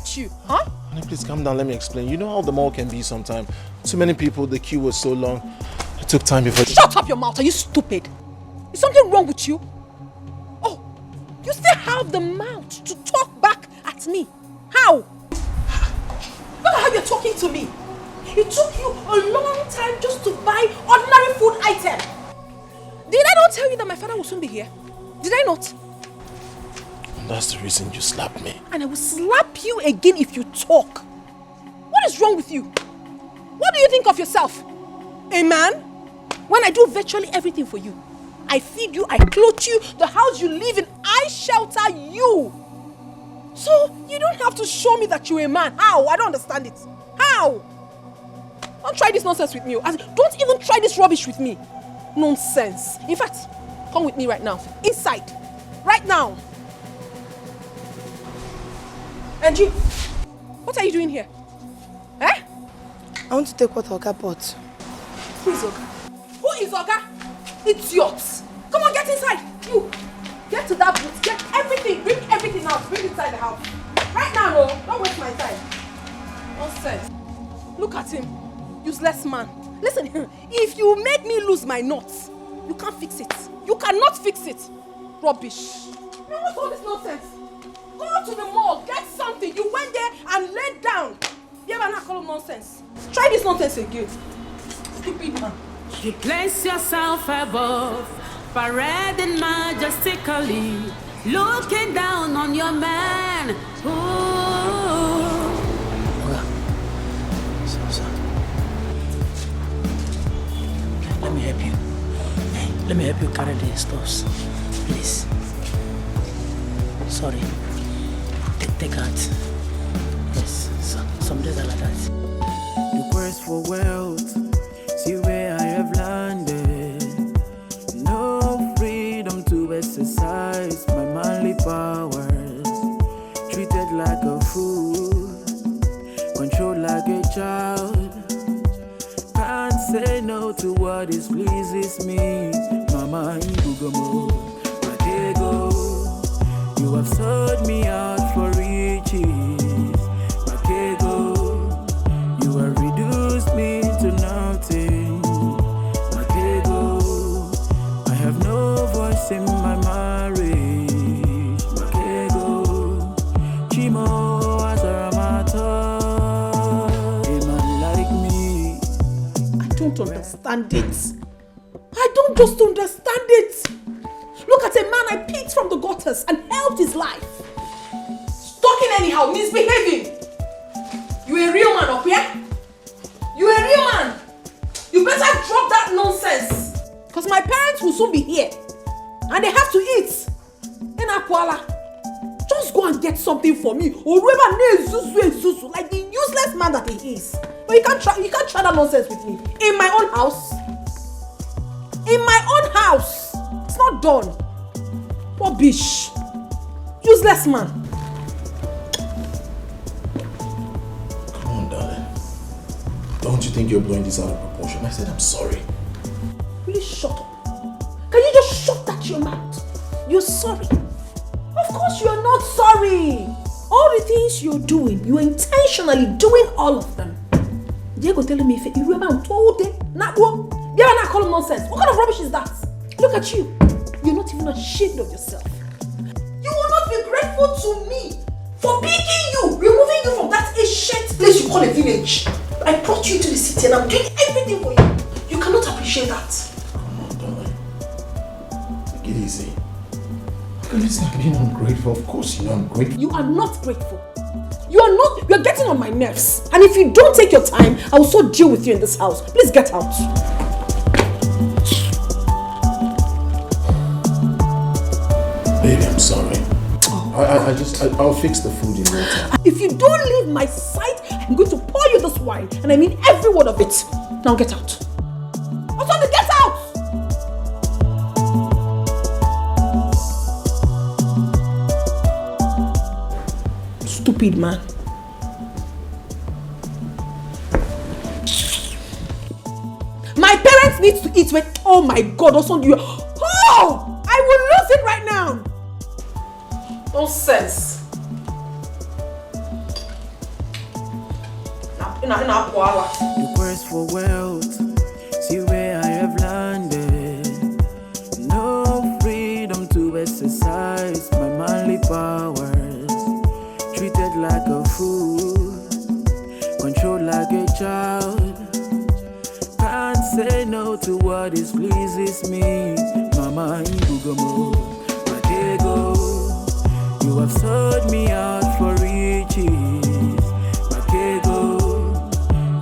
with you? Huh? Honey, please calm down, let me explain. You know how the mall can be sometimes. Too many people, the queue was so long. It took time before... Shut up your mouth, are you stupid? Is something wrong with you? Oh, you still have the mouth to talk back at me. How? Look at how you're talking to me. It took you a long time just to buy ordinary food item. Did I not tell you that my father will soon be here? Did I not? And that's the reason you slapped me. And I will slap you again if you talk. What is wrong with you? What do you think of yourself? A man? When I do virtually everything for you. I feed you, I clothe you, the house you live in, I shelter you. So you don't have to show me that you're a man. How? I don't understand it. How? Don't try this nonsense with me. Don't even try this rubbish with me. Nonsense. In fact, come with me right now. Inside. Right now. Angie, what are you doing here? Eh? I want to take what Oga bought. Who is Oga? Who is Oga? Idiots. Come on, get inside. You. Get to that booth. Get everything. Bring everything out. Bring it inside the house. Right now, no. Don't waste my time. Nonsense. Look at him. Useless man. Listen, if you make me lose my nuts, you can't fix it. You cannot fix it. Rubbish. Man, what's all this nonsense? Go to the mall, get something. You went there and laid down. You ever not call him nonsense? Try this nonsense again. Stupid man. You place yourself above, parading majestically, looking down on your man. Ooh. Let me help you. Hey, let me help you carry the stuffs, please. Sorry. Take out. Yes, some days are like that. The quest for wealth, see where I have landed. No freedom to exercise my manly powers. Treated like a fool, controlled like a child. Can't say no to what is pleases me. Mama, you have sold me out for riches. Makego, you have reduced me to nothing. Makego, I have no voice in my marriage. Makego, Chimo Asaramata. A man like me. I don't understand it. I don't just understand it. Look at a man I picked from the gutters and helped his life. Talking anyhow, misbehaving. You a real man up here? You a real man? You better drop that nonsense. Because my parents will soon be here. And they have to eat. In Akwala. Just go and get something for me. Or Zuzu, like the useless man that he is. But you can't try that nonsense with me. In my own house. In my own house. It's not done. Rubbish. Useless man. Come on, darling. Don't you think you're blowing this out of proportion? I said I'm sorry. Will you shut up? Can you just shut that your mouth? You're sorry. Of course you are not sorry. All the things you're doing, you're intentionally doing all of them. Diego telling me if you remember told it, not one. You ever not call him nonsense? What kind of rubbish is that? Look at you. You're not even ashamed of yourself. You will not be grateful to me for picking you, removing you from that ancient place you call a village. I brought you to the city and I'm doing everything for you. You cannot appreciate that. Come on, darling. Take it easy. It's not being ungrateful. Of course you know I'm grateful. You are not grateful. You are getting on my nerves. And if you don't take your time, I will so deal with you in this house. Please get out. Baby, I'm sorry. I'll fix the food in no time. If you don't leave my sight, I'm going to pour you this wine. And I mean every word of it. Now get out. I told you, get out! Stupid man. My parents need to eat when... Oh my God, also you... Oh! I will lose it right now! Nonsense. The quest for wealth, see where I have landed. No freedom to exercise my manly powers. Treated like a fool, controlled like a child. Can't say no to what is pleases me. Mama Ibugomo, Matego, you have sold me out for riches. Matego,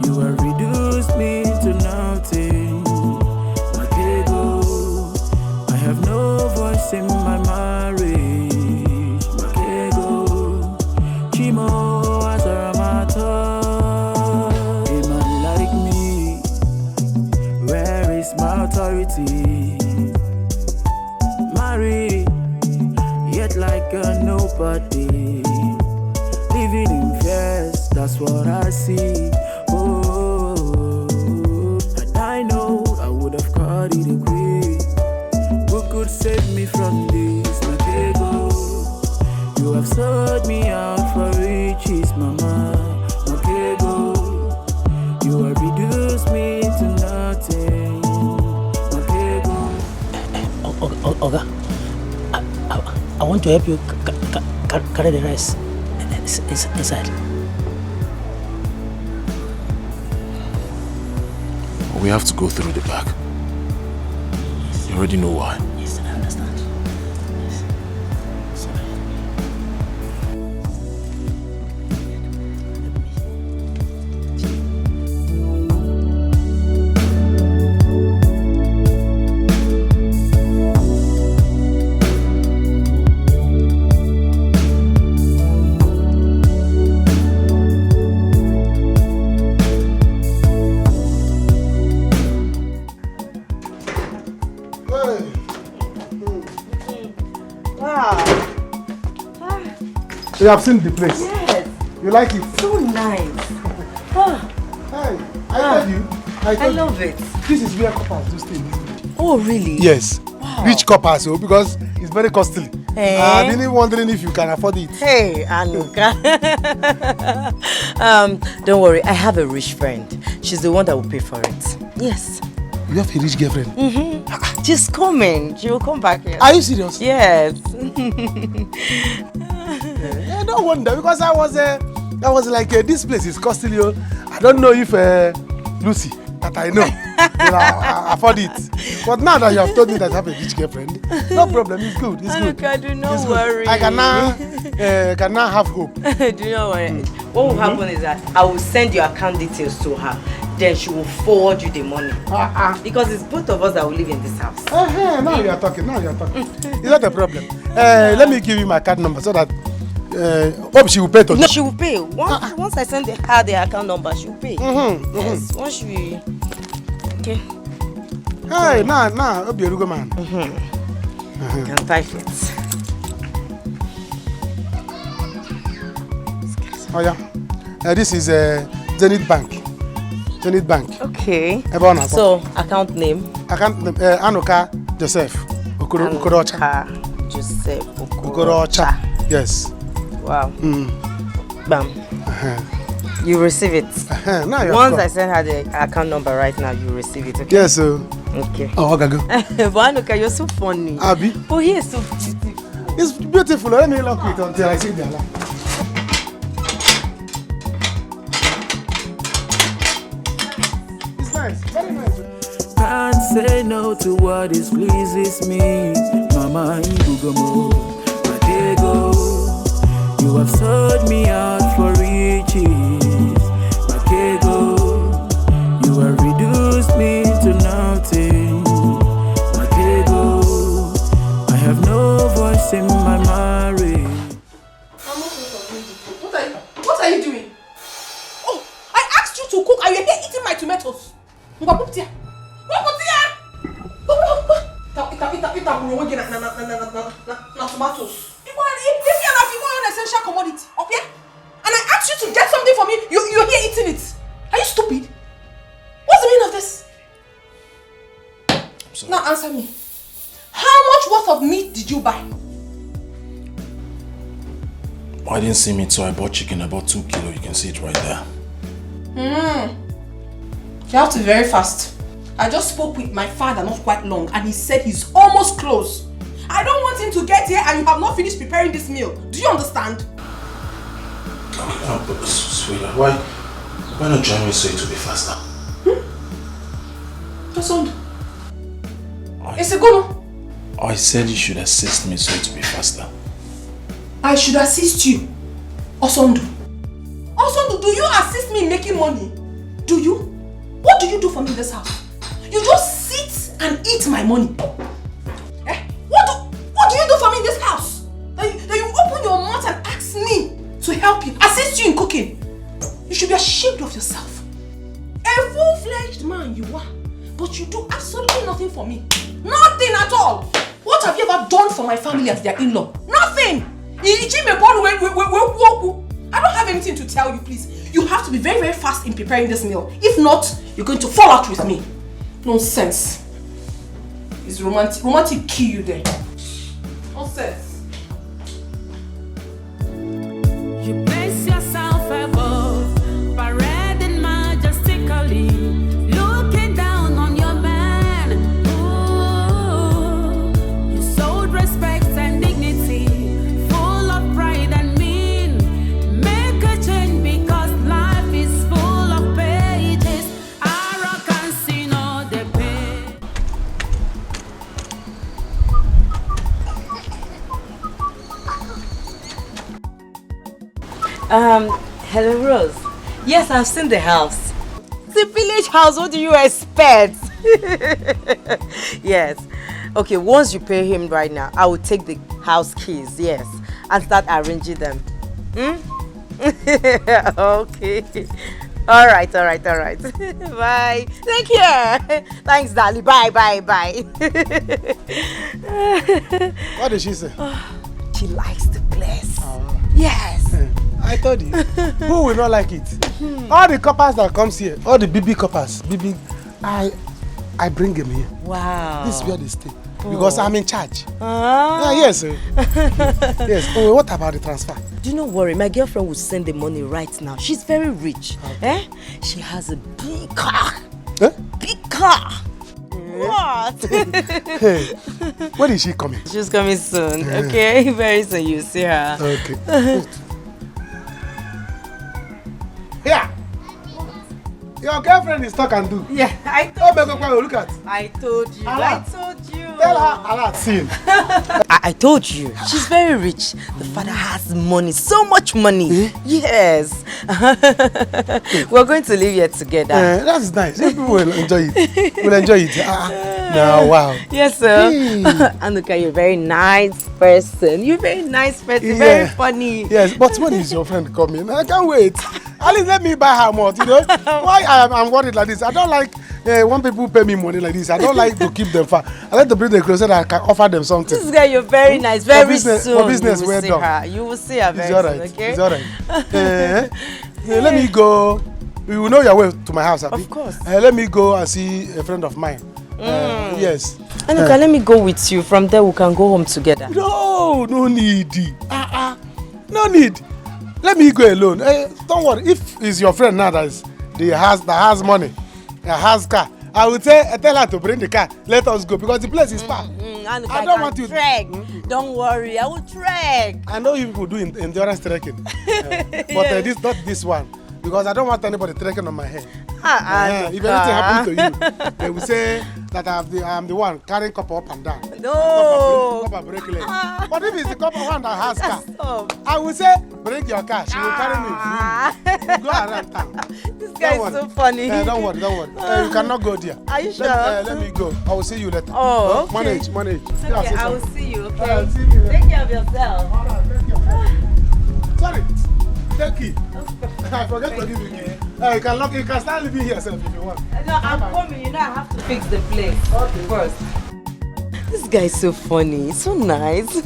you have reduced me to nothing. Matego, I have no voice in my marriage. Matego, Chimo. Authority, married, yet like a nobody, living in fears, that's what I see. Oh, and I know I would have caught it a quick. Who could save me from this, Matego? You have sold me out for riches, Mama. Matego, you have reduced me to nothing. Oga, I want to help you carry the rice inside. We have to go through the back. You already know why. Yes, I understand. Yes. Sorry. You have seen the place? Yes. You like it? So nice. Hey, I told you. I love it. This is where coppers do stay. Oh, really? Yes. Wow. Rich coppers, because it's very costly. Hey. I'm really wondering if you can afford it. Hey, Anuka. Don't worry, I have a rich friend. She's the one that will pay for it. Yes. You have a rich girlfriend? Mm-hmm. She's coming. She will come back here. Are you serious? Yes. I don't wonder, because I was like, this place is costly. I don't know if Lucy, that I know, will afford it. But now that you have told me that I have a rich girlfriend, no problem. It's good. It's good. Anuka, do not It's worry. Good. I can now have hope. Do not worry. What will happen is that I will send your account details to her. Then she will forward you the money. Because it's both of us that will live in this house. Now you are talking. It's not a problem. Let me give you my card number so that hope she will pay to. No, she will pay. Once I send her the account number, she will pay. Yes, once we... Okay. Hey, now, hope you're a good man. You can type it. Oh yeah. This is Zenith Bank. Zenith Bank. Okay. Everyone so, account name? Account name, Anuka Joseph Okorocha. Anuka Joseph Okorocha. Yes. Wow. Bam. You receive it. Now once I send her the account number right now, you receive it, okay? Yes, sir. Okay. Oh, okay, go. But Anuka, you're so funny. Abi? Oh, he is so beautiful. It's beautiful. Let me lock it until I see the alarm. It's nice. Very nice. Can't say no to what is pleases me. Mama Ibugomo, Matego, you have sold me out for riches. Matego, you have reduced me to nothing. Matego, I have no voice in my marriage. What are you doing? Oh, I asked you to cook and you're here eating my tomatoes. Tomatoes. If you're an essential commodity, okay? And I asked you to get something for me, you're here eating it. Are you stupid? What's the meaning of this? Now answer me. How much worth of meat did you buy? I didn't see meat, so I bought chicken, about 2 kilos. You can see it right there. You have to be very fast. I just spoke with my father not quite long and he said he's almost close. I don't want him to get here and you have not finished preparing this meal. Do you understand? Oh, but sweetheart, why not join me so it will be faster? Husband. It's a good one. I said you should assist me so it will be faster. I should assist you. Osondu. Osondu, do you assist me in making money? Do you? What do you do for me in this house? You just sit and eat my money. Eh? What do you do for me in this house? That you open your mouth and ask me to help you, assist you in cooking. You should be ashamed of yourself. A full-fledged man you are, but you do absolutely nothing for me. Nothing at all. What have you ever done for my family as their in-law? Nothing. I don't have anything to tell you, please. You have to be very, very fast in preparing this meal. If not, you're going to fall out with me. Nonsense. It's romantic. Romantic kill you there. Nonsense. You place yourself above, parading majestically, looking down on your man. Ooh, you sold respect and dignity, full of pride and mean. Make a change because life is full of pages. Arrogance in all the pain. Hello Rose. Yes, I've seen the house. It's a village house, what do you expect? Yes. Okay, once you pay him right now, I will take the house keys, yes, and start arranging them. Okay. Alright. Bye. Take care. Thanks, darling. Bye. What did she say? She likes the place. Yes. I told you. Who will not like it? All the coppers that comes here, all the BB coppers, I bring them here. Wow. This is where they stay. Because I'm in charge. Yes. Yes. Oh, what about the transfer? Do not worry, my girlfriend will send the money right now. She's very rich. Okay. She has a big car. Big car. What? Hey, when is she coming? She's coming soon. Okay, very soon you see her. Okay. Yeah. Your girlfriend is talk and do. Yeah, I told you. Look at. I told you. Allah. I told you. Tell her Allah seen. I told you. She's very rich. The father has money, so much money. Yes. We're going to live here together. That's nice. People will enjoy it. Will enjoy it. No, wow. Yes, sir. And look at you, very nice person. You're very nice person. Very funny. Yes, but when is your friend coming? I can't wait. At least let me buy her more. You know why I'm worried like this? I don't like when people pay me money like this. I don't like to keep them far. I like to bring them closer that I can offer them something. This guy, you're very nice. Very soon. For business, you will see her. You will see her very soon. Okay. It's alright. Let me go. You will know your way to my house. Of course. Let me go and see a friend of mine. Yes. And okay, let me go with you. From there, we can go home together. No need. No need. Let me go alone. Don't worry. If it's your friend now that has money, that has car, I will tell her to bring the car. Let us go because the place is far. I don't want you to trek. Don't worry, I will trek. I know you people do endurance trekking, but this not this one because I don't want anybody trekking on my head. If anything happens to you, they will say that I am the one carrying copper up and down. No. Copper break leg. But if it's the copper one that has car, I will say break your car. She will carry me. Go around town. This guy is so funny. Don't worry. You cannot go there. Are you sure? Let me go. I will see you later. Oh, okay. Manage. Okay, I will see you. Okay. I'll see you later. Take care of yourself. All right, take care. Sorry. Take key. I forget to give you key. You can start living here yourself if you want. No, I'm coming. You know I have to fix the place first. This guy is so funny. So nice.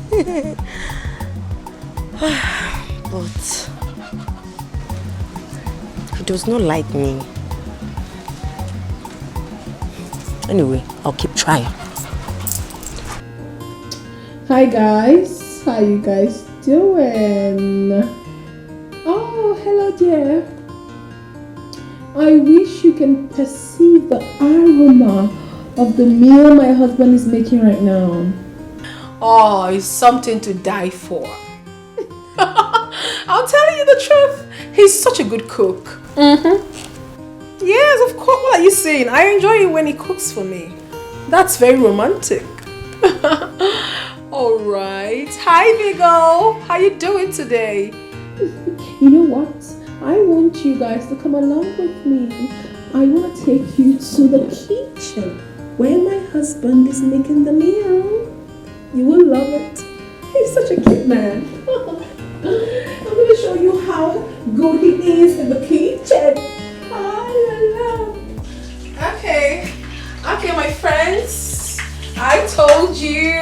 But he does not like me. Anyway, I'll keep trying. Hi guys, how you guys doing? Oh, hello dear. I wish you can perceive the aroma of the meal my husband is making right now. Oh, it's something to die for. I'm telling you the truth. He's such a good cook. Mm-hmm. Yes, of course. What are you saying? I enjoy it when he cooks for me. That's very romantic. All right. Hi, Vigo. How you doing today? You know what? I want you guys to come along with me. I want to take you to the kitchen where my husband is making the meal. You will love it. He's such a cute man. I'm going to show you how good he is in the kitchen. Okay, my friends. I told you.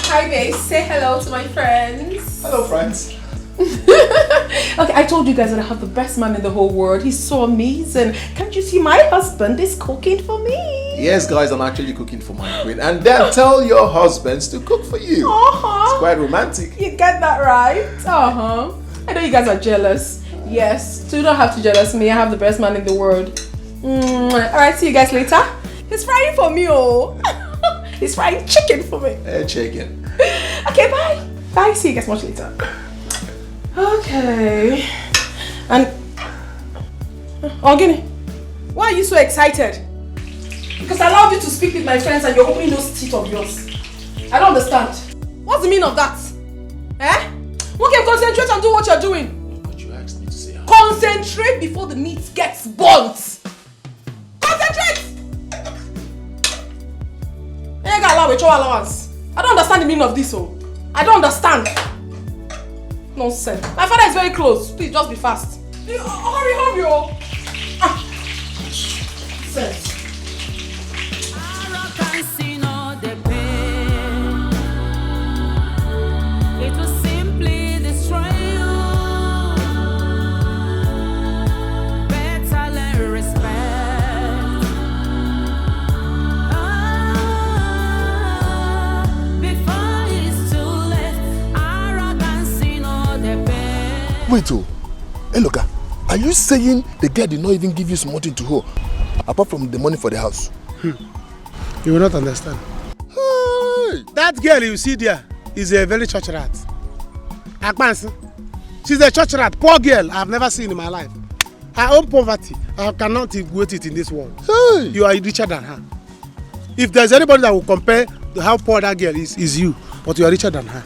Hi, babe. Say hello to my friends. Hello, friends. Okay, I told you guys that I have the best man in the whole world. He's so amazing. Can't you see my husband is cooking for me? Yes, guys, I'm actually cooking for my queen. And then tell your husbands to cook for you. It's quite romantic. You get that right? I know you guys are jealous. Yes, so you don't have to jealous me. I have the best man in the world. Alright, see you guys later. He's frying for me, oh. He's frying chicken for me. Chicken. Okay, bye. Bye, see you guys much later. Okay. And Ogini, why are you so excited? Because I allowed you to speak with my friends and you're opening those teeth of yours. I don't understand. What's the meaning of that? Eh? Who can concentrate and do what you're doing? But you asked me to say how. Concentrate before the meat gets burnt. Concentrate! I don't understand the meaning of this, oh. I don't understand. Nonsense. My father is very close. Please, just be fast. Hurry, oh. Sense. It will simply destroy you. Better learn respect. Before it's too late, arrogance in all the pain. Wait, hey, look, are you saying the girl did not even give you something to hold, apart from the money for the house? You will not understand. Hey. That girl you see there is a very church rat. Akpansi. She's a church rat. Poor girl I've never seen in my life. Her own poverty, I cannot equate it in this world. Hey. You are richer than her. If there's anybody that will compare to how poor that girl is you, but you are richer than her.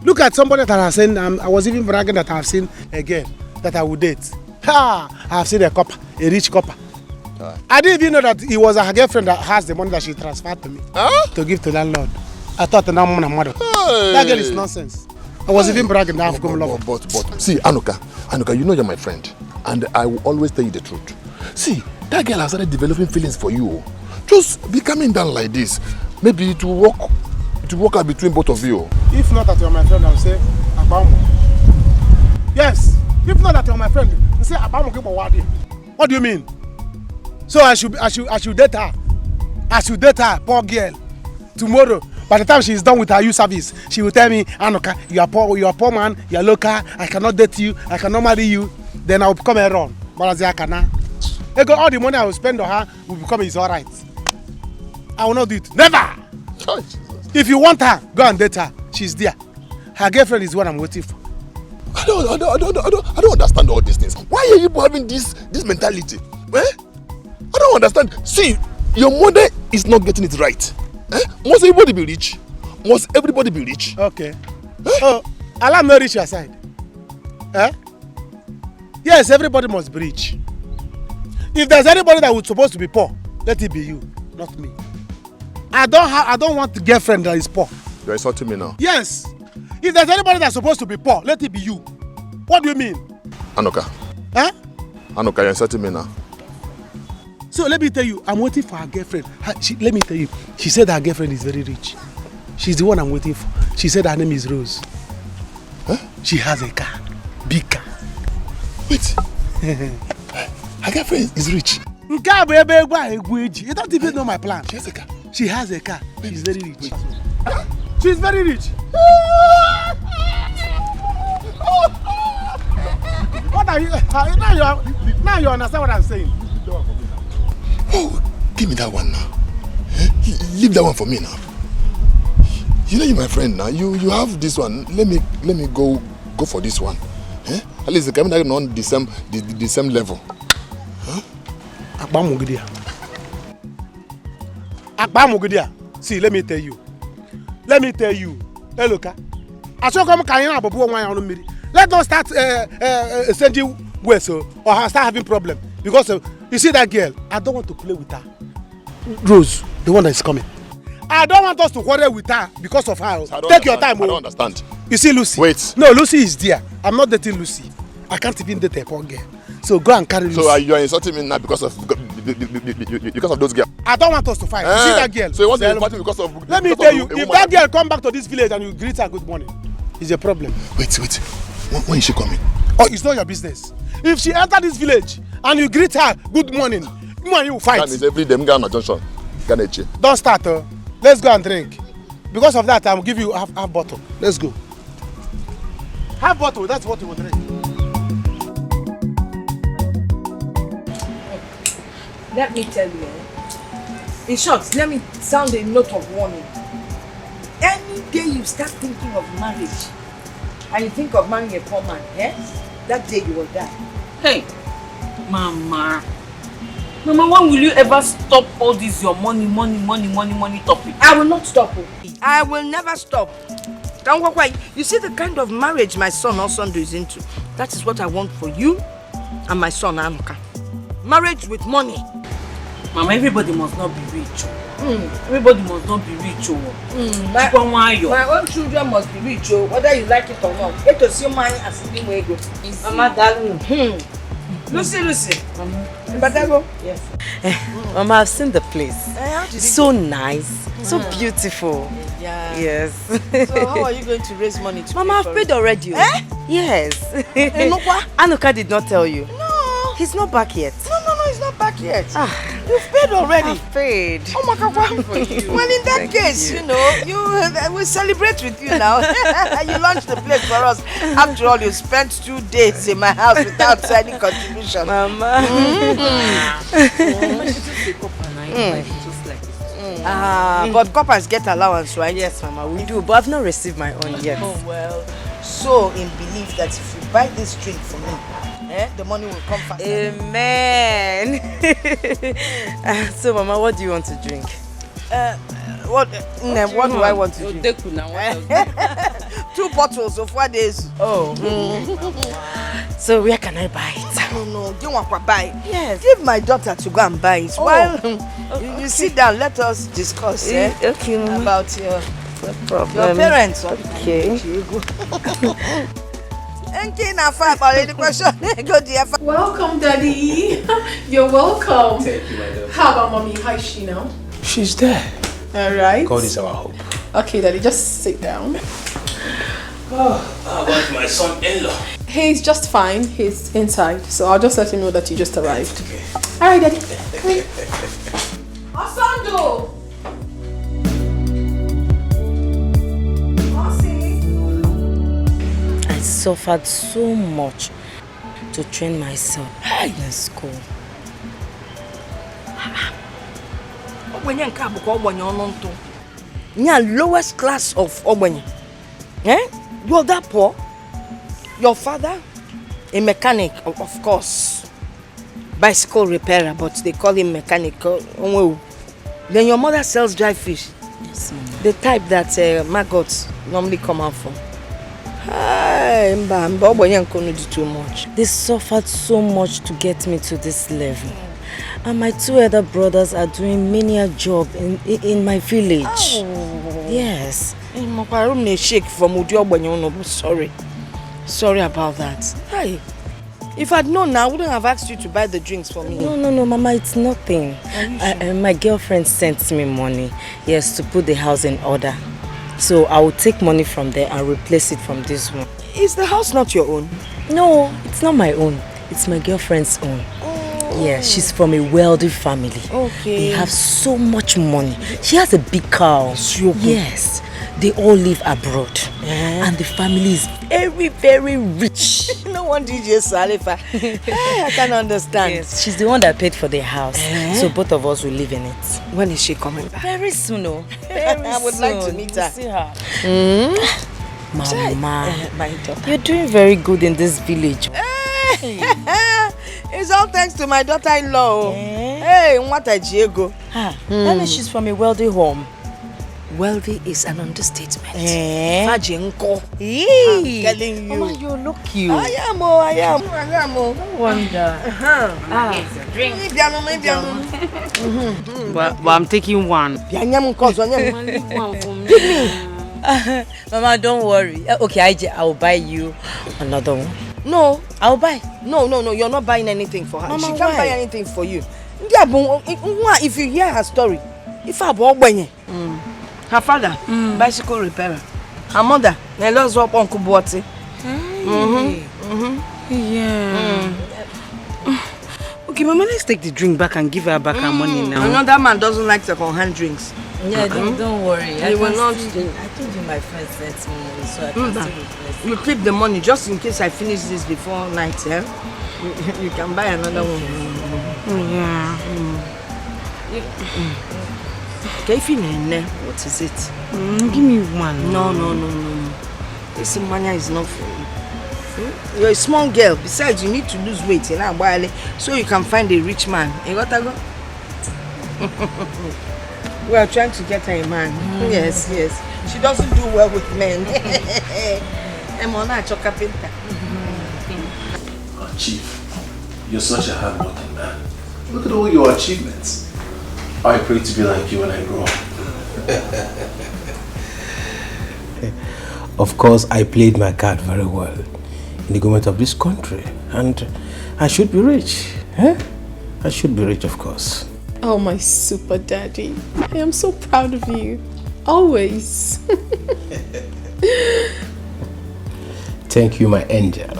Look at somebody that I have seen. I was even bragging that I have seen a girl that I would date. I have seen a copper, a rich copper. I didn't even know that it was her girlfriend that has the money that she transferred to me to give to landlord. I thought that that girl is nonsense. I was even bragging that I've come love. But see, Anuka, you know you're my friend, and I will always tell you the truth. See, that girl has started developing feelings for you. Just be coming down like this. Maybe it will work out between both of you. If not that you're my friend, I'll say Abamu. Yes. If not that you're my friend, I'll say Abamu. What do you mean? So I should date her. I should date her, poor girl. Tomorrow, by the time she is done with her youth service, she will tell me, Anuka, you are poor man, you are local, I cannot date you, I cannot marry you. Then I will become a run. But as I can, all the money I will spend on her will become his alright. I will not do it. Never! Oh, if you want her, go and date her. She's there. Her girlfriend is what I'm waiting for. I don't understand all these things. Why are you having this mentality? Eh? I don't understand. See, your mother is not getting it right. Eh? Must everybody be rich? Must everybody be rich? Okay. Eh? Oh, Allah not rich your side. Eh? Yes, everybody must be rich. If there's anybody that was supposed to be poor, let it be you, not me. I don't want a girlfriend that is poor. You're insulting me now. Yes. If there's anybody that's supposed to be poor, let it be you. What do you mean? Anuka. Eh? Anuka, you're insulting me now. So let me tell you, I'm waiting for her girlfriend. Let me tell you, she said her girlfriend is very rich. She's the one I'm waiting for. She said her name is Rose. Huh? She has a car. Big car. Wait. Her girlfriend is rich. You don't even know my plan. She has a car. She has a car. She's very rich. She's very rich. What What are you? Now you understand what I'm saying. Oh, give me that one now. Leave that one for me now. You know you're my friend now. You have this one. Let me go for this one. Eh? At least the camera is on the same level. Huh? See, let me tell you. Hey, look. Let us start sending words or start having problem because you see that girl. I don't want to play with her. Rose, the one that is coming. I don't want us to quarrel with her because of her. Take your time. I don't understand. You see Lucy? Wait. No, Lucy is there. I'm not dating Lucy. I can't even date a poor girl. So go and carry Lucy. So you are insulting me now because of those girls? I don't want us to fight. You see that girl? So you want to fight because of? Let me tell you, if that girl come back to this village and you greet her good morning, it's a problem. Wait. When is she coming? Oh, it's not your business. If she enter this village and you greet her good morning, you and you will fight. That means every day I'm going to junction. Don't start. Let's go and drink. Because of that, I will give you half bottle. Let's go. Half bottle, that's what you will drink. Let me tell you, in short, let me sound a note of warning. Any day you start thinking of marriage and you think of marrying a poor man, that day you will die. Hey, Mama, when will you ever stop all this your money topic? I will not stop. I will never stop. You see the kind of marriage my son Osando is into. That is what I want for you and my son Anuka. Marriage with money. Mama, everybody must not be rich. Everybody must not be rich. My own children must be rich, whether you like it or not. Get to see money as a big way go. Mama, darling. Lucy. Mama. Yes. Mama, I've seen the place. So nice, so beautiful. Yeah. Yes. So how are you going to raise money to Mama, I've paid already. Yes. Anuka did not tell you. No. He's not back yet. No, he's not back yet. You've paid already. I've paid. Oh my God. Well, in that case, you we'll celebrate with you now. You launched the place for us. After all, you spent 2 days in my house without any contribution. Mama. But coppers get allowance, right? Yes, Mama, we do. But I've not received my own yet. Oh, well. So, in belief that if you buy this drink for me, the money will come fast. Amen. So, Mama, what do you want to drink? What do I want to drink? 2 bottles of 4 days. Oh. So, where can I buy it? No, don't want to buy it. Yes. Give my daughter to go and buy it. While you sit down, let us discuss okay, Mama. About your parents. Okay. Welcome, Daddy. You're welcome. Thank you, my daughter. How about Mommy? How is she now? She's there. All right. God is our hope. Okay, Daddy, just sit down. How about my son-in-law? He's just fine. He's inside, so I'll just let him know that you just arrived. Okay. All right, Daddy. Come here. Osando! I suffered so much to train myself in school. You're lowest class of Obwenye. You're that poor. Your father, a mechanic, of course. Bicycle repairer, but they call him mechanic. Then your mother sells dry fish. Yes, Mama. The type that maggots normally come out from. Too much. They suffered so much to get me to this level. And my 2 other brothers are doing menial job in my village. Oh. Yes. Sorry about that. Hi. If I'd known, I wouldn't have asked you to buy the drinks for me. No, Mama, it's nothing. Sure? My girlfriend sent me money, yes, to put the house in order. So I will take money from there and replace it from this one. Is the house not your own? No, it's not my own. It's my girlfriend's own. Oh. Yeah, she's from a wealthy family. Okay. They have so much money. She has a big car. Yes. They all live abroad. And the family is very, very rich. No one DJ Salifa. I can understand. Yes, she's the one that paid for the house. So both of us will live in it. When is she coming back? Very soon, oh. Very I would like to meet her. See her. Mama, my daughter. You're doing very good in this village. It's all thanks to my daughter-in-law. Hey, what a Diego. That means she's from a wealthy home. Wealthy is an understatement. Fajinko. I'm telling you. Mama, you look cute. I am. No wonder. Maybe But I'm taking one. Give me. Mama, don't worry. Okay, I will buy you another one. No, I'll buy. No, you're not buying anything for her. Mama, She can't why? buy anything for you. If you hear her story, if I bought her father, bicycle repairer. Her mother, Nelo's up Uncle Boati. Yeah. Okay, Mama, let's take the drink back and give her back her money now. Another man doesn't like second-hand drinks. Yeah, don't worry. I will not. I told you my friend sent me money, so I can still replace it. You keep the money just in case I finish this before night, eh? You can buy another one. Yeah. Okay, what is it? Give me one. No. This money is not for you. You're a small girl. Besides, you need to lose weight, so you can find a rich man. You got to go? We are trying to get her a man. Yes. She doesn't do well with men. I'm on a carpenter. Oh, Chief, you're such a hard-working man. Look at all your achievements. I pray to be like you when I grow up. Of course, I played my card very well in the government of this country, and I should be rich. I should be rich, of course. Oh, my super daddy. I am so proud of you. Always. Thank you, my angel.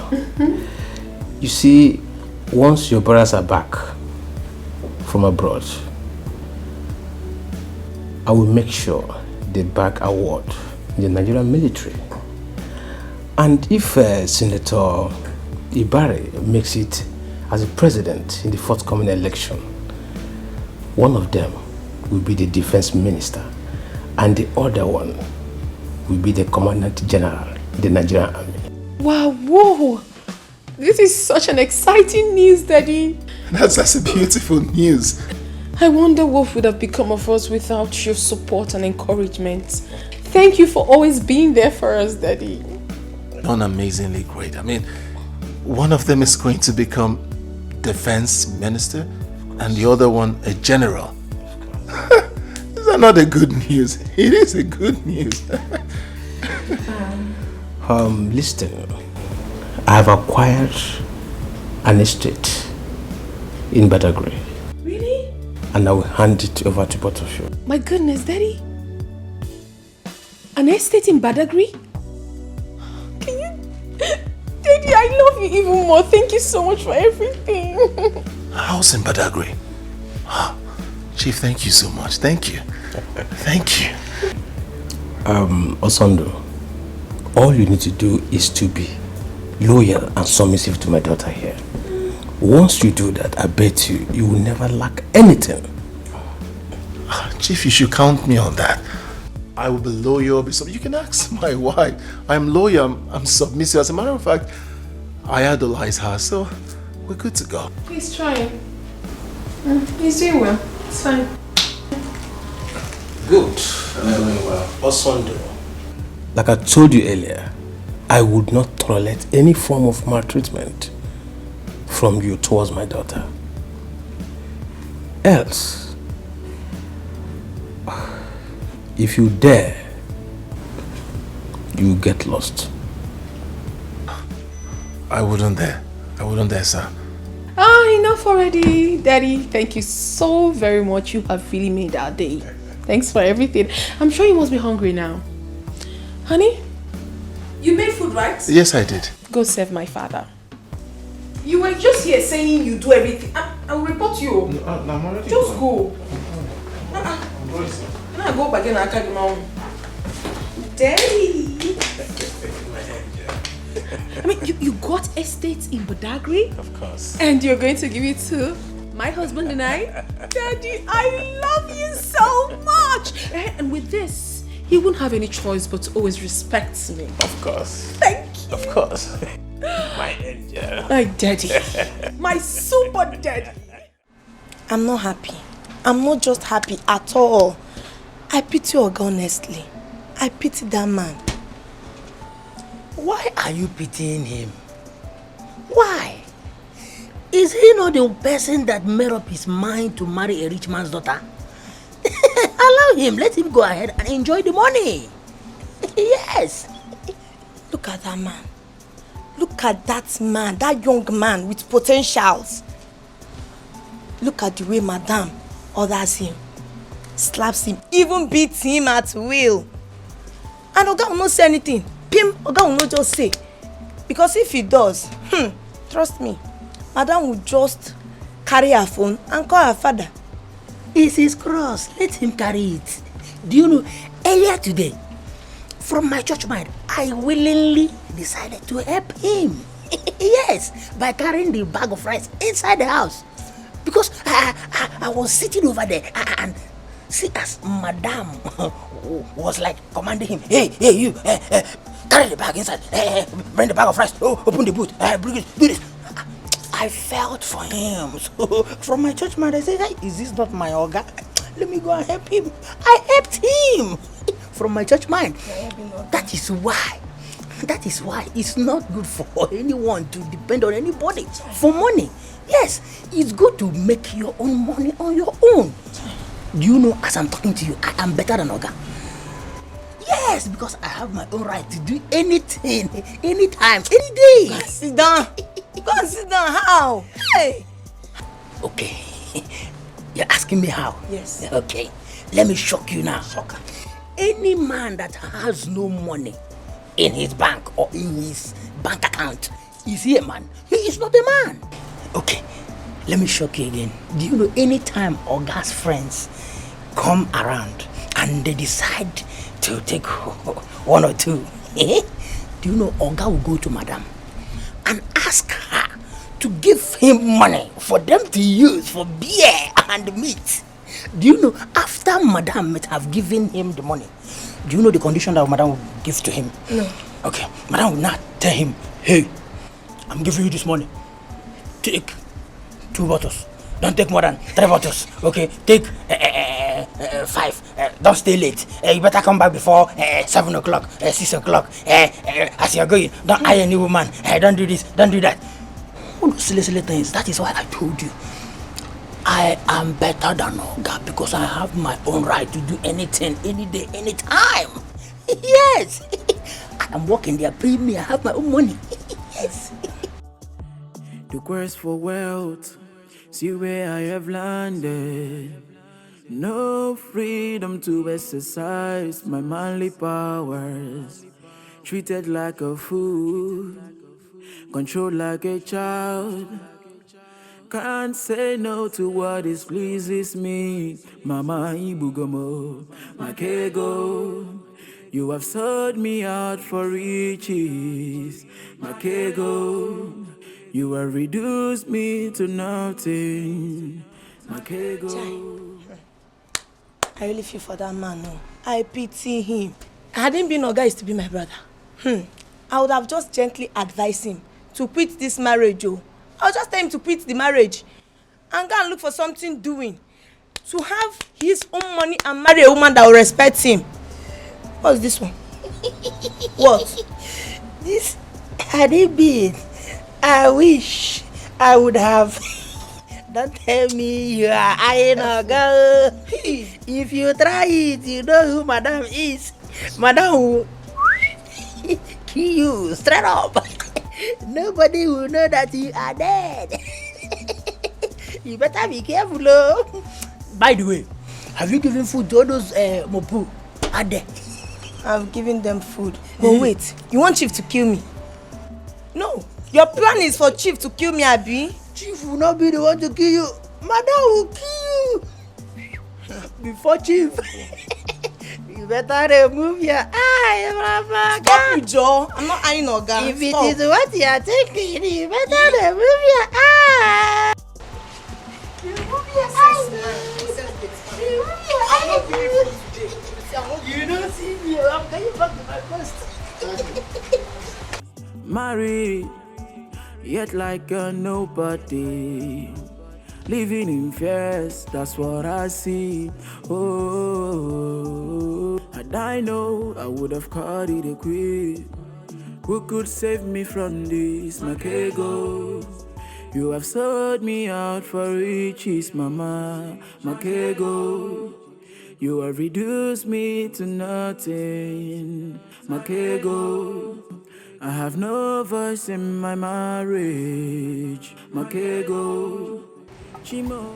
You see, once your brothers are back from abroad, I will make sure they back award in the Nigerian military. And if Senator Ibari makes it as a president in the forthcoming election, one of them will be the defense minister and the other one will be the commandant general in the Nigerian army. Wow, whoa. This is such an exciting news, Daddy. That's a beautiful news. I wonder what would have become of us without your support and encouragement. Thank you for always being there for us, Daddy. Done amazingly great. I mean, one of them is going to become defense minister and the other one a general. Is that not a good news? It is a good news. Listen, I have acquired an estate in Badagry. Really? And I will hand it over to both of you. My goodness, Daddy. An estate in Badagry? Can you... Daddy, I love you even more. Thank you so much for everything. A house in Badagry. Chief, thank you so much. Thank you. Thank you. Osondo, all you need to do is to be loyal and submissive to my daughter here. Once you do that, I bet you will never lack anything. Chief, you should count me on that. I will be loyal. You can ask my wife. I'm loyal. I'm submissive. As a matter of fact, I idolize her, so we're good to go. He's trying. He's doing well. It's fine. Good. I'm doing well. Osondo, like I told you earlier, I would not tolerate any form of maltreatment from you towards my daughter. Else, if you dare, you get lost. I wouldn't dare. Sir. Enough already, Daddy. Thank you so very much. You have really made our day. Thanks for everything. I'm sure you must be hungry now. Honey, you made food, right? Yes, I did. Go serve my father. You were just here saying you do everything. I'll report you. No, I'm already just going. go. I'm going, sir. Can I go back again and carry my own? Daddy. I mean, you got estates in Badagry? Of course. And you're going to give it to my husband and I? Daddy, I love you so much. And with this, he won't have any choice but to always respect me. Of course. Thank you. Of course. My angel. My daddy. My super daddy. I'm not happy. I'm not just happy at all. I pity Oga, honestly. I pity that man. Why are you pitying him? Why? Is he not the person that made up his mind to marry a rich man's daughter? Allow him, let him go ahead and enjoy the money. Yes. Look at that man. Look at that man, that young man with potentials. Look at the way Madame orders him, slaps him, even beats him at will. And Oga will not say anything. Pim, Oga will not just say. Because if he does, trust me, Madame will just carry her phone and call her father. It's his cross. Let him carry it. Do you know, earlier today, from my church mind, I willingly decided to help him. Yes, by carrying the bag of rice inside the house. Because I was sitting over there and see as Madame was like commanding him, hey, you, carry the bag inside, bring the bag of rice, open the boot, bring it, do this. I felt for him. So from my church mind, I said, hey, is this not my Oga? Let me go and help him. I helped him from my church mind. That is why it's not good for anyone to depend on anybody for money. Yes, it's good to make your own money on your own. Do you know, as I'm talking to you, I am better than Oga? Yes, because I have my own right to do anything, anytime, any day. Go sit down. Go sit down. How? Hey. Okay. You're asking me how? Yes. Okay. Let me shock you now. Shocker. Any man that has no money in his bank or in his bank account, is he a man? He is not a man. Okay. Let me shock you again. Do you know, anytime Oga's friends come around and they decide to take one or two, do you know Oga will go to Madame and ask her to give him money for them to use for beer and meat. Do you know, after Madame might have given him the money, do you know the condition that Madame will give to him? No. Okay, Madame will not tell him, hey, I'm giving you this money. Take 2 bottles. Don't take more than 3 bottles. Okay, take 5. Don't stay late. You better come back before 7 o'clock, 6 o'clock. As you're going, don't eye any woman. Don't do this, don't do that. All those silly things. That is why I told you, I am better than Oga because I have my own right to do anything, any day, any time. Yes. I am working there, paying me. I have my own money. Yes. The quest for wealth, see where I have landed. No freedom to exercise my manly powers. Treated like a fool, controlled like a child. Can't say no to what displeases me. Mama Ibugomo, Makego. You have sold me out for riches. Makego. You have reduced me to nothing. Makego. I really feel for that man. No. I pity him. Hadn't been Oga used to be my brother. I would have just gently advised him to quit this marriage. I'll just tell him to quit the marriage and go and look for something doing. To have his own money and marry a woman that will respect him. What's this one? What? This had it been, I wish I would have. Don't tell me you are eyeing a girl. If you try it, you know who Madame is. Madame will kill you straight up. Nobody will know that you are dead. You better be careful, oh. By the way, have you given food to all those mopu? Are there? I've given them food. But wait, you want Chief to kill me? No, your plan is for Chief to kill me, Abi. Chief will not be the one to kill you. Madam will kill you. Before Chief. You You better remove your eye, Mama. Stop you, Joe. I'm not eyeing Oga. If it is what you are thinking, you better remove your eye. Remove your eye. Remove your eye. You don't see me. I'm going back to my post. Married, yet like a nobody. Living in fears, that's what I see. Oh, and I know I would have caught it a quick. Who could save me from this, Makego? You have sold me out for riches, Mama, Makego. You have reduced me to nothing, Makego. I have no voice in my marriage, Makego. Chimo.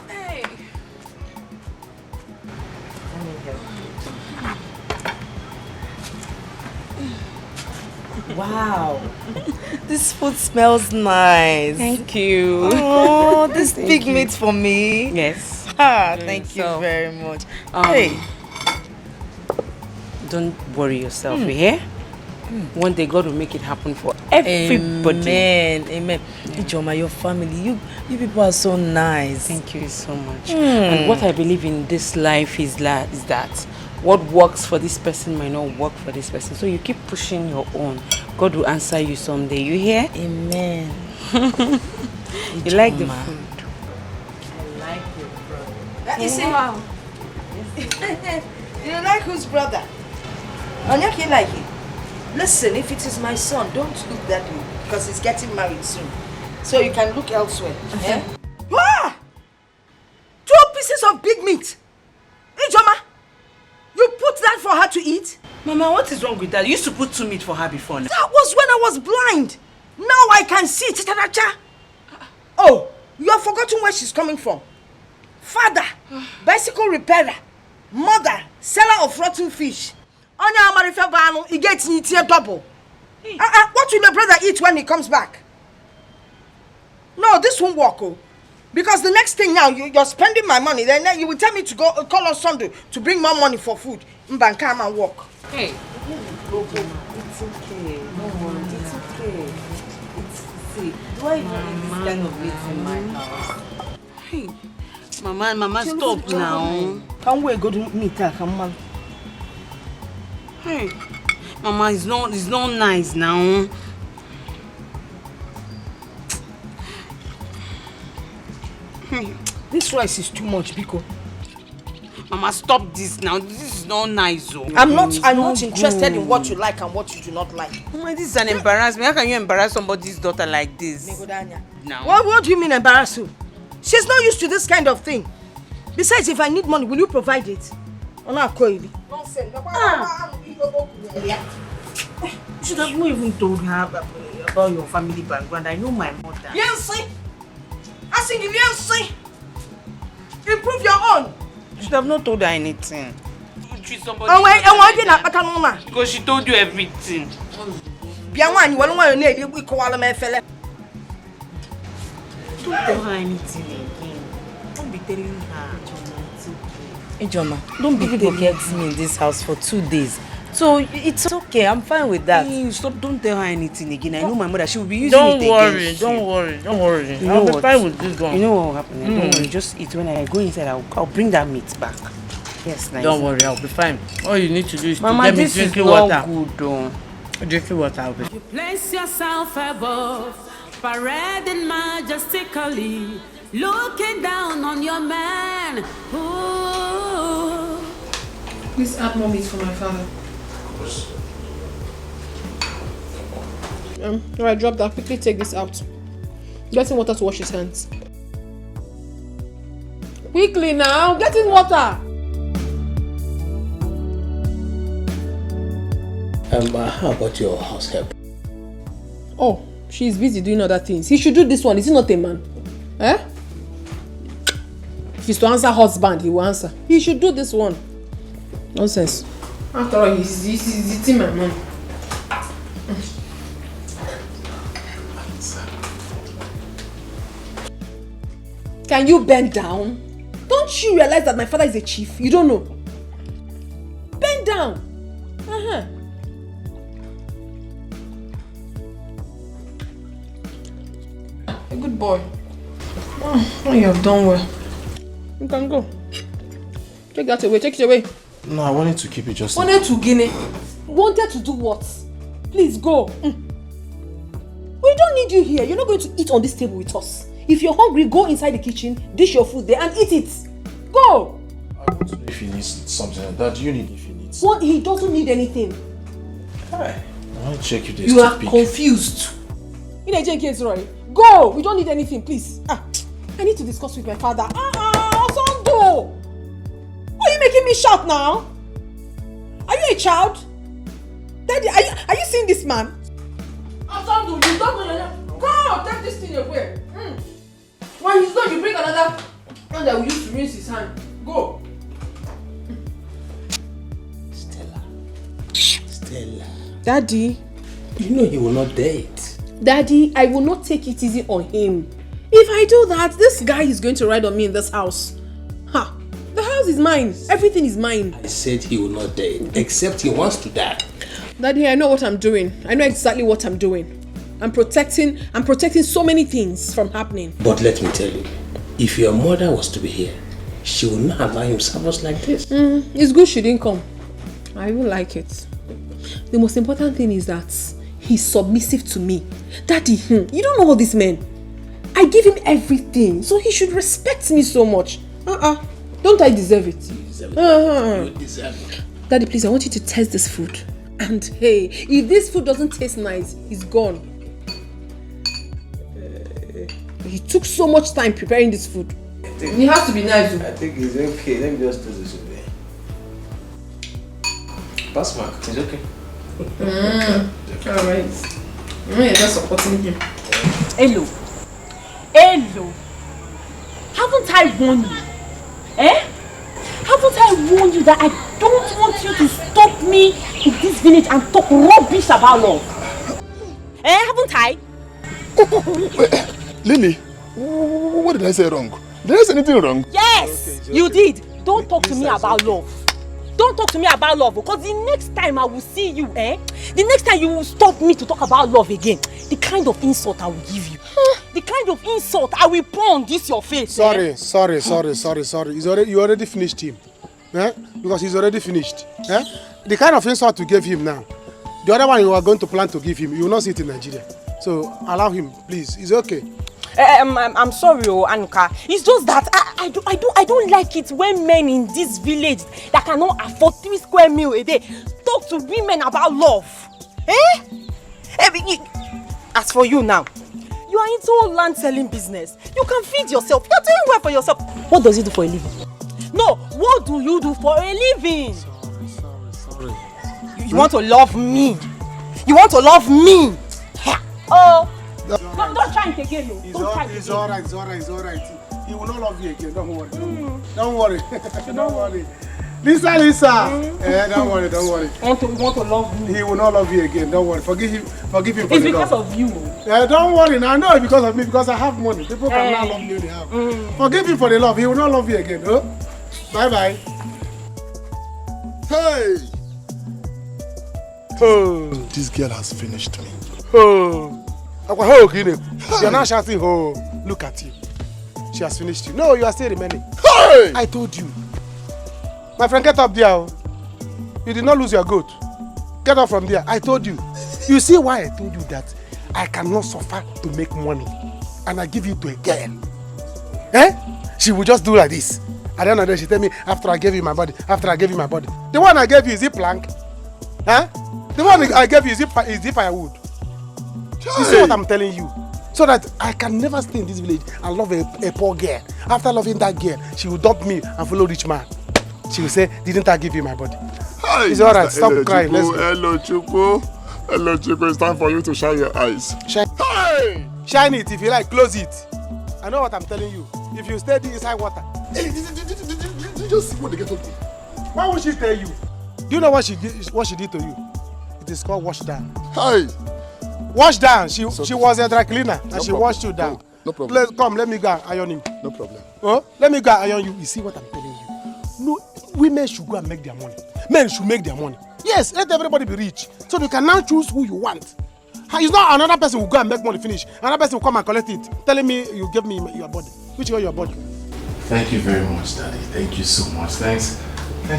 Hey. Wow. This food smells nice. Thank you. Oh, this big meat for me. Yes. Thank you very much. Hey. Don't worry yourself, you hear? One day God will make it happen for everybody. Amen. Ijoma, your family, you people are so nice. Thank you so much. And what I believe in this life is that what works for this person might not work for this person. So you keep pushing your own. God will answer you someday. You hear? Amen. You like the food? I like your brother. That is wow. You like whose brother? Onyaki like it. Listen, if it is my son, don't look that way because he's getting married soon. So you can look elsewhere. Yeah? Ah! 2 pieces of big meat. Ijoma, you put that for her to eat? Mama, what is wrong with that? You used to put 2 meat for her before now. That was when I was blind. Now I can see. Oh, you have forgotten where she's coming from. Father, bicycle repairer. Mother, seller of rotten fish. Onya Amarife Bano, he gets here double. What will my brother eat when he comes back? No, this won't work. Oh. Because the next thing now, you're spending my money. Then you will tell me to go call on Sunday to bring more money for food. Mban, come and walk. Hey. It's okay. No worry. It's okay. See, do I even eat this kind of meat in my house? Hey. Mama, stop now. Can we go to meet her? Come on. Hey. Mama, it's not nice now. This rice is too much, Biko. Mama, stop this now. This is not nice, oh. I'm not interested in what you like and what you do not like. Mama, this is an embarrassment. How can you embarrass somebody's daughter like this? Now. What do you mean embarrass you? She's not used to this kind of thing. Besides, if I need money, will you provide it? Nonsense. You should have not even told her about your family background. I know my mother. Yes, I think you yes. Improve your own. You should have not told her anything. You treat somebody. Because she told you everything. Don't tell her anything again. Don't be telling her. Ijoma, don't be people get me in this house for 2 days. So it's okay, I'm fine with that. Hey, stop, don't tell her anything again. I know my mother, she will be using it again. Don't worry. You know I'll be fine with this one. You know what will happen? Don't worry, just eat. When I go inside, I'll bring that meat back. Yes, nice. Don't worry, I'll be fine. All you need to do is Mama, to get me this drinking is water. Not good, though. Drinking water, I'll be. You place yourself above, parading majestically, looking down on your man. Ooh. Please add more meat for my father. Alright, drop that. Quickly take this out. Get him water to wash his hands. Quickly now, get him water. How about your house help? Oh, she's busy doing other things. He should do this one. Is he not a man? Eh? If he's to answer husband, he will answer. He should do this one. Nonsense. After all, he's eating my money. Can you bend down? Don't you realize that my father is a chief? You don't know. Bend down. A good boy. Oh, you have done well. You can go. Take that away. Take it away. No, I wanted to keep it just... Wanted to Guinea. Wanted to do what? Please go. We don't need you here. You're not going to eat on this table with us. If you're hungry, go inside the kitchen, dish your food there and eat it. Go. I want to know if he needs something. Dad, you need if he needs... What? He doesn't need anything. Hi. I want to check if there's... You are confused. In a case, Roy. Go. We don't need anything, please. I need to discuss with my father. Sondo. Why are you making me shout now? Are you a child? Daddy, are you seeing this man? Sondo, you don't know. Go, take this thing away. When he's done, you bring another one that we use to rinse his hand. Go. Stella. Daddy. You know he will not date. Daddy, I will not take it easy on him. If I do that, this guy is going to ride on me in this house. The house is mine. Everything is mine. I said he will not date, except he wants to die. Daddy, I know what I'm doing. I know exactly what I'm doing. I'm protecting so many things from happening. But let me tell you, if your mother was to be here, she would not allow him serve like this. It's good she didn't come. I even like it. The most important thing is that he's submissive to me. Daddy, you don't know all these men. I give him everything, so he should respect me so much. Don't I deserve it? You deserve it. You deserve it. Daddy, please, I want you to taste this food. And hey, if this food doesn't taste nice, he's gone. He took so much time preparing this food. It has to be nice. I think it's okay. Let me just do this away. Pass mark. It's okay. Alright. You're just supporting him. Hello. Haven't I warned you? Haven't I warned you that I don't want you to stop me in this village and talk rubbish about love? Haven't I? Lily, what did I say wrong? Did I say anything wrong? Yes, okay, you did. Don't talk to me about love. Don't talk to me about love, because the next time I will see you, the next time you will stop me to talk about love again, the kind of insult I will give you, the kind of insult I will pour on this your face. Sorry. You already finished him. Because he's already finished. The kind of insult you gave him now, the other one you are going to plan to give him, you will not see it in Nigeria. So allow him, please. It's okay. I'm sorry, Anuka. It's just that I don't like it when men in this village that cannot afford 3 square meals a day talk to women about love. As for you now, you are into land selling business. You can feed yourself. You're doing well for yourself. What does he do for a living? No, what do you do for a living? Sorry. You want to love me? You want to love me? Oh. Don't try it again, no. It's alright. He will not love you again. Don't worry. Don't worry. Don't worry. Lisa. Don't worry. You want to love me? He will not love you again. Don't worry. Forgive him for it's the love. It's because of you. Don't worry. Now I know it's because of me, because I have money. People can now love me when they have. Forgive him for the love. He will not love you again. Bye. Hey! Oh. This girl has finished me. You're not shouting, look at you. She has finished you. No, you are still remaining. Hey! I told you. My friend, get up there. You did not lose your goat. Get up from there. I told you. You see why I told you that I cannot suffer to make money and I give it to a girl? She will just do like this. At the end of the day, she tell me, after I gave you my body. The one I gave you, is it plank? The one I gave you, is it firewood? You see what I'm telling you? So that I can never stay in this village and love a poor girl. After loving that girl, she will dump me and follow rich man. She will say, didn't I give you my body? Hi, it's alright, stop crying. Let's go. Hello, Chuku. It's time for you to shine your eyes. Shine it if you like, close it. I know what I'm telling you. If you stay inside water. Did you just see what they get up to? Why would she tell you? Do you know what she did to you? It is called wash down. Hi. Wash down. She was a dry cleaner and she washed you down. No problem. Come, let me go iron him. No problem. Oh, let me go iron you. You see what I'm telling you? No, women should go and make their money. Men should make their money. Yes, let everybody be rich. So you can now choose who you want. It's not another person will go and make money finish. Another person will come and collect it, telling me you give me your body. Which one your body? Thank you very much, Daddy. Thank you so much. Thanks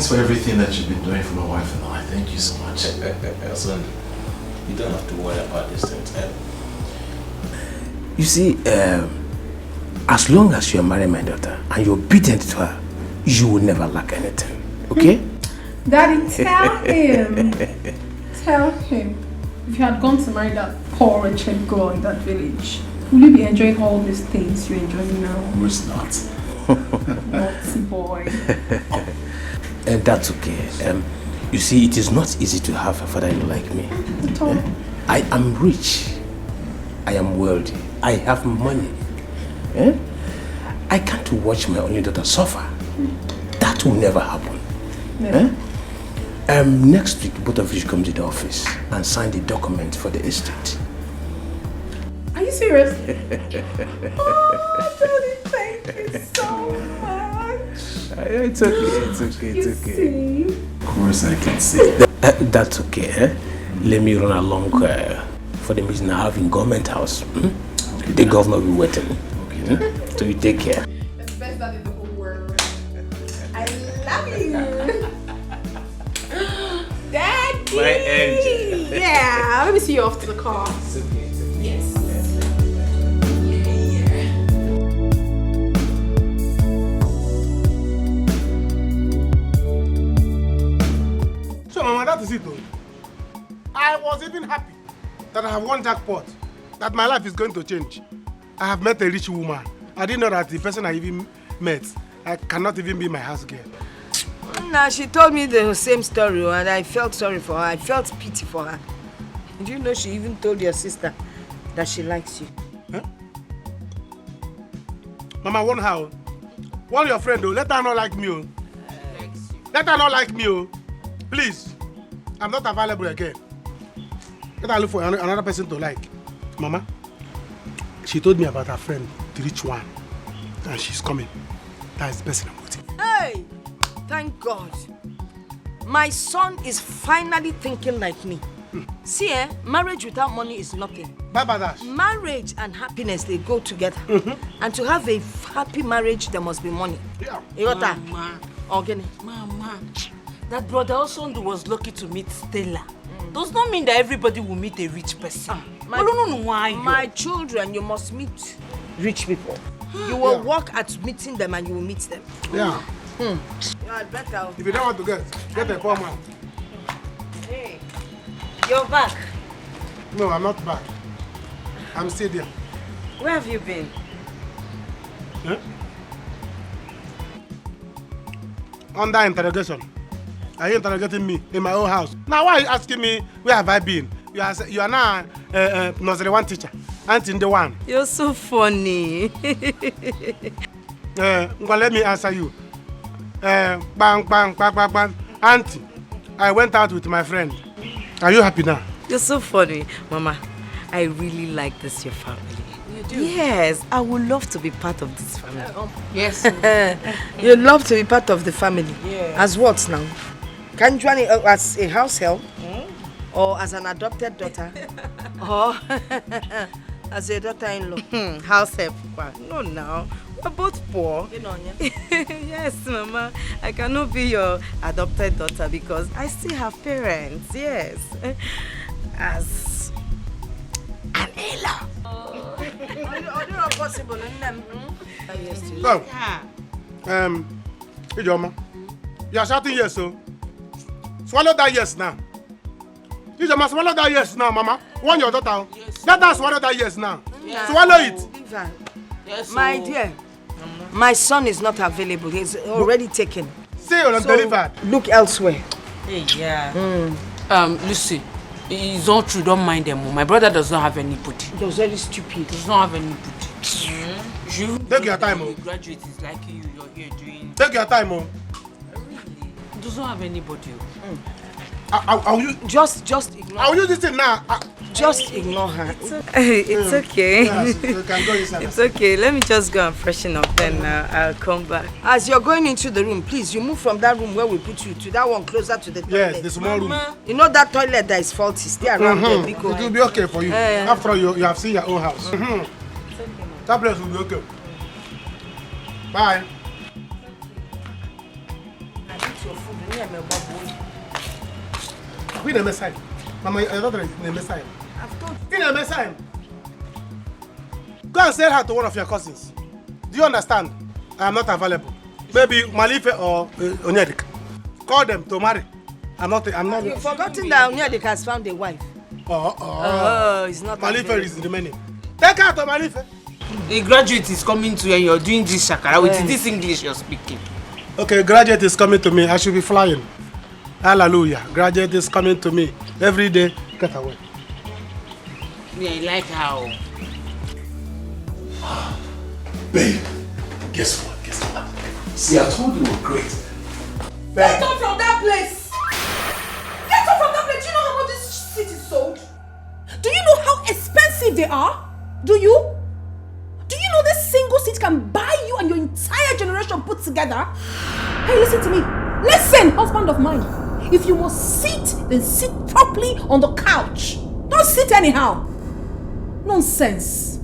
for everything that you've been doing for my wife and I. Thank you so much. Son, you don't have to worry about these things. You see, as long as you are marrying my daughter and you're obedient to her, you will never lack anything. Okay? Daddy, tell him. Tell him. If you had gone to marry that poor wretched girl in that village, will you be enjoying all these things you're enjoying now? Of course not. Naughty boy. And that's okay. You see, it is not easy to have a father-in-law like me. I am rich. I am wealthy. I have money. I can't watch my only daughter suffer. That will never happen. Never. Next week, both of you should come to the office and sign the document for the estate. Are you serious? Oh, Daddy, thank you so much. It's okay. You see? Of course I can see. That's okay. Let me run along for the meeting I have in government house. The governor will be waiting. Okay. So you take care. That's the best dad in the whole world. I love you. Daddy! My angel. Yeah, let me see you off to the car. It's okay. Yes. So, Mama, that is it though. I was even happy that I have won jackpot, that my life is going to change. I have met a rich woman. I didn't know that the person I even met, I cannot even be my house girl. Nah, she told me the same story and I felt sorry for her. I felt pity for her. Do you know she even told your sister that she likes you? Huh? Mama, warn her. Warn your friend though. Let her not like me. Oh. Let her not like me. Oh. Please. I'm not available again. Let her look for another person to like. Mama, she told me about her friend, the rich one. And she's coming. That is the person I'm waiting. Hey! Thank God. My son is finally thinking like me. See, marriage without money is nothing. Bye, Badash. Marriage and happiness, they go together. And to have a happy marriage, there must be money. Yeah. You got that? Mama. Organic. Mama. That brother also was lucky to meet Stella. Does not mean that everybody will meet a rich person. My children, you must meet rich people. You will work at meeting them and you will meet them. Yeah. You are better. If you don't want to get a poor man. Hey, you're back. No, I'm not back. I'm still there. Where have you been? Huh? Under interrogation. Are you interrogating me in my own house? Now why are you asking me where have I been? You are now nursery one teacher. Auntie in the one. You're so funny. Well, let me answer you. Bang, bang, bang, bang, bang. Auntie, I went out with my friend. Are you happy now? You're so funny. Mama, I really like this, your family. You do? Yes, I would love to be part of this family. Yes. You'd love to be part of the family. Yeah. As what now? Can you join as a house help? Or as an adopted daughter? Or as a daughter-in-law? House help? No, now. We're both poor. You know, yes, Mama. I cannot be your adopted daughter because I still have parents. Yes. As an in-law. Not possible. Go. Ijoma, you are shouting yes, so swallow that yes now. Ijoma, swallow that yes now, Mama. Want your daughter? Yes. Let her swallow that yes now. Yes. Swallow it. Yes, my dear, my son is not available. He's already taken. Say you're delivered. Look elsewhere. Hey, yeah. Lucy, it's not true. Don't mind them. My brother does not have anybody. He was very stupid. Does not have anybody. You take your time, oh. Graduate is like you're here doing. Take your time, oh. Really? Does not have anybody. I'll use just ignore. I'll use this thing now. Just ignore her. It's okay. Yes, you can go inside. It's okay. Let me just go and freshen up, then I'll come back. As you're going into the room, please, you move from that room where we put you to that one closer to the toilet. Yes, the small room. You know that toilet that is faulty. Stay around there, It will be okay for you. After all, you have seen your own house. That place will be okay. Bye. We never sign. Mama, your daughter is never sign. We never sign. Go and sell her to one of your cousins. Do you understand? I am not available. Maybe Malife or Onyedik. Call them to marry. I'm not. You've forgotten that Onyedik has found a wife. Oh, it's not Malife is remaining. Take her to Malife. A graduate is coming to you and you're doing this shakara with this English you're speaking. Okay, graduate is coming to me. I should be flying. Hallelujah. Graduate is coming to me. Every day, get away. Yeah, I like how. Babe, guess what? See, I told you we're great. Get off from that place! Get off from that place! Do you know how much this seat is sold? Do you know how expensive they are? Do you? Do you know this single seat can buy you and your entire generation put together? Hey, listen to me. Listen, husband of mine. If you must sit, then sit properly on the couch. Don't sit anyhow. Nonsense.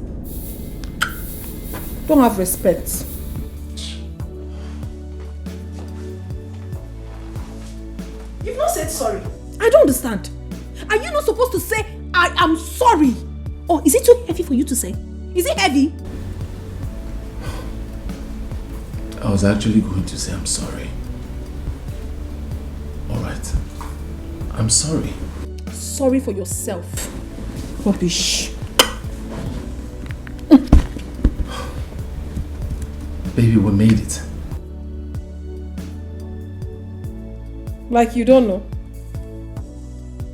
Don't have respect. You've not said sorry. I don't understand. Are you not supposed to say, I am sorry? Or is it too heavy for you to say? Is it heavy? I was actually going to say I'm sorry. Alright. I'm sorry. Sorry for yourself. Rubbish. Baby, we made it. Like you don't know?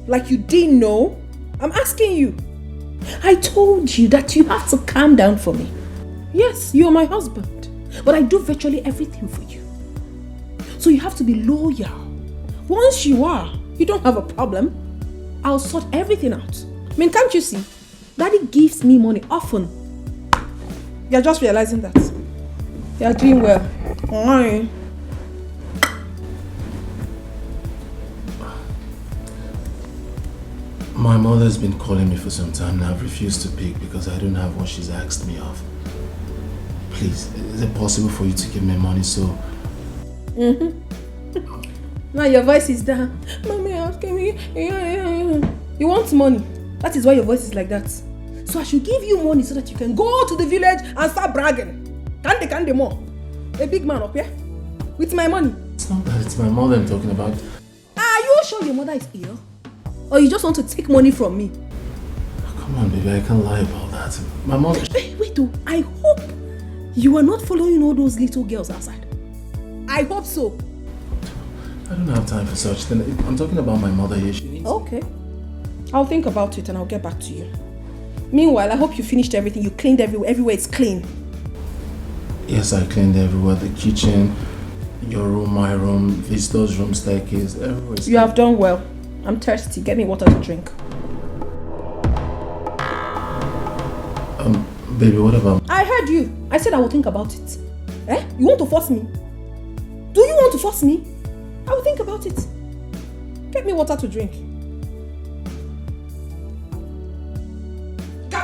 Like you didn't know? I'm asking you. I told you that you have to calm down for me. Yes, you're my husband, but I do virtually everything for you. So you have to be loyal. Once you are, you don't have a problem. I'll sort everything out. I mean, can't you see? Daddy gives me money often. You're just realizing that. You're doing well. Why? My mother's been calling me for some time now. I've refused to pick because I don't have what she's asked me of. Please, is it possible for you to give me money so... Now your voice is down. Mommy, asking me. You want money. That is why your voice is like that. So I should give you money so that you can go to the village and start bragging. Kande more. A big man up here. With my money. It's not that, it's my mother I'm talking about. Are you sure your mother is ill? Or you just want to take money from me? Oh, come on, baby, I can't lie about that. My mother... Wait, oh, I hope you are not following all those little girls outside. I hope so. I don't have time for such thing. I'm talking about my mother here. She needs... Okay. I'll think about it and I'll get back to you. Meanwhile, I hope you finished everything. You cleaned everywhere. Everywhere is clean. Yes, I cleaned everywhere. The kitchen, your room, my room, visitor's room, staircase, everywhere. You have done well. I'm thirsty. Get me water to drink. Baby, what about... I heard you. I said I will think about it. Eh? You want to force me? Do you want to force me? I will think about it. Get me water to drink. No,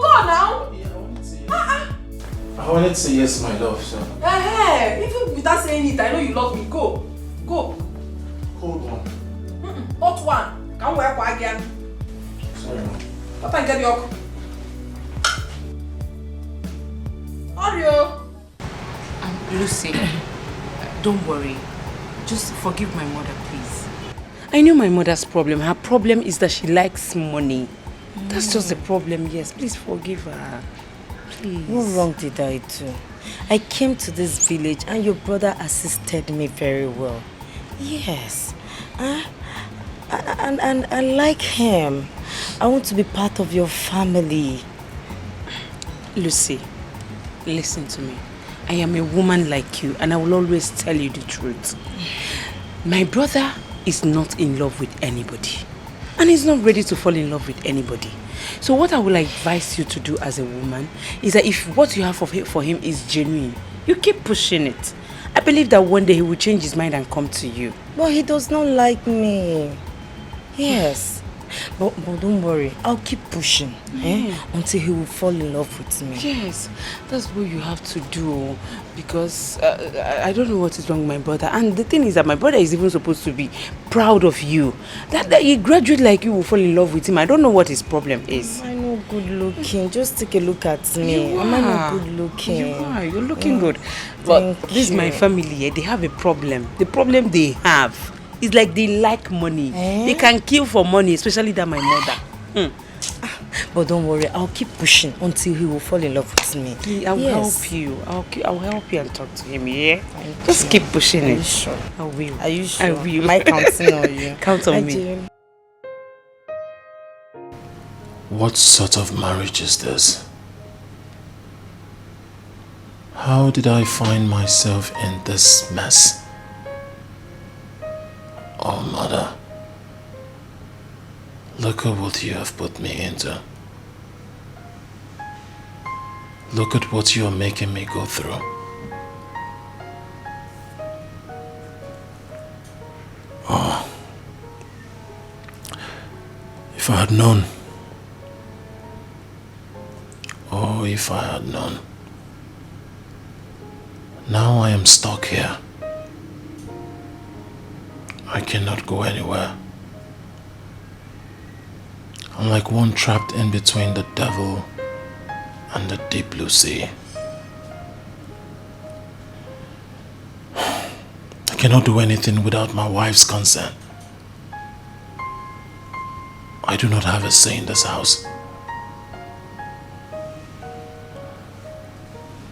go now. Yeah, I wanted to say yes. I wanted to say yes, my love, so... Even without saying it, I know you love me. Go. Go. Cold one. Hot one. Can't wear for again. Sorry. What I get your... Oreo. Lucy, don't worry. Just forgive my mother, please. I know my mother's problem. Her problem is that she likes money. That's just the problem, yes. Please forgive her. Please. What wrong did I do? I came to this village and your brother assisted me very well. Yes. And I like him. I want to be part of your family. Lucy, listen to me. I am a woman like you and I will always tell you the truth. My brother is not in love with anybody. and he's not ready to fall in love with anybody. So what I will advise you to do as a woman is that if what you have for him is genuine, you keep pushing it. I believe that one day he will change his mind and come to you. But he does not like me. Yes. But don't worry, I'll keep pushing until he will fall in love with me. Yes, that's what you have to do, because I don't know what is wrong with my brother. And the thing is that my brother is even supposed to be proud of you. That a graduate like you will fall in love with him. I don't know what his problem is. Am I not good looking? Just take a look at me. Am I not good looking? You are. You're looking good. But this is my family. They have a problem. The problem they have is like they like money. They can kill for money, especially that my mother. But don't worry, I'll keep pushing until he will fall in love with me. I will help you. I'll help you and talk to him, yeah? Just keep pushing it. Are you sure? I will. Are you sure? I will. Am I counting on you? Count on me. What sort of marriage is this? How did I find myself in this mess? Oh, Mother, look at what you have put me into. Look at what you are making me go through. Oh, if I had known. Oh, if I had known. Now I am stuck here. I cannot go anywhere. I'm like one trapped in between the devil and the deep blue sea. I cannot do anything without my wife's consent. I do not have a say in this house.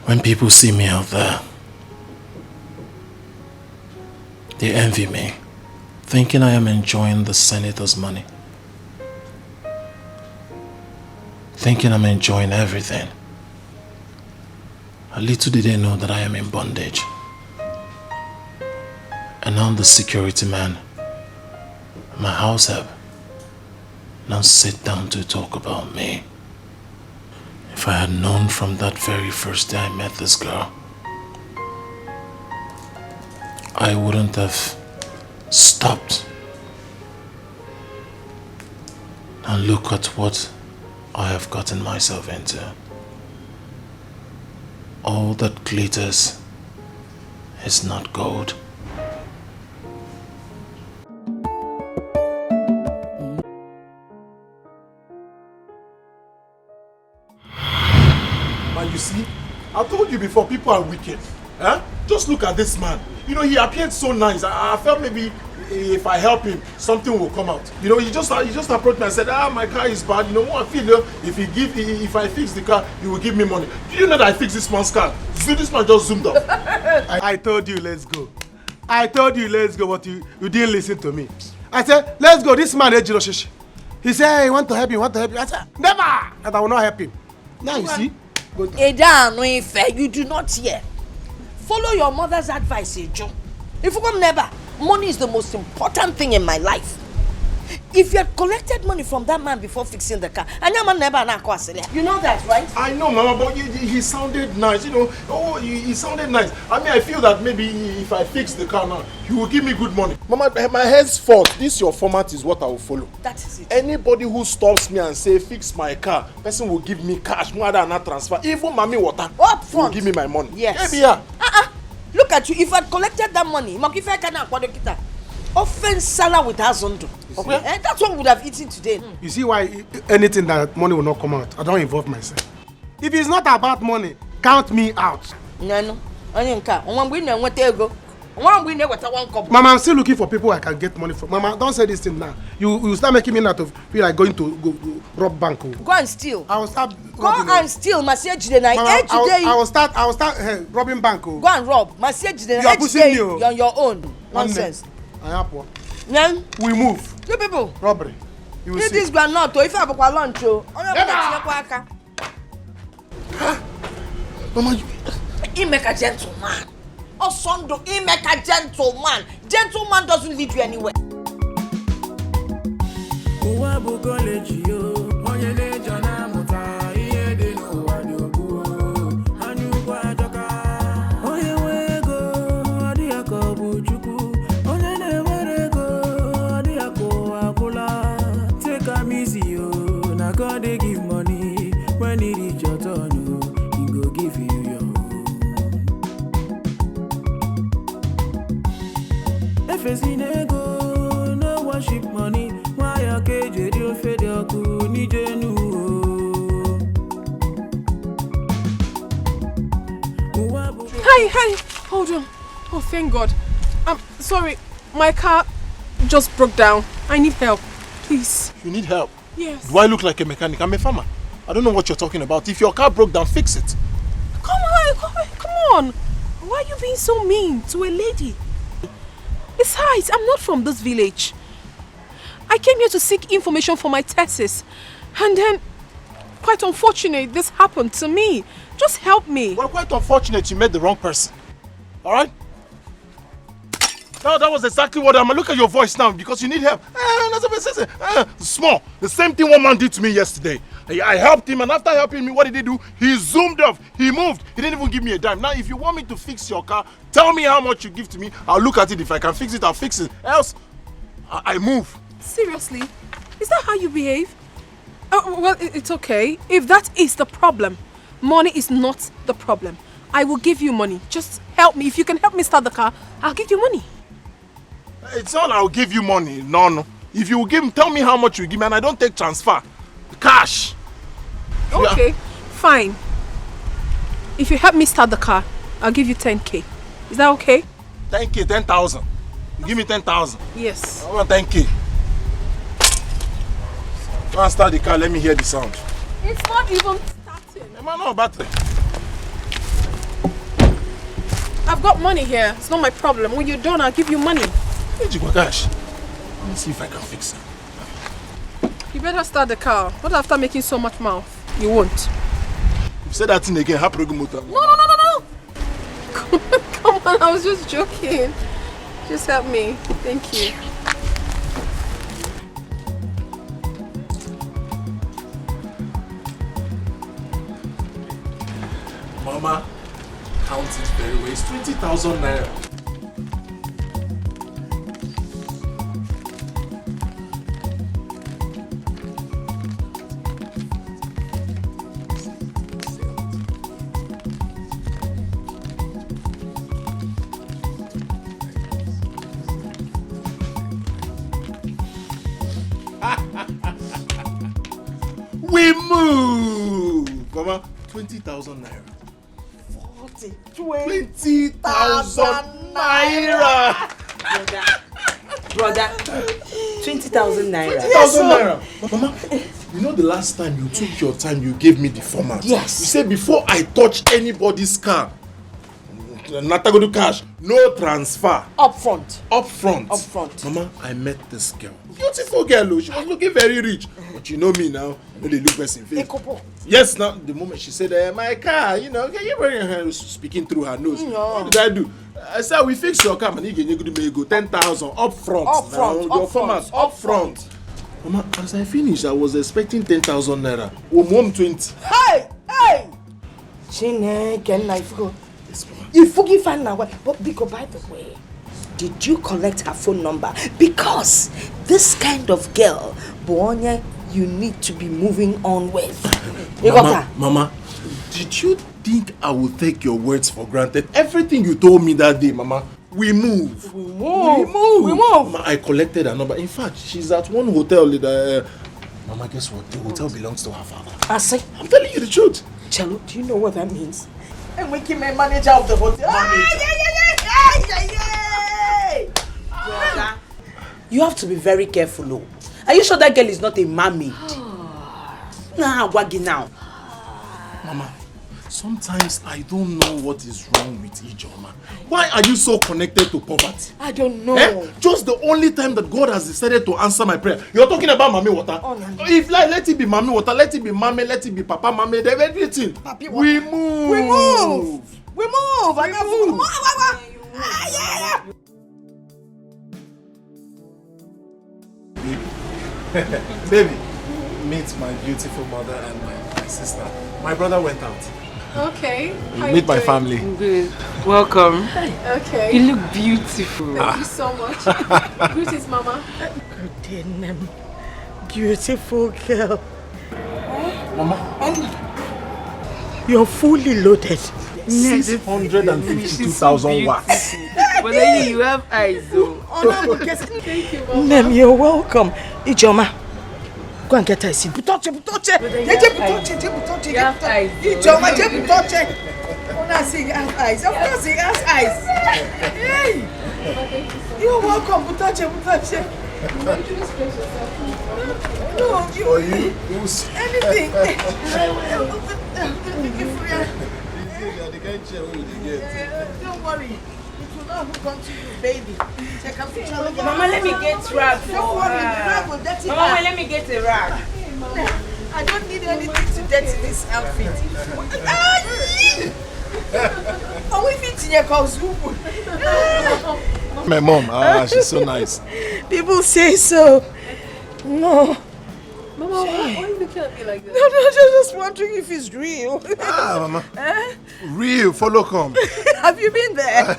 When people see me out there, they envy me, thinking I am enjoying the senator's money. Thinking I'm enjoying everything. A little did they know that I am in bondage. And now the security man, my house help, now sit down to talk about me. If I had known from that very first day I met this girl, I wouldn't have stopped. And look at what I have gotten myself into. All that glitters is not gold. Man, you see, I told you before, people are wicked. Huh? Just look at this man. You know, he appeared so nice. I felt maybe if I help him, something will come out. You know, he just approached me and said, my car is bad. You know what I feel? If I fix the car, he will give me money. Do you know that I fixed this man's car? See, this man just zoomed up. I told you, let's go. I told you, let's go, but you didn't listen to me. I said, let's go. This man, Ejiroshishi. He said, I want to help you, I said, never! And I will not help him. Now you see? Eda, no fair. You do not hear. Follow your mother's advice, Ejo. If you come never, money is the most important thing in my life. If you had collected money from that man before fixing the car, and your man never you know that, right? I know, Mama, but he sounded nice, you know. Oh, he sounded nice. I mean, I feel that maybe if I fix the car now, he will give me good money. Mama, my head's fault. This your format is what I will follow. That is it. Anybody who stops me and say fix my car, person will give me cash, more than not transfer. Even Mami Water will give me my money. Yes. Maybe, yeah. Look at you. If I had collected that money, offense Salah with Hazondo. Okay? And that's what we would have eaten today. You see why anything that money will not come out? I don't involve myself. If it's not about money, count me out. No. Mama, I'm still looking for people I can get money from. Mama, don't say this thing now. You start making me not to feel like going to go rob bank. Go and steal. I will start. Go and steal. Mama, I will start robbing bank. Go and rob. You are pushing me. You're on your own. Nonsense. Then we move. You people. Robbery. You will see. This granite. If I have a lunch, Mama, he make a gentleman. Osondo, he make a gentleman. Gentleman doesn't lead you anywhere. Uwabu college yo, onye neja na muta, iye de no wadobu. Anyukwa joka, onye wego, adi akobu chuku. Onye ne werego, adi ako akula. Take am easy yo, na God dey give money. When it reach your turn, he go give you your own. If it's in ego, no worship money. Why your cage, you fed your cool, need you Hi, hold on. Oh, thank God. I'm sorry, my car just broke down. I need help, please. You need help? Yes. Do I look like a mechanic? I'm a farmer. I don't know what you're talking about. If your car broke down, fix it. Come on. Why are you being so mean to a lady? Besides, I'm not from this village. I came here to seek information for my thesis. And then, quite unfortunate, this happened to me. Just help me. Well, quite unfortunate you met the wrong person. Alright? No, that was exactly what I'm. Look at your voice now because you need help. Small. The same thing one man did to me yesterday. I helped him, and after helping me, what did he do? He zoomed off. He moved. He didn't even give me a dime. Now, if you want me to fix your car, tell me how much you give to me. I'll look at it. If I can fix it, I'll fix it. Else, I move. Seriously? Is that how you behave? Well, it's okay. If that is the problem, money is not the problem. I will give you money. Just help me. If you can help me start the car, I'll give you money. It's not I'll give you money. No. If you give me, tell me how much you give me, and I don't take transfer. Cash. Okay, fine. If you help me start the car, I'll give you 10k. Is that okay? 10k, 10,000. Give me 10,000. Yes. I want 10k. Go and start the car, let me hear the sound. It's not even starting. Man, no battery. I've got money here. It's not my problem. When you're done, I'll give you money. Hey, Jigwagash. Let me see if I can fix it. You better start the car. Not after making so much mouth. You won't. If you say that thing again, happy motor. No. Come on, I was just joking. Just help me. Thank you. Mama, count it very well. It's 20,000 naira. We move! Mama, 20,000 naira. 20,000 naira! Brother, 20,000 naira. 20,000 naira. Mama, you know the last time you took your time, you gave me the format. Yes. You said before I touch anybody's car, Natagodu cash, no transfer. Up front. Mama, I met this girl. Beautiful girl, she was looking very rich. But you know me now, I know they look best in face. Yes, now, the moment she said, my car, you know, you bring her speaking through her nose. What did I do? I said, we fix your car, and you go 10,000 up front. Up front. Mama, as I finished, I was expecting 10,000 naira. Mom 20. Hey! You forgive her now, but Biko, by the way, did you collect her phone number? Because this kind of girl, Bonya, you need to be moving on with. You got her? Mama, did you think I would take your words for granted? Everything you told me that day, Mama, we move. Mama, I collected her number. In fact, she's at one hotel. Mama, guess what? The hotel belongs to her father. I say, I'm telling you the truth. Chelo, do you know what that means? And we keep a manager of the hotel. Brother, you have to be very careful, though. Are you sure that girl is not a mermaid? Nah, waggy now. Mama, sometimes I don't know what is wrong with Ijoma. Why are you so connected to poverty? I don't know. Just the only time that God has decided to answer my prayer. You're talking about Mami Water. Oh, no. If like, let it be Mami Water, let it be Mami, let it be Papa Mami, everything. We move. Baby, meet my beautiful mother and my sister. My brother went out. Okay. Meet my family. Good. Welcome. Okay. You look beautiful. Thank you so much. Greetings, Mama. Good name. Beautiful girl. Mama. You're fully loaded. 652,000 watts. But then you have eyes though. Thank you, Mama. Nem, you're welcome. Ijoma, go and get her a seat. Butoche. You have eyes. Ijoma, butoche. Una say you have eyes. Of course he has eyes. Hey. You're welcome, butoche. No, you. For you? Anything. Don't worry. It will not hook onto you, baby. Mama, let me get rag for Don't worry, the her. rag will dirty Mama, her. let me get a rag. I don't need anything to dirty this outfit. Oh, we fit in your cause. My mom, she's so nice. People say so. No. Mama, why are you looking at me like that? No, just wondering if it's real. Mama. Real, follow come. Have you been there?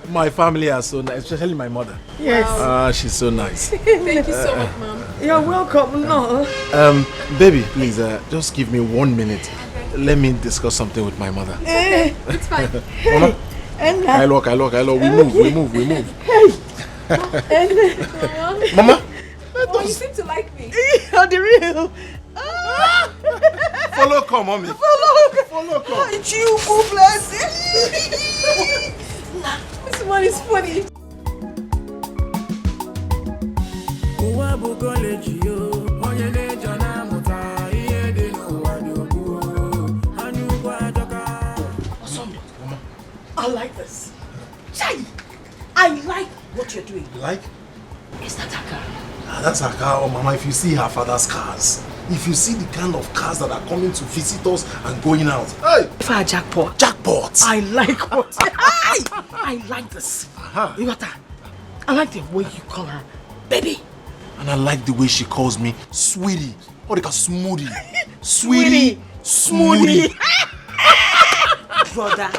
My family are so nice, especially my mother. Yes. She's so nice. Thank you so much, Mom. You're welcome. No. Baby, please, just give me 1 minute. Let me discuss something with my mother. Okay, it's fine. Mama, I look. We move. Hey. Mama, Oh, you seem to like me. You're the real. follow come, mommy. Follow come. You bless. This one is funny. I like this. Chai! I like what you're doing. Like? Is that a car? That's her car, Mama. If you see her father's cars, if you see the kind of cars that are coming to visit us and going out. Hey! If I jackpot. I like what? I like this. You got that? I like the way you call her baby. And I like the way she calls me sweetie. Or they call smoothie. Sweetie. Smoothie. Brother,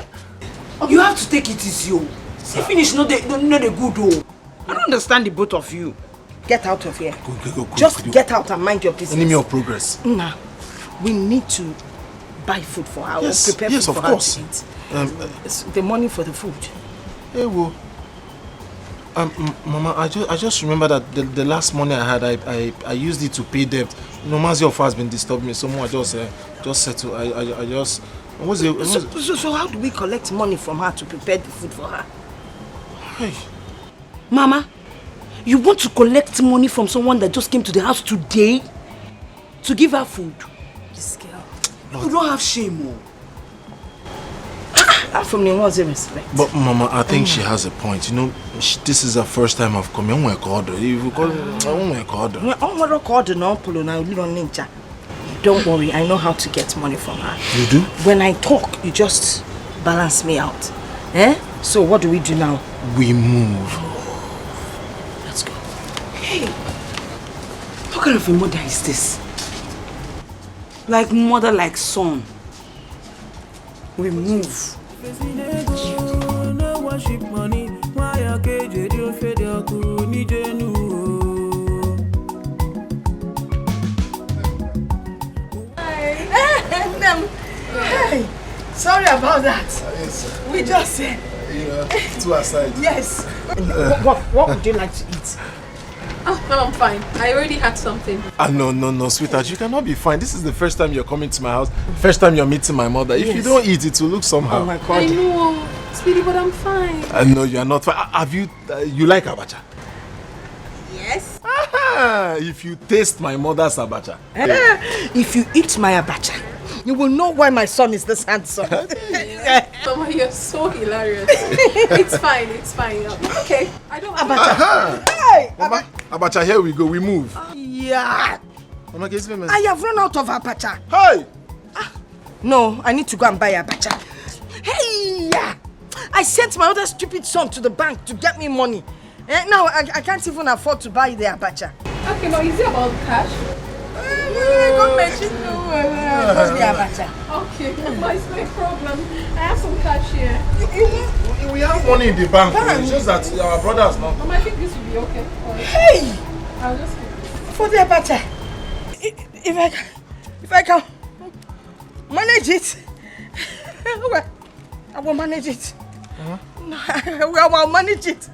you have to take it easy. See, finish, no the good. I don't understand the both of you. Get out of here. Go. Just get out and mind your business. Enemy of progress. Nah, we need to buy food for her. Yes, or prepare food of for course. her to eat. It's the money for the food. Hey, well. Mama, I just remember that the last money I had, I used it to pay debt. You know, Mazi of has been disturbing me so much. I just settle. I just. So how do we collect money from her to prepare the food for her? Hey. Mama, you want to collect money from someone that just came to the house today to give her food? This girl. You don't have shame, from the one's respect. But Mama, I think she has a point. You know, this is the first time I've come. I Don't worry, I know how to get money from her. You do? When I talk, you just balance me out. So what do we do now? We move. Let's go. Hey, what kind of a mother is this? Like mother, like son. We move. Hey, sorry about that. Yes. We just two aside. Yes. What would you like to eat? Oh, no, I'm fine. I already had something. No, sweetheart. You cannot be fine. This is the first time you're coming to my house. First time you're meeting my mother. If you don't eat, it will look somehow. Oh my God. I know, sweetie, but I'm fine. No, you are not fine. Have you? You like abacha? Yes. If you taste my mother's abacha. If you eat my abacha, you will know why my son is this handsome. Mama, you're so hilarious. It's fine. Okay, I don't want abacha. Hey, Mama, abacha, here we go. We move. Yeah. Mama, can you see me? I have run out of abacha. Hey! No, I need to go and buy abacha. Hey! I sent my other stupid son to the bank to get me money. Now I can't even afford to buy the abacha. Okay, no, is it about cash? Okay, it's no problem. I have some cash here. We have money in the bank. It's just that our brothers not. I think this will be okay. Hey! I'll just keep this. For the abacha. If I can manage it, I will manage it. I will manage it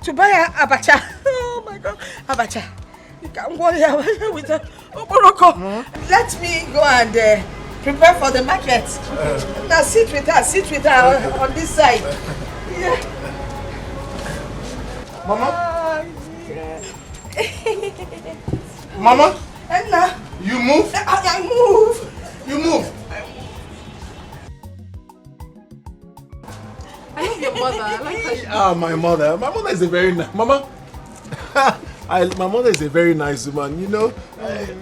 to buy a abacha. Oh my God, abacha. You can't go here with a oporoko. Let me go and prepare for the market. Now sit with her on this side. Yeah. Mama? Mama? Enna. You move? I move. You move? I love your mother. I like her. Ah, my mother. My mother is a very nice... Mama? My mother is a very nice woman, you know.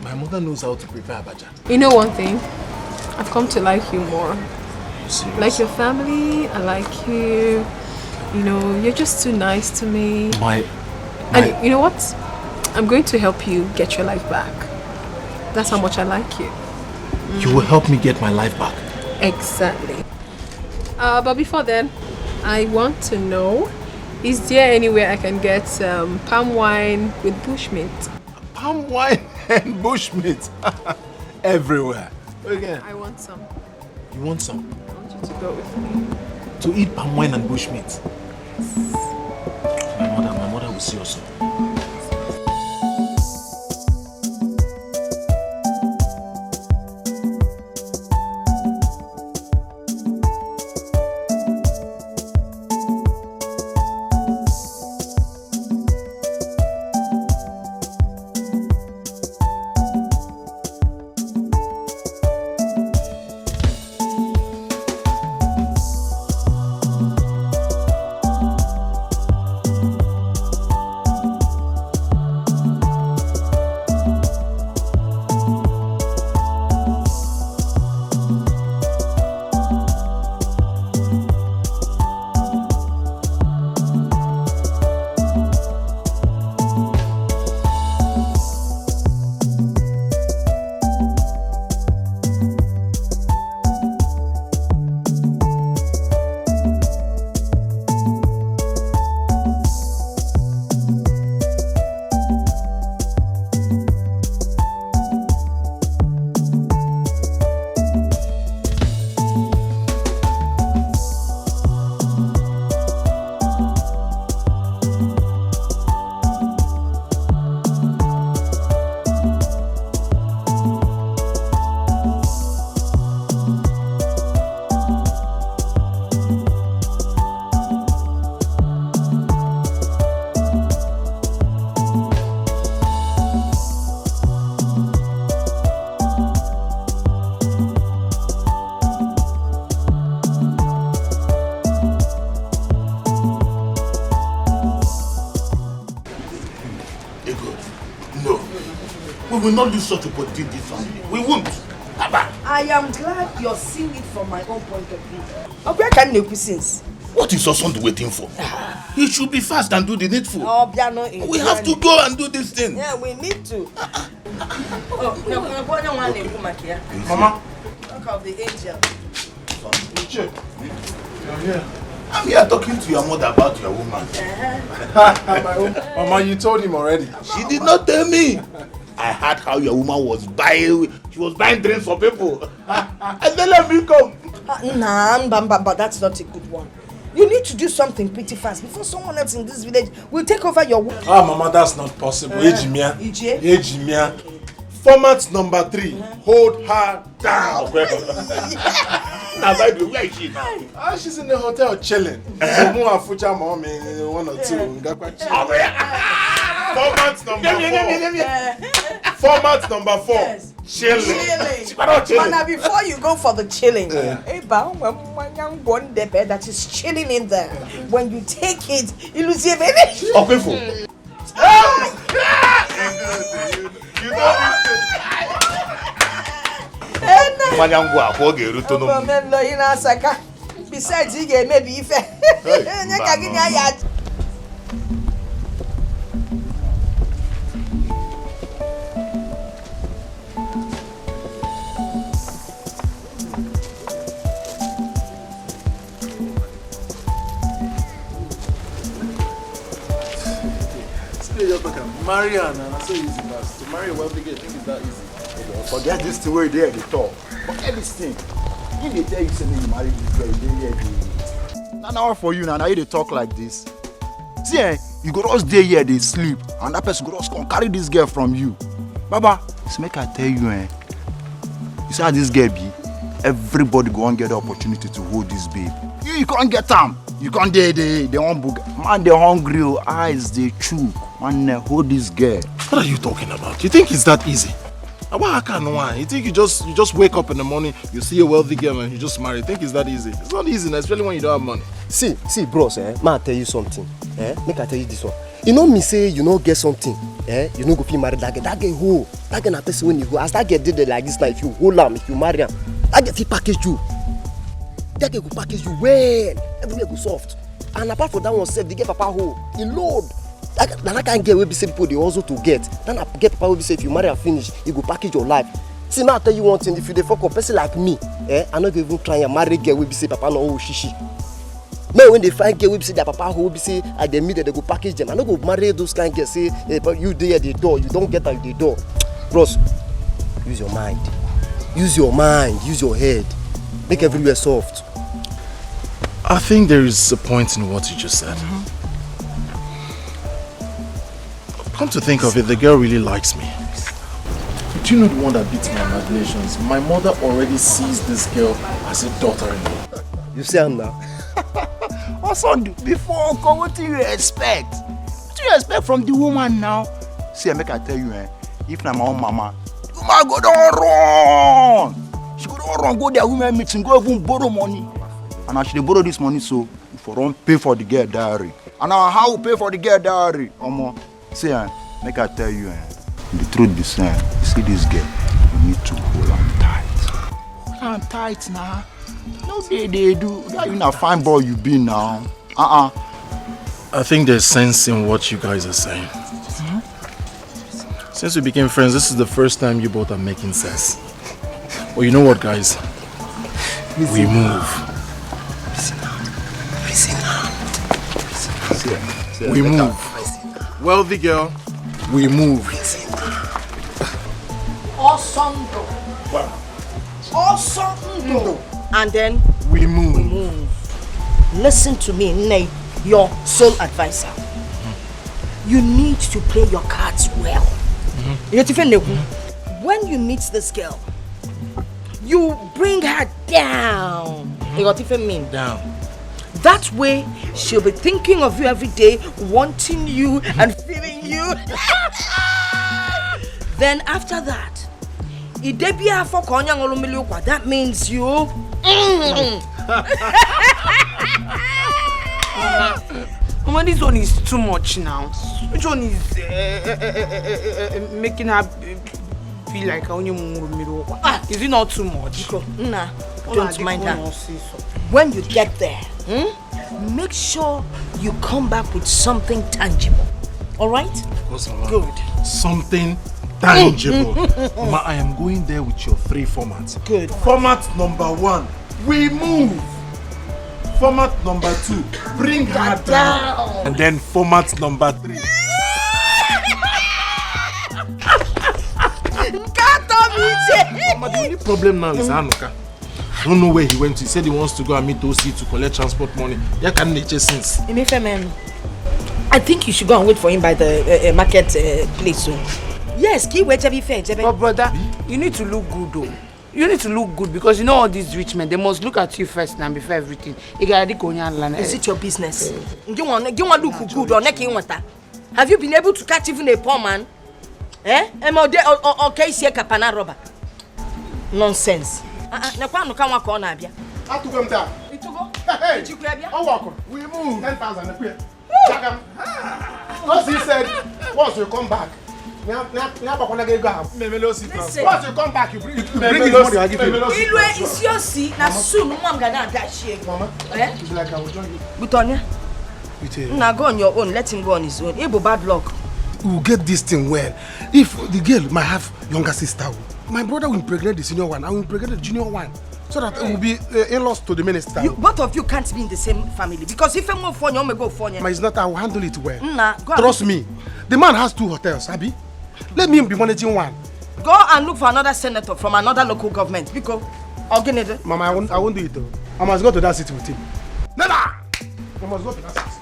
My mother knows how to prepare abacha. You know one thing? I've come to like you more. Serious? Like your family, I like you. You know, you're just too nice to me. And you know what? I'm going to help you get your life back. That's how much I like you. You will help me get my life back? Exactly. But before then, I want to know, is there anywhere I can get palm wine with bushmeat? Palm wine and bushmeat? Everywhere. Again. I want some. You want some? I want you to go with me. To eat palm wine and bushmeat? My mother will see us. We will not lose such opportunity in this family. We won't. Abba. I am glad you're seeing it from my own point of view. Where can you since? What is your son waiting for? He should be fast and do the needful. Oh, we have to go and do this thing. Yeah, we need to. Mama. Talk of the angel. You're here. I'm here talking to your mother about your woman. Mama, you told him already. She did not tell me. I heard how your woman was buying. She was buying drinks for people. And then let me come. But that's not a good one. You need to do something pretty fast before someone else in this village will take over your work. Ah, Mama, that's not possible. Ejimia. Ejimia. Format number 3. Hold her down. Now, by the way, where is she now? She's in the hotel chilling. One or two. Format number 4. Format number 4. Yes. Chilling. But now before you go for the chilling, that is chilling in there. When you take it, you lose your baby. Okay, You besides, you get maybe if marry her, and I say easy, but to marry a wealthy girl, I think it's that easy. Forget this thing where they talk. Forget this thing. If they tell you something, you marry this girl, you don't hear. Now for you now they talk like this. See, you go just stay here, they sleep, and that person go just come carry this girl from you. Baba, just make I tell you, you see how this girl be? Everybody go and get the opportunity to hold this babe. You can't get them. You can't they won't book. Man, they hungry, eyes they chew. Man, hold this girl. What are you talking about? You think it's that easy? You think you just wake up in the morning, you see a wealthy girl and you just marry? You think it's that easy? It's not easy, especially when you don't have money. See, bros, may I tell you something? Make I tell you this one. You know me say you know get something, you know go feel married that girl. That girl who? That girl na person when you go. As that girl did it like this, now if you hold am, if you marry am, that girl fit package you. That girl go package you well. Everywhere go soft. And apart from that one, self, they get papa hoe. He load. That can't get where be say people they also to get. Then I get papa will be say if you marry and finish, you go package your life. See, now I tell you one thing, if you dey fuck up person like me, I'm not even trying to marry girl will be say papa no oh shishi. Man, when they find girl will be say their papa who will be say at the middle they go package them. I don't go marry those kind of girls say but you there at the door, you don't get at the door. Bros, use your mind. Use your mind, use your head. Make everywhere soft. I think there is a point in what you just said. Come to think of it, the girl really likes me. Do you know the one that beats my imaginations? My mother already sees this girl as a daughter-in-law. You see her now? Also, before uncle, what do you expect? What do you expect from the woman now? See, make I tell you, if na my own mama, the woman go down run. She go down run, go there women meeting, go even borrow money. And I should borrow this money so for don't pay for the girl diary. And now how pay for the girl diary? See, make I tell you, the truth be saying, you see this girl, you need to hold on tight. Hold on tight now. No, they do. That you not fine boy you be now. I think there's sense in what you guys are saying. Since we became friends, this is the first time you both are making sense. Well, you know what, guys? We move. We move. Wealthy girl, we move. Awesome. And then we move. Listen to me, Nate, your sole advisor. You need to play your cards well. When you meet this girl, you bring her down. Down. That way, she'll be thinking of you every day, wanting you and feeling you. Then after that, that means you. Mama, this one is too much now. Which one is making her feel like is it not too much? Nah, don't mind her. When you get there, make sure you come back with something tangible. All right? Of course, Mama. Good. Something tangible. Mama, I am going there with your 3 formats. Good. Format number 1, we move. Format number 2, bring her down. And then format number 3. Mama, the only problem now is Hanukkah. I don't know where he went to. He said he wants to go and meet OC to collect transport money. There can nature since. I think you should go and wait for him by the market place. Yes, keep wait every fair. But brother, you need to look good though. You need to look good because you know all these rich men, they must look at you first now before everything. Is it your business? You want to look good or not? Have you been able to catch even a poor man? Or case here kapana robber? Nonsense. We move 10,000. Once he said, once you come back, once you come back, you bring his money. I give you. It's your seat. Now soon, I'm gonna dash you. Mama, it's like I will join you. Butonia, now go on your own. Let him go on his own. Ebo bad luck. We'll get this thing well. If the girl might have younger sister, my brother will impregnate the senior one. I will impregnate the junior one. So that it will be in-laws to the minister. Both of you can't be in the same family because if I'm going for you, I'm going to go for you. But it's not, I will handle it well. Nah, trust me. The man has 2 hotels, Abi. Let me be managing one. Go and look for another senator from another local government. Because Mama, I won't do it though. I must go to that city with him. Nana! I must go to that city.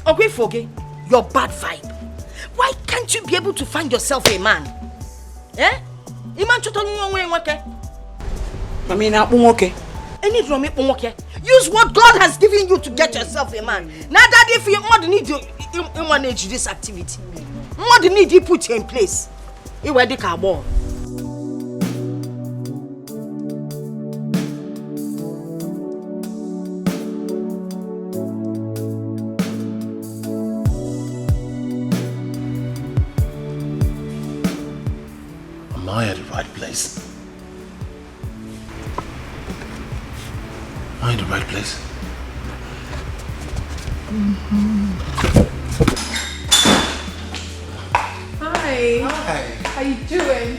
Okay, Foge, your bad vibe. Why can't you be able to find yourself a man? Eh? Iman chotoni yonwe wake. I mean, okay. Any drum okay. Use what God has given you to get yourself a man. Now that if you want need you manage this activity. What need you put you in place? You were the carbon. Am I at the right place? Am I in the right place? Hi. How you doing?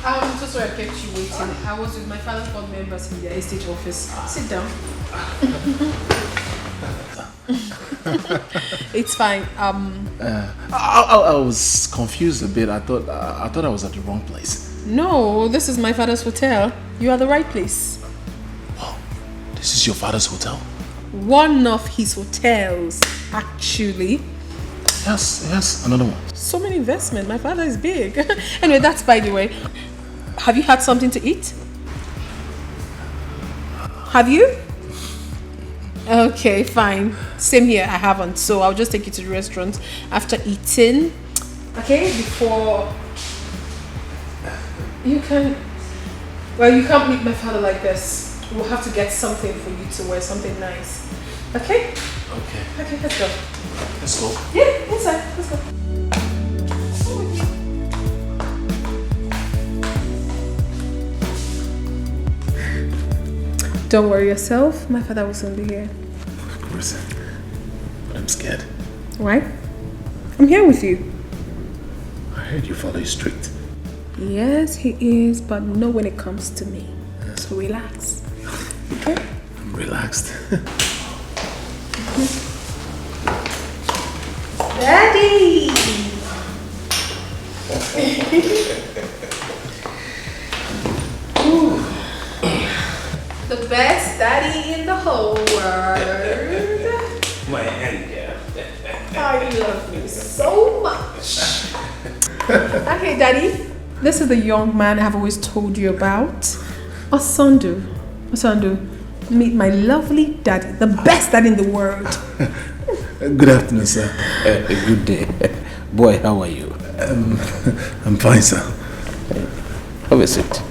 I'm so sorry I kept you waiting. I was with my father's board members in their estate office. Sit down. It's fine. I was confused a bit. I thought I was at the wrong place. No, this is my father's hotel. You are the right place. Wow, this is your father's hotel? One of his hotels, actually. Yes, another one. So many investment. My father is big. Anyway, that's by the way. Have you had something to eat? Have you? Okay, fine. Same here, I haven't. So I'll just take you to the restaurant after eating. Okay, before... You can't meet my father like this. We'll have to get something for you to wear, something nice. Okay? Okay, let's go. Let's go. Yeah, inside. Let's go. Don't worry yourself. My father will soon be here. Of course. But I'm scared. Why? I'm here with you. I heard your father is strict. Yes, he is, but not when it comes to me. So relax. Okay? I'm relaxed. Daddy! The best daddy in the whole world. My angel. I love you so much. Okay, Daddy. This is the young man I have always told you about. Osandu. Osandu, meet my lovely daddy, the best daddy in the world. Good afternoon, sir. Good day. Boy, how are you? I'm fine, sir. Have a seat.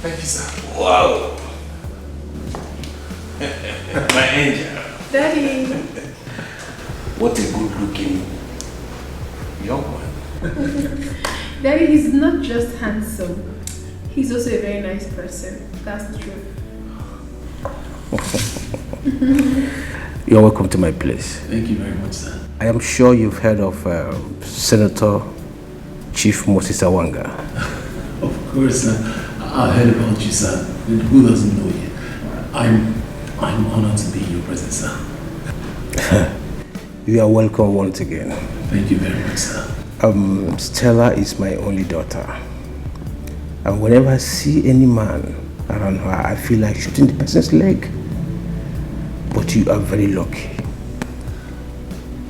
Thank you, sir. Wow. My angel. Daddy. What a good looking young one. Daddy, he's not just handsome. He's also a very nice person. That's the truth. You're welcome to my place. Thank you very much, sir. I am sure you've heard of Senator Chief Moses Awanga. Of course, sir. I heard about you, sir. Who doesn't know you? I'm honored to be in your presence, sir. You are welcome once again. Thank you very much, sir. Stella is my only daughter. And whenever I see any man around her, I feel like shooting the person's leg. But you are very lucky.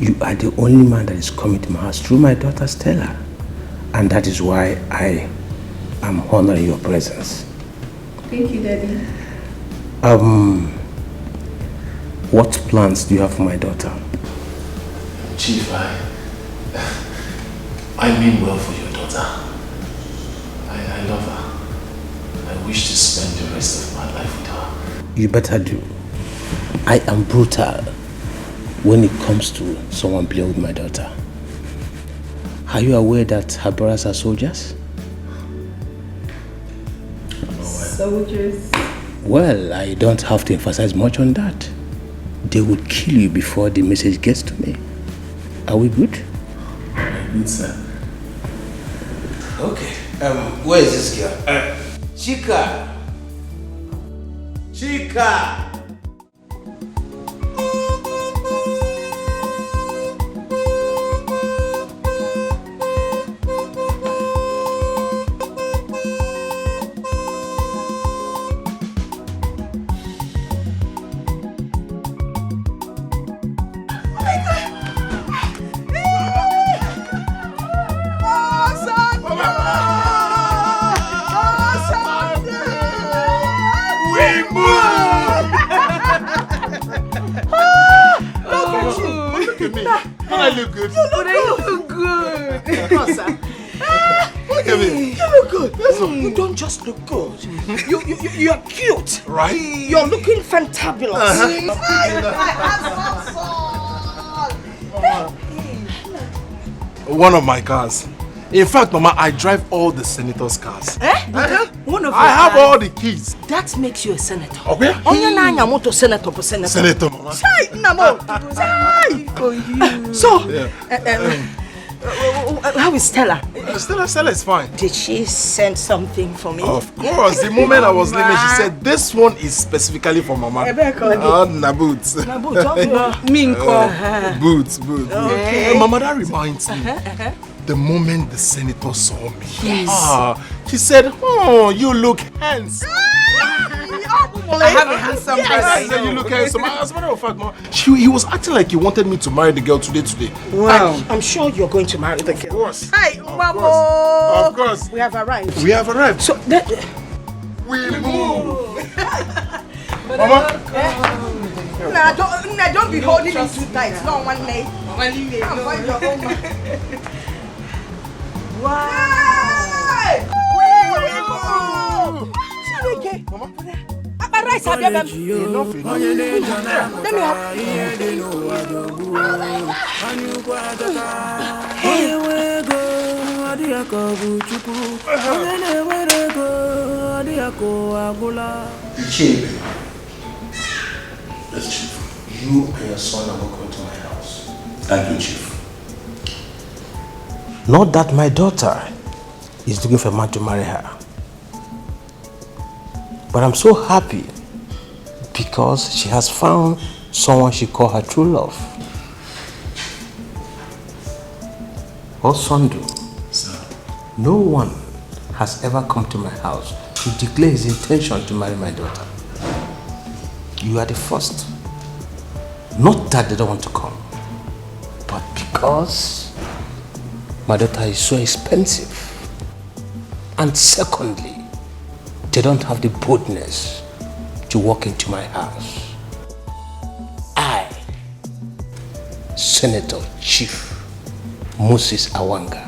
You are the only man that is coming to my house through my daughter Stella. And that is why I am honoring your presence. Thank you, Daddy. What plans do you have for my daughter? Chief, I mean well for your daughter. I love her. I wish to spend the rest of my life with her. You better do. I am brutal when it comes to someone playing with my daughter. Are you aware that her brothers are soldiers? Soldiers? Well, I don't have to emphasize much on that. They would kill you before the message gets to me. Are we good? Very good, sir. Okay. Where is this girl? Chica. Chica. I look good. You look good. Come on, sir. Look at me. You look good. You don't just look good. You're cute. Right? You're looking fantabulous. One of my cars. In fact, Mama, I drive all the senator's cars. One of I have all the keys. That makes you a senator. Okay. Onye na anya moto senator for senator. Senator, Mama. Sai, namo. Sai for you. So, how is Stella? Stella is fine. Did she send something for me? Of course. The moment I was leaving, she said, this one is specifically for Mama. Na boots. Boots. Okay. Mama, that reminds me. The moment the senator saw me, yes. She said, oh, you look handsome. I have a handsome person. You look handsome. As a matter of fact, Mama, he was acting like he wanted me to marry the girl today. Wow. I'm sure you're going to marry the girl. Of course. Hi, Mama. Of course. We have arrived. So that we move. Mama. Don't be holding me too tight. No, one leg. Come find your own man. Wow. We move. Okay. Mama. Rice have you enough. Let me have. Chief. Yes, Chief. You and your son are welcome to my house. Thank you, Chief. Not that my daughter is looking for a man to marry her. But I'm so happy because she has found someone she calls her true love. Osundu, sir, no one has ever come to my house to declare his intention to marry my daughter. You are the first. Not that they don't want to come, but because my daughter is so expensive. And secondly, they don't have the boldness to walk into my house. I, Senator Chief Moses Awanga,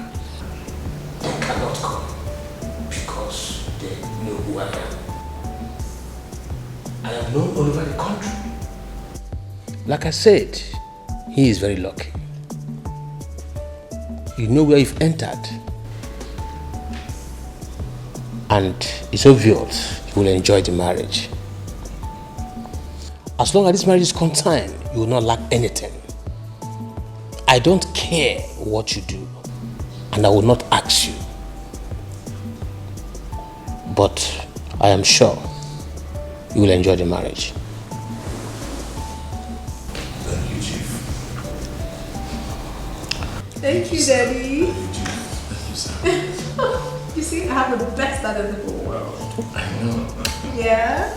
they cannot come because they know who I am. I am known all over the country. Like I said, he is very lucky. You know where you've entered. And it's obvious you will enjoy the marriage. As long as this marriage is concerned, you will not lack anything. I don't care what you do, and I will not ask you. But I am sure you will enjoy the marriage. Thank you, Chief. Thank you, Daddy. Thank you, sir. You see, I have the best dad in the whole world. I know. Yeah.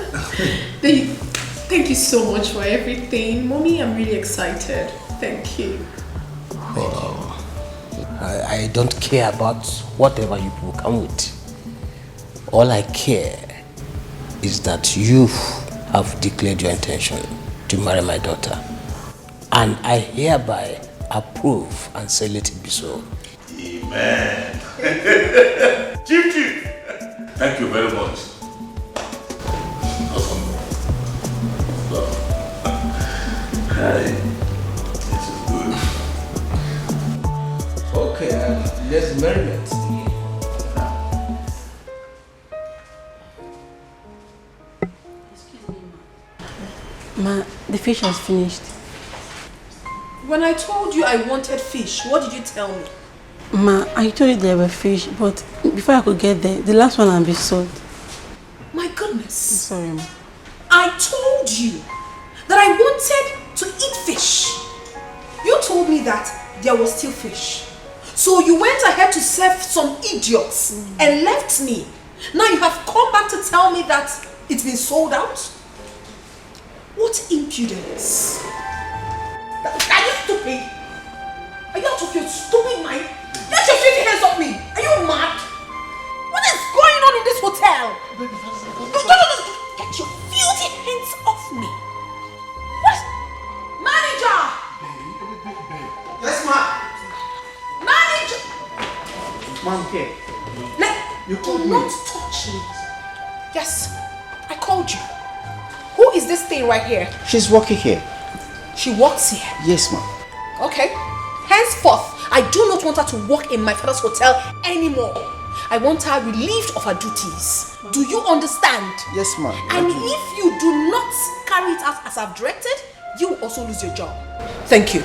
Thank you so much for everything. Mommy, I'm really excited. Thank you. Wow. I don't care about whatever you people come with. All I care is that you have declared your intention to marry my daughter. And I hereby approve and say let it be so. Amen. Chief. Thank you very much. Awesome. Hi. This is good. Okay, let's merriment. Ma, the fish has finished. When I told you I wanted fish, what did you tell me? Ma, I told you there were fish, but before I could get there, the last one had been sold. My goodness. I'm sorry, Ma. I told you that I wanted to eat fish. You told me that there was still fish. So you went ahead to serve some idiots and left me. Now you have come back to tell me that it's been sold out? What impudence. Are you stupid? Are you out of your stupid mind? Get your filthy hands off me! Are you mad? What is going on in this hotel? Get your filthy hands off me! What? Manager! Yes, ma. Manager! Mom, okay. You do not touch me. Yes, I called you. Who is this thing right here? She's working here. She works here. Yes, ma'am. Okay. Henceforth, I do not want her to work in my father's hotel anymore. I want her relieved of her duties. Do you understand? Yes, ma'am. And if you do not carry it out as I've directed, you will also lose your job. Thank you.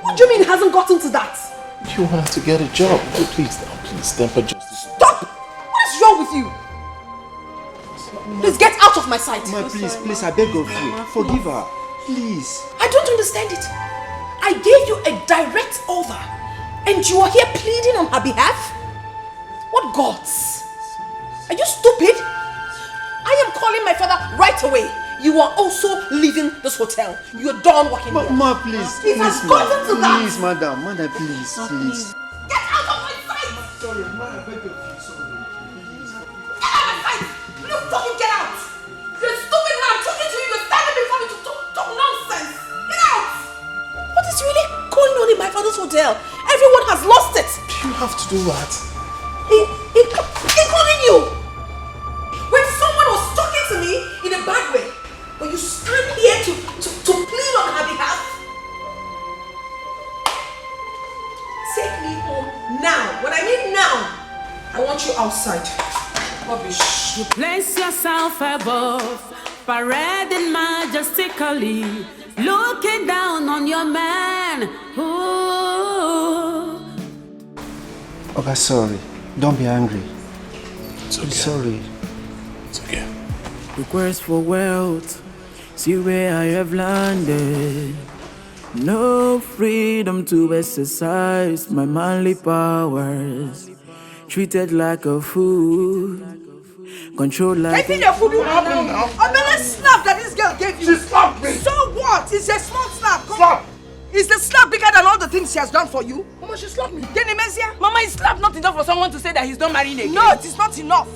What do you mean it hasn't gotten to that? You want her to get a job. Please, temper justice. Stop! What is wrong with you? Please get out of my sight. Ma, please, I beg of you. Forgive her. Please. I don't understand it. I gave you a direct order and you are here pleading on her behalf? What gods? Are you stupid? I am calling my father right away. You are also leaving this hotel. You are done working here. Ma, please. It has gotten to that. Please, madam, please. Get out of my sight! Sorry, ma, I beg of you. Sorry. Get out of my sight! You fucking get out! You're stupid when I'm talking to you. You're standing before me to talk nonsense. Get out! What is really going on in my father's hotel? Everyone has lost it. You have to do what? Including you. When someone was talking to me in a bad way, but you stand here to plead on her behalf. Take me home now. When I mean now, I want you outside. Rubbish. You place yourself above, parading majestically, looking down on your man. Ooh. Okay, sorry. Don't be angry. It's okay. I'm sorry. It's okay. Request for wealth, see where I have landed. No freedom to exercise my manly powers. Treated like a fool, controlled like Taking the food you have now. A little slap that this girl gave you. She slapped me. So what? It's a small slap. Come Slap. on. Is the slap bigger than all the things she has done for you? Mama, she slapped me. Kenny Messia? Mama, is slap not enough for someone to say that he's not marrying again? No, it is not enough.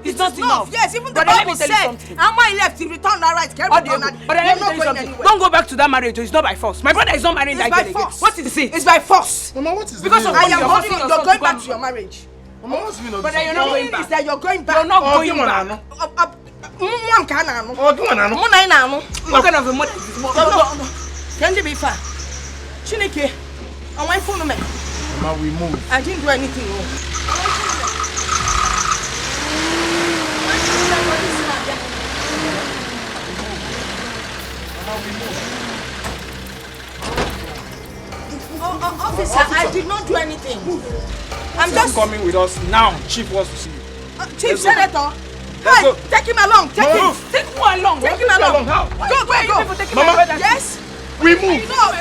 It's not enough. Yes, even the Brother, let Bible me tell you said, something. and when he left, he returned that right. But let me tell you something. Don't go back to that marriage. It's not by force. My brother is not marrying It's that by girl again. force. What is it? It's by force. Mama, what is Because of I what am you're holding forcing you're yourself going to back go to your marriage. Mama, what's the meaning of Brother, this? you're not going Is back. that you're going back. You're not Oh, going give me back. an What What kind of a mother is this? No. Can't you be far? Chineke, I want phone me. Mama, we move. I didn't do anything wrong. Officer, I did not do anything. I'm just coming with us now. Chief wants to see you. Chief Senator. Let's Hey, go. take him along. Take him. Move. Take who along? Take him along. How? Go. People taking Mama. my brother. Yes. We move. No,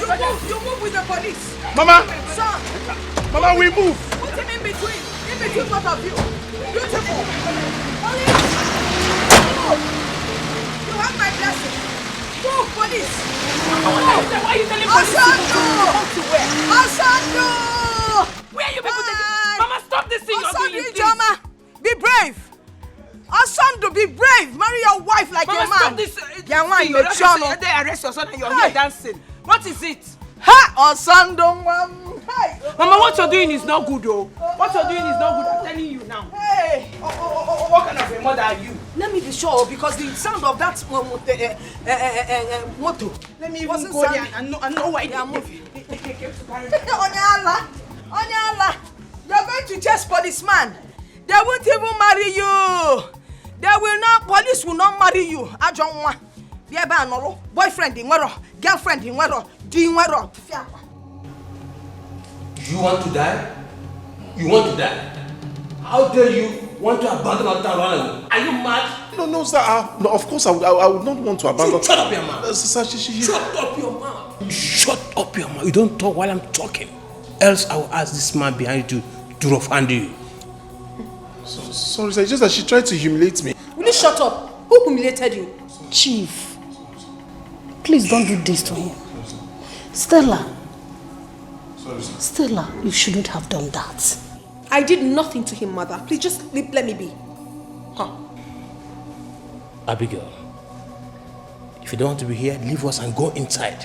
you move with the police. Mama. Son, Mama, we move. put him in between both of you. Beautiful. Police. Move. You have my blessing. Move, police. Why are you telling me? Asando. Where are you people taking? Mama, stop this thing you're doing, please. Ijoma, be brave. Asando, be brave. Marry your wife like Mama, a man. stop this. Yeah, why you They arrest your son and you're here dancing. What is it? Ha! Asando, hey. Mama, what you're doing is not good, though. What you're doing is not good. I'm telling you now. Hey. What kind of a mother are you? Let me be sure because the sound of that motor. Let me even go there and know why they are moving. Onyala, you're going to chase policeman. They won't even marry you. Police will not marry you. Ajonwa. Biaba anoro. Boyfriend in wero, girlfriend in wero, di wero. You want to die? You want to die? How dare you want to abandon our town run away? Are you mad? No, sir. No, of course, I would not want to abandon. Shut up your mouth. Sir, Shut up your mouth. Shut up your mouth. You don't talk while I'm talking. Else I will ask this man behind you to rough handle you. Sorry, sir. It's just that she tried to humiliate me. Will you shut up? Who humiliated you? Chief, please don't do this to him. Stella. Stella, you shouldn't have done that. I did nothing to him, mother. Please just let me be. Come. Abigail, if you don't want to be here, leave us and go inside.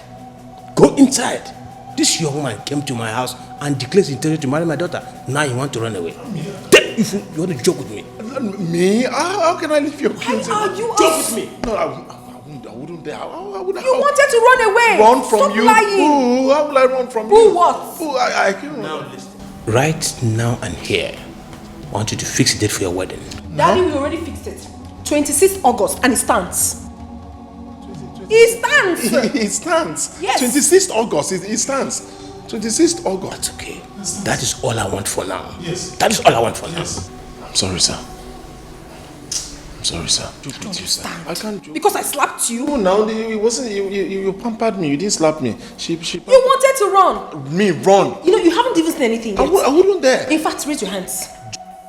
Go inside. This young man came to my house and declared his intention to marry my daughter. Now you want to run away. If you want to joke with me. Me? How can I leave your kids? Are you joke with me? No, I wouldn't dare. You wanted to run away. Run from Stop you? lying. Who? How will I run from you? Who what? Who? I can't. Now listen. Right now and here, I want you to fix a date for your wedding. Daddy, we already fixed it. 26th August, and it stands. It stands. It stands. Yes. 26th August. It stands. 26th August. That's okay. That is all I want for now. Yes. That is all I want for now. I'm sorry, sir. I'm sorry, sir. I can't do. Because I slapped you. No, now it wasn't. You pampered me. You didn't slap me. She. You wanted to run. Me run. You know you haven't even seen anything yet. I wouldn't dare. In fact, raise your hands.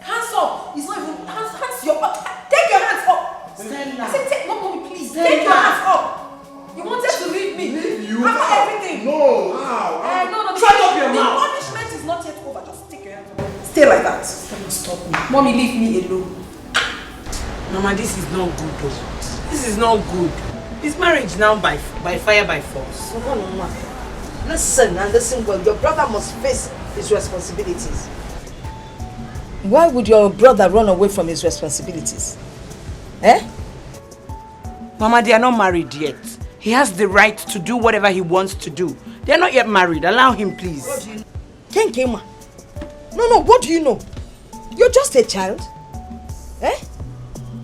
Hands up. It's not even hands. Take your hands up. Stella. I said take. No, mommy, please. Stella. Take your hands up. You wanted to leave me. You after everything. No. How? No. Shut up your mouth. The punishment is not yet over. Just take your hands up. Stay like that. Stop me. Mommy, leave me alone. Mama, this is not good though. This is not good. This marriage now by fire by force. Listen and listen well. Your brother must face his responsibilities. Why would your brother run away from his responsibilities? Eh? Mama, they are not married yet. He has the right to do whatever he wants to do. They are not yet married. Allow him, please. What do you know? Kenkema. No, what do you know? You're just a child. Eh?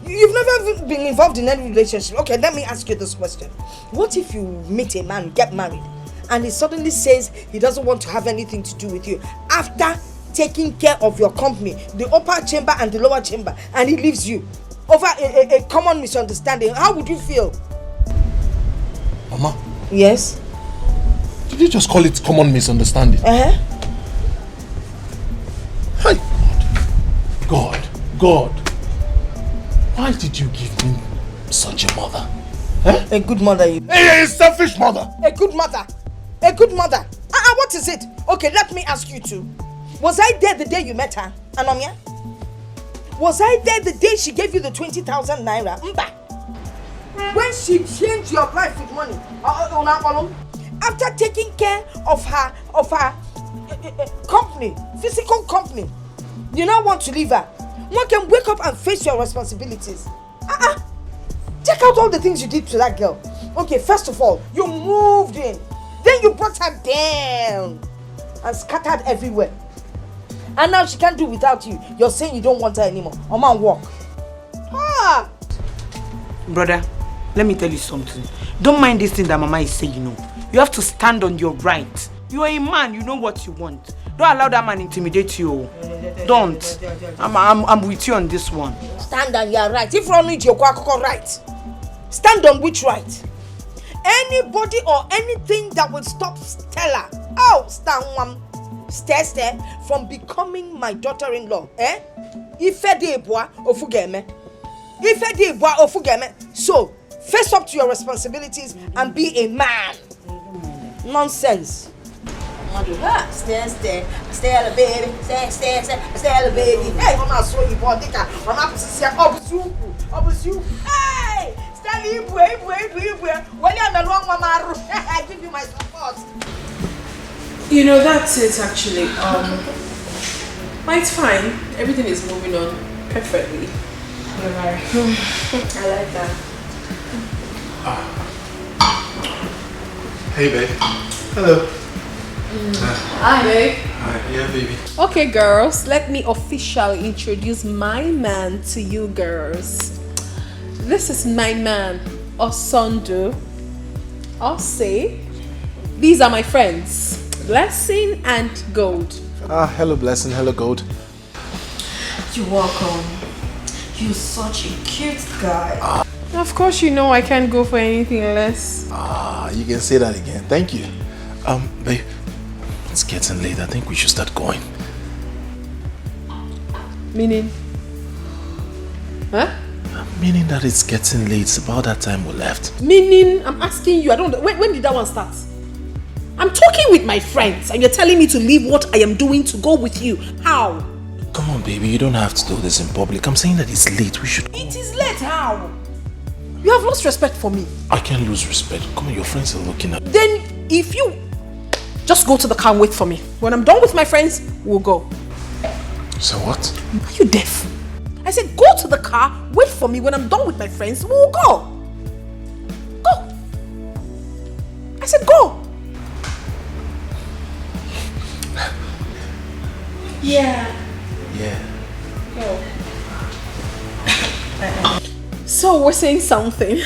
You've never been involved in any relationship. Okay, let me ask you this question. What if you meet a man, get married, and he suddenly says he doesn't want to have anything to do with you after taking care of your company, the upper chamber and the lower chamber, and he leaves you over a common misunderstanding? How would you feel? Mama? Yes? Did you just call it common misunderstanding? Uh-huh. Hi, God. Why did you give me such a mother? Huh? A good mother, you. A selfish mother. A good mother. A good mother. What is it? Okay, let me ask you two. Was I there the day you met her, Anomia? Was I there the day she gave you the 20,000 naira? Mba. When she changed your life with money? After taking care of her company, physical company, you now want to leave her? One can wake up and face your responsibilities. Check out all the things you did to that girl. Okay, first of all, you moved in. Then you brought her down and scattered everywhere. And now she can't do without you. You're saying you don't want her anymore. Man, walk. Brother, let me tell you something. Don't mind this thing that Mama is saying, You have to stand on your right. You are a man, you know what you want. Don't allow that man intimidate you. Don't. I'm with you on this one. Stand on your right. If you don't need your right, stand on which right? Anybody or anything that will stop Stella, stay from becoming my daughter-in-law. Ife de bois ofugeme. So, face up to your responsibilities and be a man. Nonsense. Stay, baby. Stay, baby. Hey, I'm not so you bought it. I'm not you. Hey, stay, when you're the wrong mama, I give you my support. You know, that's it actually. But it's fine. Everything is moving on perfectly. I like that. Hey, babe. Hello. Hi, babe. Hi, yeah, baby. Okay, girls, let me officially introduce my man to you girls. This is my man, Osondu. I'll say, these are my friends. Blessing and Gold. Hello, Blessing. Hello, Gold. You're welcome. You're such a cute guy. Of course you know I can't go for anything less. You can say that again. Thank you. Babe, it's getting late. I think we should start going. Meaning? Huh? Meaning that it's getting late. It's about that time we left. Meaning, I'm asking you, I don't know, when did that one start? I'm talking with my friends and you're telling me to leave what I am doing to go with you. How? Come on, baby. You don't have to do this in public. I'm saying that it's late. We should... It is late. How? You have lost respect for me. I can't lose respect. Come on, your friends are looking at... Then, if you... Just go to the car and wait for me. When I'm done with my friends, we'll go. So what? Are you deaf? I said go to the car, wait for me. When I'm done with my friends, we'll go. Go. I said go. Yeah. Oh. So we're saying something.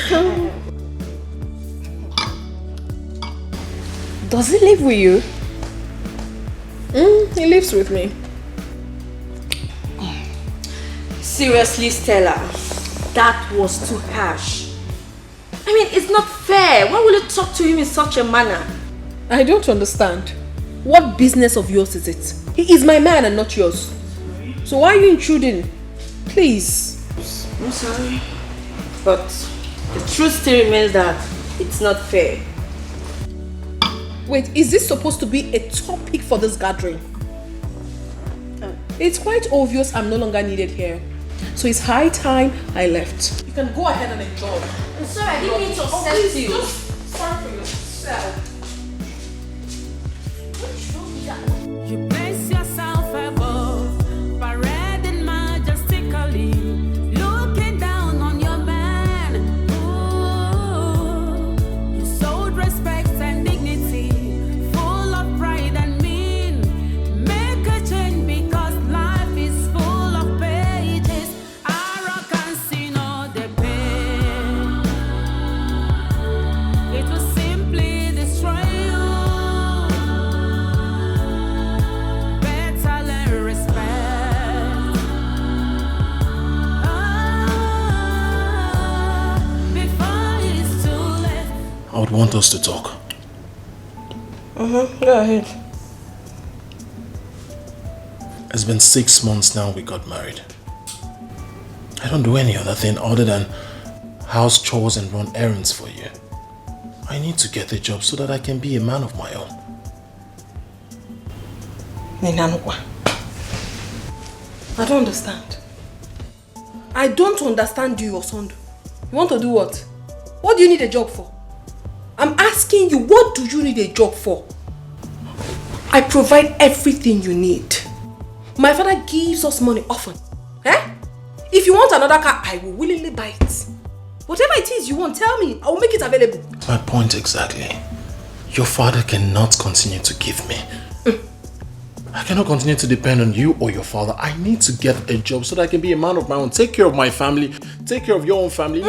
Does he live with you? He lives with me. Seriously, Stella, that was too harsh. I mean, it's not fair. Why will you talk to him in such a manner? I don't understand. What business of yours is it? He is my man and not yours. So why are you intruding? Please. I'm sorry. But the truth still remains that it's not fair. Wait, is this supposed to be a topic for this gathering? It's quite obvious I'm no longer needed here. So it's high time I left. You can go ahead and enjoy. I'm sorry, I didn't mean to upset you. Just sorry for yourself. You place yourself above, parading majestically, looking down on your man. Ooh, you sold respect and dignity, full of pride and mean. Make a change because life is full of pages. Arrogance in all the pain. It will simply destroy you. I would want us to talk. Go ahead. It's been 6 months now we got married. I don't do any other thing other than house chores and run errands for you. I need to get a job so that I can be a man of my own. I don't understand. I don't understand you, Osondu. You want to do what? What do you need a job for? I'm asking you, what do you need a job for? I provide everything you need. My father gives us money often. If you want another car, I will willingly buy it. Whatever it is you want, tell me. I will make it available. My point exactly. Your father cannot continue to give me. I cannot continue to depend on you or your father. I need to get a job so that I can be a man of my own. Take care of my family. Take care of your own family.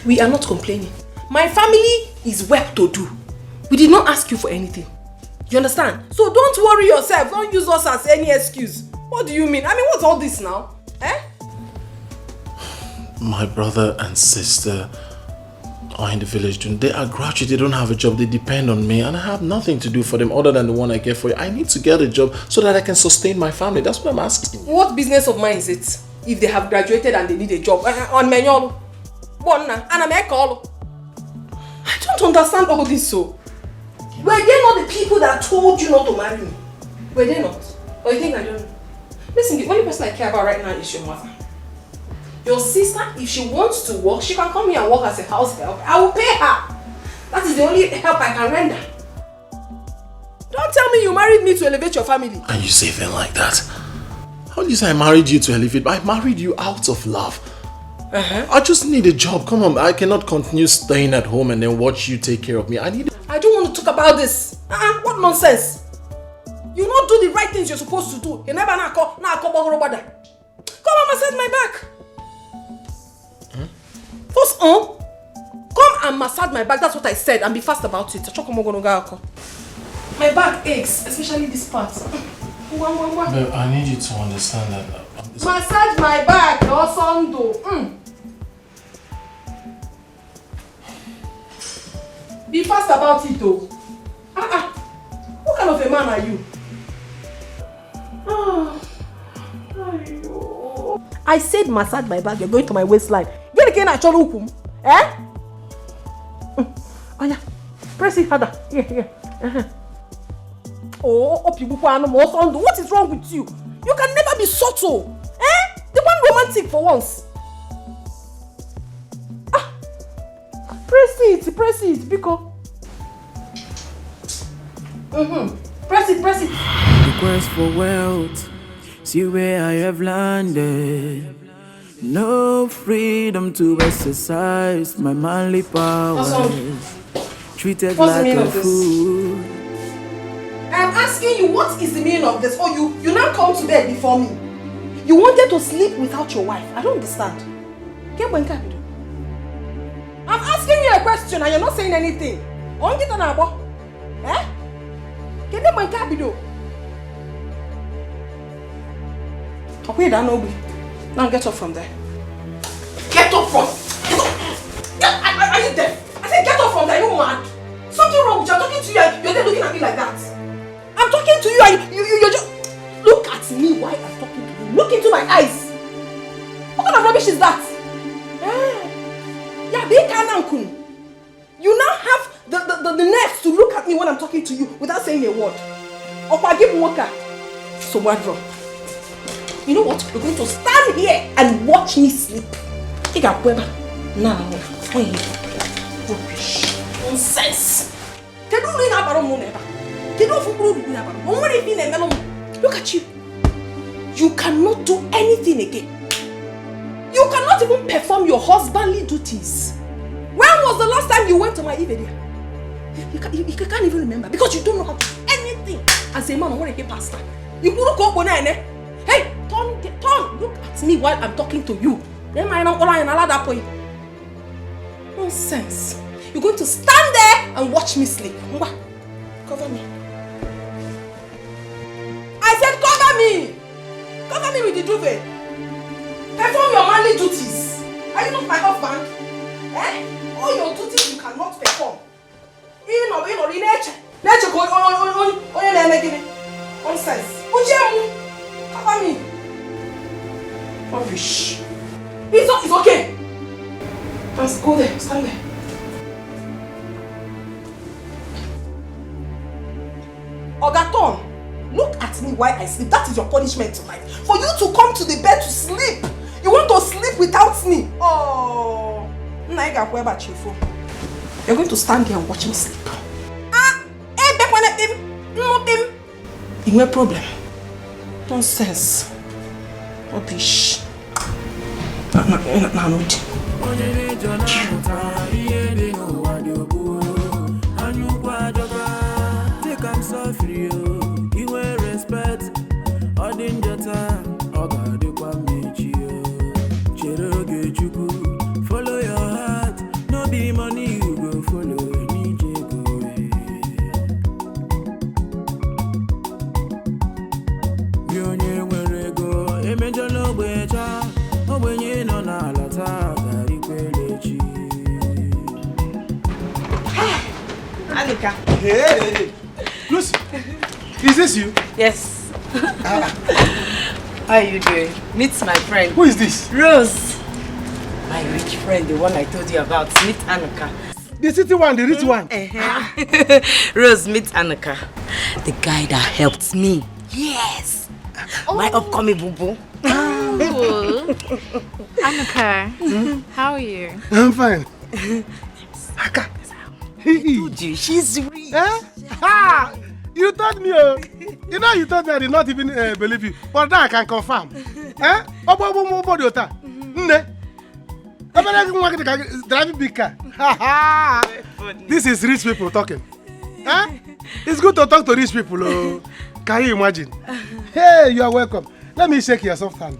We are not complaining. My family is well to do. We did not ask you for anything. You understand? So don't worry yourself. Don't use us as any excuse. What do you mean? I mean, what's all this now? My brother and sister are in the village. They are graduates. They don't have a job. They depend on me. And I have nothing to do for them other than the one I get for you. I need to get a job so that I can sustain my family. That's what I'm asking. What business of mine is it? If they have graduated and they need a job. On manual. I don't understand all this so. Were they not the people that told you not to marry me? Were they not? Or you think I don't know? Listen, the only person I care about right now is your mother. Your sister, if she wants to work, she can come here and work as a house help. I will pay her. That is the only help I can render. Don't tell me you married me to elevate your family. And you say things like that? How do you say I married you to elevate? I married you out of love. I just need a job. Come on, I cannot continue staying at home and then watch you take care of me. I don't want to talk about this. What nonsense. You not do the right things you're supposed to do. You never come and massage my back. First come and massage my back. That's what I said, and be fast about it. My back aches, especially this part. Babe, I need you to understand that. Massage my back, or something. Be fast about it, though. What kind of a man are you? I said massage my back, you're going to my waistline. Get again at your eh? Oh yeah, press it harder. Yeah. What is wrong with you? You can never be subtle. Eh? The one romantic for once. Press it, Biko. Press it. The quest for wealth, see where I have landed. No freedom to exercise my manly powers. Treated like a fool. I'm asking you, what is the meaning of this? Oh, you now come to bed before me. You wanted to sleep without your wife. I don't understand. I'm asking you a question and you're not saying anything. Eh? Okay, now get up from there. Get up from. Are you deaf? I said get up from there. You mad? Something wrong with you. I'm talking to you and you're there looking at me like that. I'm talking to you and you just look at me while I'm talking to you. Look into my eyes. What kind of rubbish is that? Yeah, big Anankun. You now have the nerve to look at me when I'm talking to you without saying a word. Opa give worker. So what wrong? You know what? You're going to stand here and watch me sleep. Rubbish. Nonsense. Look at you. You cannot do anything again. You cannot even perform your husbandly duties. When was the last time you went to my Ivedia? You can't even remember because you don't know how to do anything. As a man, I want to get pastor. You put go on. Hey, turn. Look at me while I'm talking to you. Then I don't allow that point. Nonsense. You're going to stand there and watch me sleep. Cover me. I said cover me. Cover me with the duvet. Perform your manly duties. Are you not my husband? Eh? All your duties you cannot perform. In nature. Nonsense. Cover me. Rubbish. It's okay. Let's go there. Stand there. Ogaton, look at me while I sleep. That is your punishment tonight. For you to come to the bed to sleep. You want to sleep without me. Oh. You're going to stand here and watch me sleep. No problem. Nonsense. Rubbish. Follow your heart, no be money you go follow. Anika. Hey, Lucy, is this you? Yes. How are you doing? Meet my friend. Who is this? Rose. My rich friend, the one I told you about. Meet Anika. The city one, the rich one. Rose, meet Anika. The guy that helped me. Yes. My upcoming boo-boo. Oh. Anika, how are you? I'm fine. I told you, she's rich. You told me, you know, you told me I did not even believe you. But now I can confirm. Driving big car. This is rich people talking. It's good to talk to rich people. Can you imagine? Hey, you are welcome. Let me shake your soft hand.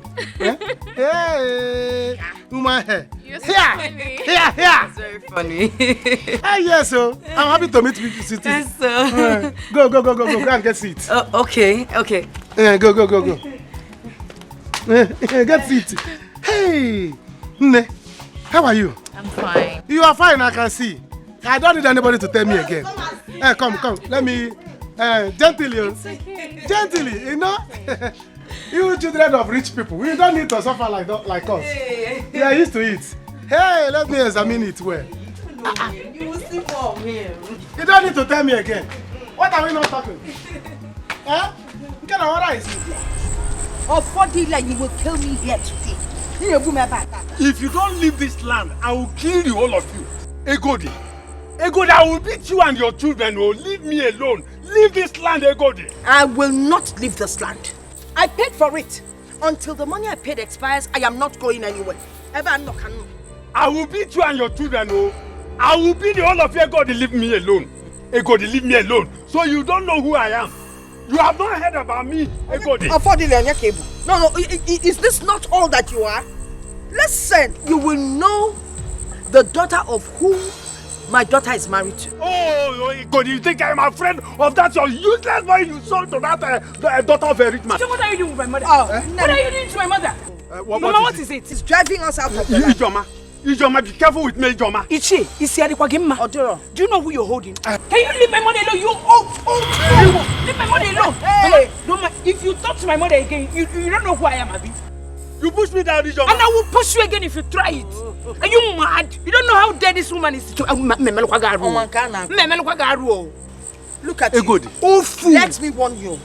Hey. Woman hair. You're so Here. funny. Here. It's very funny. Yes, so I'm happy to meet you sitting. Yes, sir. Go and get seat. Okay. Go. Get seat. Hey, Nne, how are you? I'm fine. You are fine, I can see. I don't need anybody to tell me again. Come. Let me, gently, gently, you know. You children of rich people, we don't need to suffer like us. We are used to it. Hey, let me examine it well. You will see more of him. You don't need to tell me again. What are we not talking? What kind of order is it? Like you will kill me here today. If you don't leave this land, I will kill you, all of you. Egodi, I will beat you and your children. Oh, leave me alone. Leave this land, Egodi. I will not leave this land. I paid for it. Until the money I paid expires, I am not going anywhere. I will beat you and your children. Oh, I will beat all of you. Egodi, leave me alone. Egodi, leave me alone. So you don't know who I am. You have not heard about me, Egodi. No, is this not all that you are? Listen, you will know the daughter of whom my daughter is married to. Oh, Egodi, you think I am a friend of that your useless boy you sold to that daughter of a rich man? So what are you doing with my mother? What are you doing to my mother? Mama, what is it? It's driving us out of the land. Ijoma, be careful with me, Ijoma. Do you know who you're holding? Can you leave my money alone? Leave my money alone. Hey! Mama, if you talk to my mother again, you don't know who I am, Abi. You push me down, Ijoma. And I will push you again if you try it. Are you mad? You don't know how dead this woman is. Look at you. Oh, fool. Let me warn you.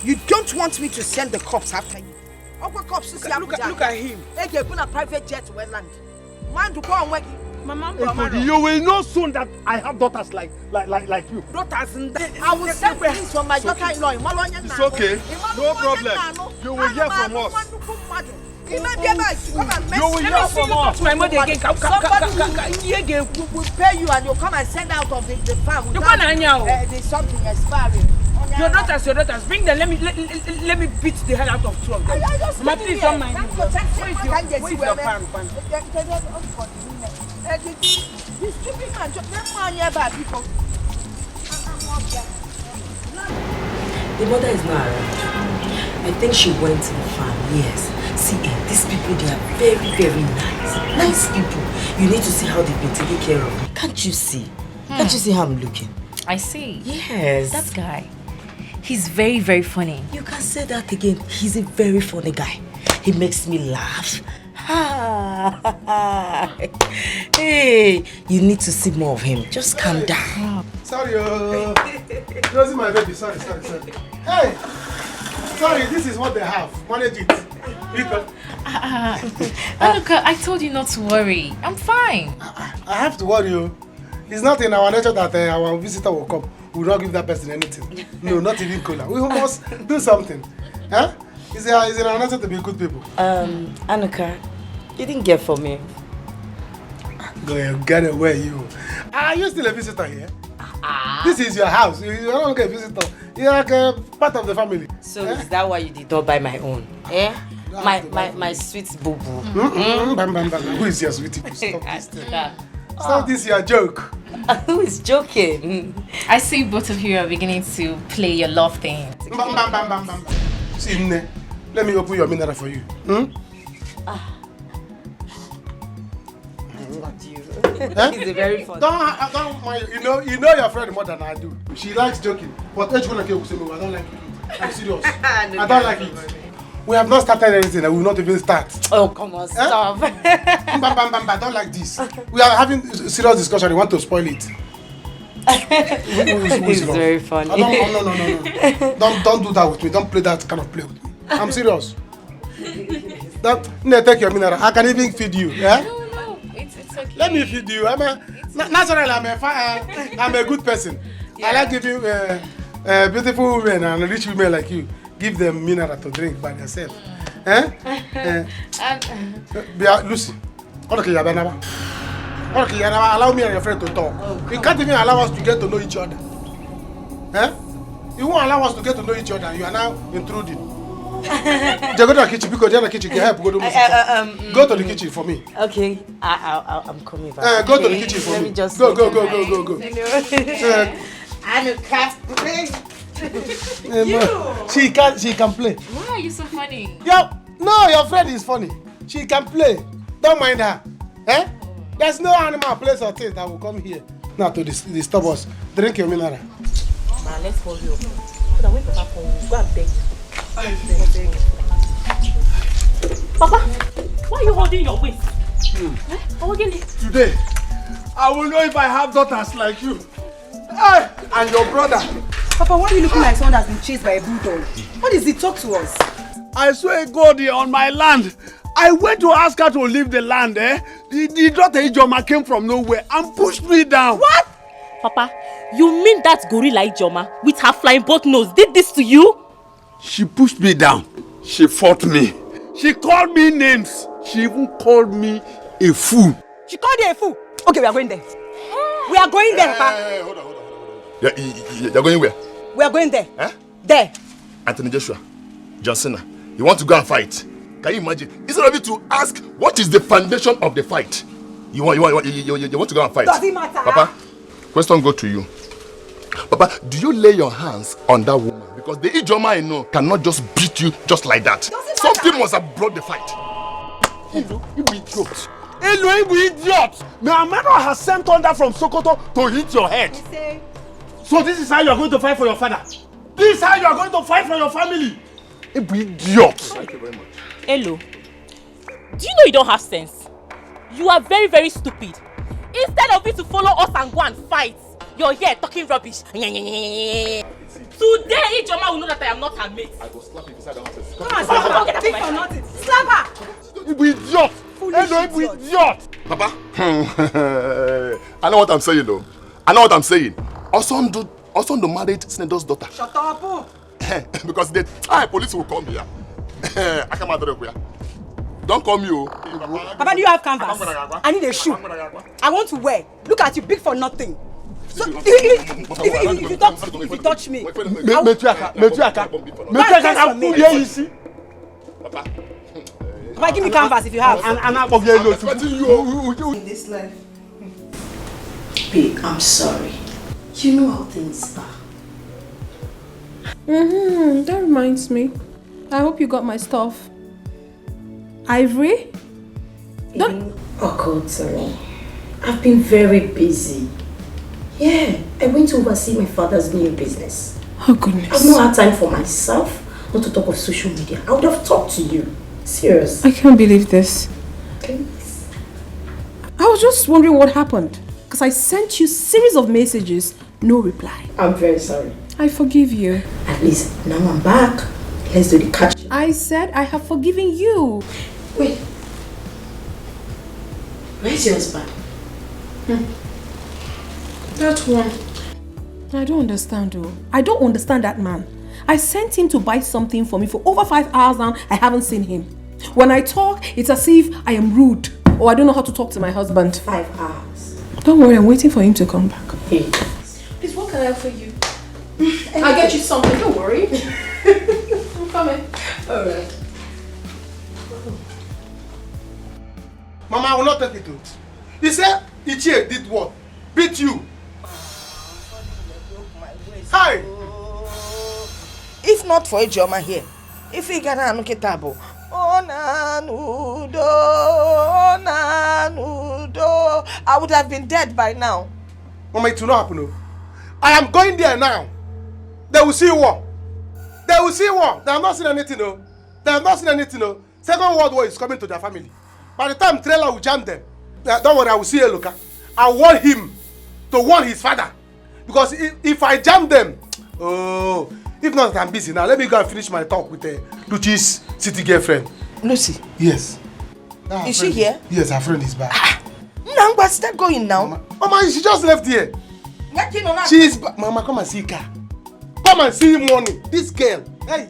You don't want me to send the cops after you. Look at him. They put a private jet to land. Man to go and work. You will know soon that I have daughters like you. Daughters, I will send police from my daughter-in-law. It's okay. No problem. You will hear from us. You will hear from us. My mother again. Somebody will pay you and you'll come and send out of the farm. There's something expiring. Your daughters, bring them. Let me beat the hell out of two of them. Mama, please don't mind me. Where is your pan? This stupid man, just man nearby people. The mother is not around. I think she went to the farm, yes. See, these people, they are very, very nice. Nice people. You need to see how they've been taking care of me. Can't you see? Can't you see how I'm looking? I see. Yes. That guy. He's very, very funny. You can say that again. He's a very funny guy. He makes me laugh. Hey, you need to see more of him. Just calm down. Sorry, Rosie, my baby. Sorry. Hey, sorry, this is what they have. Manage it. Look, I told you not to worry. I'm fine. I have to worry you. It's not in our nature that our visitor will come. We will not give that person anything. No, not even cola. We must do something. Huh? It's in our nature to be good people. Anuka, you didn't get for me. Go ahead, get away, you. Are you still a visitor here? This is your house. You're not like a visitor. You're like a part of the family. So is that why you did not buy my own? My sweet boo-boo. Who is your sweetie? Stop this thing. Stop this your joke. Who is joking? I see both of you are beginning to play your love thing. See, Nne, let me open your mineral for you. He's a very fun. Don't mind. You know your friend more than I do. She likes joking. But I don't like it. I'm serious. I don't like it. We have not started anything and we will not even start. Oh, come on, stop. I don't like this. We are having serious discussion. You want to spoil it. It's very funny. No. Don't do that with me. Don't play that kind of play with me. I'm serious. Take your mineral. I can even feed you. Yeah? No, it's okay. Let me feed you. Naturally, I'm a good person. Yeah. I like giving beautiful women and rich women like you. Give them mineral to drink by themselves. Lucy, allow me and your friend to talk. You can't even allow us to get to know each other. You won't allow us to get to know each other. You are now intruding. Go to the kitchen because the kitchen can help. Go to the kitchen for me. Okay, I'm coming back. Go to the kitchen for me. Let me just go. I'm a craft. She can play. Why are you so funny? Your friend is funny. She can play. Don't mind her. There's no animal, place or thing that will come here now to disturb us. Drink your mineral. Man, let's hold you up. So that when Papa comes, go and beg. Papa, why are you holding your waist? Today, I will know if I have daughters like you. And your brother. Papa, why are you looking like someone that's been chased by a bulldog? What is it? Talk to us. I swear God, on my land. I went to ask her to leave the land, The daughter Ijoma came from nowhere and pushed me down. What? Papa, you mean that gorilla Ijoma with her flying boat nose did this to you? She pushed me down. She fought me. She called me names. She even called me a fool. She called you a fool? Okay, we are going there. We are going there, Papa. Hold on. You're going where? We are going there. There. Anthony Joshua, John Cena, you want to go and fight? Can you imagine? Instead of you to ask what is the foundation of the fight, you want to go and fight. Does it matter? Papa, question go to you. Papa, do you lay your hands on that woman? Because the Ijoma I know cannot just beat you just like that. Something must have brought the fight. You idiot. You idiot. My mother has sent thunder from Sokoto to hit your head. So this is how you are going to fight for your father. This is how you are going to fight for your family. You idiot. Thank you very much. Hello. Do you know you don't have sense? You are very, very stupid. Instead of you to follow us and go and fight, you're here talking rubbish. Today, Ijoma will know that I am not her mate. I will slap you beside the office. Come on, slap her. Get for nothing. Slap her. You idiot. Hello, you idiot. Papa, I know what I'm saying though. Osondo married Senator's daughter. Shut up. Because the time police will come here. I come out of here. Don't come you. Papa, do you have canvas? I need a shoe. I want to wear. Look at you, big for nothing. So, if you touch me, Papa, give me canvas if you have. In this life. Babe, I'm sorry. You know how things are. That reminds me. I hope you got my stuff. Ivory? It occurred to me. I've been very busy. Yeah, I went to oversee my father's new business. Oh goodness. I've not had time for myself, not to talk of social media. I would have talked to you. Serious. I can't believe this. Please. I was just wondering what happened. Because I sent you a series of messages, no reply. I'm very sorry. I forgive you. At least now I'm back. Let's do the catch. I said I have forgiven you. Wait. Where's your husband? That one. I don't understand though. I don't understand that man. I sent him to buy something for me for over 5 hours now. I haven't seen him. When I talk, it's as if I am rude or I don't know how to talk to my husband. 5 hours. Don't worry, I'm waiting for him to come back. Hey. Please, what can I offer you? I'll get you something, don't worry. I'm coming. Alright. Mama, I will not take it to it. He said Ichie did what? Beat you. Hi! If not for Ijoma here, if he got a table, I would have been dead by now. Mama, it will not happen. No. I am going there now. They will see war. They will see war. They have not seen anything. No. They have not seen anything. No. Second World War is coming to their family. By the time trailer will jam them, don't worry, I will see Eloka. I want him to warn his father. Because if I jam them, if not, I'm busy now. Let me go and finish my talk with Lucy's city girlfriend. Lucy? Yes. Is she here? Yes, her friend is back. Nangba, start going now. Mama, she just left here. She is back. Mama, come and see her. Come and see morning. This girl. Hey.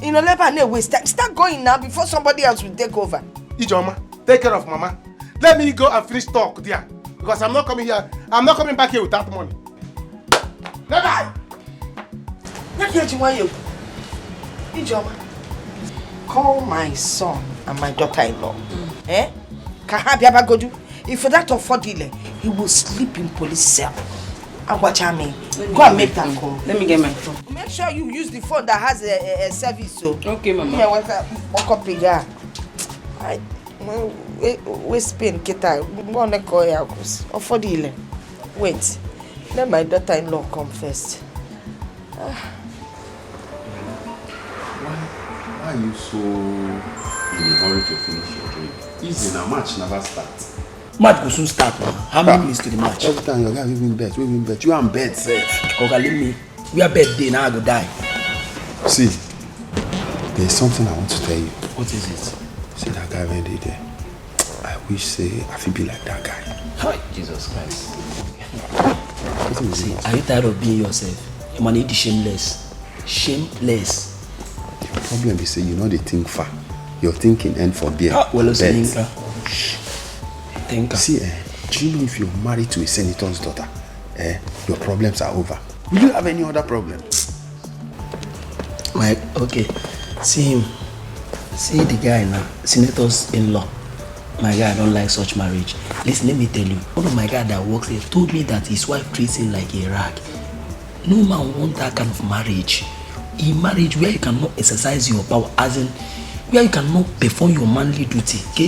You know, let her no waste time. Start going now before somebody else will take over. Ijoma, take care of Mama. Let me go and finish talk there. Because I'm not coming here. I'm not coming back here without money. Never. Let me you. Ijoma. call my son and my daughter-in-law. Eh? Kahabiabagodu. If for that affordile, he will sleep in police cell. And watch me. Go and make that call. Let me get my phone. Make sure you use the phone that has a service. So. Okay, Mama. Yeah, walk up here. We spin kita. Wanna call ya affordile. Wait. Let my daughter-in-law come first. Why are you so in a hurry to finish your drink? Easy now, match never starts. Match will soon start now. How many minutes to the match? Every time your guy we win bet. You are in bed, sir. Okay, leave me. We are bed day now. I go die. See, there's something I want to tell you. What is it? See that guy when they there. I wish say I feel be like that guy. Hi, Jesus Christ. See, are you tired of being yourself? You man need shameless. Shameless. The problem is say you know they think far. Your thinking end for beer. Well, thinker. See, do you know if you're married to a senator's daughter, your problems are over? Will you have any other problem? Mike, okay. See him. See the guy now, senator's in-law. My guy, I don't like such marriage. Listen, let me tell you. One of my guys that works there told me that his wife treats him like a rag. No man wants that kind of marriage. A marriage where you cannot exercise your power, as in where you cannot perform your manly duty. What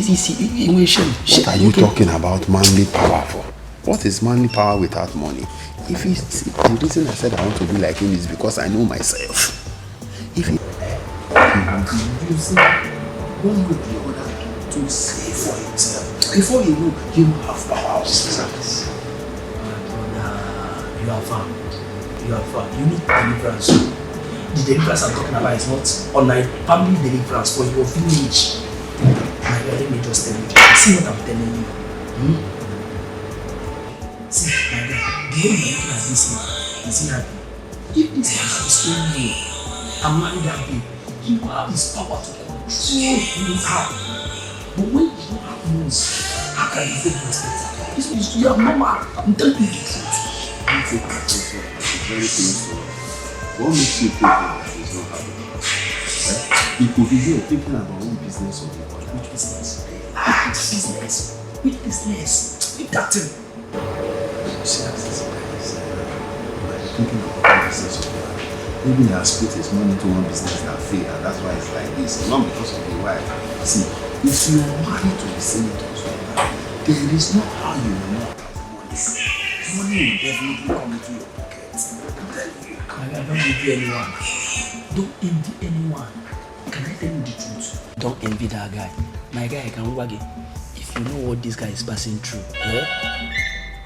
are you talking about manly power for? What is manly power without money? If it's the reason I said I want to be like him is because I know myself. If he will be using one way or the other to save for himself. Before you know, he will have power of service. You are far. You are far. You need deliverance. The deliverance I'm talking about is not online family deliverance for your village. My God, let me just tell you. See what I'm telling you. See, my God, the way you're looking at this man, is he happy? If this man is staying here and marry that babe, he will have his power to control his heart. But when you don't have news, how can you take respect? This is your mama. I'm telling you the truth. It's very painful. What makes you think that he's not happy? He could be here thinking about one business or the other. Which business? Which business? Leave that thing. See, as this guy is thinking about one business or the other. Maybe he has put his money into one business that failed, and that's why it's like this. Not because of the wife. See, if you are married to the senators, there is no how you will not have money. Money will definitely come into your pocket. I'm telling you. I don't envy anyone. Don't envy anyone. Can I tell you the truth? Don't envy that guy. My guy can wag it. If you know what this guy is passing through,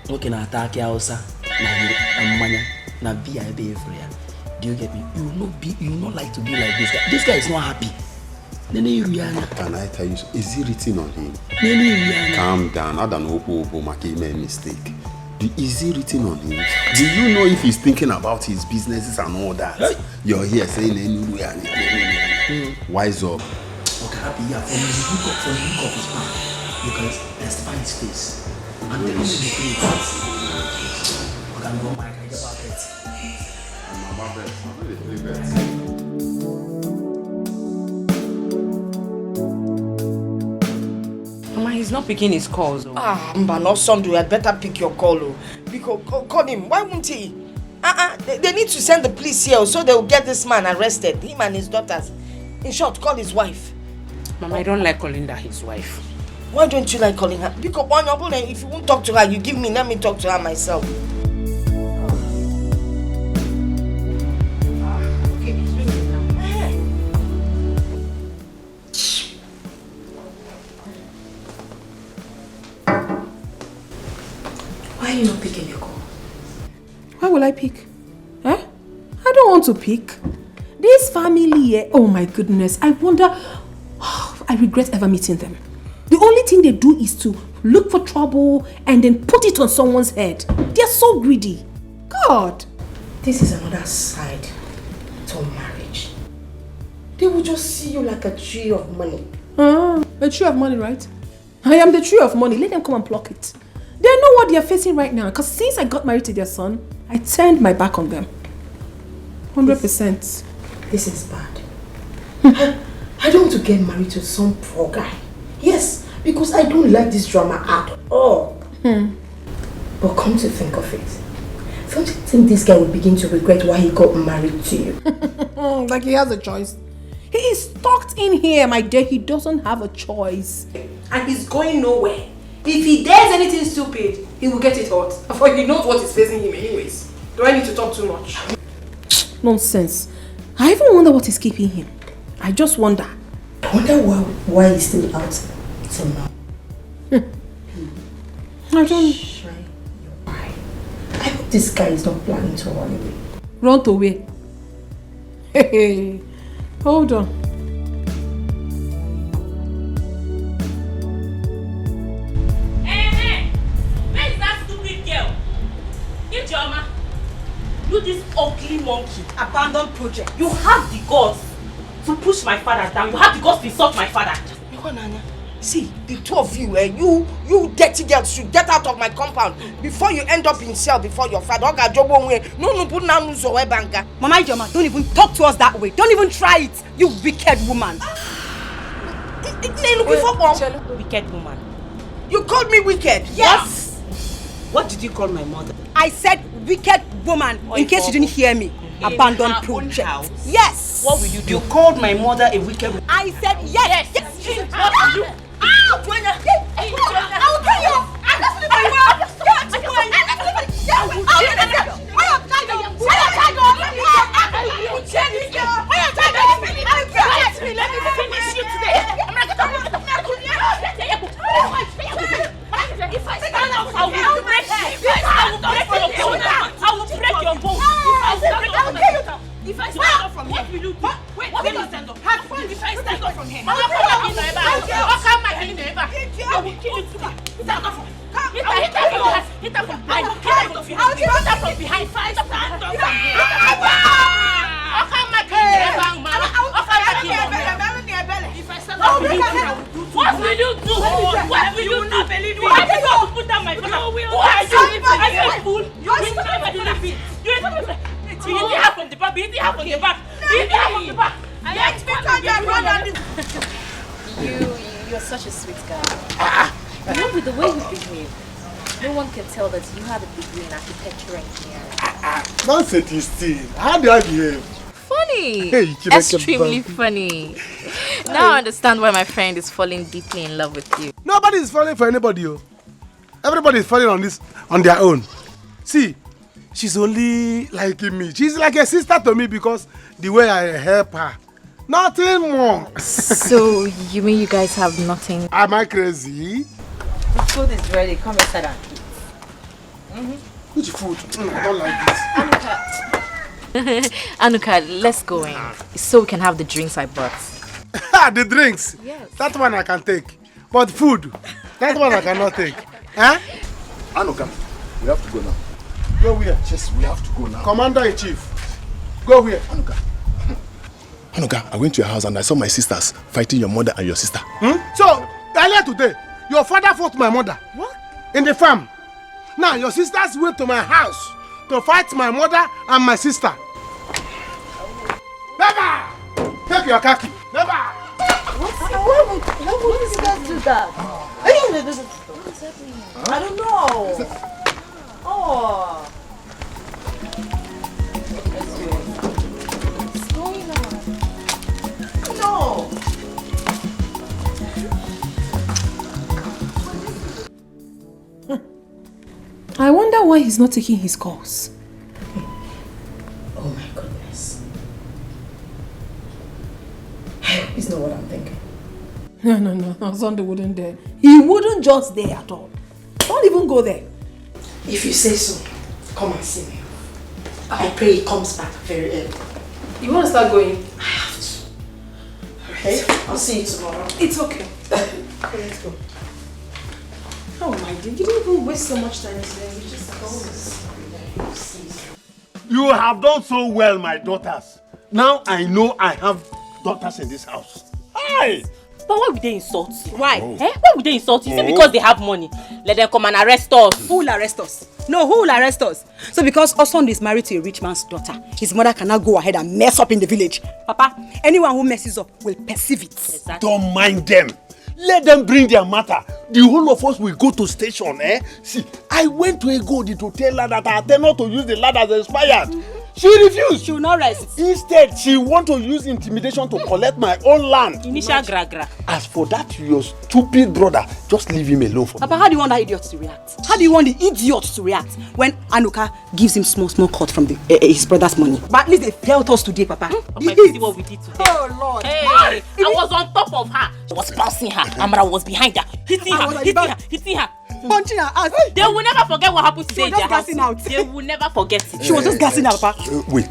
okay, na attack ya osa, na manya, na VIP everywhere. Do you get me? You will not like to be like this guy. This guy is not happy. Can I tell you? Is he written on him? Calm down. I don't know make a mistake. Is he written on him? Do you know if he's thinking about his businesses and all that? Hey. You're here saying wise up. Okay, happy, yeah. From the look of his mouth, you can testify his face. And tell him the truth. Okay, I'm going back. I get about it. I'm about it. I'm really bad. He's not picking his calls. Mba, no son, you had better pick your call. Because call him. Why won't he? They need to send the police here so they will get this man arrested. Him and his daughters. In short, call his wife. Mama, I don't like calling that his wife. Why don't you like calling her? Because if you won't talk to her, you give me. Let me talk to her myself. Why are you not picking your call? Why will I pick? I don't want to pick. This family, oh my goodness, I wonder, I regret ever meeting them. The only thing they do is to look for trouble and then put it on someone's head. They're so greedy. God. This is another side to marriage. They will just see you like a tree of money. A tree of money, right? I am the tree of money. Let them come and pluck it. They know what they are facing right now. Because since I got married to their son, I turned my back on them. 100%. This is bad. I don't want to get married to some poor guy. Yes, because I don't like this drama at all. But come to think of it, don't you think this guy will begin to regret why he got married to you? Like he has a choice. He is stuck in here, my dear. He doesn't have a choice. And he's going nowhere. If he dares anything stupid, he will get it hot. For he knows what is facing him anyways. Do I need to talk too much? Nonsense. I even wonder what is keeping him. I just wonder. I wonder why he's still out till now. I don't... I hope this guy is not planning to run away. Run away? Hey, hold on. Hey, where is that stupid girl? Ijoma, you this ugly monkey, abandoned project. You have the guts to push my father down. You have the guts to insult my father. See, the two of you, you dirty girls should get out of my compound before you end up in cell before your father. Mama Ijoma, don't even talk to us that way. Don't even try it, you wicked woman. Wicked woman. You called me wicked? Yes. What did you call my mother? I said wicked woman, in case you didn't hear me. Abandoned project. Yes. What will you do? You called my mother a wicked woman. I said yes. Yes. What will you? I will tell you. Let me finish you today. If I stand up, I will break your bone. I will break your bone. If I stand up from here, what will you do? Wait, what will you stand up? If I stand up from here, I will kill you today. Stand up from here. Hit her from behind. Hit her from behind. If I stand up from here, what will you do? What will you not believe me? Why did you put down my father? Who are you? Are you a fool? You will never believe it. You hit the half from the back. You hit the half from the back. You hit the half from the back. Let me come and run on this. You're such a sweet guy. You know, with the way you behave, no one can tell that you have a degree in architecture engineering. Don't say this thing. How do I behave? Funny. Hey, extremely funny. Now I understand why my friend is falling deeply in love with you. Nobody is falling for anybody. Everybody is falling on their own. See, she's only liking me. She's like a sister to me because the way I help her. Nothing more. So you mean you guys have nothing? Am I crazy? The food is ready. Come inside and eat. Which food? I don't like this. Anuka, let's go in so we can have the drinks I brought. The drinks? Yes. That one I can take. But food, that one I cannot take. Huh? Anuka, we have to go now. Go where? Yes, we have to go now. Commander-in-Chief. Go where? Anuka, I went to your house and I saw my sisters fighting your mother and your sister. So, earlier today, your father fought my mother. What? In the farm. Now, your sisters went to my house to fight my mother and my sister. Never! Take your khaki. Never! Why would these guys do that? What is happening? I don't know. Oh. What's going on? No. I wonder why he's not taking his calls. Oh my goodness. It's not what I'm thinking. No, Sunday wouldn't dare. He wouldn't just dare at all. Don't even go there. If you say so, come and see me. I pray he comes back very early. You want to start going? I have to. Okay? I'll see you tomorrow. It's okay. Okay, let's go. Oh my dear, you didn't even waste so much time today. We just go. You have done so well, my daughters. Now I know I have daughters in this house. Hi! But why would they insult you? Why? Why would they insult you? Is it because they have money? Let them come and arrest us. Who will arrest us? No, who will arrest us? So because Osond is married to a rich man's daughter, his mother cannot go ahead and mess up in the village. Papa, anyone who messes up will perceive it. Exactly. Don't mind them. Let them bring their matter. The whole of us will go to station, eh? See, I went to Egodi to tell her that I intend not to use the land as expired. She refused. She will not rest. Instead, she want to use intimidation to collect my own land. Initial gra. As for that, your stupid brother, just leave him alone for me. Papa, how do you want that idiot to react? How do you want the idiot to react when Anuka gives him small cut from his brother's money? But at least they felt us today, Papa. Papa, you see what we did today? Oh, Lord. Hey, I was on top of her. I was bouncing her. Amara was behind her. Hitting her. Punching her out. They will never forget what happened today in their house. Out. They will never forget it. She was just gassing out, Papa. Wait,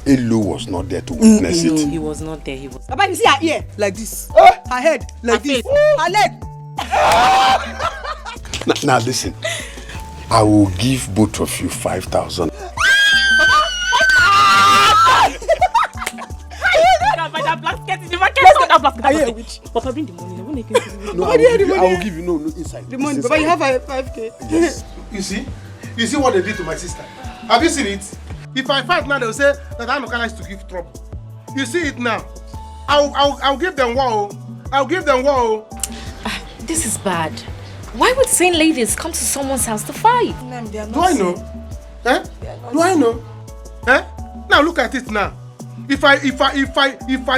Elu was not there to witness it. No, he was not there. He was. Papa, you see her ear like this. Her head like this. Her leg. Now listen, I will give both of you 5,000. Papa, bring the money. No, I will give you no inside. The money, Papa, you have 5K. Yes. You see what they did to my sister? Have you seen it? If I fight now, they'll say that Anuka likes to give trouble. You see it now. I'll give them wow. I'll give them wow. This is bad. Why would sane ladies come to someone's house to fight? Do I know? Do I know? Now look at it now. If I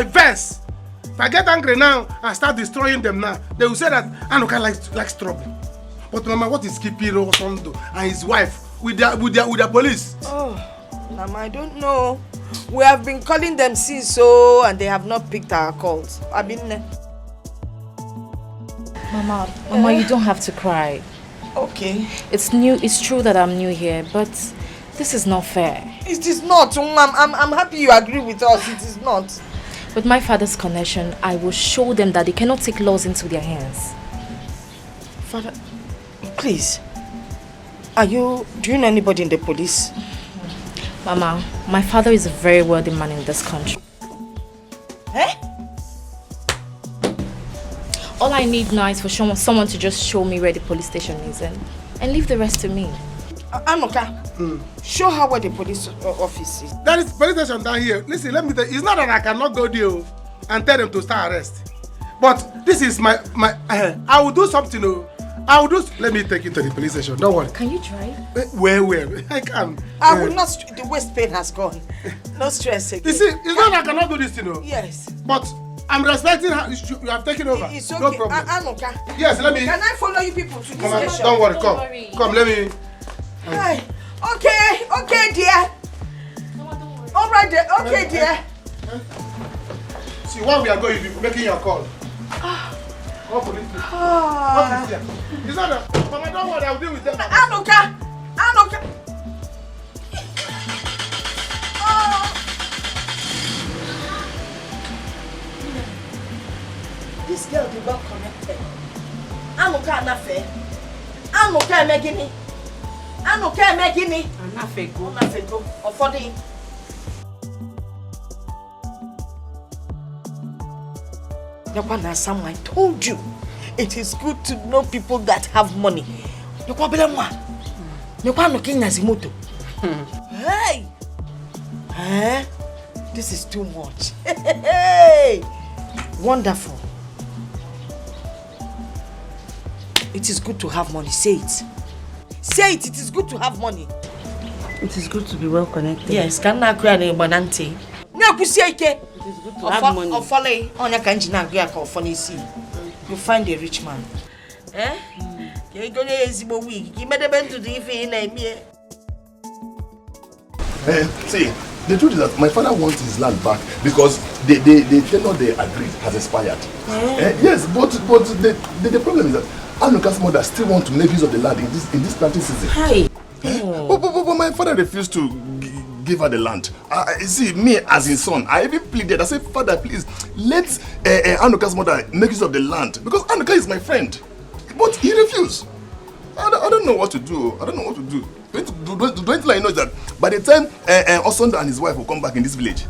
verse, if I get angry now and start destroying them now, they will say that Anuka likes trouble. But Mama, what is keeping Osondo and his wife with their police? Oh, Mama, I don't know. We have been calling them since so, and they have not picked our calls. I've been there. Mama, you don't have to cry. Okay. It's true that I'm new here, but this is not fair. It is not. I'm happy you agree with us. It is not. With my father's connection, I will show them that they cannot take laws into their hands. Father, please. Do you know anybody in the police? Mama, my father is a very wealthy man in this country. All I need now is for someone to just show me where the police station is and leave the rest to me. Anuka, show her where the police office is. There is police station down here. Listen, let me tell you, it's not that I cannot go there and tell them to start arrest. But this is my I will do something. Let me take you to the police station. Don't worry. Can you drive? Where? I can. I will not. The waist pain has gone. No stress again. You see, it's not that I cannot do this, Yes. But I'm respecting her. You have taken over. It's okay. No problem. Anuka. Yes, let me. Can I follow you people to this station? Don't worry. Come. Let me. Hi. Okay, dear. All right, dear. Okay, dear. See, while we are going, you're making your call. What is here? It's not that. Mama, don't worry. I'll deal with them. Anuka. This girl did not connected. Anuka Anafe. Anuka Megini. Anafego. Ofodi. Yakwana Sam, I told you. It is good to know people that have money. Yakwa looking Nazimoto. Hey! This is too much. Hey! Wonderful. It is good to have money. Say it. Say it. It is good to have money. It is good to be well connected. Yes. Can I create a banante? No, it is good to have money. Or follow on your kanjina or funny see. You find a rich man. You're going to easy week. You made a bend to the evening. See, the truth is that my father wants his land back because the tenure they agreed has expired. Yes, but the problem is that Anuka's mother still wants to make use of the land in this planting season. Hi. But my father refused to give her the land. See, me as his son, I even pleaded. I said, Father, please, let Anuka's mother make use of the land because Anuka is my friend. But he refused. I don't know what to do. Don't I know that by the time Osonda and his wife will come back in this village,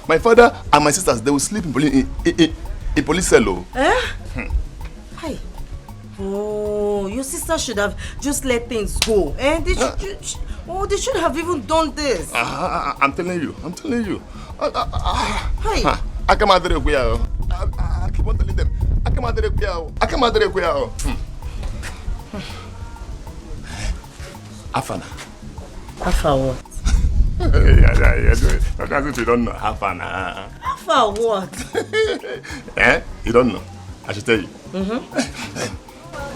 my father and my sisters, they will sleep in A police cell. Eh? Hi. Oh, your sister should have just let things go. Eh? They should have even done this. I'm telling you. Hey. I keep on telling them. I come out Afana. Afa what? Yeah. That's if you don't know. Afana. Afa what? You don't know. I should tell you.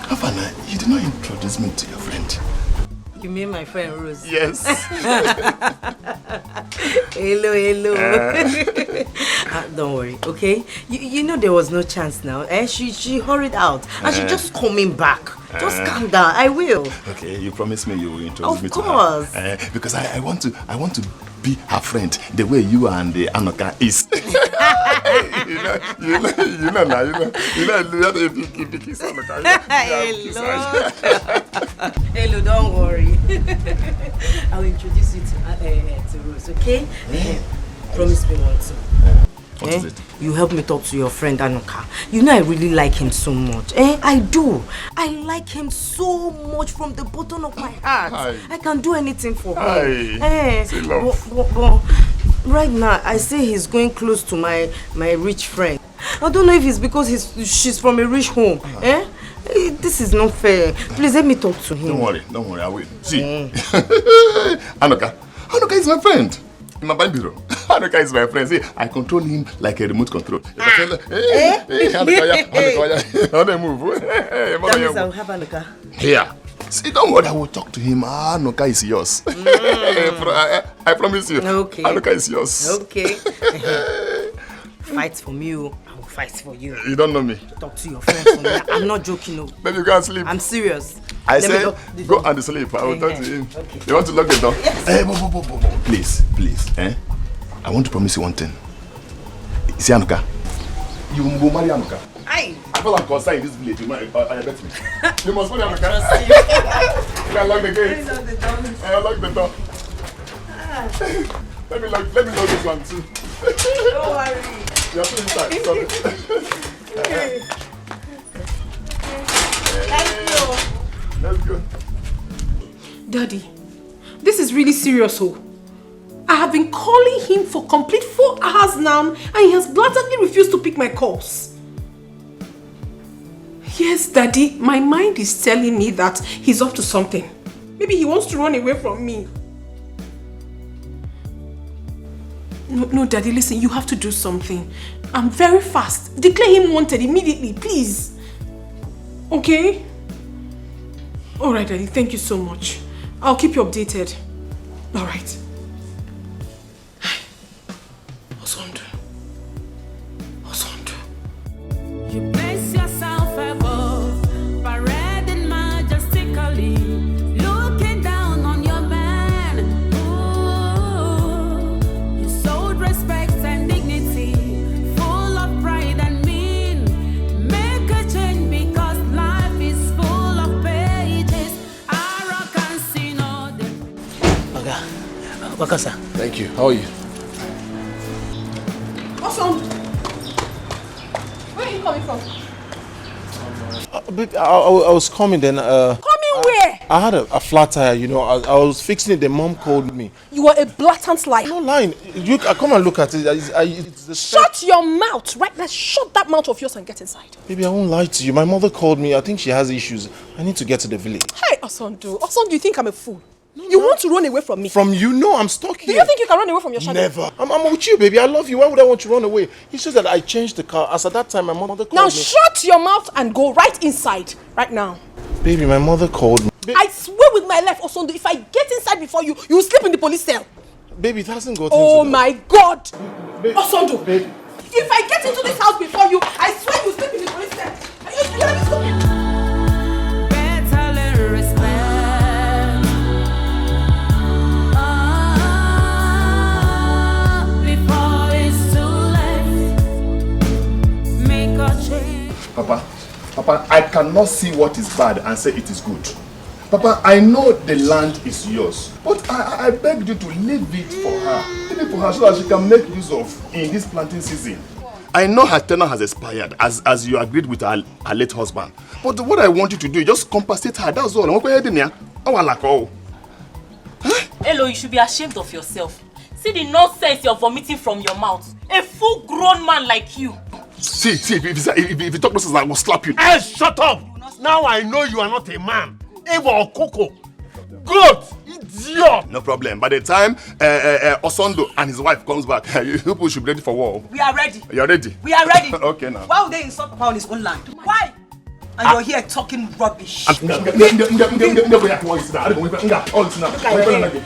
Afana, you did not introduce me to your friend. You mean my friend Rose? Yes. Hello. Don't worry, okay? You know there was no chance now. She hurried out and she's just coming back. Just calm down. I will. Okay, you promise me you will introduce me to her. Of course. Because I want to be her friend the way you and the Anoka is. you know, if you kiss Anoka. Hello, don't worry. I'll introduce you to Rose, okay? Promise me one thing. What is it? You help me talk to your friend Anoka. You know I really like him so much. I do. I like him so much from the bottom of my heart. Hi. I can do anything for him. Say love. But right now, I say he's going close to my rich friend. I don't know if it's because she's from a rich home. This is not fair. Please let me talk to him. Don't worry, I will. See, Anoka is my friend. In my band bureau. Anoka is my friend. See, I control him like a remote control. If I tell her, hey, Anoka, move. That means I'll have Anoka. Yeah. See, don't worry, I will talk to him. Anoka is yours. I promise you. Okay. Anoka is yours. Okay. Fight for me, I will fight for you. You don't know me. Talk to your friend for me. I'm not joking, no. Baby, go and sleep. I'm serious. I said, go and sleep. I will talk to him. Okay. You want to lock the door? Yes. Please. I want to promise you one thing. See, Anoka, you will marry Anoka. Aye. I feel like concerned in this village. You bet me. You must marry Anoka. You can lock the gate. Lock the door. Let me lock this one too. Don't worry. You're still inside. Sorry. Okay. Thank you. Let's go. Daddy, this is really serious, oh. I have been calling him for complete 4 hours now and he has blatantly refused to pick my calls. Yes, Daddy, my mind is telling me that he's up to something. Maybe he wants to run away from me. No, Daddy, listen, you have to do something. I'm very fast. Declare him wanted immediately, please. Okay? Alright, Daddy, thank you so much. I'll keep you updated. Alright. You place yourself above, parading majestically, looking down on your man. Ooh, you sold respect and dignity, full of pride and mean. Make a change because life is full of pages. Arrogance in order. Wakasa. Thank you. How are you? Awesome. Where are you coming from? Babe, I was coming then. Coming where? I had a flat tire, you know. I was fixing it. The mom called me. You are a blatant liar. No lying. You come and look at it. It's the Shut your mouth right now. Shut that mouth of yours and get inside. Baby, I won't lie to you. My mother called me. I think she has issues. I need to get to the village. Hey, Osondu. Osondu, you think I'm a fool? You want to run away from me? From you? No, I'm stuck here. Do you think you can run away from your shadow? Never. I'm with you, baby. I love you. Why would I want you to run away? It's just that I changed the car. As at that time, my mother called me. Now shut your mouth and go right inside. Right now. Baby, my mother called me. I swear with my life, Osondu, if I get inside before you, you will sleep in the police cell. Baby, it hasn't got Oh into my God. Osondu. Baby. If I get into this house before you, I swear you will sleep in the police cell. Are you stupid? Better learn respect. Before it's too late. Make a change. Papa, I cannot see what is bad and say it is good. Papa, I know the land is yours, but I beg you to leave it for her. Leave it for her so that she can make use of in this planting season. I know her tenure has expired as you agreed with her late husband. But what I want you to do is just compensate her. That's all. Hello, you should be ashamed of yourself. See the nonsense you're vomiting from your mouth. A full-grown man like you. See, if you talk nonsense, I will slap you. Hey, shut up! Now I know you are not a man. Eva or Coco. Good! Idiot! No problem. By the time Osondo and his wife comes back, you people should be ready for war. We are ready. You're ready? We are ready. Okay, now. Why would they insult Papa on his own land? Why? And you're here talking rubbish. It's It's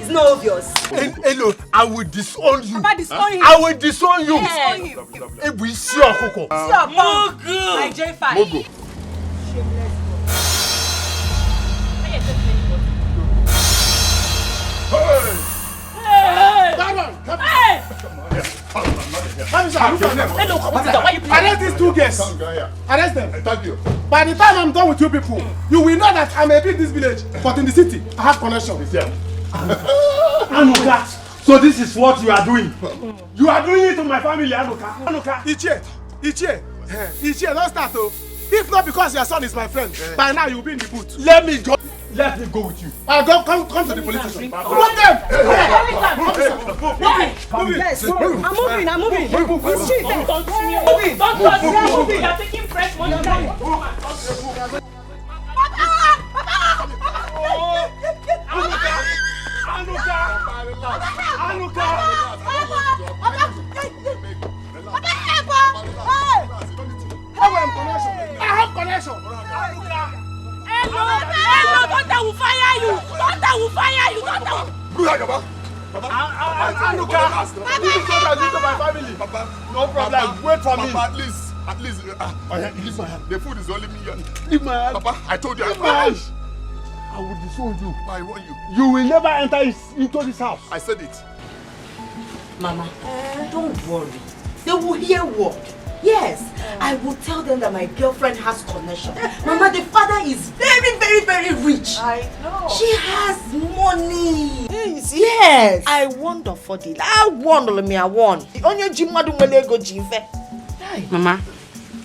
not obvious. Hello, I will disown you. Papa, disown him. I will disown you. Disown him. Hey, we see your Coco. See your mom. My J5. Mogo. Arrest these two guests. Arrest them. Thank you. By the time I'm done with you people, you will know that I may be in this village, but in the city, I have connection. Anuka, so this is what you are doing. You are doing it to my family, Anuka. Anuka. Ichie, don't start though. If not because your son is my friend, by now you'll be in the booth. Let me go with you. I'll go, come to the police station. Move them! Yes, I'm moving. Don't touch me. You're taking fresh money. I have connection. Hello, Doctor will fire you. Anuka, you so that you to my family. No problem. Wait for me. Papa, at least. Leave my hand. The food is only me. Leave my hand. Papa, I told you. Leave my hand. I will disown you. I want you. You will never enter into this house. I said it. Mama, don't worry. They will hear what? Yes, I will tell them that my girlfriend has connection. Mama, the father is very, very, very rich. I know. She has money. Yes. I wonder for the. I won. The only Jimadu Melego Jive. Mama,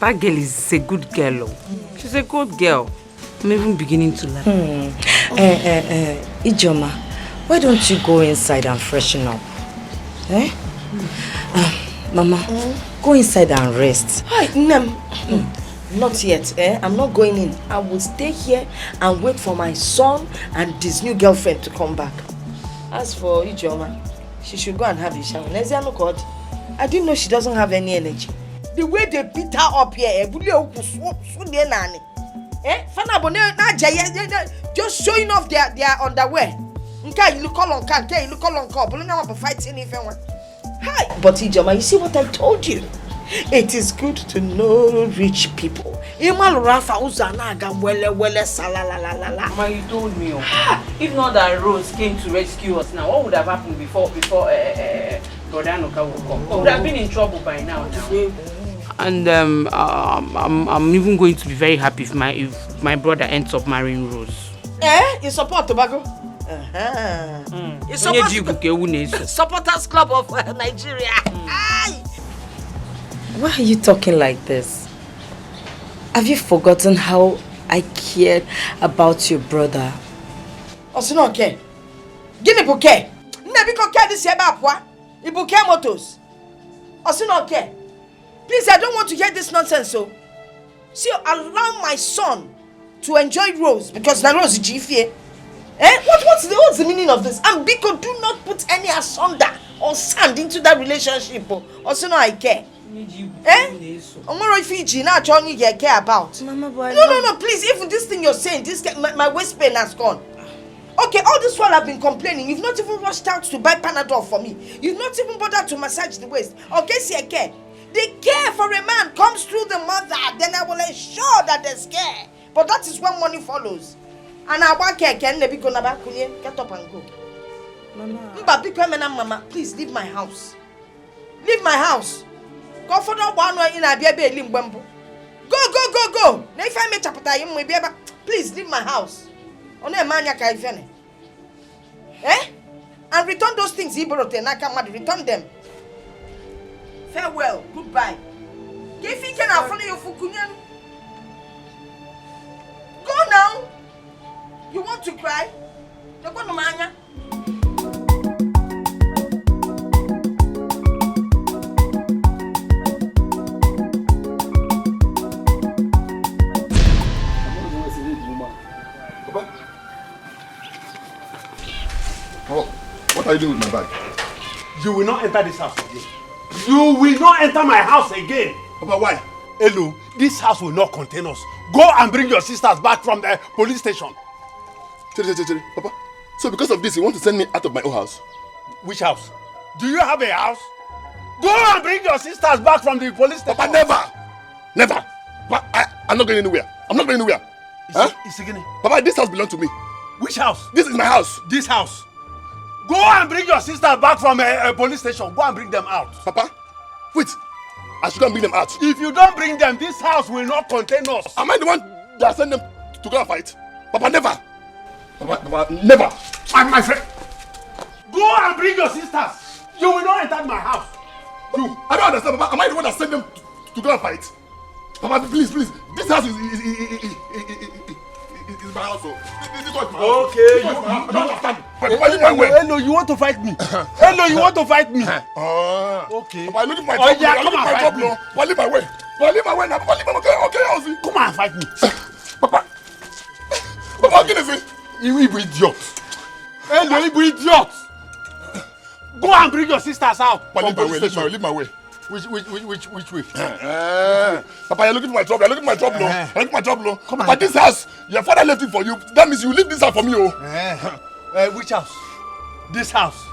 that girl is a good girl. She's a good girl. I'm even beginning to like. Ijoma, why don't you go inside and freshen up? Eh? Mama, go inside and rest. Hi, not yet. I'm not going in. I will stay here and wait for my son and his new girlfriend to come back. As for Ijoma, she should go and have a shower. I didn't know she doesn't have any energy. The way they beat her up here, just showing off their underwear. Hi. But Ijoma, you see what I told you? It is good to know rich people. Ma, you told me. If not that Rose came to rescue us now, what would have happened before Brother Anuka would come? We would have been in trouble by now. And I'm even going to be very happy if my brother ends up marrying Rose. You support Tobago? You support Supporters Club of Nigeria. Why are you talking like this? Have you forgotten how I cared about your brother? Osino okay. Give me bouquet. Nebi care this year back what? You bouquet motos. Osino okay. Please, I don't want to hear this nonsense. So allow my son to enjoy Rose because now Rose is GFA. What's the meaning of this? And Biko, do not put any asunder or sand into that relationship. Also, no, I care. Fiji, now Johnny care about. Mama, boy, no, please. Even this thing you're saying, my waist pain has gone. Okay, all this while I've been complaining, you've not even rushed out to buy Panadol for me. You've not even bothered to massage the waist. Okay, see, I care. The care for a man comes through the mother, then I will ensure that there's care. But that is when money follows. And I want care, get up and go. Mama, please leave my house. Leave my house. Go for the one in a baby limbambo. Go. If I make a please leave my house. And return those things he brought and I come return them. Farewell, goodbye. Go now. You want to cry? You're going to mania. What are you doing with my bag? You will not enter this house again. You will not enter my house again. Papa, why? Hello, this house will not contain us. Go and bring your sisters back from the police station. Papa, so because of this, you want to send me out of my own house? Which house? Do you have a house? Go and bring your sisters back from the police station. Papa, never! Never! Papa, I'm not going anywhere. I'm not going anywhere. Papa, this house belongs to me. Which house? This is my house. This house. Go and bring your sisters back from a police station. Go and bring them out. Papa, wait. I should go and bring them out. If you don't bring them, this house will not contain us. Am I the one that sent them to go and fight? Papa, never. Papa, never. My friend. Go and bring your sisters. You will not enter my house. You, I don't understand, Papa. Am I the one that sent them to go and fight? Papa, please. This house is my house. This is my house. Okay, I don't understand. Papa, leave my way. Hello, you want to fight me? Hello, you want to fight me? Okay. Papa, look at my trouble. Yeah, come and fight me. Papa, leave my way. Papa, leave my way now. Papa, leave my way. Okay, Ozzy. Come and fight me. Papa, what is it? You idiot. Hello, you idiot. Go and bring your sisters out. Papa, leave my way. Which way? Papa, you're looking for my trouble. You're looking for my trouble. Papa, this house, your father left it for you. That means you leave this house for me, Which house? This house.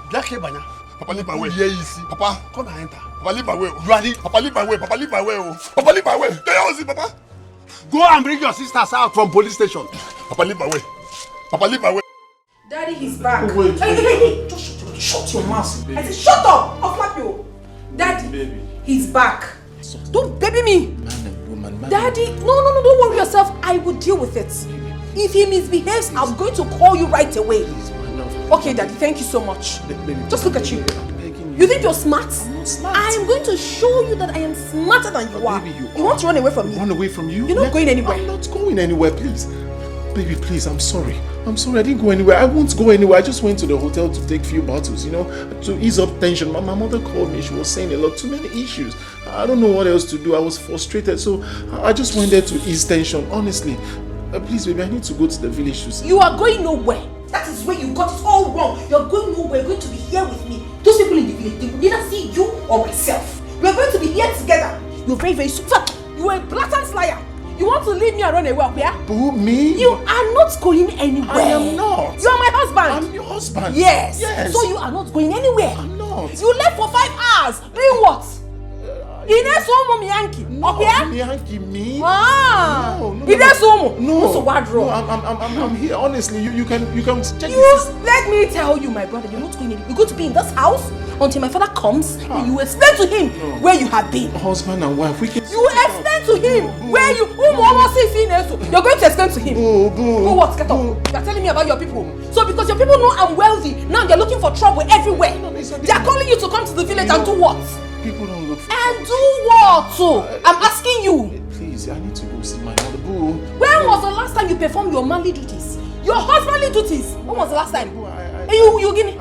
Black Ebanya. Papa, leave my way. Yeah, you see. Papa, come and enter. Papa, leave my way. Ready? Papa, leave my way. Papa, leave my way. Papa, leave my way. There you see, Papa. Go and bring your sisters out from police station. Papa, leave my way. Papa, leave my way. Daddy, he's back. Wait. Hey. Just shut your mouth. I said, shut up. I'll slap you. Daddy, baby. He's back. Don't baby me. Man and woman. Daddy, no, don't worry yourself. I will deal with it. If he misbehaves, I'm going to call you right away. Okay, Daddy, thank you so much. Just look at you. You think you're smart? I'm not smart. I am going to show you that I am smarter than you are. Baby, you want to run away from me? Run away from you? You're not going anywhere. I'm not going anywhere, please. Baby, please, I'm sorry. I didn't go anywhere. I won't go anywhere. I just went to the hotel to take a few bottles, to ease up tension. My mother called me. She was saying a lot, too many issues. I don't know what else to do. I was frustrated, so I just went there to ease tension, honestly. Please, baby, I need to go to the village to see. You are going nowhere. That is where you got it all wrong. You're going nowhere. You're going to be here with me. Those people in the village, they will neither see you or myself. We are going to be here together. You're very, very super. You are a blatant liar. You want to leave me and run away, yeah? Boo, me? You are not going anywhere. I am not. You are my husband. I'm your husband. Yes. Yes. So you are not going anywhere. I'm not. You left for 5 hours. Doing what? Yankee, me? Ah. No. No. So wardrobe. I'm here. Honestly, you can check this. Let me tell you, my brother, you're not going anywhere. You're going to be in this house until my father comes and you explain to him where you have been. Husband and wife, we can. You explain to him where you. You're going to explain to him. Boo. What? Get up. You're telling me about your people. So because your people know I'm wealthy, now they're looking for trouble everywhere. They're calling you to come to the village and do what? People don't look for and do what? I'm asking you. Please, I need to go see my mother. Boo. When was the last time you performed your manly duties? Your husbandly duties? When was the last time? You give me.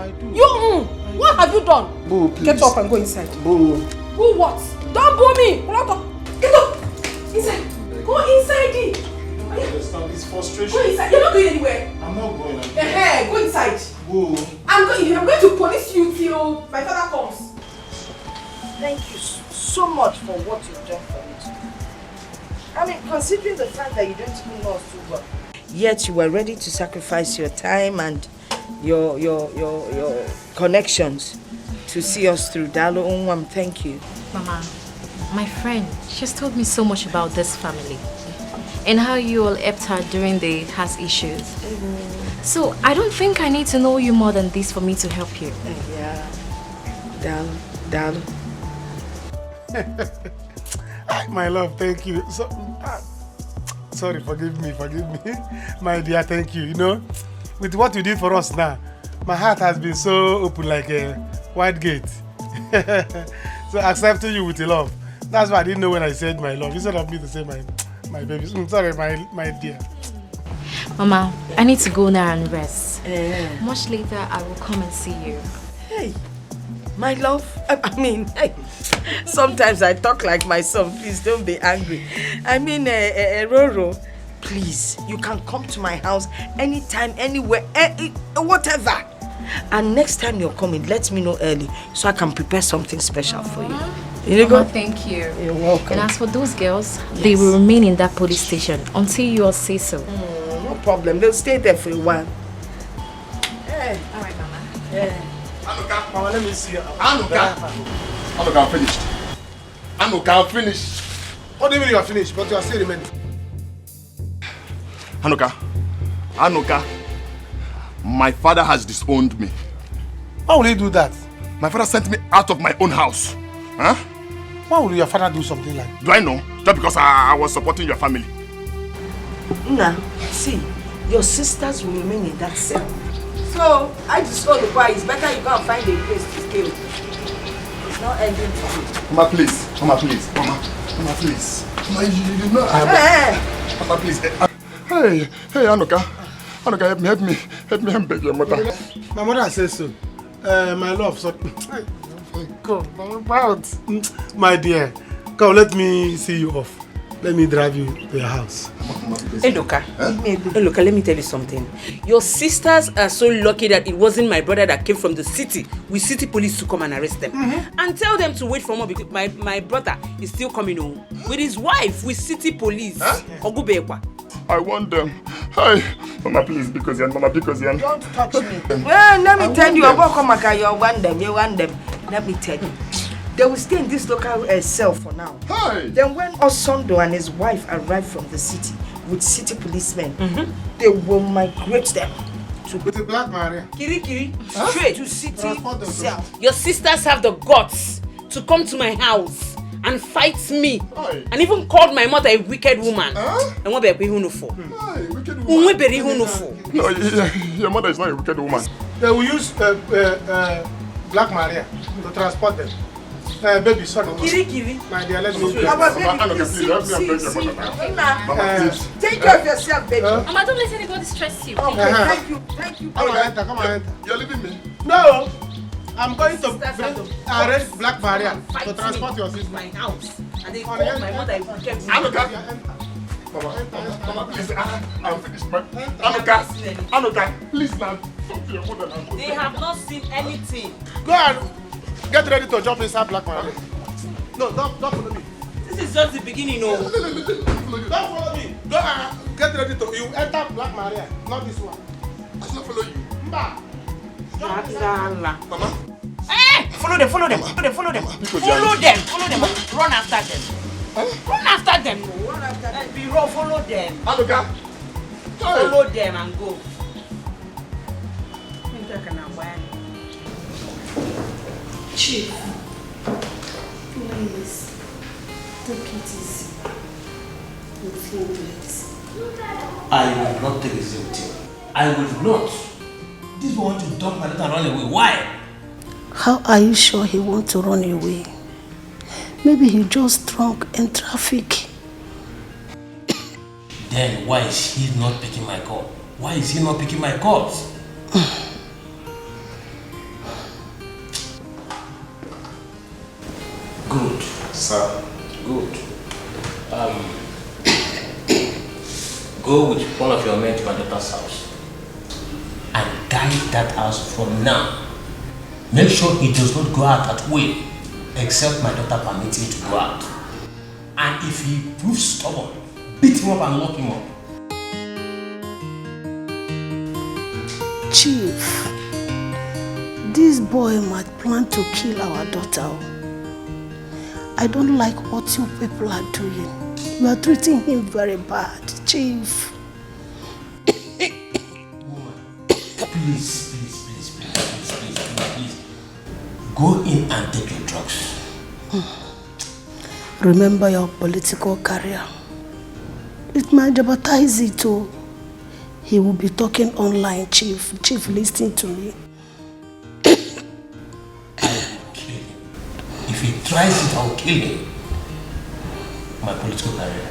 What have you done? Boo, please. Get up and go inside. Boo. Boo what? Don't boo me. Get up. Inside. Go inside. I understand this frustration. Go inside. You're not going anywhere. I'm not going anywhere. Go inside. Boo. I'm going to police you till my father comes. Thank you so much for what you've done for me today. I mean, considering the fact that you don't even know us too well, yet you were ready to sacrifice your time and your connections to see us through. Dalo Unwam, thank you. Mama, my friend, she's told me so much about this family and how you all helped her during the past issues. So I don't think I need to know you more than this for me to help you. Yeah. Dalo. My love, thank you. So, sorry, forgive me. My dear, thank you. With what you did for us now, my heart has been so open like a wide gate. So accepting you with love. That's why I didn't know when I said my love. Instead of me to say my baby. Sorry, my dear. Mama, I need to go now and rest. Much later, I will come and see you. Hey, my love. I mean, hey, sometimes I talk like my son. Please don't be angry. I mean, Roro, please, you can come to my house anytime, anywhere, whatever. And next time you're coming, let me know early so I can prepare something special for you. You Mama, thank you. You're welcome. And as for those girls, they will remain in that police station until you all say so. No problem. They'll stay there for a while. All right, Mama. Anuka. Mama, let me see you. Anuka, I'm finished. Anuka, I'm finished. What do you mean you are finished? But you are still remaining. Anuka, my father has disowned me. Why will he do that? My father sent me out of my own house. Huh? Why would your father do something like that? Do I know? Just because I was supporting your family. Nah, see, your sisters will remain in that cell. So, I just told the boy, it's better you go and find a place to stay. It's not ending for me. Mama, please. Mama, please. Mama, please. Mama, you know Mama, please. Hey, Anuka. Anuka, help me, beg your mother. My mother says so. My love, so... Come, my dear, come, let me see you off. Let me drive you to your house. Hey, Loka. Hey, Loka, let me tell you something. Your sisters are so lucky that it wasn't my brother that came from the city with city police to come and arrest them. And tell them to wait for more because my brother is still coming home with his wife with city police. I want them. Hi, Mama, please, because you're Mama, because you're... Don't touch me. Well, let me tell you, you want them. Let me tell you. They will stay in this local cell for now. Hi. Then when Osondo and his wife arrive from the city with city policemen, they will migrate them to with the Black Maria. Kiri, straight to city cell. Your sisters have the guts to come to my house and fight me. Hi. And even called my mother a wicked woman. And what be who for? Wicked woman. No, your mother is not a wicked woman. They will use Black Maria to transport them. Baby, sorry. Kiri. My dear, let me go. Mama, baby, see. Take care of yourself, baby. Mama, don't let anybody stress you. Okay, thank you, Come on, enter. You're leaving me? No, I'm going to arrange Black Maria to transport your sister. My house. And they called my mother a wicked woman. Mama, please, I'm finished. Anuka, please now. Talk to your mother now. They have not seen anything. Go and get ready to jump inside Black Maria. No, don't follow me. This is just the beginning, no. Don't follow me. Go and get ready to you enter Black Maria, not this one. I should not follow you. Mba. Mama. Hey, follow them. Follow them. Run after them. Run after them. Follow them. Anuka. Follow them and go. Chief, please, take it easy with him, please. I will not take it easy with him. I will not. This boy wants to dump my daughter and run away. Why? How are you sure he wants to run away? Maybe he just drunk in traffic. Then why is he not picking my call? Why is he not picking my calls? Good. Sir. Good. Go with one of your men to my daughter's house and guide that house from now. Make sure he does not go out that way except my daughter permits him to go out. And if he proves stubborn, beat him up and lock him up. Chief, this boy might plan to kill our daughter. I don't like what you people are doing. You are treating him very bad, Chief. Please. Go in and take your drugs. Remember your political career. It might jeopardize it too. He will be talking online, Chief. Chief, listen to me. I will kill him. If he tries it, I'll kill him. my political career.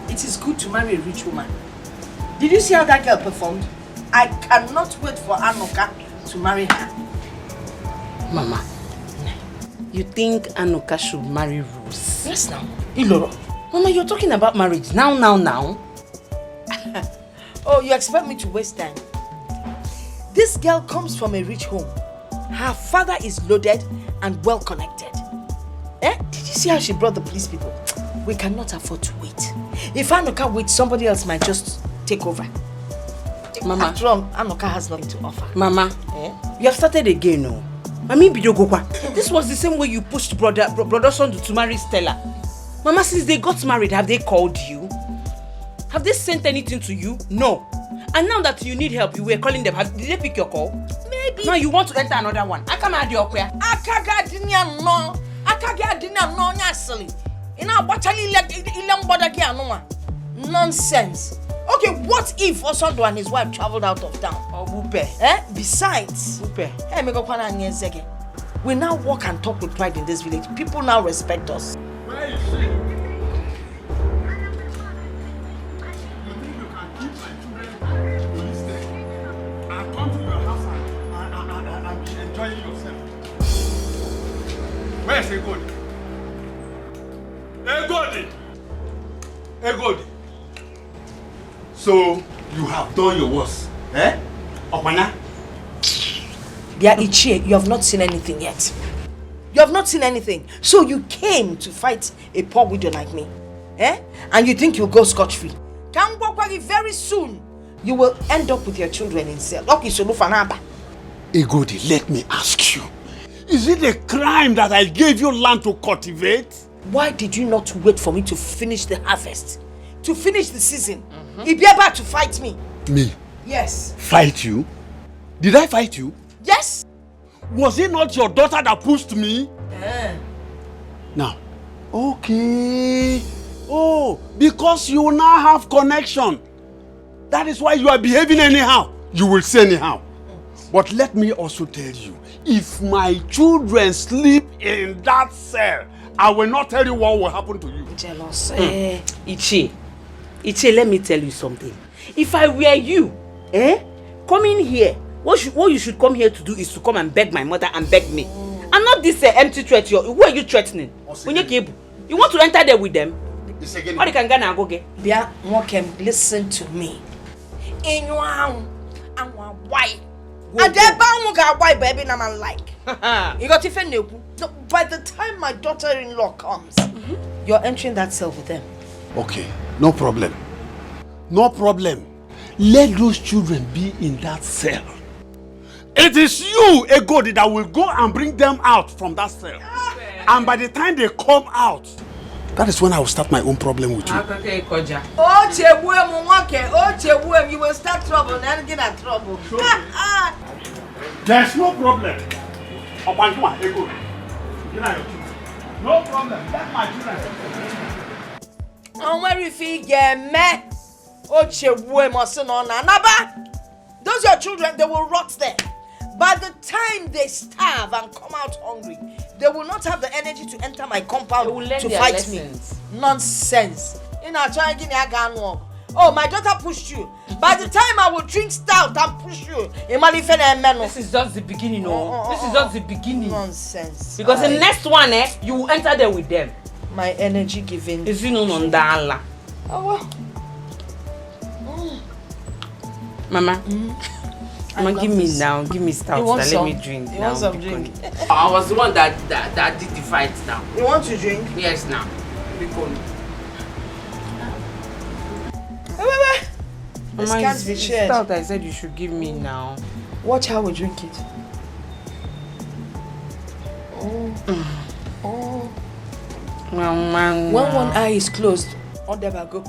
It is good to marry a rich woman. Did you see how that girl performed? I cannot wait for Anoka to marry her. Mama, you think Anoka should marry Rose? Yes, now. Iloro. Mama, you're talking about marriage now. Oh, you expect me to waste time? This girl comes from a rich home. Her father is loaded and well connected. Did you see how she brought the police people? We cannot afford to wait. If Anoka waits, somebody else might just take over. Mama. After all, Anoka has nothing to offer. Mama, you have started again, no? This was the same way you pushed brother son to marry Stella. Mama, since they got married, have they called you? Have they sent anything to you? No. And now that you need help, you were calling them. Did they pick your call? Maybe. Now you want to enter another one. I come out your queer. Nonsense. Okay, what if Osondo and his wife traveled out of town? Besides, we now walk and talk with pride in this village. People now respect us. Where is she? Where's Egodi? Egodi! So, you have done your worst, Opana? Yeah, Ichie, you have not seen anything yet. You have not seen anything. So you came to fight a poor widow like me. And you think you'll go scot-free. Very soon, you will end up with your children in cell. Egodi, let me ask you. Is it a crime that I gave you land to cultivate? Why did you not wait for me to finish the harvest? To finish the season? You'd be able to fight me. Me? Yes. Fight you? Did I fight you? Yes. Was it not your daughter that pushed me? Now, okay. Oh, because you now have connection. That is why you are behaving anyhow. You will say anyhow. But let me also tell you, if my children sleep in that cell, I will not tell you what will happen to you. Jealous. Ichie, let me tell you something. If I were you, coming here, what you should come here to do is to come and beg my mother and beg me. And not this empty threat. Who are you threatening? You want to enter there with them? Or you can go get? Listen to me. In your house, I'm white. And then why baby na man like. You got to fend. So by the time my daughter-in-law comes, you're entering that cell with them. Okay, no problem. No problem. Let those children be in that cell. It is you, Egodi, that will go and bring them out from that cell. And by the time they come out, that is when I will start my own problem with you. You will start trouble and get in trouble. There's no problem. No problem. Let my children. And where if you get me? Those your children, they will rot there. By the time they starve and come out hungry, they will not have the energy to enter my compound to fight lessons. Me. Nonsense. Oh, my daughter pushed you. By the time I will drink stout and push you, this is just the beginning, This is just the beginning. Nonsense. Because the next one, you will enter there with them. My energy giving. Is you know on the Mama. Mama, give me now. Give me stout. Let me drink. You want some drink? I was the one that did the fight now. You want to drink? Yes, now. This can't be shared. Stout I said you should give me now. Watch how we drink it. When one eye is closed, on never go.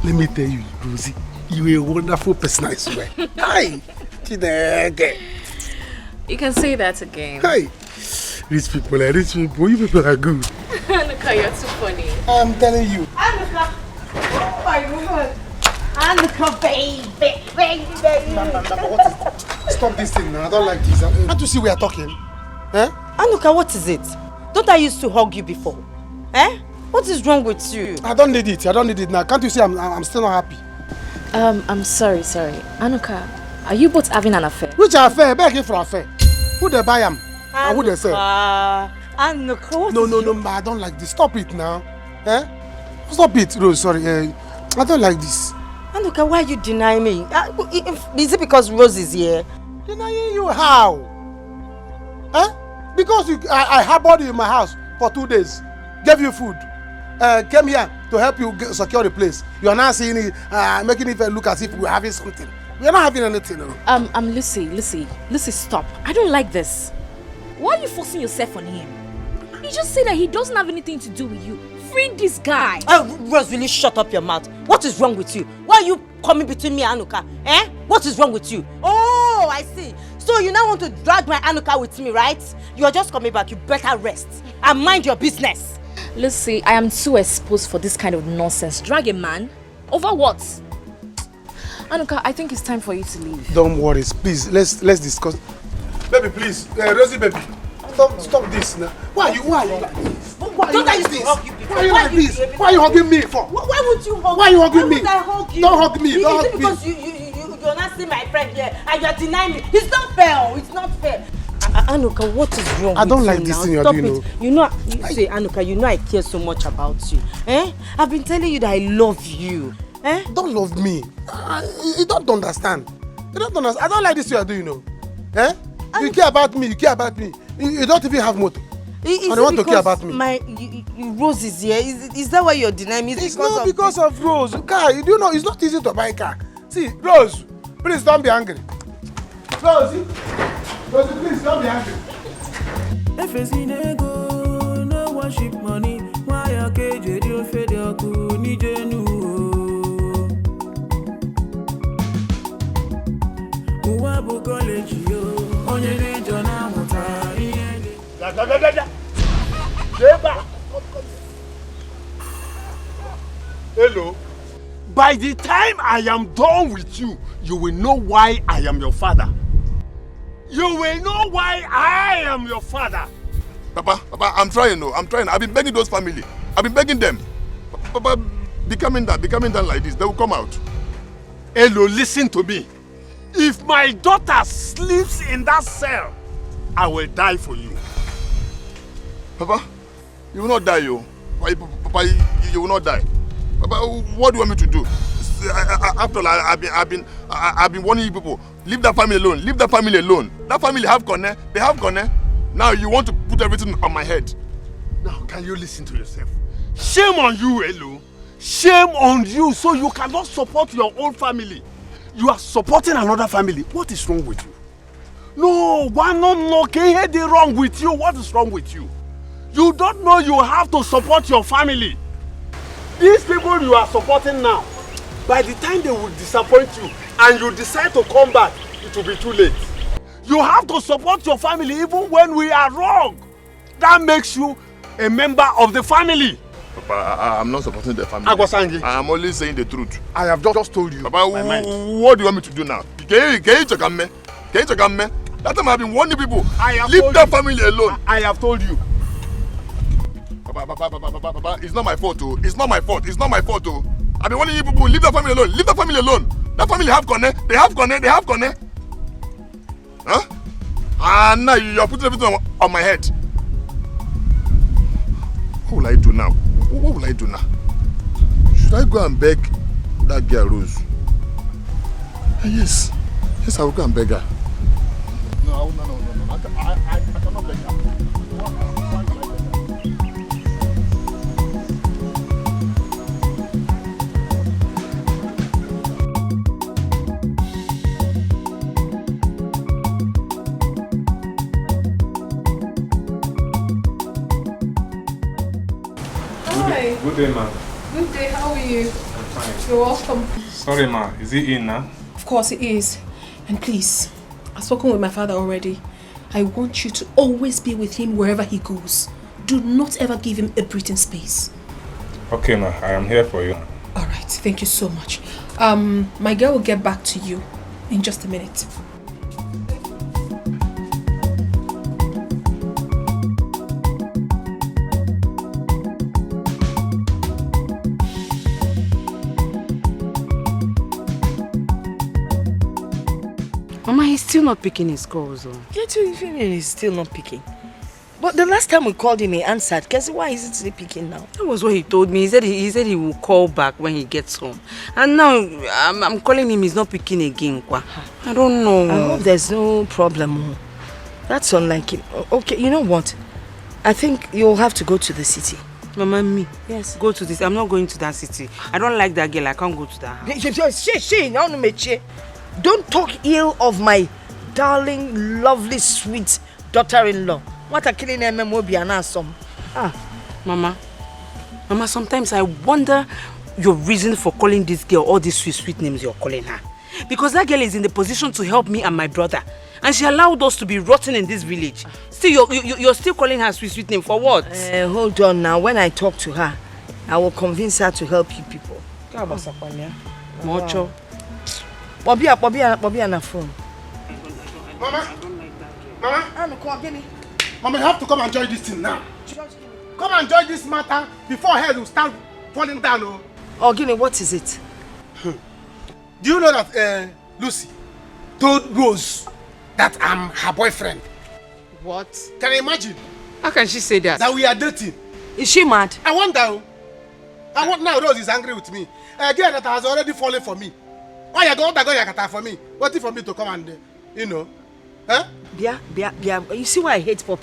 Let me tell you, Rosie, you are a wonderful person, I swear. Hi! You can say that again. Hi! Rich people, you people are good. Look how you're too funny. I'm telling you. Anuka! Oh my God! Anuka, baby! What is this? Stop this thing now. I don't like this. Can't you see we are talking? Eh? Anuka, what is it? Don't I used to hug you before? Eh? What is wrong with you? I don't need it. I don't need it now. Can't you see I'm still not happy? I'm sorry. Anuka, are you both having an affair? Which affair? Begging for affair. Who they buy am? And who they sell? Anuka, what No, I don't like this. Stop it now. Eh? Stop it, Rose. Sorry. I don't like this. Anuka, why you deny me? Is it because Rose is here? Denying you how? Eh? Because I harbored you in my house for 2 days. Gave you food. Came here to help you secure the place. You are now seeing it, making it look as if we're having something. We are not having anything. No. Lucy, stop. I don't like this. Why are you forcing yourself on him? He just said that he doesn't have anything to do with you. Free this guy. Rose, will you shut up your mouth? What is wrong with you? Why are you coming between me and Anuka? Eh? What is wrong with you? Oh, I see. So you now want to drag my Anuka with me, right? You are just coming back. You better rest and mind your business. Lucy, I am too exposed for this kind of nonsense. Drag a man? Over what? Anuka, I think it's time for you to leave. Don't worry, please. Let's discuss. Baby, please. Rosie, baby. Stop this now. Why are you like this? Why are you like this? Why are you like this? Why are you hugging me for? Why would you hug me? Why are you hugging me? Why would I hug you? Don't hug me. Don't hug me. Because you're not seeing my friend here and you're denying me. It's not fair. It's not fair. Anuka, what is wrong with you? I don't like this thing you're doing. You know, Anuka, you know I care so much about you. Eh? I've been telling you that I love you. Eh? Don't love me. You don't understand. You don't understand. I don't like this you are doing, you know. Eh? You care about me. You don't even have motor. And you want to care about me. Rose is here. Is that why you're denying me? It's not because of Rose. Car, you do know it's not easy to buy a car. See, Rose, please don't be angry. Rose, please don't be angry. If it's in ego, no worship money. Why are KJ you fed your kuni genu? Uwabu college yo, onye de jona muta. Hello. By the time I am done with you, you will know why I am your father. You will know why I am your father. Papa, I'm trying. I've been begging those family. I've been begging them. Papa, be coming down like this. They will come out. Hello, listen to me. If my daughter sleeps in that cell, I will die for you. Papa, you will not die, yo. Papa, you will not die. Papa, what do you want me to do? After all, I've been warning you people. Leave that family alone. Leave that family alone. That family have Kone. They have Kone. Now you want to put everything on my head. Now, can you listen to yourself? Shame on you, Elo. Shame on you, so you cannot support your own family. You are supporting another family. What is wrong with you? No, why not? Can you wrong with you? What is wrong with you? You don't know you have to support your family. These people you are supporting now, by the time they will disappoint you and you decide to come back, it will be too late. You have to support your family even when we are wrong. That makes you a member of the family. Papa, I'm not supporting the family. I'm only saying the truth. I have just told you. Papa, what do you want me to do now? Can you check on me? That time I've been warning people. Leave that family alone. I have told you. Papa, it's not my fault, oh. It's not my fault. Oh. I've been warning you people. Leave that family alone. Leave that family alone. That family have Kone. They have Kone. Huh? And now you're putting everything on my head. What will I do now? Should I go and beg that girl Rose? Yes, I will go and beg her. No. I cannot beg her. Good day, ma. Good day, how are you? I'm fine. You're welcome. Sorry, ma. Is he in now? Of course he is. And please, I've spoken with my father already. I want you to always be with him wherever he goes. Do not ever give him a breathing space. Okay, ma. I am here for you. All right, thank you so much. My girl will get back to you in just a minute. Mama, he's still not picking his calls. Yeah, too, he's still not picking. But the last time we called him, he answered. Guess why is it still picking now? That was what he told me. He said he will call back when he gets home. And now I'm calling him, he's not picking again. I don't know. I hope there's no problem. That's unlike him. Okay, you know what? I think you'll have to go to the city. Mama, me? Yes. Go to this. I'm not going to that city. I don't like that girl. I can't go to that house. Don't talk ill of my darling, lovely, sweet daughter-in-law. What a killing Mama, sometimes I wonder your reason for calling this girl all these sweet names you're calling her. Because that girl is in the position to help me and my brother. And she allowed us to be rotten in this village. Still, you're still calling her sweet name for what? Hold on now. When I talk to her, I will convince her to help you people. Mocho. Bobby on the phone. Mama, you have to come and join this thing now. Come and join this matter before head will start falling down. Oh, Guinea, what is it? Do you know that Lucy told Rose that I'm her boyfriend? What? Can you imagine? How can she say that? That we are dating. Is she mad? I wonder. Now Rose is angry with me. A girl that has already fallen for me. Why you going to for me? Waiting for me to come and, Huh? Yeah. You see why I hate poor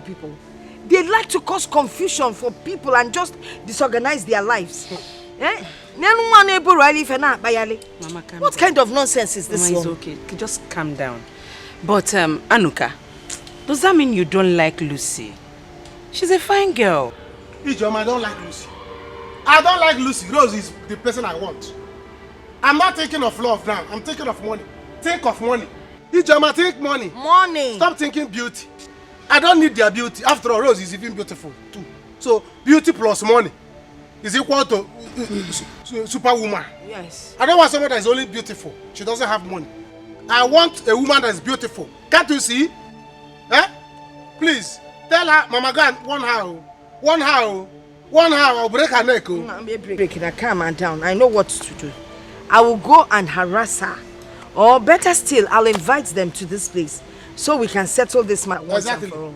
people? They like to cause confusion for people and just disorganize their lives. Mama, what kind of nonsense is this? Mama, it's okay. Just calm down. But, Anuka, does that mean you don't like Lucy? She's a fine girl. Ijoma, I don't like Lucy. I don't like Lucy. Rose is the person I want. I'm not thinking of love now. I'm thinking of money. Think of money. Ijoma, think money. Money. Stop thinking beauty. I don't need their beauty. After all, Rose is even beautiful too. So, beauty plus money is equal to superwoman. Yes. I don't want someone that is only beautiful. She doesn't have money. I want a woman that is beautiful. Can't you see? Please, tell her, Mama Gan, one how, I'll break her neck. I'm breaking her, calm her down. I know what to do. I will go and harass her. Or better still, I'll invite them to this place so we can settle this matter once and for all.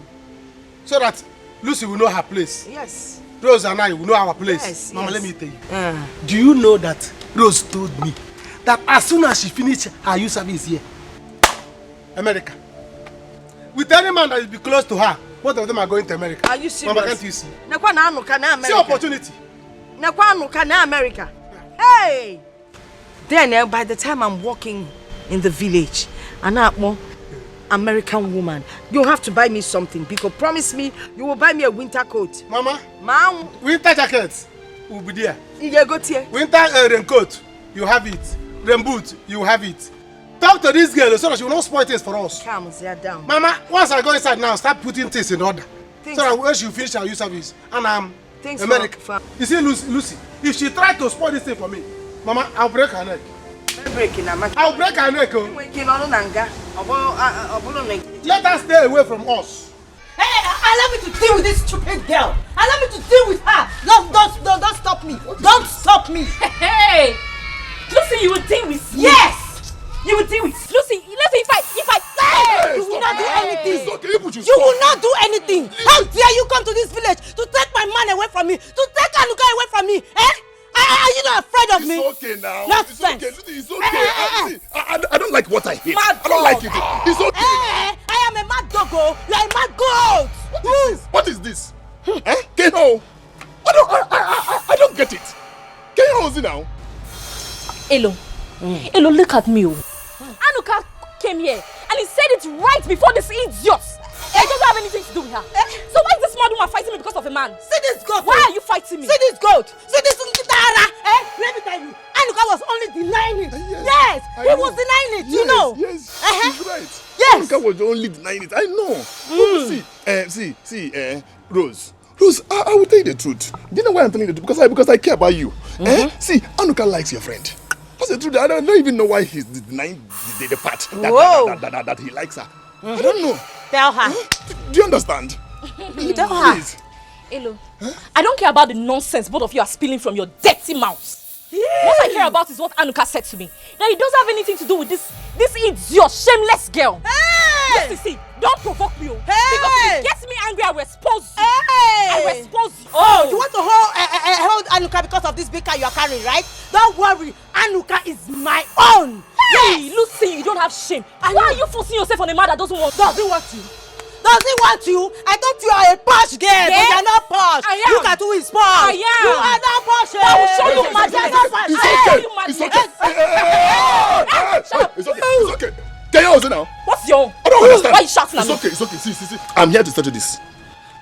So that Lucy will know her place. Yes. Rose and I will know our place. Yes, Mama, yes. let me tell you. Do you know that Rose told me that as soon as she finished her youth service here, America, with any man that will be close to her, both of them are going to America. Are you serious? Mama, can't you see? See opportunity. America. Hey! Then by the time I'm walking in the village, an American woman, you have to buy me something because promise me you will buy me a winter coat. Mama, winter jacket will be there. Winter raincoat, you have it. Rain boot, you have it. Talk to this girl so that she will not spoil things for us. Calm down. Mama, once I go inside now, start putting things in order. So that when she finish her youth service, and I'm America. You see, Lucy, if she tries to spoil this thing for me, Mama, I'll break her neck. I'll break her neck. Let her stay away from us. Hey, allow me to deal with this stupid girl. Allow me to deal with her. Don't stop me. Don't stop me. Hey, Lucy, you will deal with me. Yes, you will deal with Lucy. If I hey, you will not do anything. You will not do anything. How dare you come to this village to take my man away from me, to take Anuka away from me? Are you not afraid of me? It's okay now. Nonsense. It's okay. I don't like what I hate. I don't like it. It's okay. I am a mad doggo. You are a mad goat. What is this? Keho? I don't get it. Keho is it now? Elo, look at me. Anuka came here and he said it right before this idiot. I don't have anything to do with her. So why is this mad woman fighting me because of a man? See this goat. Why are you fighting me? See this goat. See this Nkitara. Let me tell you. Anuka was only denying it. Yes, he was denying it. Yes, you know. Yes, he's right. Yes. Anuka was only denying it. I know. See, Rose. Rose, I will tell you the truth. Do you know why I'm telling you the truth? Because I care about you. See, Anuka likes your friend. That's the truth. I don't even know why he's denying the part that he likes her. I don't know. Tell her. Do you understand? Tell her. Please. Hello. I don't care about the nonsense both of you are spilling from your dirty mouths. What I care about is what Anuka said to me. That it doesn't have anything to do with this idiot, shameless girl. Hey! Listen, see, don't provoke me. Hey! Because if it gets me angry, I will expose you. Hey! I will expose you. Oh, you want to hold Anuka because of this big car you are carrying, right? Don't worry, Anuka is my own. Hey, Lucy, you don't have shame. Why are you forcing yourself on a man that doesn't want you? Doesn't want you? Does he want you? I thought you are a posh girl, but you are not posh. I am. Look at who is posh. I am. You are not posh. I will show you madness. It's okay. Can you also now? What's your? I don't understand. Why are you shouting at me? It's okay. See. I'm here to settle this.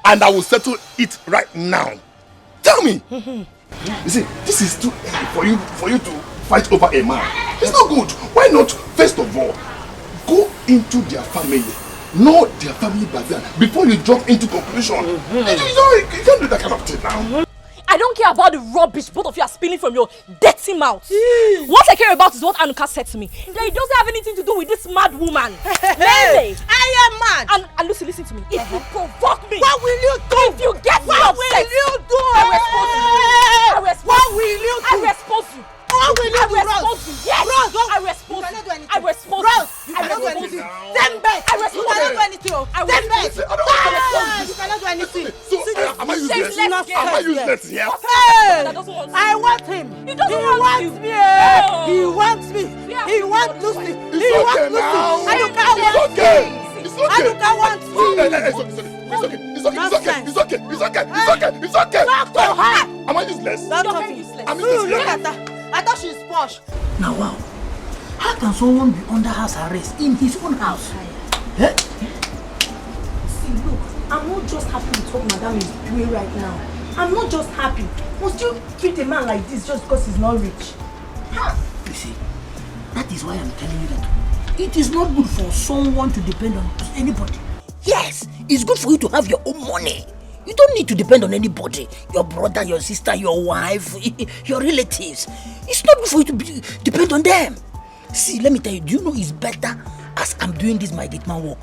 And I will settle it right now. Tell me. You see, this is too early for you to fight over a man. It's not good. Why not, first of all, go into their family. Know their family background before you jump into conclusion. You can't do that kind of thing now. I don't care about the rubbish both of you are spilling from your dirty mouth. What I care about is what Anuka said to me. That it doesn't have anything to do with this mad woman. Hey, I am mad. And Lucy, listen to me. If you provoke me, what will you do? If you get me what upset, will you do? I will expose you. What will you do? I will expose you. What will you do, Rose? Yes. Rose, I will expose you. I will expose you. Rose, you cannot do anything. Stand back. I will expose you. You cannot do anything. Stand back. You cannot do anything. Am I useless? Am I useless here? Hey, I want him. He doesn't want me. He wants me. He wants Lucy. He wants Lucy. Anuka wants me. Anuka wants me. It's okay. Talk to her. Am I useless? Don't talk to me. Look at her. I thought she's posh. Now wow, how can someone be under house arrest in his own house? Eh? See, look, I'm not just happy with what Madam is doing right now. I'm not just happy. Must you treat a man like this just because he's not rich? You see, that is why I'm telling you that it is not good for someone to depend on anybody. Yes, it's good for you to have your own money. You don't need to depend on anybody. Your brother, your sister, your wife, your relatives. It's not good for you to depend on them. See, let me tell you, do you know it's better as I'm doing this my gate man work?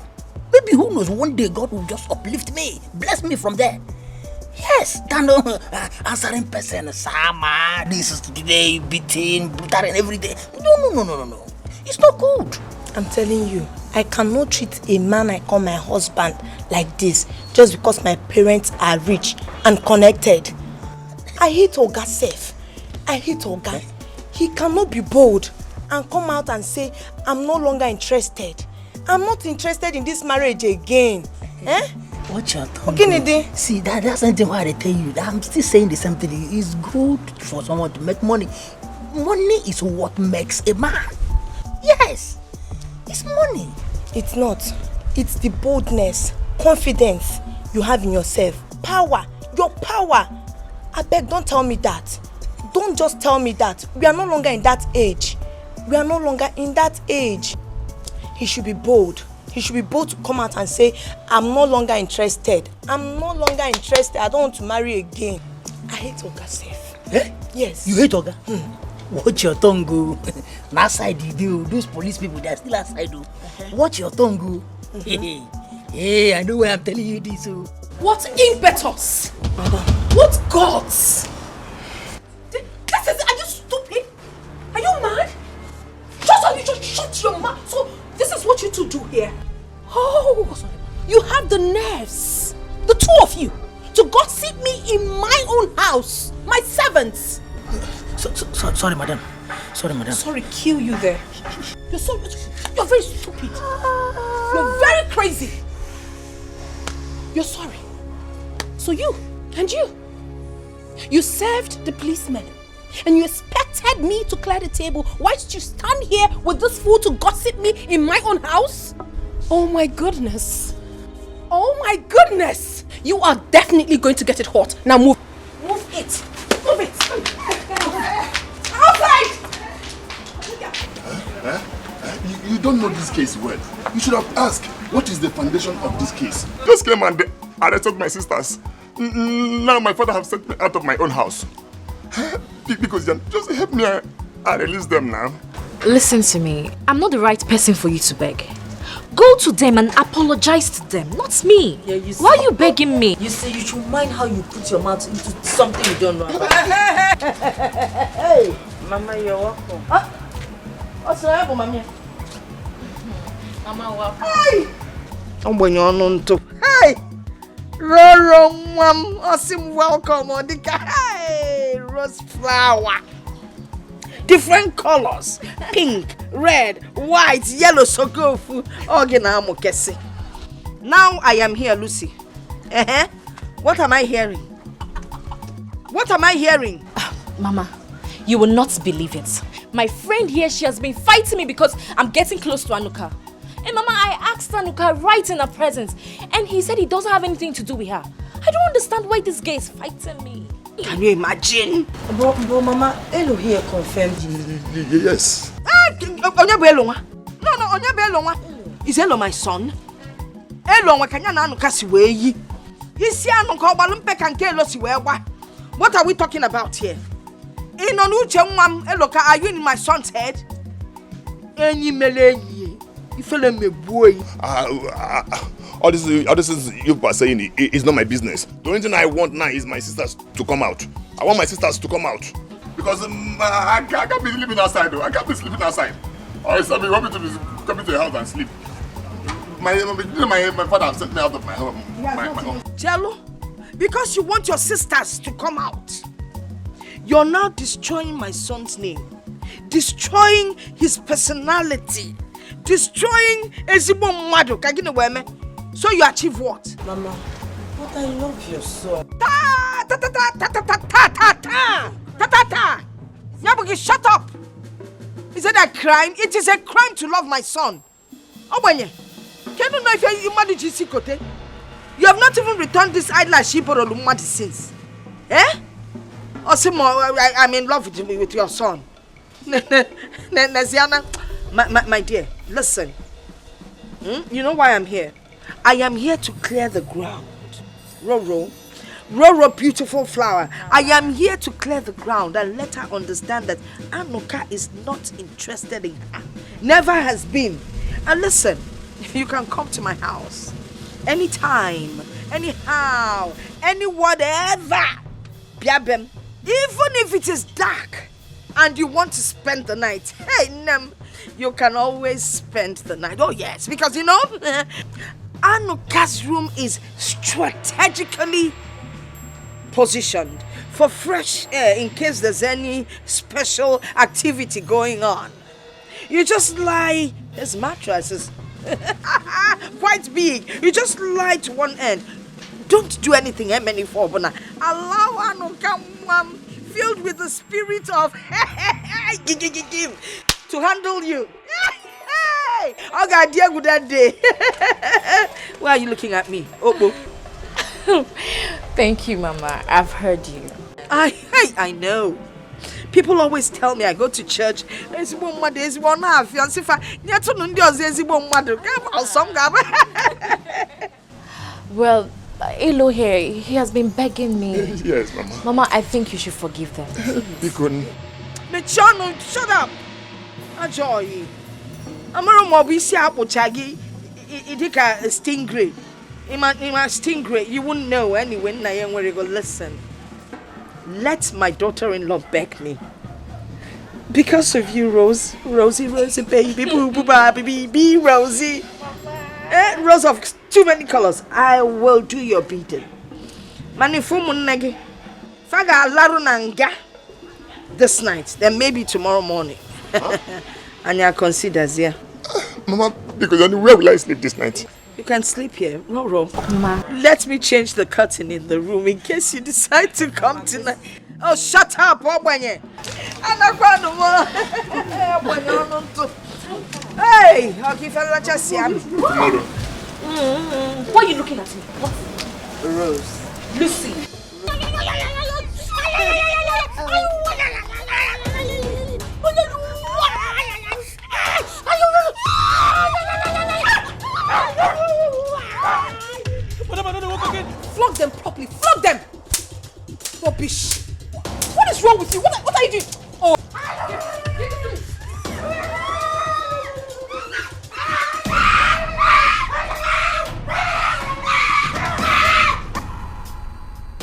Maybe who knows, one day God will just uplift me, bless me from there. Yes, than answering person, Sama, this is today, beating, brutal and every day. No. It's not good. I'm telling you, I cannot treat a man I call my husband like this just because my parents are rich and connected. I hate Oga Sef. I hate Oga. He cannot be bold and come out and say, I'm no longer interested. I'm not interested in this marriage again. Eh? Watch your tongue. Okay, see, that's something why I tell you. I'm still saying the same thing. It's good for someone to make money. Money is what makes a man. Yes. It's money. It's not. It's the boldness, confidence you have in yourself. Power. Your power. I beg, don't tell me that. Don't just tell me that. We are no longer in that age. We are no longer in that age. He should be bold. He should be bold to come out and say, I'm no longer interested. I'm no longer interested. I don't want to marry again. I hate Oga Sef. Eh? Yes. You hate Oga? Watch your tongue go. That side you do. Those police people, they are still outside do. Watch your tongue go. Hey, I know why I'm telling you this. What impetus? What gods? This is, are you stupid? Are you mad? Just shut your mouth. So this is what you two do here. Oh, you have the nerves, the two of you, to gossip me in my own house, my servants. Sorry, madam. Sorry, kill you there. You're very stupid. You're very crazy. You're sorry. So you served the policeman and you expected me to clear the table whilst you stand here with this fool to gossip me in my own house? Oh my goodness. Oh my goodness. You are definitely going to get it hot. Now move. Move it. Move it. Outside! You don't know this case well. You should have asked, what is the foundation of this case? Just came and they arrested my sisters. Now my father have sent me out of my own house. Because just help me and release them now. Listen to me. I'm not the right person for you to beg. Go to them and apologize to them, not me. Yeah, you see, why are you begging me? You see, you should mind how you put your mouth into something you don't know about. Hey, Mama, you're welcome. What's the matter, Mama? Mama, welcome. Hey! I'm going on to. Hey! Roro, Mom, awesome welcome, Odika. Hey! Rose flower. Different colors, pink, red, white, yellow, so go for organamokesi. Now I am here, Lucy. What am I hearing? What am I hearing? Mama, you will not believe it. My friend here, she has been fighting me because I'm getting close to Anuka. And Mama, I asked Anuka right in her presence, and he said he doesn't have anything to do with her. I don't understand why this guy is fighting me. Can you imagine? But Mama, Elo here confirmed. Yes. Onyebelonwa. No, Onyebelonwa. Is Elo my son? Elo wakanya na Anuka si weyi. Isi Anuka obalumpe kanke Elo si wewa. What are we talking about here? Inonuche nwam Eloka, are you in my son's head? Enyi meleyi. Ifele mebuoyi. All this you are saying is not my business. The only thing I want now is my sisters to come out. I want my sisters to come out. Because I can't be sleeping outside though. I can't be sleeping outside. Or somebody want me to be coming to the house and sleep. My father has sent me out of my home. Jello, because you want your sisters to come out, you're now destroying my son's name. Destroying his personality. Destroying Ezibo Mwado. Kagine weme. So you achieve what? Mama, but I love your son. Nyabugi, shut up! Is it a crime? It is a crime to love my son. Obanye, can you know if you manage Isikote? You have not even returned this eyelash she borrowed since. Eh? Osimo, I'm in love with your son. Naziana, my dear, listen. You know why I'm here? I am here to clear the ground. Roro, beautiful flower. I am here to clear the ground and let her understand that Anuka is not interested in her. Never has been. And listen, you can come to my house anytime, anyhow, any whatever. Biabem, even if it is dark and you want to spend the night, hey, Nem, you can always spend the night. Oh yes, because you know, Anuka's room is strategically positioned for fresh air in case there's any special activity going on. You just lie, his mattress is quite big. You just lie to one end. Don't do anything, Bona. Allow Anuka filled with the spirit of to handle you. I got dear good that day. Why are you looking at me? Obo. Thank you, Mama. I've heard you. I know. People always tell me I go to church. Well, Elo here, he has been begging me. Yes, Mama. Mama, I think you should forgive them. Michano, shut up. Enjoy. Amaro Mobisi Apple Chagi, Idika stingray. Ima stingray, you wouldn't know anyway. Nayan where you go. Listen. Let my daughter-in-law beg me. Because of you, Rosie, baby, boo, baby, Rosie. Rose of too many colors. I will do your beating. Manifumunagi. Faga larunanga. This night, then maybe tomorrow morning. Anya considers, yeah. Mama, because where will I sleep this night? You can sleep here. Roro. Mama. Let me change the curtain in the room in case you decide to come tonight. Oh, shut up, Obanye. Hey, I'll give you just Tomorrow. Why are you looking at me? What? Rose. Lucy. Flog them properly. Flog them. Rubbish. What is wrong with you? What are you doing? Oh.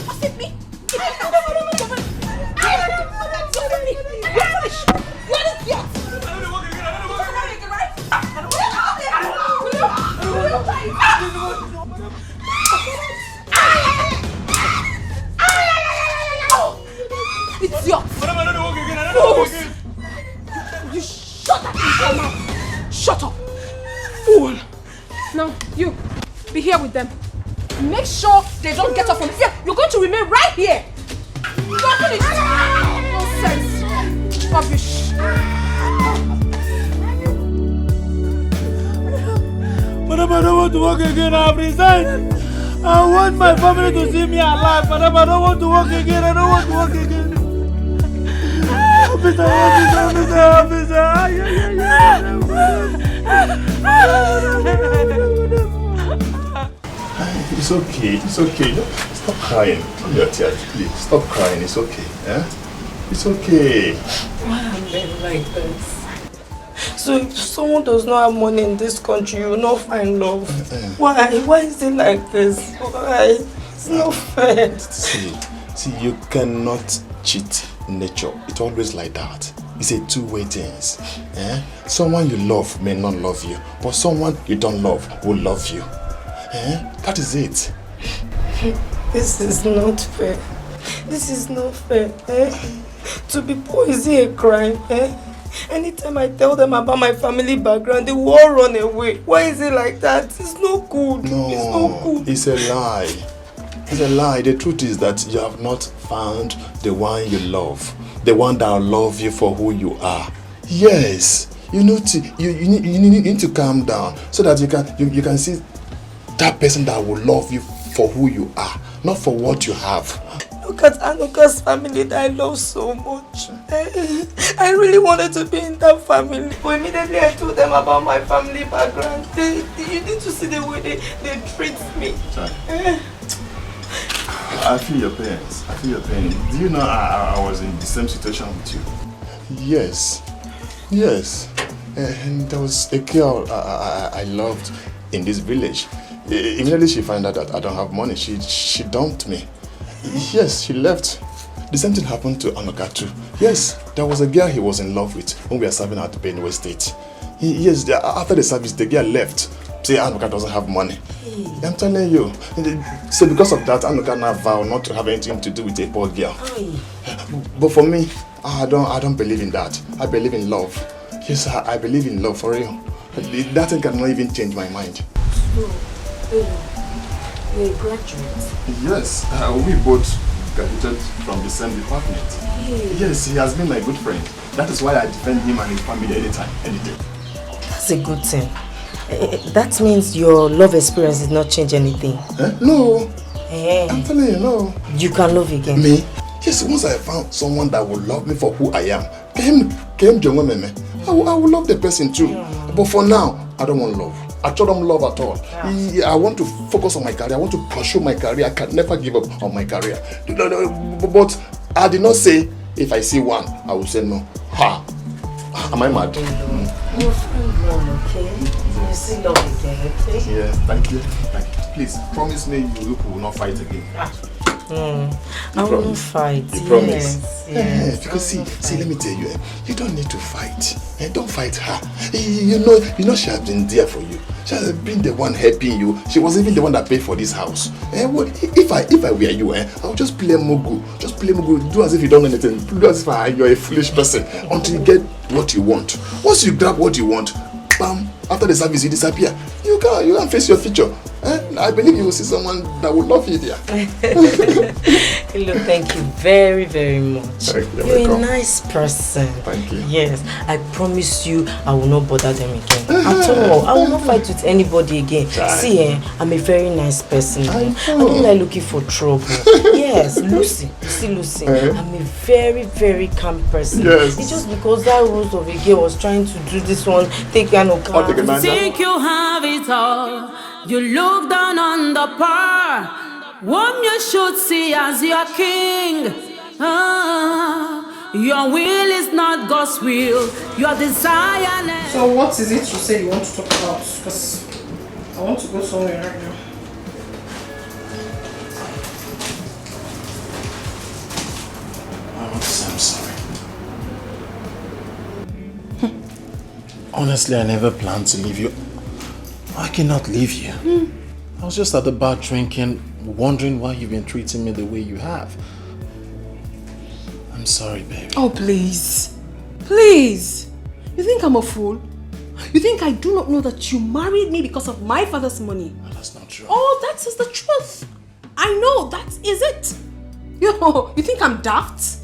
Was it me? Idiot! Fools! You shut up your mouth! Shut up! Fool! Now, you, be here with them. Make sure they don't get up from here. You're going to remain right here. You are finished. Nonsense. Rubbish. Madam, I don't want to work again. I've resigned. I want my family to see me alive. Madam, I don't want to work again. I don't want to work again. Officer. It's okay. Stop crying. Come your tears, please. Stop crying. It's okay. Eh? It's okay. Why am I like this? So if someone does not have money in this country, you will not find love. Why? Why is it like this? Why? It's not fair. See, you cannot cheat nature. It's always like that. It's a two-way thing. Eh? Someone you love may not love you, but someone you don't love will love you. Eh? That is it. This is not fair. This is not fair. Eh? To be poor, is it a crime? Eh? Anytime I tell them about my family background, they will all run away. Why is it like that? It's not good. No, it's not good. It's a lie. It's a lie. The truth is that you have not found the one you love. The one that will love you for who you are. Yes. You need to calm down so that you can see that person that will love you for who you are, not for what you have. Look at Anuka's family that I love so much. I really wanted to be in that family. But immediately I told them about my family background. You need to see the way they treat me. I feel your pain. Do you know I was in the same situation with you? Yes. And there was a girl I loved in this village. Immediately she found out that I don't have money. She dumped me. Yes, she left. The same thing happened to Anuka too. Yes, there was a girl he was in love with when we were serving at Benue State. Yes, after the service, the girl left. Say Anuka doesn't have money. I'm telling you. So because of that, Anuka now vowed not to have anything to do with a poor girl. But for me, I don't believe in that. I believe in love. Yes, I believe in love for real. That thing cannot even change my mind. You're a graduate? Yes, we both graduated from the same department. Yes, he has been my good friend. That is why I defend him and his family anytime, any day. That's a good thing. That means your love experience did not change anything. No. I'm telling you, no. You can love again. Me? Yes, once I found someone that will love me for who I am, I will love the person too. But for now, I don't want love. I don't love at all. I want to focus on my career. I want to pursue my career. I can never give up on my career. But I did not say if I see one, I will say no. Am I mad? Your friend won, okay? You see love again, okay? Yeah, thank you. Please, promise me you will not fight again. I won't fight. You promise? Yes. Because see, let me tell you, you don't need to fight. Don't fight her. You know she has been there for you. She has been the one helping you. She was even the one that paid for this house. If I were you, I would just play Mugu. Just play Mugu. Do as if you don't know anything. Do as if you're a foolish person until you get what you want. Once you grab what you want, bam, after the service you disappear. You can't face your future. I believe you will see someone that will love you there. Look, thank you very, very much. You're a nice person. Thank you. Yes, I promise you I will not bother them again. At all. I will not fight with anybody again. See, I'm a very nice person. I don't like looking for trouble. Yes, Lucy. See, Lucy, I'm a very, very calm person. Yes. It's just because that rose of a girl was trying to do this one, take care of Think you have it all. You look down on the poor. whom you should see as your king. Your will is not God's will. Your desire. So what is it you say you want to talk about? Because I want to go somewhere right now. I'm sorry. Honestly, I never planned to leave you. I cannot leave you. I was just at the bar drinking, wondering why you've been treating me the way you have. I'm sorry, baby. Oh, please. Please. You think I'm a fool? You think I do not know that you married me because of my father's money? No, that's not true. Oh, that is the truth. I know, that is it. You think I'm daft?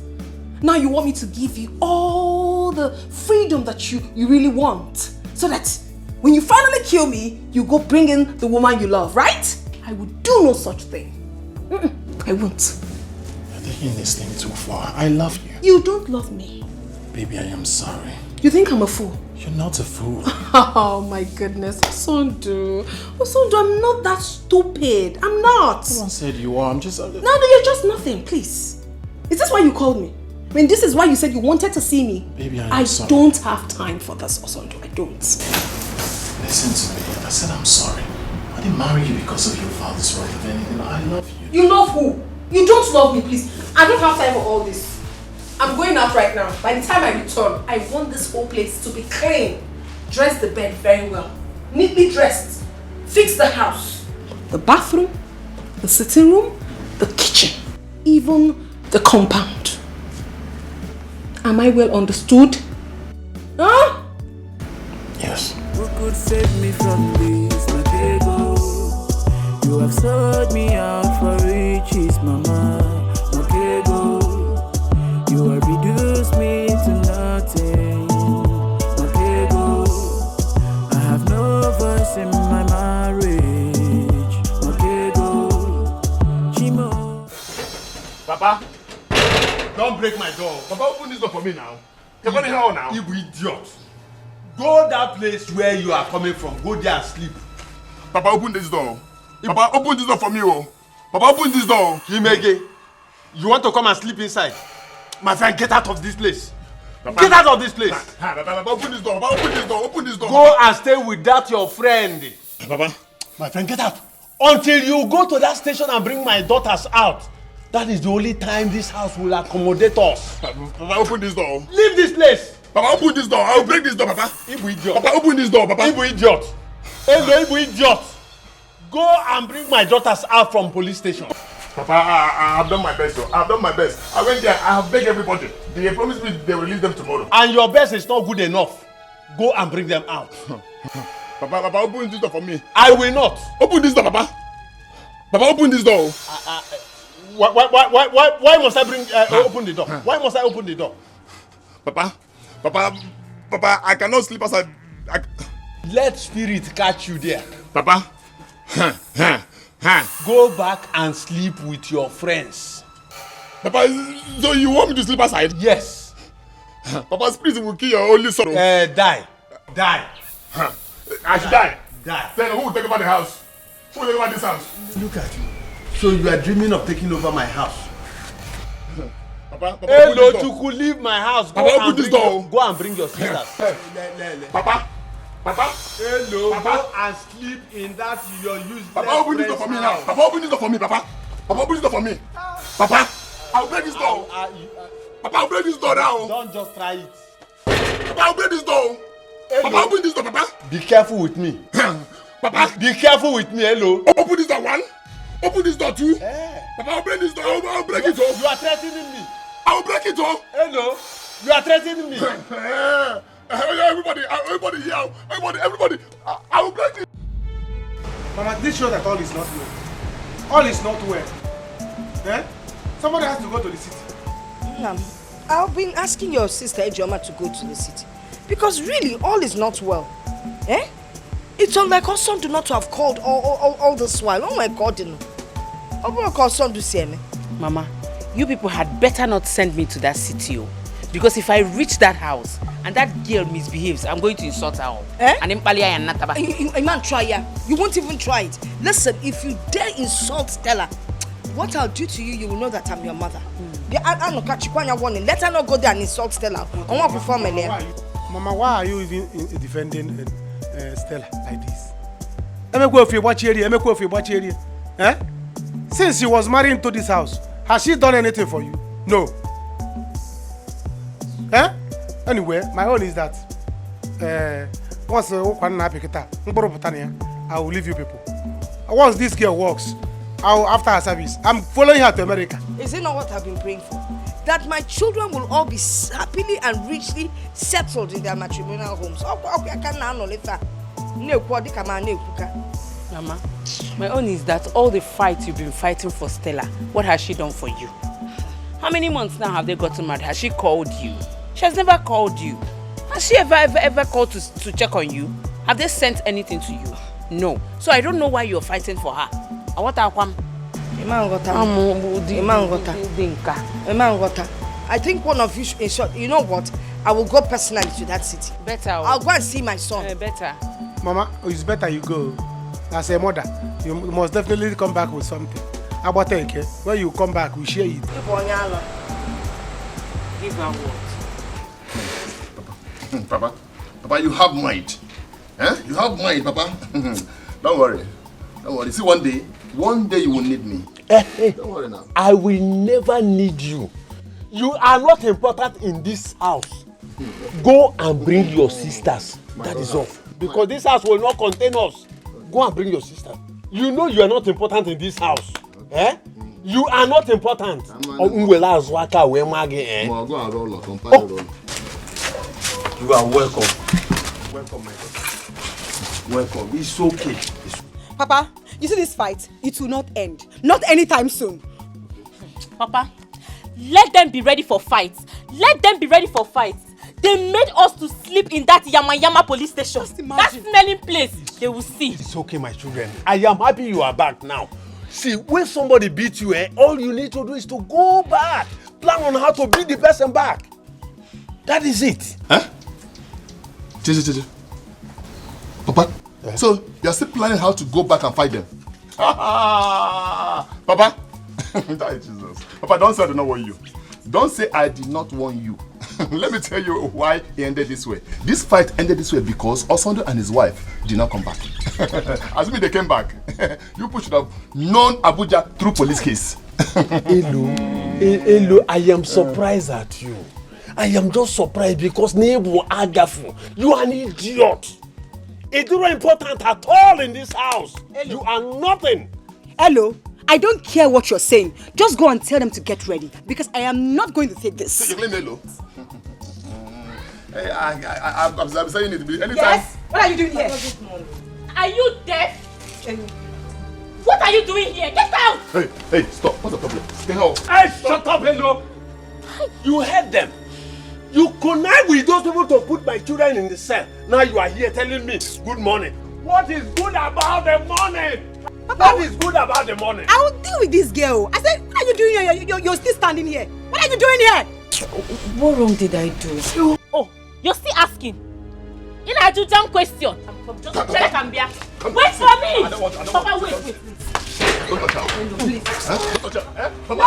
Now you want me to give you all the freedom that you really want. So that when you finally kill me, you go bring in the woman you love, right? I would do no such thing. I won't. You're taking this thing too far. I love you. You don't love me. Baby, I am sorry. You think I'm a fool? You're not a fool. Oh my goodness, Osondu. Osondu, I'm not that stupid. I'm not. No one said you are. I'm just... No, you're just nothing, please. Is this why you called me? I mean, this is why you said you wanted to see me. Baby, I sorry. don't have time for this, Osondu. I don't. Listen to me. I said I'm sorry. I didn't marry you because of your father's right of anything. I love you. You love who? You don't love me, please. I don't have time for all this. I'm going out right now. By the time I return, I want this whole place to be clean. Dress the bed very well. Neatly dressed. Fix the house. The bathroom, the sitting room, the kitchen, even the compound. Am I well understood? Huh? Yes. Who could save me from this, my ego? You have sold me out for riches, mama, my ego. You have reduced me to nothing, my ego. I have no voice in my marriage, my ego. Chimo. Papa, don't break my door. Papa, open this door for me now. You're going hell now. You idiot. Go that place where you are coming from. Go there and sleep. Papa, open this door. Papa, open this door for me, oh. Papa, open this door. Himege, you want to come and sleep inside? My friend, get out of this place. Papa, get out of this place. Papa, open this door. Papa, open this door. Open this door. Go and stay with that your friend. Papa, my friend, get out. Until you go to that station and bring my daughters out. That is the only time this house will accommodate us. Papa, open this door. Leave this place. Papa, open this door. I will break this door, Papa. Ibu idiot. Papa, open this door, Papa. Ibu idiot. Hello, Ibu idiot. Go and bring my daughters out from police station. Papa, I have done my best, though. I have done my best. I went there. I have begged everybody. They promised me they will release them tomorrow. And your best is not good enough. Go and bring them out. Papa, open this door for me. I will not. Open this door, Papa. Papa, open this door. Why must I bring open the door? Why must I open the door? Papa, I cannot sleep outside. Let spirit catch you there. Papa, go back and sleep with your friends. Papa, so you want me to sleep outside? Yes. Papa, spirit will kill your only son. Die. I should die. Die. Then who will take over the house? Who will take over this house? Look at you. So you are dreaming of taking over my house? Papa, hello, Chuku, leave my house. Papa, open this door. Go and bring your sisters. Papa. Hello, Papa. go and sleep in that your useless Papa, open this door for me now. Papa, open this door for me, Papa. Papa, open this door for me. Papa, I'll break this door. Papa, I'll break this door now. Don't just try it. Papa, I'll break this door. Hello. Papa, open this door, Papa. Be careful with me. Papa, be careful with me. Hello. Open this door, one. Open this door, two. Papa, I'll break this door. I'll break it off. You are threatening me. I'll break it off. Hello. You are threatening me. Everybody here. Everybody. I will break it. Mama, this shows that all is not well. All is not well. Eh? Somebody has to go to the city. I've been asking your sister Ejoma to go to the city. Because really, all is not well. Eh? It's unlike her son do not to have called all this while. Oh my God, you know. How son do see me? Mama, you people had better not send me to that city. Because if I reach that house and that girl misbehaves, I'm going to insult her. And then man, try ya. You won't even try it. Listen, if you dare insult Stella, what I'll do to you, you will know that I'm your mother. I'm not catching warning. Let her not go there and insult Stella. I want to perform Mama, why are you even defending Stella like this? Eh? Since she was married into this house, has she done anything for you? No. Eh? Anyway, my own is that once I will leave you people. Once this girl works, after her service, I'm following her to America. Is it not what I've been praying for? That my children will all be happily and richly settled in their matrimonial homes. Mama, my own is that all the fights you've been fighting for Stella, what has she done for you? How many months now have they gotten married? Has she called you? She has never called you. Has she ever called to check on you? Have they sent anything to you? No. So I don't know why you're fighting for her. I think one of you, in short, you know what? I will go personally to that city. Better. I'll go and see my son. Better. Mama, it's better you go. As a mother, you must definitely come back with something. About it, when you come back, we share it. Give her what? Papa, you have mind. Eh? You have mind, Papa. Don't worry. See, one day you will need me. Don't worry now. I will never need you. You are not important in this house. Go and bring your sisters. That is all. Because this house will not contain us. Go and bring your sister. You know you are not important in this house. Eh? You are not important. You are welcome. Welcome, my daughter. Welcome. It's okay. Papa, you see this fight? It will not end. Not anytime soon. Papa, let them be ready for fights. Let them be ready for fights. They made us to sleep in that Yama police station. That smelling place. They will see. It's okay, my children. I am happy you are back now. See, when somebody beats you, all you need to do is to go back. Plan on how to beat the person back. That is it. Huh? Papa, so you are still planning how to go back and fight them? Papa, Jesus. Papa, don't say I did not warn you. Don't say I did not warn you. Let me tell you why it ended this way. This fight ended this way because Osondo and his wife did not come back. Assuming they came back, you should have known Abuja through police case. Hello, I am surprised at you. I am just surprised because Nebu Agafu, you are an idiot. It's not important at all in this house. Hello. You are nothing. Hello, I don't care what you're saying. Just go and tell them to get ready because I am not going to take this. So you claim Hello? I'm saying it anytime. Yes? What are you doing here? Are you deaf? What are you doing here? Get out! Hey, stop. What's the problem? Stay out. Hey, shut up, Hello. You heard them. You connive with those people to put my children in the cell. Now you are here telling me good morning. What is good about the morning? What is good about the morning? I will deal with this girl. I said, what are you doing here? You're still standing here. What are you doing here? What wrong did I do? Oh, you're still asking? You know, I do dumb question. Just check and be. Wait for me! Papa, wait. Don't touch her. Please. Don't touch her. Papa,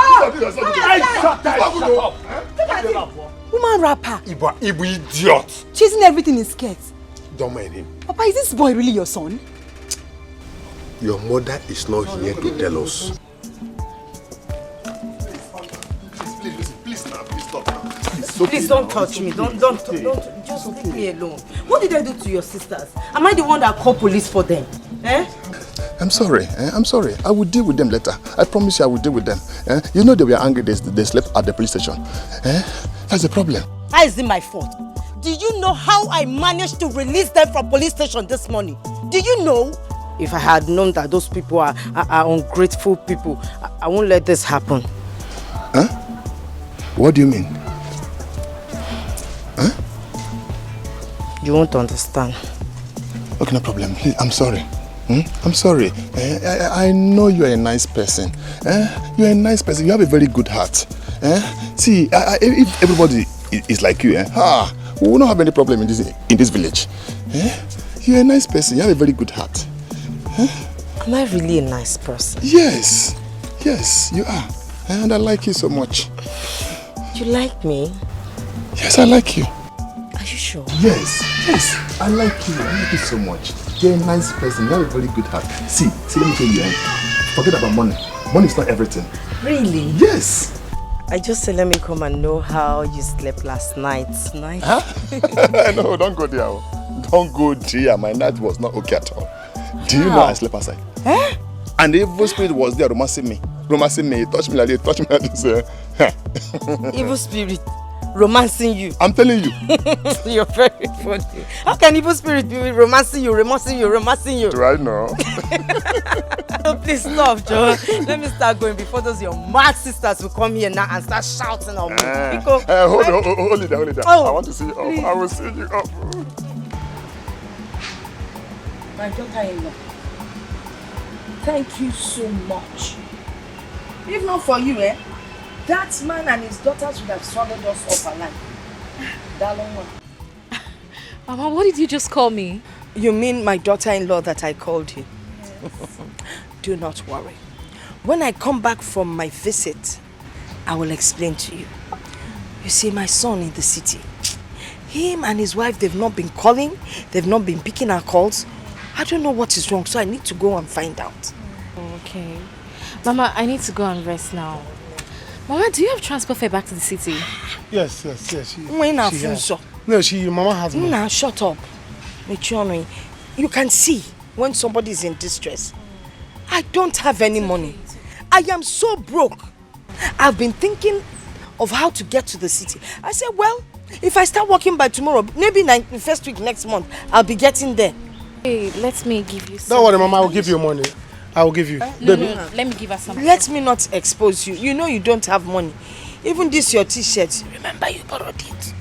Shut up. Woman rapper. Ibu idiot. Chasing everything in skirts. Don't mind him. Papa, is this boy really your son? Your mother is not here to tell us. Please stop now. Please don't touch me. Don't. Just leave me alone. What did I do to your sisters? Am I the one that called police for them? I'm sorry. I will deal with them later. I promise you I will deal with them. You know they were angry. They slept at the police station. That's the problem. How is it my fault? Do you know how I managed to release them from police station this morning? Do you know? If I had known that those people are ungrateful people, I won't let this happen. Huh? What do you mean? Huh? You won't understand. Okay, no problem. Please, I'm sorry. I'm sorry. I know you are a nice person. You are a nice person. You have a very good heart. See, if everybody is like you, we will not have any problem in this village. You are a nice person. You have a very good heart. Am I really a nice person? Yes. Yes, you are. And I like you so much. You like me? Yes, I like you. Are you sure? Yes, I like you. I like you so much. You're a nice person. You have a very good heart. See, let me tell you, forget about money. Money is not everything. Really? Yes. I just said let me come and know how you slept last night. Nice. Huh? No, don't go there. Don't go there. My night was not okay at all. Do you know I slept outside? Huh? And the evil spirit was there romancing me. He touched me like this, touched me like this. Evil spirit romancing you. I'm telling you. You're very funny. How can evil spirit be romancing you? Right now. Please stop, Joe. Let me start going before those your mad sisters will come here now and start shouting on me. Hold it down. Oh, I want to see you up. I will see you up. My daughter-in-law, thank you so much. If not for you, that man and his daughters would have swallowed us up alive. Darling one. Mama, what did you just call me? You mean my daughter-in-law that I called you? Yes. Do not worry. When I come back from my visit, I will explain to you. You see, my son in the city, him and his wife, they've not been calling, they've not been picking our calls. I don't know what is wrong, so I need to go and find out. Okay. Mama, I need to go and rest now. Mama, do you have transport fare back to the city? Yes. Mama has money. Now, shut up. Michonne, you can see when somebody is in distress. I don't have any money. I am so broke. I've been thinking of how to get to the city. I said, well, if I start working by tomorrow, maybe the first week next month, I'll be getting there. Hey, let me give you some. Don't worry, Mama, I will give you money. I will give you. No, let me give her some. Let me not expose you. You know you don't have money. Even this your t-shirt. Remember you borrowed it.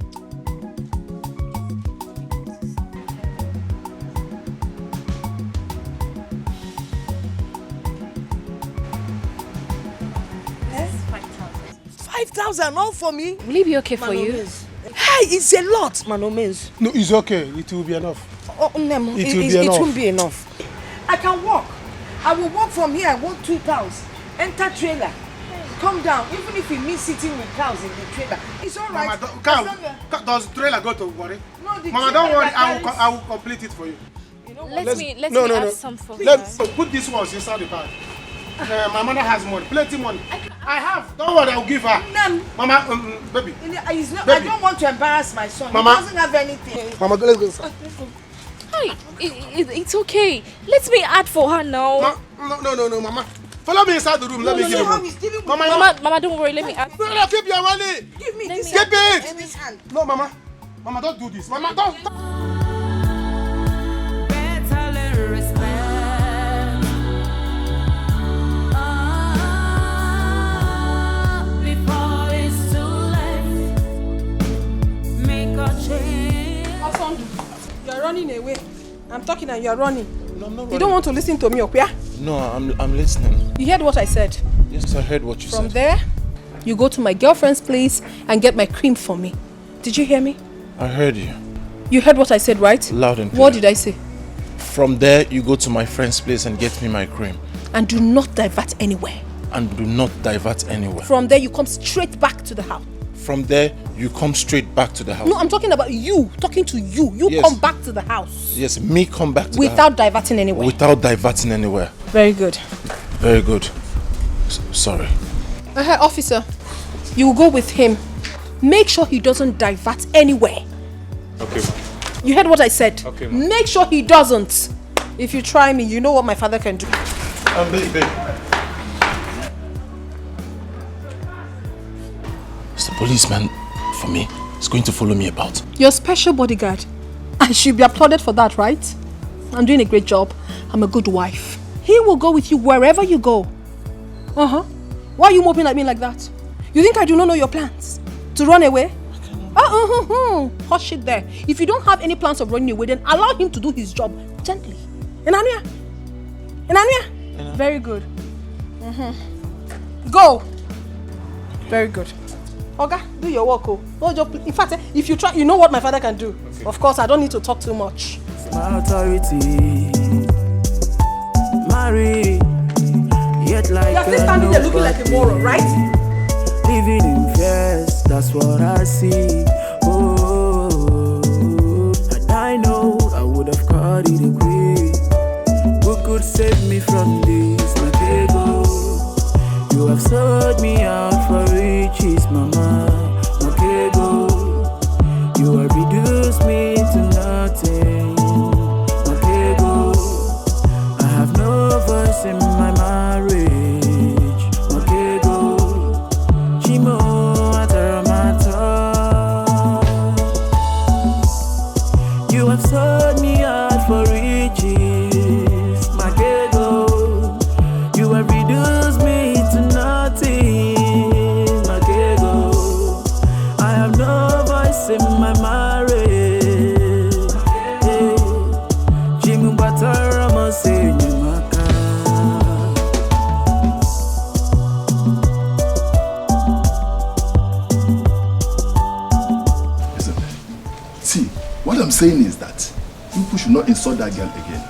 Yes, 5,000. 5,000 all for me? Will it be okay for you? Hey, it's a lot, Manomez. No, it's okay. It will be enough. Oh, no, it won't be enough. I can walk. I will walk from here. I walk 2 cows. Enter trailer. Come down. Even if we meet sitting with cows in the trailer, it's all right. Mama, does trailer go to worry? No, Mama, don't worry. I will complete it for you. Let me add some for her. Let's put this ones inside the bag. My mother has money, plenty money. I have. Don't worry, I'll give her. None. Mama, baby. Baby. I don't want to embarrass my son. Mama. He doesn't have anything. Mama, let's go. Hi, it's okay. Let me add for her now. No, Mama. Follow me inside the room. Let me give you. Mama, don't worry. Let me add. No, keep your money. Give me this. Keep it. No, Mama. Mama, don't do this. Mama, don't. You're running away. I'm talking and you're running. No, I'm not running. You don't want to listen to me, okay? No, I'm listening. You heard what I said? Yes, I heard what you said. From there, you go to my girlfriend's place and get my cream for me. Did you hear me? I heard you. You heard what I said, right? Loud and clear. What did I say? From there, you go to my friend's place and get me my cream. And do not divert anywhere. And do not divert anywhere. From there, you come straight back to the house. From there, you come straight back to the house. No, I'm talking about you. Talking to you. You Yes. come back to the house. Yes, me come back to the house. Without diverting anywhere. Without diverting anywhere. Very good. Very good. Sorry. Officer, you will go with him. Make sure he doesn't divert anywhere. Okay. You heard what I said? Okay, ma'am. Make sure he doesn't. If you try me, you know what my father can do. Babe. It's the policeman for me. He's going to follow me about. You're a special bodyguard. I should be applauded for that, right? I'm doing a great job. I'm a good wife. He will go with you wherever you go. Why are you moping at me like that? You think I do not know your plans? To run away? Hush it there. If you don't have any plans of running away, then allow him to do his job gently. Enania? Very good. Go. Very good. Oga, do your work. In fact, if you try, you know what my father can do. Okay. Of course, I don't need to talk too much. My authority, marry, Yet like You're still standing there looking like a moron, right? Living in fears, that's what I see. Oh, and I know I would have caught it a quick. Who could save me from this, my ego? You have sold me out for riches, mama, my ego. You have reduced me to nothing, my ego. I have no voice in my marriage, my ego. Chimo ataramata. You have sold me out for riches, my ego. You have reduced me to nothing, my ego. I have no voice in my marriage. Jimu batarama say nyumaka. Listen, see, what I'm saying is that people should not insult that girl again.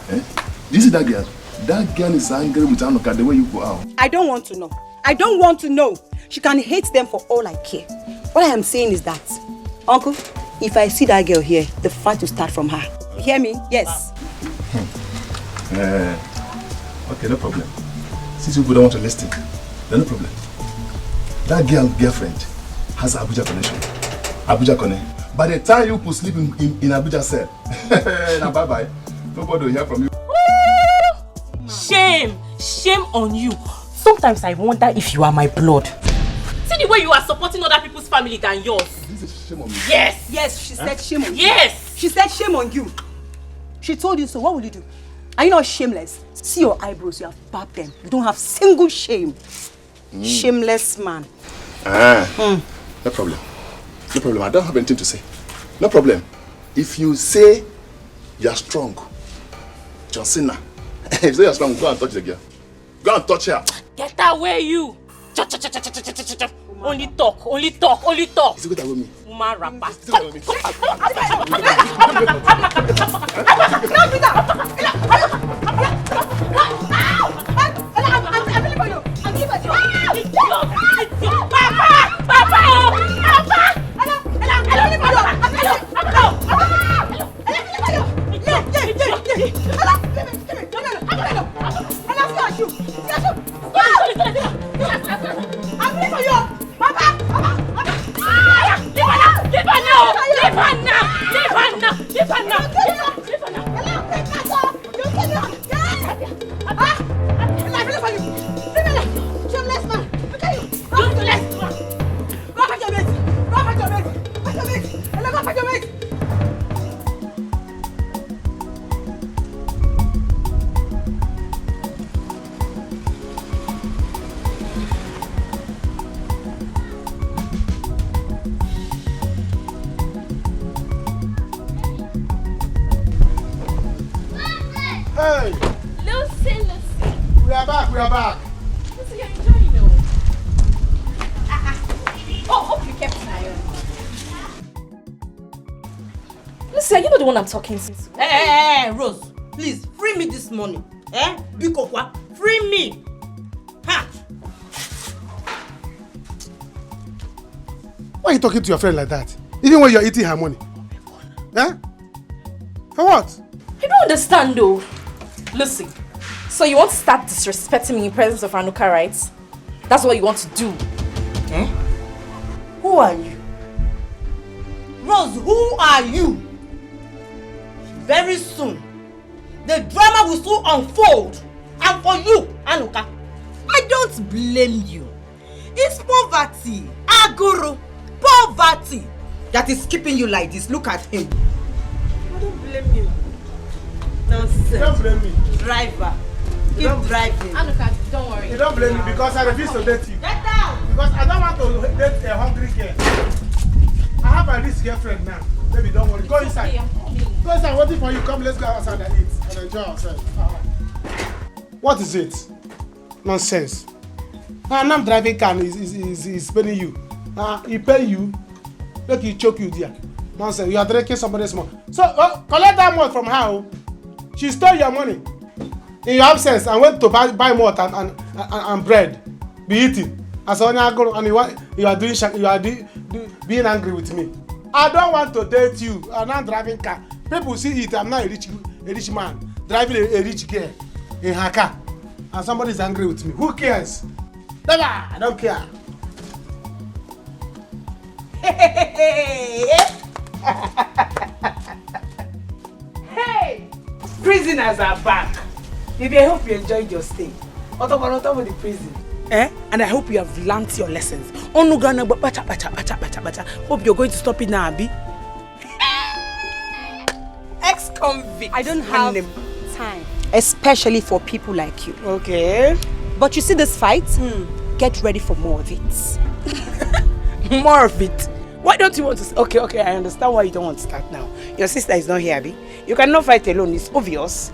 Eh? Do you see that girl? That girl is angry with Anoka the way you go out. I don't want to know. I don't want to know. She can hate them for all I care. What I am saying is that, Uncle, if I see that girl here, the fight will start from her. You hear me? Yes. Okay, no problem. Since people don't want to listen, then no problem. That girlfriend has Abuja connection. Abuja connect. By the time you could sleep in Abuja cell, now bye-bye. Nobody will hear from you. Shame! Shame on you. Sometimes I wonder if you are my blood. See the way you are supporting other people's family than yours. This is shame on me. Yes! Yes, she said shame on you. Yes! She said shame on you. She told you so. What will you do? Are you not shameless? See your eyebrows, you have barbed them. You don't have single shame. Shameless man. No problem. No problem. I don't have anything to say. No problem. If you say you're strong, John Cena, if you say you're strong, go and touch the girl. Go and touch her. Get away, you! Only talk, only talk, only talk. Is it good with me? Woman rapper. Hey! Lucy. We are back. Lucy, you're enjoying it. Oh, hope you kept an eye on. Lucy, are you not the one I'm talking to? Hey, Rose, please, free me this morning. Bikokwa, free me. Ha! Why are you talking to your friend like that? Even when you're eating her money? Eh? For what? I don't understand though. Lucy, so you want to start disrespecting me in presence of Anuka, right? That's what you want to do. Eh? Who are you? Rose, who are you? Very soon, the drama will soon unfold. And for you, Anuka, I don't blame you. It's poverty, aguru, poverty that is keeping you like this. Look at him. I don't blame you. Nonsense. You don't blame me. Driver, keep driving. Anuka, don't worry. You don't blame me because I refuse to date you. Get out! Because I don't want to date a hungry girl. I have a rich girlfriend now. Baby, don't worry. Go inside. Go inside. I'm waiting for you. Come, let's go outside and eat and enjoy ourselves. What is it? Nonsense. Now I'm driving car is paying you. He pay you. Look, he choke you there. Nonsense. You are drinking somebody's money. So collect that money from her. She stole your money in your absence and went to buy more and and bread be eating. As and you are being angry with me. I don't want to date you. I'm not driving car. People see it. I'm not a rich man driving a rich girl in her car, and somebody is angry with me. Who cares? Never. I don't care. Hey, prisoners are back. Maybe I hope you enjoyed your stay. On top of the prison. And I hope you have learnt your lessons. Hope you're going to stop it now, Abi. Ex-convict. I don't have time, especially for people like you. Okay. But you see this fight? Get ready for more of it. More of it? Why don't you want to? Okay, I understand why you don't want to start now. Your sister is not here, Abi. You cannot fight alone, it's obvious.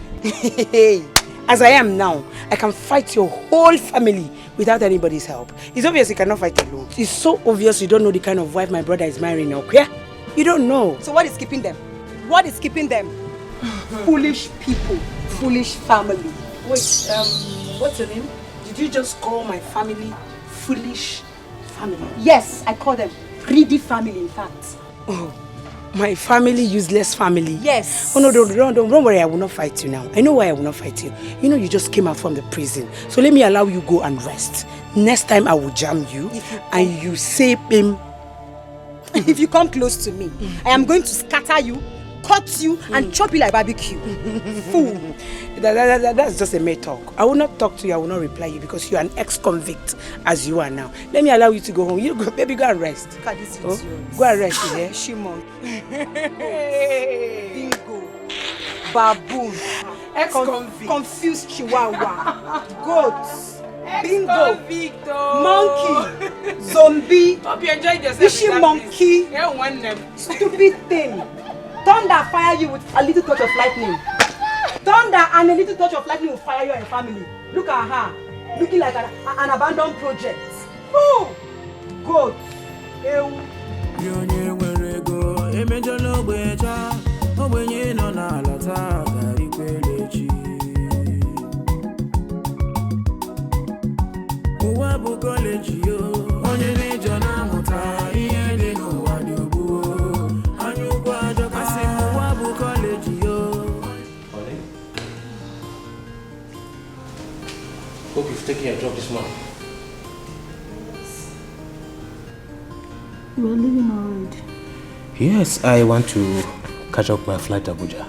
As I am now, I can fight your whole family without anybody's help. It's obvious you cannot fight alone. It's so obvious you don't know the kind of wife my brother is marrying now, okay? You don't know. So what is keeping them? What is keeping them? Foolish people, foolish family. Wait, what's your name? Did you just call my family foolish family? Yes, I call them greedy family, in fact. Oh, my family, useless family. Yes. Oh no, don't worry, I will not fight you now. I know why I will not fight you. You know you just came out from the prison. So let me allow you go and rest. Next time I will jam you and you say him. If you come close to me, I am going to scatter you, cut you and chop you like barbecue. Fool. That's just a mere talk. I will not talk to you, I will not reply you because you are an ex-convict as you are now. Let me allow you to go home. You go, baby, go and rest. Look at this Go and rest, yeah? Shimon. Bingo. Baboon. Ex-convict. Confused chihuahua. Goat. Bingo. Monkey. Zombie. Hope you enjoyed yourself. Fishy monkey. Yeah, Stupid thing. Thunder fire you with a little touch of lightning. Thunder and a little touch of lightning will fire your family. Look at her. Looking like an abandoned project. Who? Goat. Hope you've taken your job this morning. You are leaving already? Yes, I want to catch up my flight to Abuja.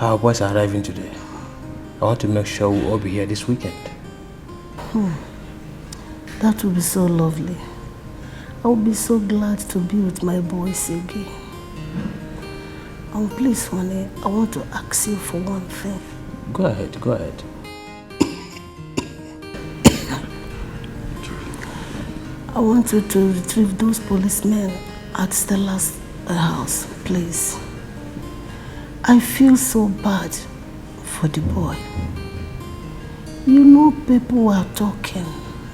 Our boys are arriving today. I want to make sure we'll all be here this weekend. That would be so lovely. I would be so glad to be with my boys again. And please, honey, I want to ask you for one thing. Go ahead, go ahead. I want you to retrieve those policemen at Stella's house, please. I feel so bad for the boy. You know people are talking,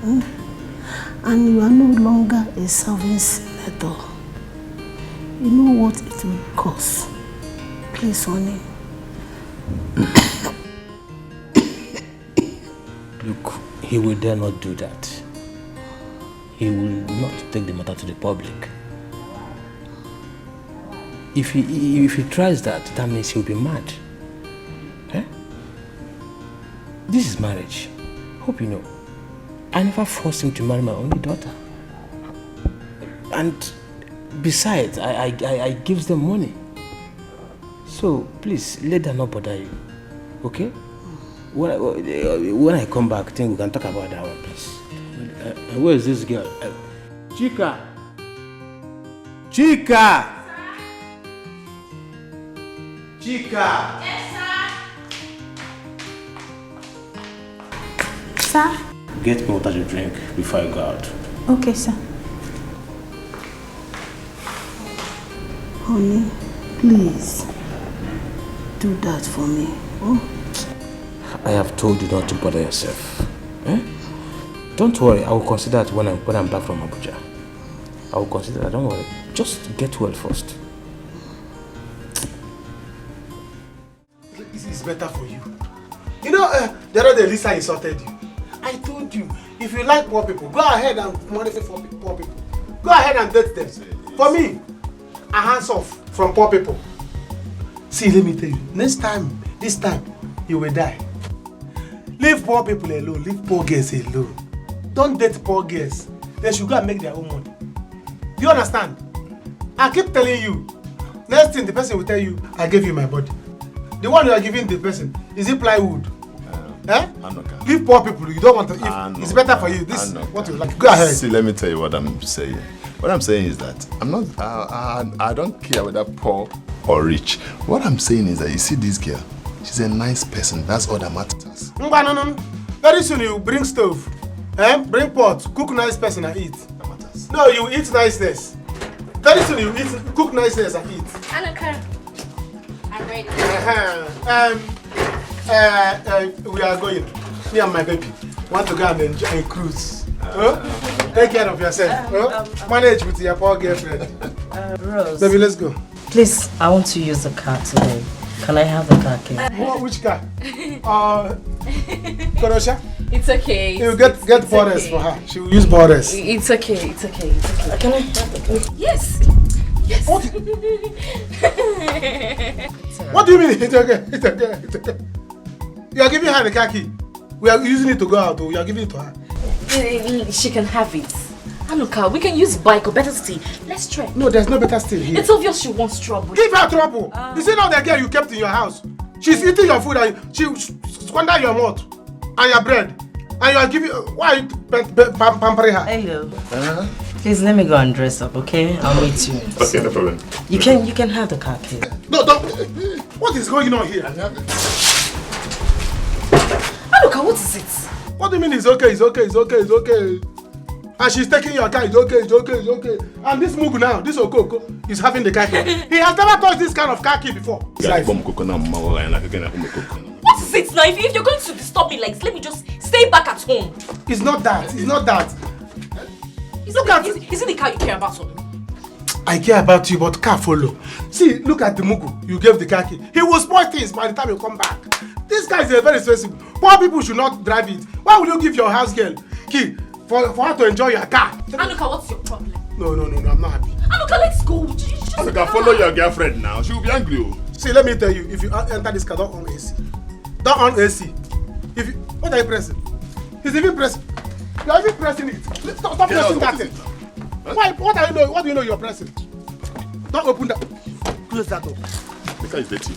and you are no longer a serving senator. You know what it will cost. Please, honey. Look, he will dare not do that. He will not take the matter to the public. If he tries that, that means he'll be mad. Eh? This is marriage. Hope you know. I never forced him to marry my only daughter. And besides, I give them money. So please, let them not bother you. Okay? When I come back, I think we can talk about that one, please. Where is this girl? Chika! Chika! Chika! Yes, sir. Sir? Get me water to drink before I go out. Okay, sir. Honey, please do that for me. Oh? I have told you not to bother yourself. Eh? Don't worry, I will consider it when I'm back from Abuja. I will consider that, don't worry. Just get well first. This is better for you. You know, the other day Lisa insulted you. told you, if you like poor people, go ahead and modify for poor people. Go ahead and date them. For me, a hands off from poor people. See, let me tell you, next time, this time, you will die. Leave poor people alone, leave poor girls alone. Don't date poor girls. They should go and make their own money. Do you understand? I keep telling you, next thing the person will tell you, I gave you my body. The one you are giving the person, is it plywood? Leave poor people, you don't want to, it's better for you. This is what you like. Go ahead. See, let me tell you what I'm saying. What I'm saying is that I don't care whether poor or rich. What I'm saying is that you see this girl, she's a nice person. That's all that matters. No. Very soon you bring stove, bring pot, cook nice person and eat. That matters. No, you eat niceness. Very soon you cook niceness and eat. Annika, I'm ready. We are going. Me and my baby want to go and enjoy a cruise. Take care of yourself. Manage with your poor girlfriend. Rose. Baby, let's go. Please, I want to use the car today. Can I have the car key? Which car? Korosha? It's okay. You get borders okay for her. She will use borders. It's okay. Can I have the car? Yes. What do you mean? It's okay. You are giving her the car key. We are using it to go out. We are giving it to her. She can have it. Anuka, we can use bike or better still. Let's try. No, there's no better still here. It's obvious she wants trouble. Give her trouble. You see now the girl you kept in your house. She's eating your food and she squander your mouth and your bread. And you are giving. Why are you pampering her? Hello. Please let me go and dress up, okay? I'll meet you. Okay, no problem. You can have the car key. No, don't. What is going on here? Anuka, what is it? What do you mean it's okay? And she's taking your car, it's okay. And this Mugu now, this Okoko, is having the car key. He has never touched this kind of car key before. What is it now? If you're going to disturb me like this, let me just stay back at home. It's not that. Is it the car you care about? I care about you, but car follow. See, look at the Mugu. You gave the car key. He will spoil things by the time you come back. This guy is very expensive. Poor people should not drive it. Why will you give your house girl key for her to enjoy your car? Anuka, what's your problem? No, I'm not happy. Anuka, let's go. Anuka, follow your girlfriend now. She will be angry. See, let me tell you, if you enter this car, don't on AC. Don't on AC. What are you pressing? He's even pressing. You are even pressing it. Stop pressing that thing. Why? What do you know you're pressing? Don't open that. Close that door. The car is dirty.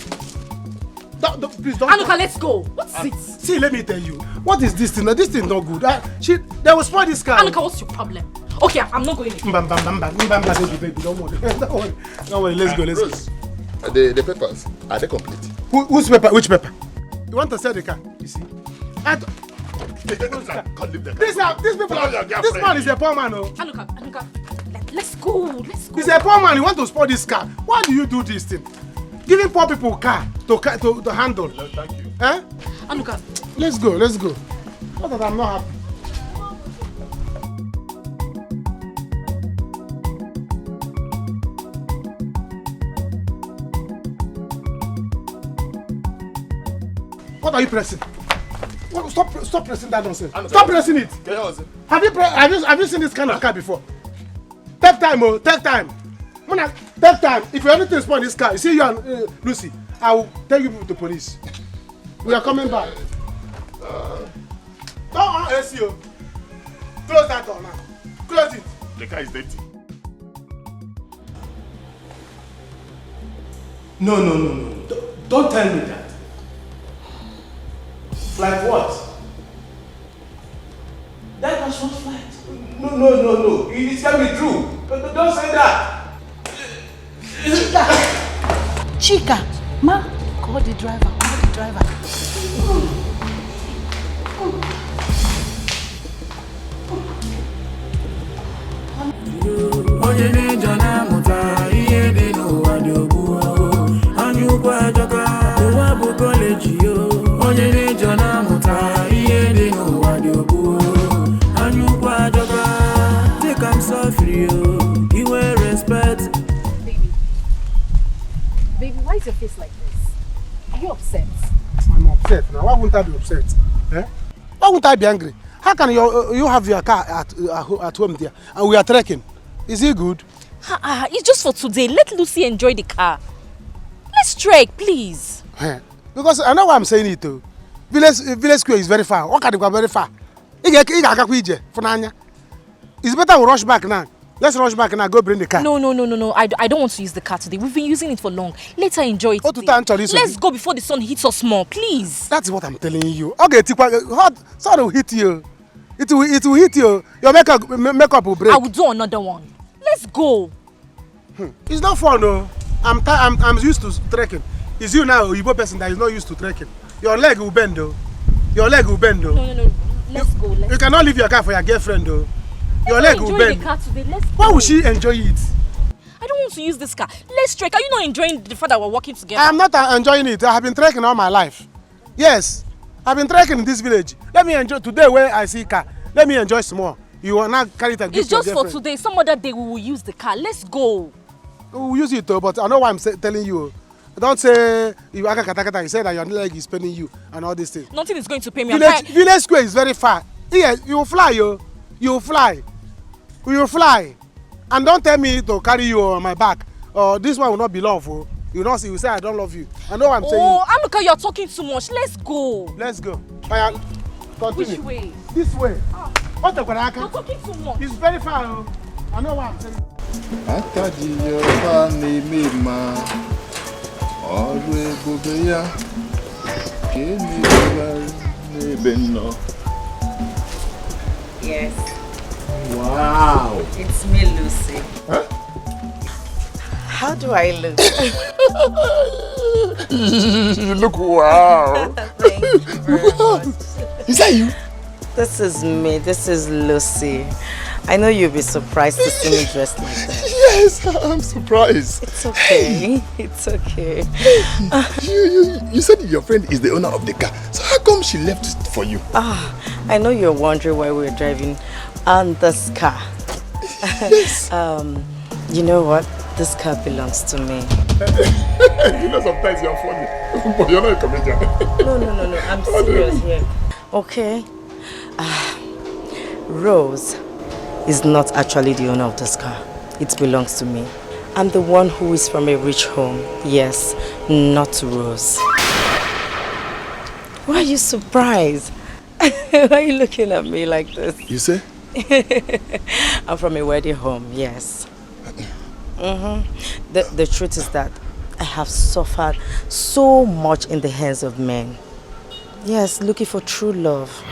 Please don't. Anuka, let's go. What's it? See, let me tell you. What is this thing? This thing not good. They will spoil this car. Anuka, what's your problem? Okay, I'm not going in. Baby, don't worry. Let's go. The papers, are they complete? Whose paper? Which paper? You want to sell the car? You see? This man is a poor man. Anuka, let's go. He's a poor man. You want to spoil this car? Why do you do this thing? Giving poor people car to handle. No, thank you. Anuka, let's go. Not that I'm not happy. What are you pressing? Stop pressing that nonsense. Stop pressing it. Have you seen this kind of car before? Take time. Take time. If you anything spoil this car, you see you and Lucy, I will take you to the police. We are coming back. Don't on AC. Close that door now. Close it. The car is dirty. No. Don't tell me that. Like what? That was not flight. No. It can be true. Don't say that. Chica, ma, call the driver. Baby, why is your face like this? Are you upset? I'm upset now. Why wouldn't I be upset? Why wouldn't I be angry? How can you have your car at home there and we are trekking? Is it good? It's just for today. Let Lucy enjoy the car. Let's trek, please. Because I know why I'm saying it too. Village Square is very far. What can you go very far? It's better we rush back now. Let's rush back now. Go bring the car. No. I don't want to use the car today. We've been using it for long. Later, enjoy it today. Let's go before the sun hits us more, please. That's what I'm telling you. Okay, hot sun will hit you. It will hit you. Your makeup will break. I will do another one. Let's go. It's not fun, though. I'm used to trekking. It's you now, Igbo person that is not used to trekking. Your leg will bend, though. No. Let's go. You cannot leave your car for your girlfriend, though. Your leg will bend. The car today. Let's go. Why would she enjoy it? I don't want to use this car. Let's trek. Are you not enjoying the fact that we're working together? I'm not enjoying it. I have been trekking all my life. Yes, I've been trekking in this village. Let me enjoy today where I see car. Let me enjoy some more. You will not carry it and give It's just for today. Some other day we will use the car. Let's go. We will use it though, but I know why I'm telling you. Don't say you you say that your leg is paining you and all these things. Nothing is going to pay me. Village Square is very far. Yes, you will fly, yo. You will fly. We will fly. And don't tell me to carry you on my back. This one will not be love. Oh. You know, you say I don't love you. I know what I'm saying. Oh, Amuka, you're talking too much. Let's go. Let's go. Which way? This way. What the You're talking too much. It's very far. Oh. I know what I'm saying. Yes. Wow. It's me, Lucy. Huh? How do I look? You look wow. Thank you very much. Is that you? This is me. This is Lucy. I know you'll be surprised to see me dressed like that. Yes, I'm surprised. It's okay. It's okay. You said your friend is the owner of the car. So how come she left it for you? I know you're wondering why we're driving on this car. Yes. You know what? This car belongs to me. You know sometimes you're funny, but you're not a comedian. No. I'm serious here. Okay. Rose is not actually the owner of this car. It belongs to me. I'm the one who is from a rich home. Yes, not Rose. Why are you surprised? Why are you looking at me like this? You say? I'm from a wedding home, yes. The truth is that I have suffered so much in the hands of men. Yes, looking for true love.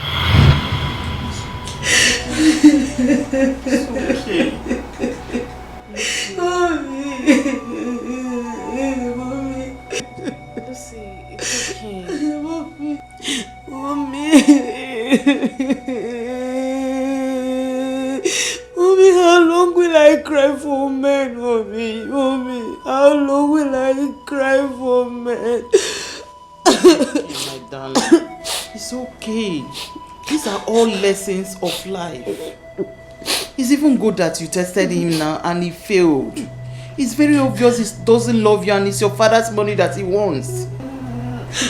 Okay. Lucy, it's okay. Mommy, how long will I cry for men, Mommy? How long will I cry for men? My darling, it's okay. These are all lessons of life. It's even good that you tested him now and he failed. It's very obvious he doesn't love you and it's your father's money that he wants.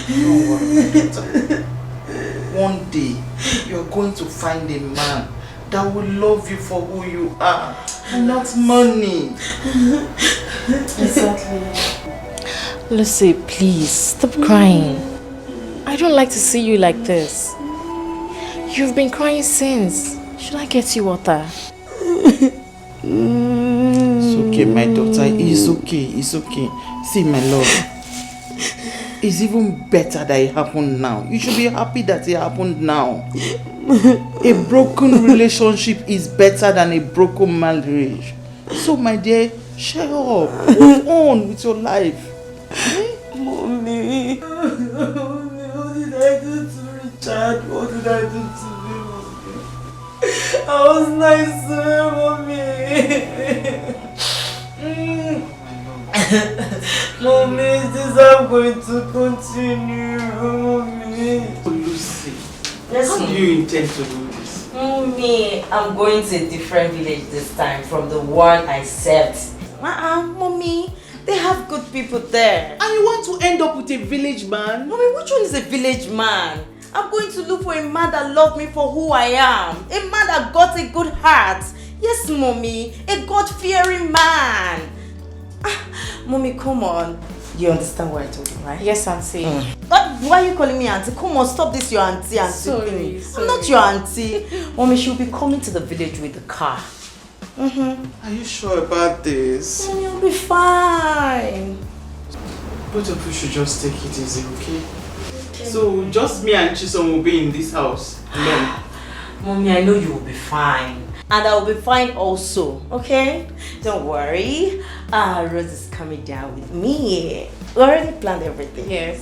Don't worry. One day, you're going to find a man that will love you for who you are and not money. Exactly. Lucy, please, stop crying. I don't like to see you like this. You've been crying since. Should I get you water? It's okay, my daughter. It's okay. It's okay. See, my love. It's even better that it happened now. You should be happy that it happened now. A broken relationship is better than a broken marriage. So, my dear, shut up. Move on with your life. Mommy. What did I do to Richard? What did I do to him? I was nice to him, Mommy. Mommy, is this how I'm going to continue? Mommy. Lucy, Yes, how do you intend to do this? Mommy, I'm going to a different village this time from the one I served. Mommy, they have good people there. And you want to end up with a village man? Mommy, which one is a village man? I'm going to look for a man that loves me for who I am. A man that got a good heart. Yes, mommy. A God-fearing man. Mommy, come on. You understand what I told you, right? Yes, auntie. Why are you calling me auntie? Come on, stop this, your auntie thing. I'm not your auntie. Mommy, she'll be coming to the village with the car. Are you sure about this? Mommy, I'll be fine. Both of you should just take it easy, okay? So, just me and Chisom will be in this house alone. Mommy, I know you will be fine. And I will be fine also, okay? Don't worry. Rose is coming down with me. We already planned everything. Yes.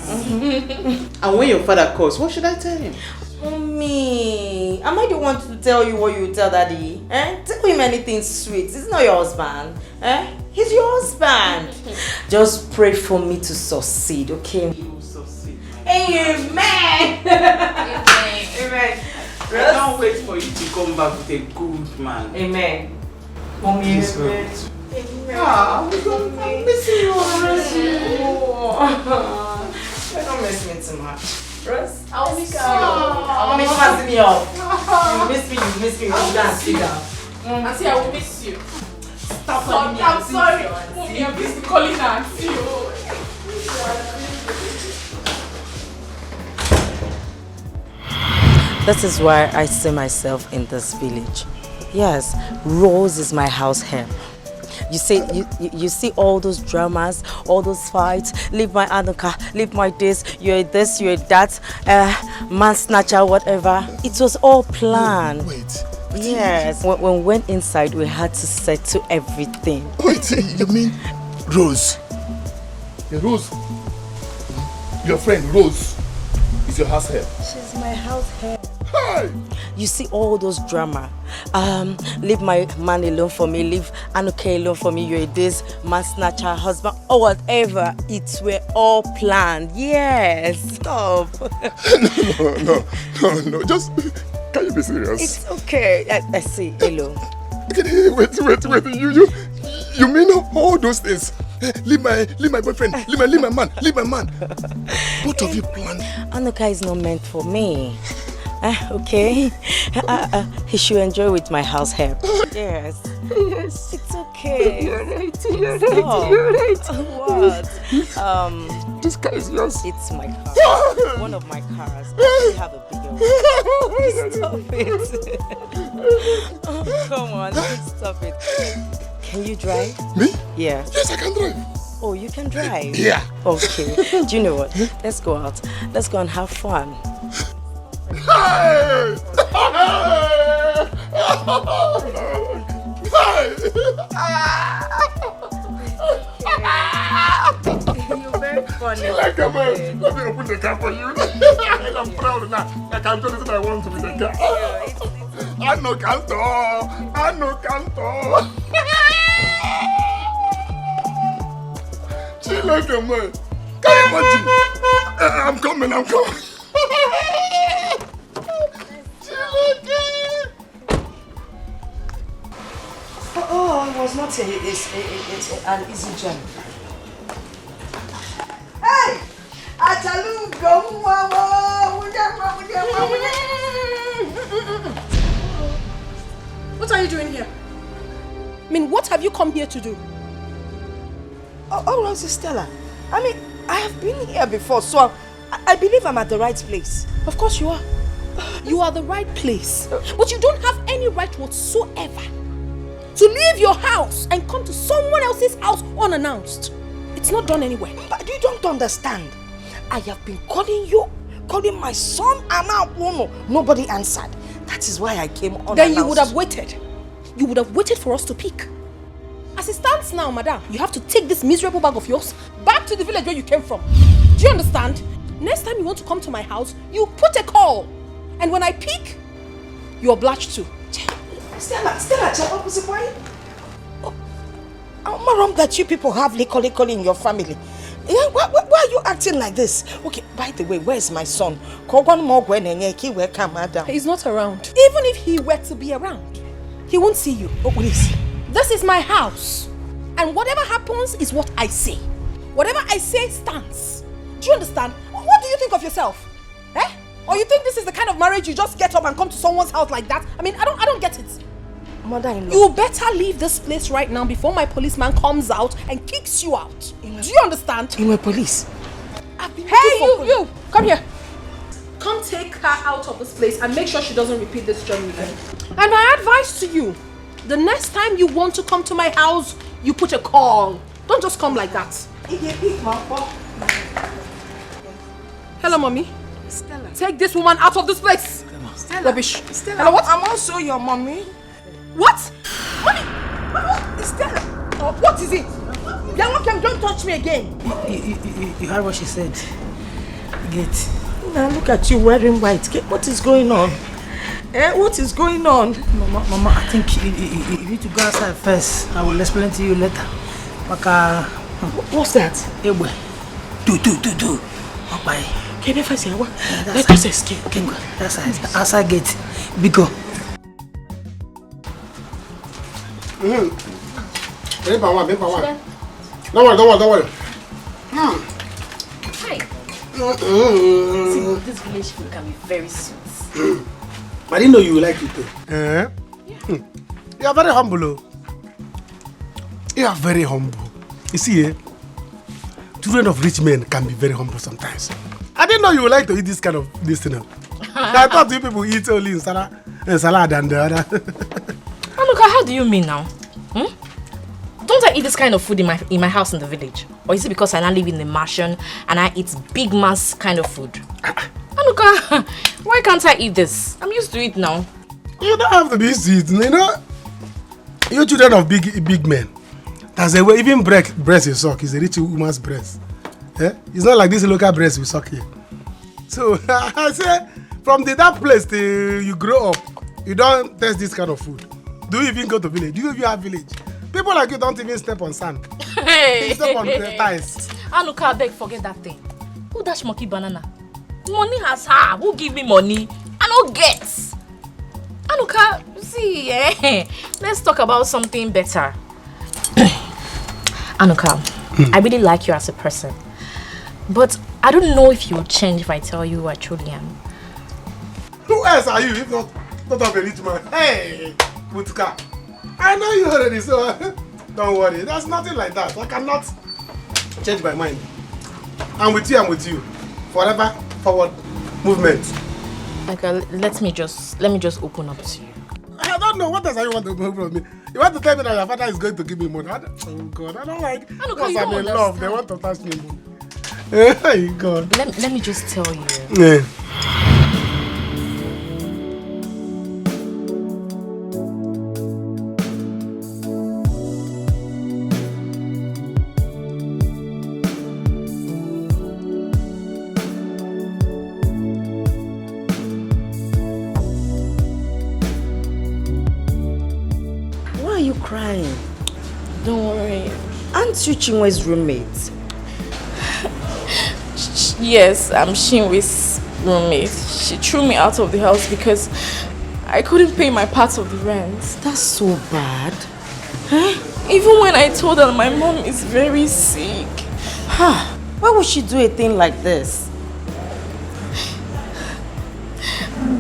And when your father calls, what should I tell him? Mommy, am I the one to tell you what you tell daddy? Tell him anything sweet. He's not your husband. He's your husband. Just pray for me to succeed, okay? You will succeed. Amen. Amen. I can't wait for you to come back with a good man. Amen. Mommy, amen. I'm missing you already. Don't miss me too much. Rose, I'll miss you. Mommy, pass me off. You miss me. You go and sit down. Auntie, I will miss you. Stop calling me I'm auntie. sorry. Mommy, I'm busy calling her auntie. This is why I see myself in this village. Yes, Rose is my house help. You see all those dramas, all those fights, leave my Anuka, leave my this, you're that, man snatcher, whatever. It was all planned. Wait. Yes, when we went inside, we had to settle everything. Wait, you mean Rose? Yeah, Rose. Your friend Rose is your house help. She's my house help. Hey! You see all those drama. Leave my man alone for me, leave Anuka alone for me, you're this, man snatcher, husband, or whatever. It were all planned. Yes, stop. No. Just, can you be serious? It's okay. I see. Hello. Wait. You mean all those things? Leave my boyfriend, leave my man. Both of you planned. Anuka is not meant for me. Okay. He should enjoy with my house help. Yes. It's okay. You're right. Stop. What? This car is yours. It's my car. One of my cars. I have a bigger one. Stop it. Oh, come on. Stop it. Can you drive? Me? Yeah. Yes, I can drive. Oh, you can drive? Yeah. Okay. Do you know what? Let's go out. Let's go and have fun. Hey! You're very funny. Like a man. Let me open the car for you. I'm proud now. I can do anything I want to with the car. I know canto. She like a man. Can you imagine? I'm coming. Oh, it was not it's an easy journey. Hey! What are you doing here? I mean, what have you come here to do? Oh, Rose Stella. I mean, I have been here before, so I believe I'm at the right place. Of course you are. You are the right place. But you don't have any right whatsoever to leave your house and come to someone else's house unannounced. It's not done anywhere. But you don't understand. I have been calling my son, and now nobody answered. That is why I came unannounced. Then you would have waited. You would have waited for us to pick. As it stands now, madam, you have to take this miserable bag of yours back to the village where you came from. Do you understand? Next time you want to come to my house, you put a call. And when I pick, you're obliged to. Stella, what was it? Why? I'm wrong that you people have liquor in your family. Yeah, why are you acting like this? Okay, by the way, where's my son? He's not around. Even if he were to be around, he won't see you. Oh, please. This is my house. And whatever happens is what I say. Whatever I say stands. Do you understand? What do you think of yourself? Or you think this is the kind of marriage you just get up and come to someone's house like that? I mean, I don't get it. Mother-in-law. You better leave this place right now before my policeman comes out and kicks you out. Do you understand? In my police. Hey, you! Come here. Come take her out of this place and make sure she doesn't repeat this journey again. And my advice to you, the next time you want to come to my house, you put a call. Don't just come like that. Hello, mommy. Stella. Take this woman out of this place. Stella. Rubbish. Stella, Hello, what? I'm also your mommy. What? Mommy! Stella. What is it? Don't touch me again. You heard what she said. Get. Now look at you wearing white. What is going on? What is going on? Mama, I think you need to go outside first. I will explain to you later. Maka. What's that? Do. Okay. Can I say what? Let us escape. That's outside gate. Biko. Don't worry. Hi. See, this village food can be very sweet. I didn't know you would like it too. You are very humble. You are very humble. You see, children of rich men can be very humble sometimes. I didn't know you would like to eat this kind of this thing. I thought you people eat only salad and the other. Anuka, how do you mean now? Don't I eat this kind of food in my house in the village? Or is it because I now live in the mansion and I eat big mass kind of food? Anuka, why can't I eat this? I'm used to it now. You don't have to be used to it. You know, you children of big men. That's a way. Even breast you suck is a rich woman's breast. It's not like this local breast we suck here. So I say, from that place till you grow up, you don't taste this kind of food. Do you even go to village? Do you even have village? People like you don't even step on sand. They step on tiles. Anuka, beg, forget that thing. Who dash monkey banana? Money has her. Who give me money? I don't get. Anuka, see, let's talk about something better. Anuka, I really like you as a person. But I don't know if you'll change if I tell you who I truly am. Who else are you if not of a rich man? Hey, Mutka. I know you already, so don't worry. There's nothing like that. I cannot change my mind. I'm with you. Forever, forward, movement. Okay, let me just open up to you. I don't know. What else you want to know from me? You want to tell me that your father is going to give me money? Oh God, I don't like. Because I'm in love, they want to touch me. Hey God. Let me just tell you. Yeah. Why are you crying? Don't worry. Aren't you Chinwe's roommate? Yes, I'm Chinwe's roommate. She threw me out of the house because I couldn't pay my part of the rent. That's so bad. Even when I told her my mom is very sick. Why would she do a thing like this?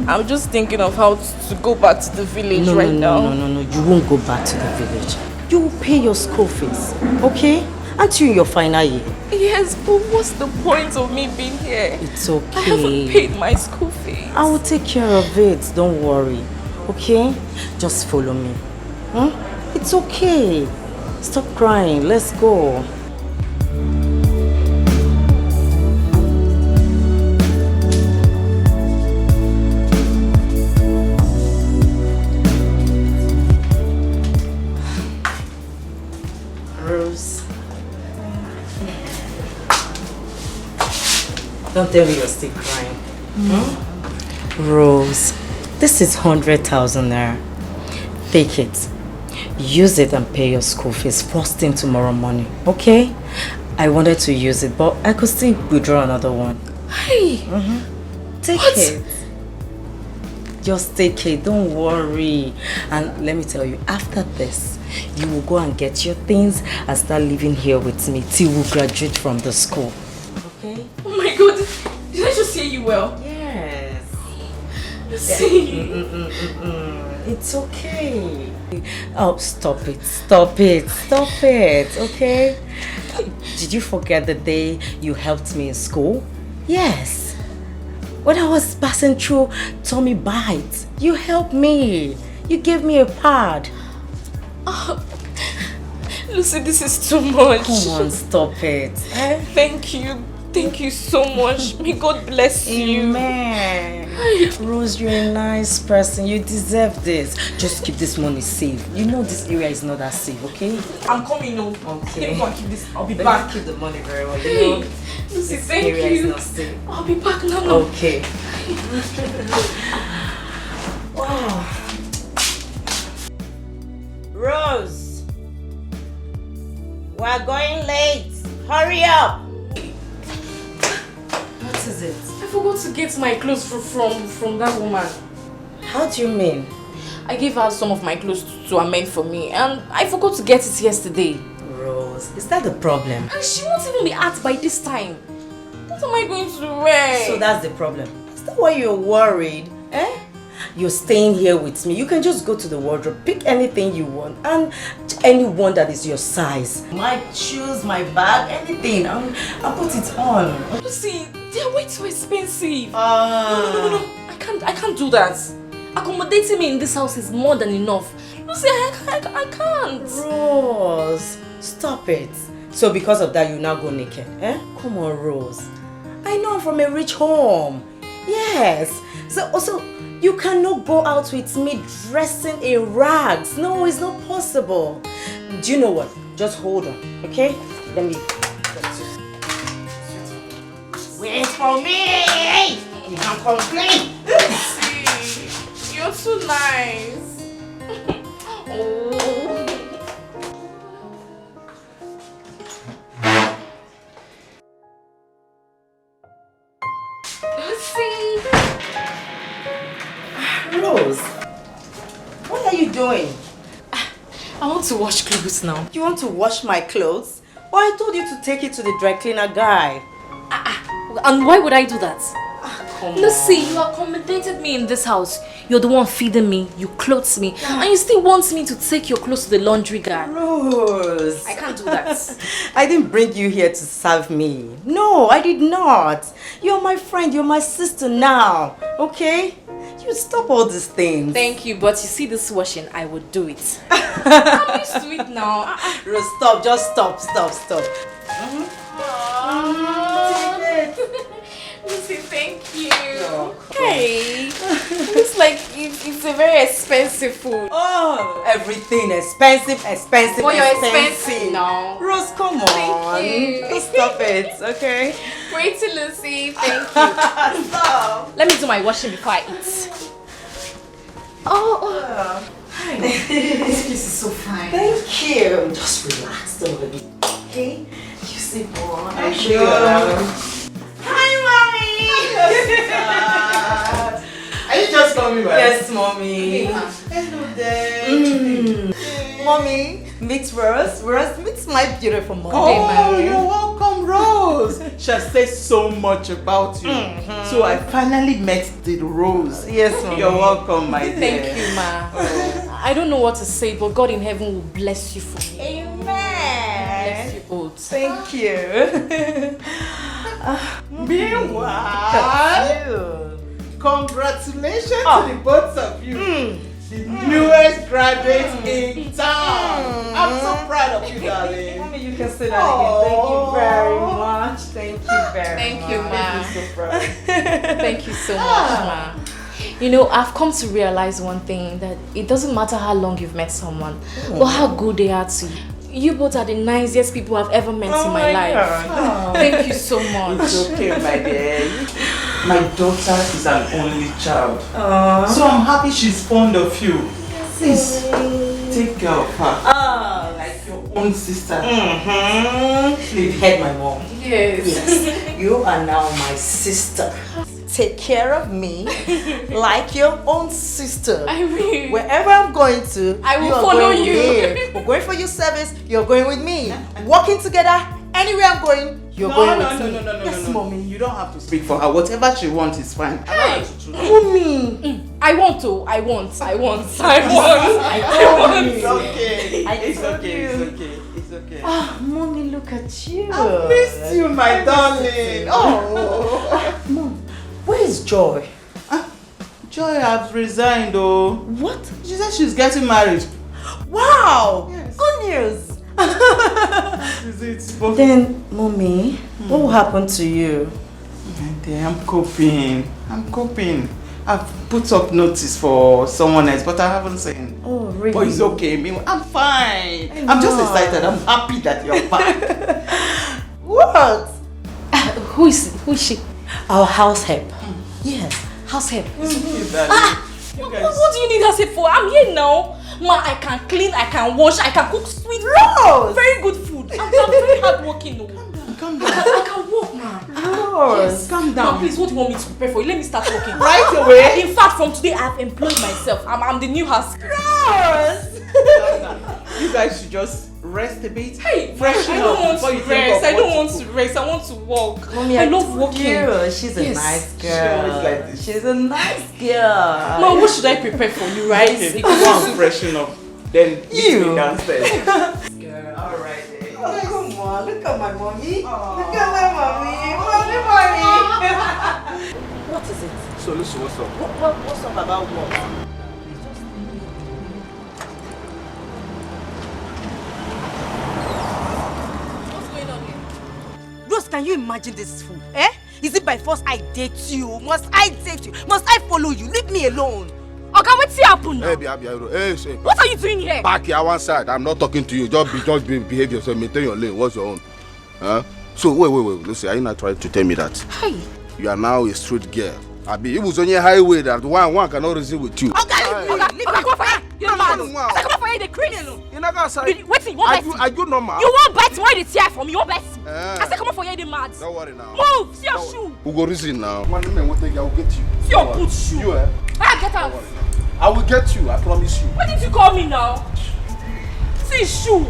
I'm just thinking of how to go back to the village now. No. You won't go back to the village. You will pay your school fees, okay? Aren't you in your final year? Yes, but what's the point of me being here? It's okay. I haven't paid my school fees. I will take care of it. Don't worry. Okay? Just follow me. It's okay. Stop crying. Let's go. Don't tell me you're still crying. Rose, this is 100,000 naira. Take it. Use it and pay your school fees first thing tomorrow morning, okay? I wanted to use it, but I could still withdraw another one. Hey! Take it. Just take it, don't worry. And let me tell you, after this, you will go and get your things and start living here with me till we graduate from the school. Okay? Oh my God! Did I just hear you well? Yes. See? It's okay. Oh, stop it, stop it, stop it, okay? Did you forget the day you helped me in school? Yes. When I was passing through tummy bites, you helped me. You gave me a pad. Oh, Lucy, this is too much. Come on, stop it. Thank you. Thank you so much. May God bless you. Amen. Rose, you're a nice person. You deserve this. Just keep this money safe. You know this area is not that safe, okay? I'm coming home. Okay. Let me go and keep this. I'll be Let back. me keep the money very well. Hey, You know, Lucy, this thank area you. is not safe. I'll be back now. Okay. Wow. Rose, we're going late. Hurry up. What is it? I forgot to get my clothes from that woman. How do you mean? I gave her some of my clothes to amend for me and I forgot to get it yesterday. Rose, is that the problem? And she won't even be out by this time. What am I going to wear? So that's the problem. Is that why you're worried? Eh? You're staying here with me. You can just go to the wardrobe, pick anything you want, and anyone that is your size. My shoes, my bag, anything. I'll put it on. You see, they're way too expensive. No. I can't do that. Accommodating me in this house is more than enough. You see, I can't. Rose, stop it. So because of that, you now go naked, eh? Come on, Rose. I know I'm from a rich home. Yes. So also, you cannot go out with me dressing in rags. No, it's not possible. Do you know what? Just hold on, okay? Let me... Wait for me! You can't complain! See, you're too nice. Oh. Lucy! Rose, what are you doing? I want to wash clothes now. You want to wash my clothes? But I told you to take it to the dry cleaner guy. And why would I do that? Come Lucy, on. you accommodated me in this house. You're the one feeding me, you clothe me, and you still want me to take your clothes to the laundry guy. Rose, I can't do that. I didn't bring you here to serve me. No, I did not. You're my friend, you're my sister now, okay? You stop all these things. Thank you, but you see this washing, I would do it. I'm used to it now. Rose, stop, just stop. Lucy, thank you. Hey, looks like it's a very expensive food. Oh, everything expensive. Well, you're expensive now. Rose, come on. Thank you. Just stop it, okay? Pretty Lucy, thank you. Stop. Let me do my washing before I eat. Oh. Hi. This is so fine. Thank you. Just relax a little bit, okay? You see, boy. I'll show you around. Hi, Mommy! Are you just coming back? Yes, Mommy. Hello there. Mommy, meet Rose. Rose, meet my beautiful mom. Oh, you're welcome, Rose. She has said so much about you. So I finally met the Rose. Yes, Mommy. You're welcome, my dear. Thank you, Ma. I don't know what to say, but God in heaven will bless you for me. Amen. Bless you both. Thank you. Meanwhile, congratulations to the both of you. The newest graduates in town. I'm so proud of you, darling. Mommy, you can say that again. Thank you very much. Thank you very Thank much. you, Ma. I'm so proud. Thank you so much, Ma. You know, I've come to realize one thing, that it doesn't matter how long you've met someone, or how good they are to you. You both are the nicest people I've ever met in my life. God. Thank you so much. It's okay, my dear. My daughter is an only child. So I'm happy she's fond of you. Please, take care of her. Like your own sister. You've heard my mom. Yes. You are now my sister. Take care of me like your own sister. I will. Wherever I'm going to, I will you are follow going you. with me. We're going for your service, you're going with me. Working together, anywhere I'm going, You're no, going no, with no, me. no, no, no, Yes, no, no. mommy. You don't have to speak for her. Whatever she wants is fine. Hey, Mommy. I want to. I want. I told you. It's okay. It's okay. Ah, mommy, look at you. I missed you, my darling. Oh. Mom, where is Joy? Joy has resigned, oh. What? She said she's getting married. Wow! Yes. Good news! Is it? Then, mommy, what will happen to you? I'm coping. I've put up notice for someone else, but I haven't seen. Oh, really? But it's okay. I'm fine. I'm just excited. I'm happy that you're back. What? Who is she? Our house help. Yes, house help. What do you need house help for? I'm here now. Ma, I can clean, I can wash, I can cook sweet Rose! very good food. I'm very hardworking. Calm down. I can work, ma. Rose, Yes. Calm down. Ma, please, what do you want me to prepare for you? Let me start working. Right away. In fact, from today, I've employed myself. I'm the new house. Rose! You guys should just rest a bit. Hey, freshen I up don't want before to you think rest. of I don't what want to to rest. I want to walk. Mommy, I love walking. She's a Yes. nice girl. She always like this. She's a nice girl. Ma, what should I prepare for you, right? Okay, go and freshen up. Then meet me downstairs. Girl, alright then. Oh, come on, look at my mommy. Look at my mommy. Mommy. What is it? So listen, what's up? What's up about what? Rose, can you imagine this fool? Eh? Is it by force I date you? Must I date you? Must I follow you? Leave me alone. Okay, what's happening now? Hey, What are you doing here? back here one side. I'm not talking to you. Just behave yourself. Maintain your lane. What's your own? Huh? So wait. Listen, are you not trying to tell me that Hey. you are now a street girl? It was on your highway that one cannot reason with you. Okay, come on for here. You're mad. I said come on for here, the criminal. You're not gonna say. Wait, you want bite? Are you normal? You want bite? Why did tear from me? You want bite? I said come on for here, the mad. Don't worry now. Move, see your shoe. Who go reason now? One man will take you. I will get you. See your boot shoe. You Get out. I will get you. I promise you. What did you call me now? See shoe.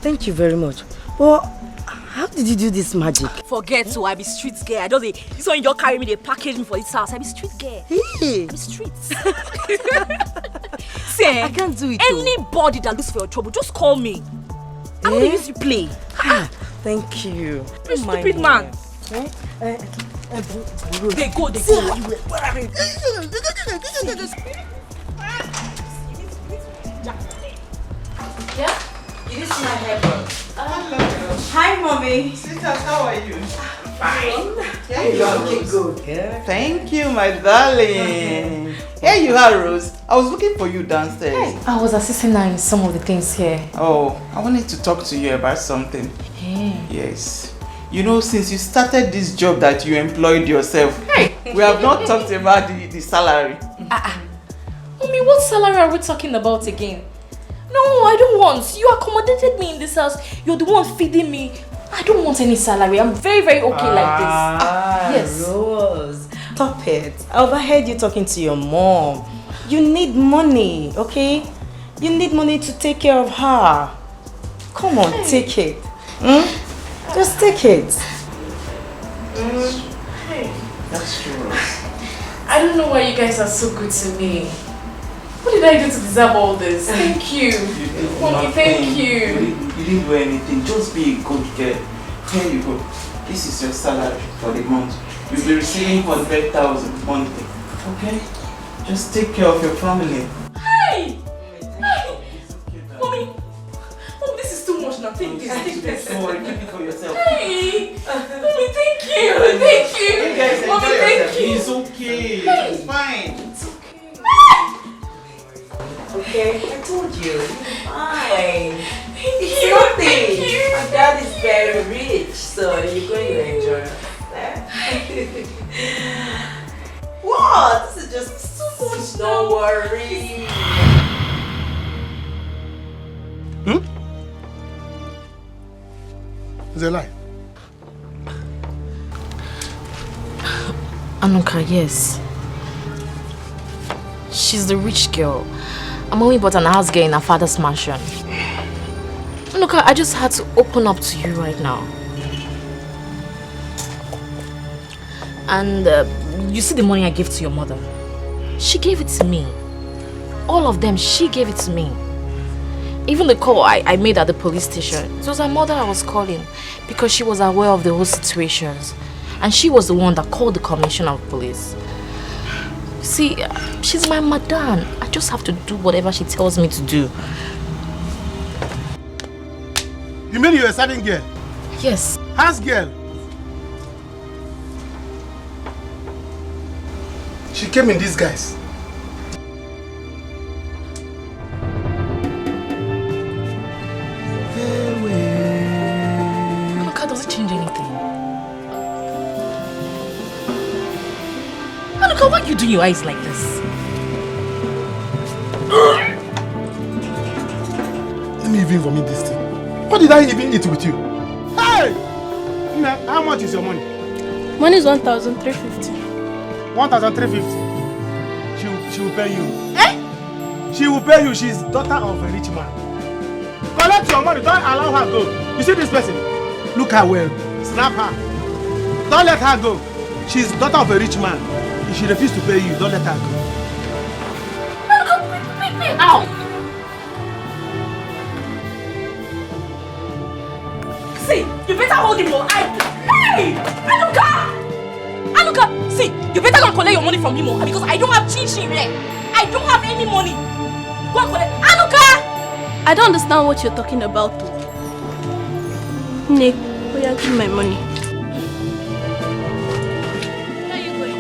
Thank you very much. But how did you do this magic? Forget to I be street girl. I just this one you just carry me, they package me for this house. I be street girl. Hey. I be streets. See, I can't do it. Anybody that looks for your trouble, just call me. I'm gonna use you play. Thank you. You stupid man. They go. Where are they? Yeah? You didn't see my hair, Hi, mommy. Sweetheart, how are you? Fine. Yeah, you you are are looking Rose. good. Yeah. Thank you, my darling. Here you are, Rose. I was looking for you downstairs. I was assisting her in some of the things here. Oh, I wanted to talk to you about something. Hey. Yes. You know, since you started this job that you employed yourself, we have not talked about the salary. Mommy, what salary are we talking about again? No, I don't want. You accommodated me in this house. You're the one feeding me. I don't want any salary. I'm very, very okay like this. Yes. Rose, stop it. I overheard you talking to your mom. You need money, okay? You need money to take care of her. Come on, take it. Just take it. That's true, Rose. I don't know why you guys are so good to me. What did I do to deserve all this? Thank you. Mommy, thank you. You didn't do anything. Just be a good girl. Here you go. This is your salary for the month. You'll be receiving 100,000 monthly. Okay? Just take care of your family. Hey! Mommy, this is too much now. Take this. Don't worry, keep it for yourself. Hey! Mommy, thank you. Thank you. You guys Mommy, enjoy thank yourself. you. It's okay. It's fine. It's okay. Okay, I told you. You're fine. Thank you. nothing. Thank you. My dad is very rich, so you're going to enjoy it. What? This is just so much. Don't worry. It's a lie. Anuka, yes. She's the rich girl. I'm only but an house girl in her father's mansion. Look, I just had to open up to you right now. And you see the money I gave to your mother? She gave it to me. All of them, she gave it to me. Even the call I made at the police station, it was her mother I was calling because she was aware of the whole situations. And she was the one that called the commissioner of police. See, she's my madam. I just have to do whatever she tells me to do. You mean you're a serving girl? Yes. House girl? She came in disguise. Anuka, does it change anything? Anuka, why are you doing your eyes like this? Let me even vomit this thing. What did I even eat with you? Hey! Nna, how much is your money? Money is 1,350. 1,350. She will pay you. Eh? She will pay you. She's daughter of a rich man. Collect your money. Don't allow her go. You see this person? Look her well. Snap her. Don't let her go. She's daughter of a rich man. If she refuses to pay you, don't let her go. Ow! See, you better hold him more. Hey! Anuka! Anuka, see, you better go and collect your money from him because I don't have chin here. I don't have any money. Go and collect. Anuka! I don't understand what you're talking about. Nick, will you give me my money?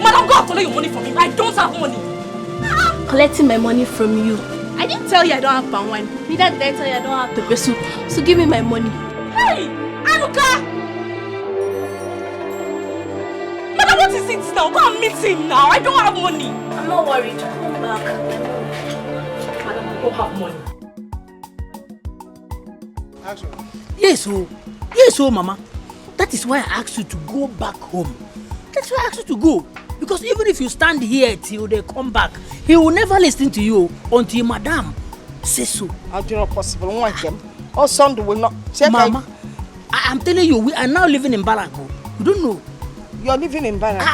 Madam, go and collect your money from him. I don't have money. Collecting my money from you. I didn't tell you I don't have palm wine. Neither did I tell you I don't have pepper soup. So give me my money. Hey! Anuka! Madam, what is it now? Go and meet him now. I don't have money. I'm not worried. Come back. Madam, I don't have money. Action. Yes, Mama. That is why I asked you to go back home. That's why I asked you to go. Because even if you stand here till they come back, he will never listen to you until Madam says so. How do you not possible? I want them. Or Sunday will not. Mama, I'm telling you, we are now living in Barago. You don't know. You're living in Barago?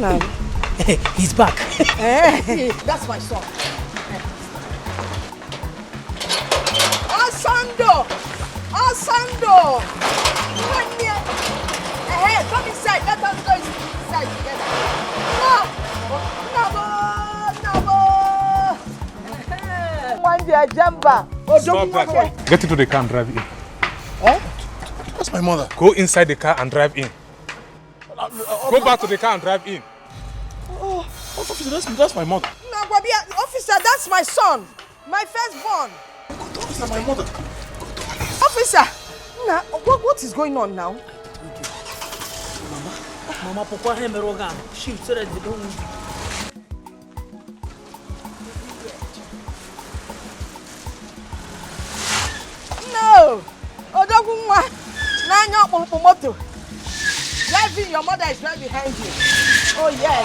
No. He's back. That's my son. Asando! Asando! Come inside. Let us go inside together. Stop that. Get into the car and drive in. Huh? That's my mother. Go inside the car and drive in. Go back to the car and drive in. Oh, officer, that's my mother. No, officer, that's my son. My firstborn. Officer, my mother. Officer, now, what is going on now? Mama, Papa, she said that they don't move. No! Odogunwa! Nanyo Momoto! Driving, your mother is right behind you. Oh, yes.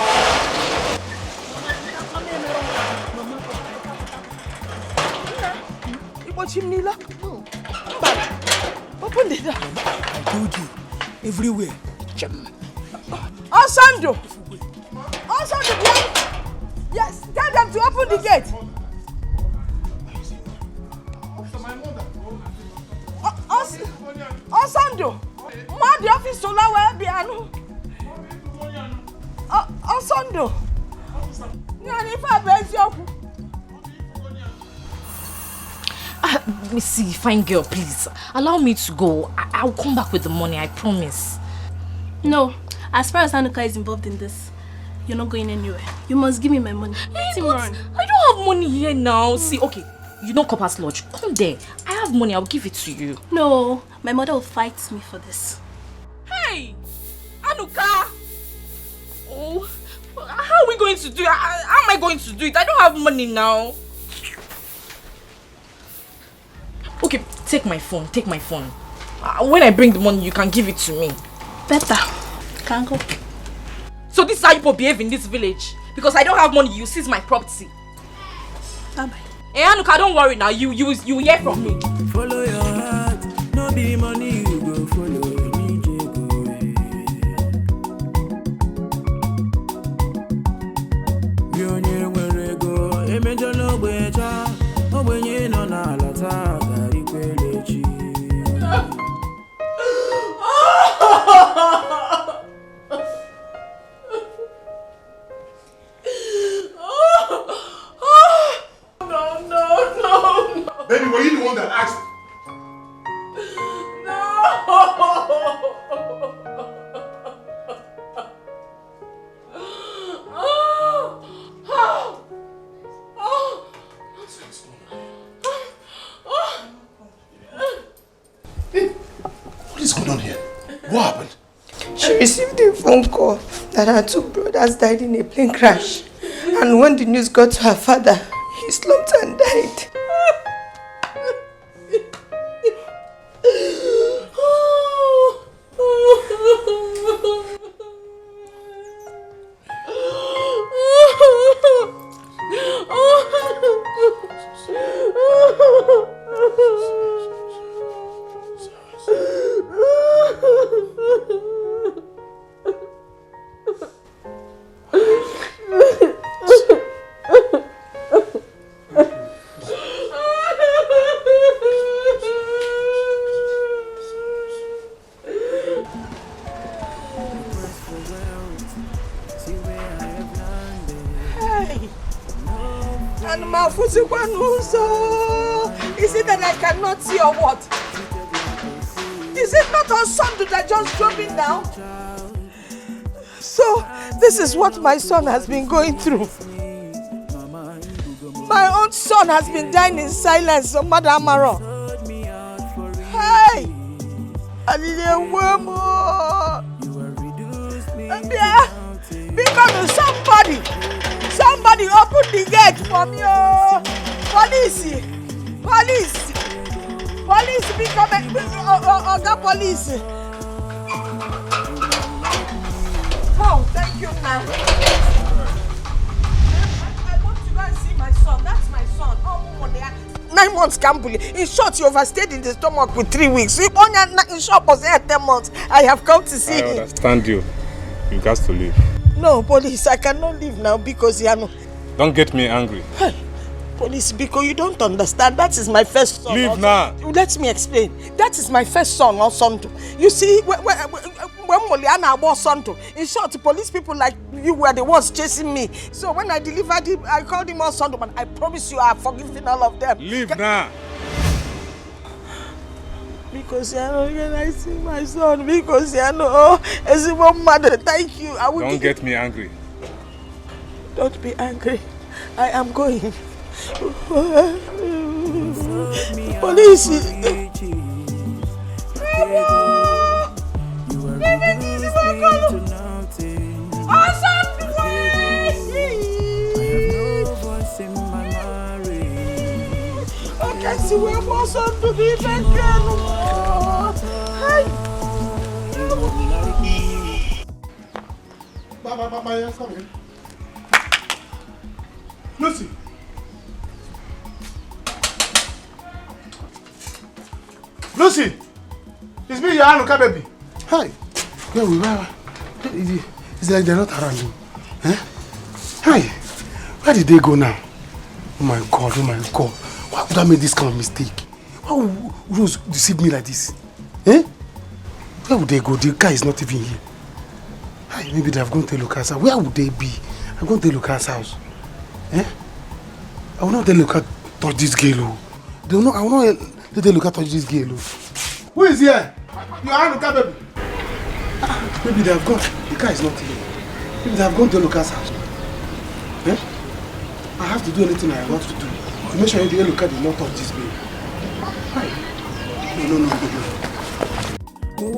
Ibochimnila? No. Open the door. I told you. Everywhere. Osando! Osando, yes, tell them to open the gate. Osando! Ma the office so la we bianu. Osando! Nyani fa benzi oku. Let me see, fine girl, please. Allow me to go. I'll come back with the money, I promise. No, as far as Anuka is involved in this, you're not going anywhere. You must give me my money. Hey, but I don't have money here now. See, okay, you know Copper's Lodge. Come there. I have money, I'll give it to you. No, my mother will fight me for this. Hey! Anuka! Oh, how are we going to do it? How am I going to do it? I don't have money now. Okay, take my phone, take my phone. When I bring the money, you can give it to me. Better. Can't go. So this is how you behave in this village? Because I don't have money, you seize my property. Bye-bye. Hey, Anuka, don't worry now. You hear from me. Follow your heart, no be money you go follow. Baby, were you the one that asked? What is going on here? What happened? She received a phone call that her 2 brothers died in a plane crash. And when the news got to her father, he slumped and died. Is it that I cannot see or what? Is it not on Sunday that just dropping down? So, this is what my son has been going through. My own son has been dying in silence, so Mother Amaro. Hey! Because somebody open the gate for me. Police, become the police. Oh, thank you, man. I want to go and see my son. That's my son. 9 months, Kambuli. In short, you overstayed in the stomach with 3 weeks. In short, was 10 months. I have come to see him. I understand you. You got to leave. No, police, I cannot leave now because Don't get me angry. Hey, police, because you don't understand. That is my first son. Leave now. Let me explain. That is my first son, or son. You see, when Moliana was son, in short, police people like you were the ones chasing me. So when I delivered him, I called him all son, but I promise you I have forgiven all of them. Leave now. Because when I see my son, because as a mother, thank you. I will Don't get me angry. Don't be angry. I am going. Police. Okay, see where my son to be back Lucy. Lucy! It's me, your Anuka baby. Hi. Where we were? It's like they're not around you. Eh? Hi. Where did they go now? Oh my God, oh my God. Why would I make this kind of mistake? Why would Rose deceive me like this? Eh? Where would they go? The guy is not even here. Hi, maybe they have gone to Lucas' house. Where would they be? I'm going to Lucas' house. Eh? I will not let Lucas touch this girl. I will not let Lucas touch this girl. Who is here? You are Lucas, baby. Maybe they have gone. The car is not here. Maybe they have gone to Lucas' house. Eh? I have to do anything I want to do to make sure the Lucas did not touch this baby. Hi. No. Oh,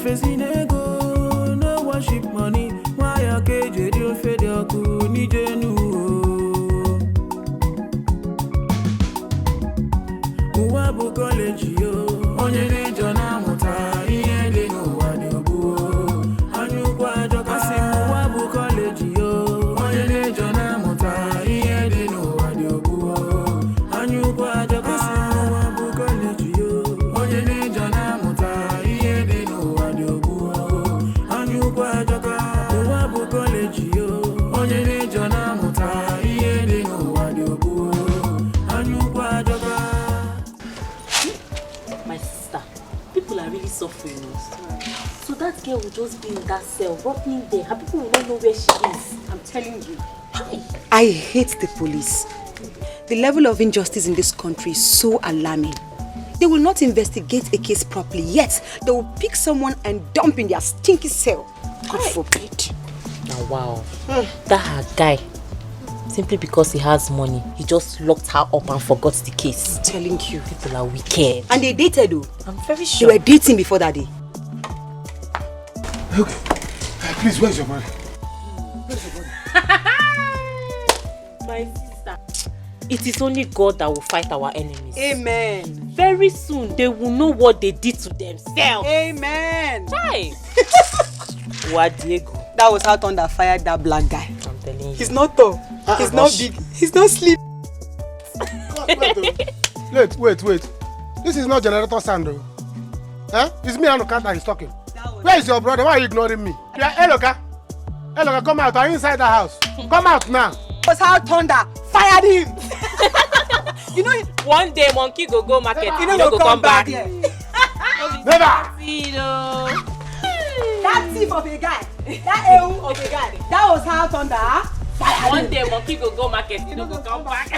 facing ego, no worship money. Why a cage, you fed your cool, need you. Uwabu college, yo, onye nejo na muta, iye de no wadobu. Anyu kwa joka si uwabu college, yo, onye nejo na muta, iye de no wadobu. Anyu kwa joka si uwabu college, yo, onye nejo na muta, iye de no wadobu. Anyu kwa joka uwabu college, yo, onye nejo na muta, iye de no wadobu. Anyu kwa joka. My sister, people are really suffering. So that girl will just be in that cell, rotting there. Her people will not know where she is. I'm telling you. I hate the police. The level of injustice in this country is so alarming. They will not investigate a case properly, yet they will pick someone and dump in their stinky cell. God forbid. Now, wow. That her guy, simply because he has money, he just locked her up and forgot the case. I'm telling you. People are wicked. And they dated, though. I'm very sure. They were dating before that day. Okay. Please, where's your money? My sister, it is only God that will fight our enemies. Amen. Very soon, they will know what they did to themselves. Amen. Hi. Wazico. That was how Thunder fired that black guy. I'm telling you. He's not tall. He's not big. He's not sleep. Wait. This is not generator sound, though. Huh? It's me and Oka that is talking. Where is your brother? Why are you ignoring me? Yeah, Eloka, come out. Are you inside the house? Come out now. That was how Thunder fired him. You know, one day monkey go market. You know, go come back. Never. That thief of a guy, that ew of a guy, that was how Thunder fired him. One day monkey go market. You know, go come back.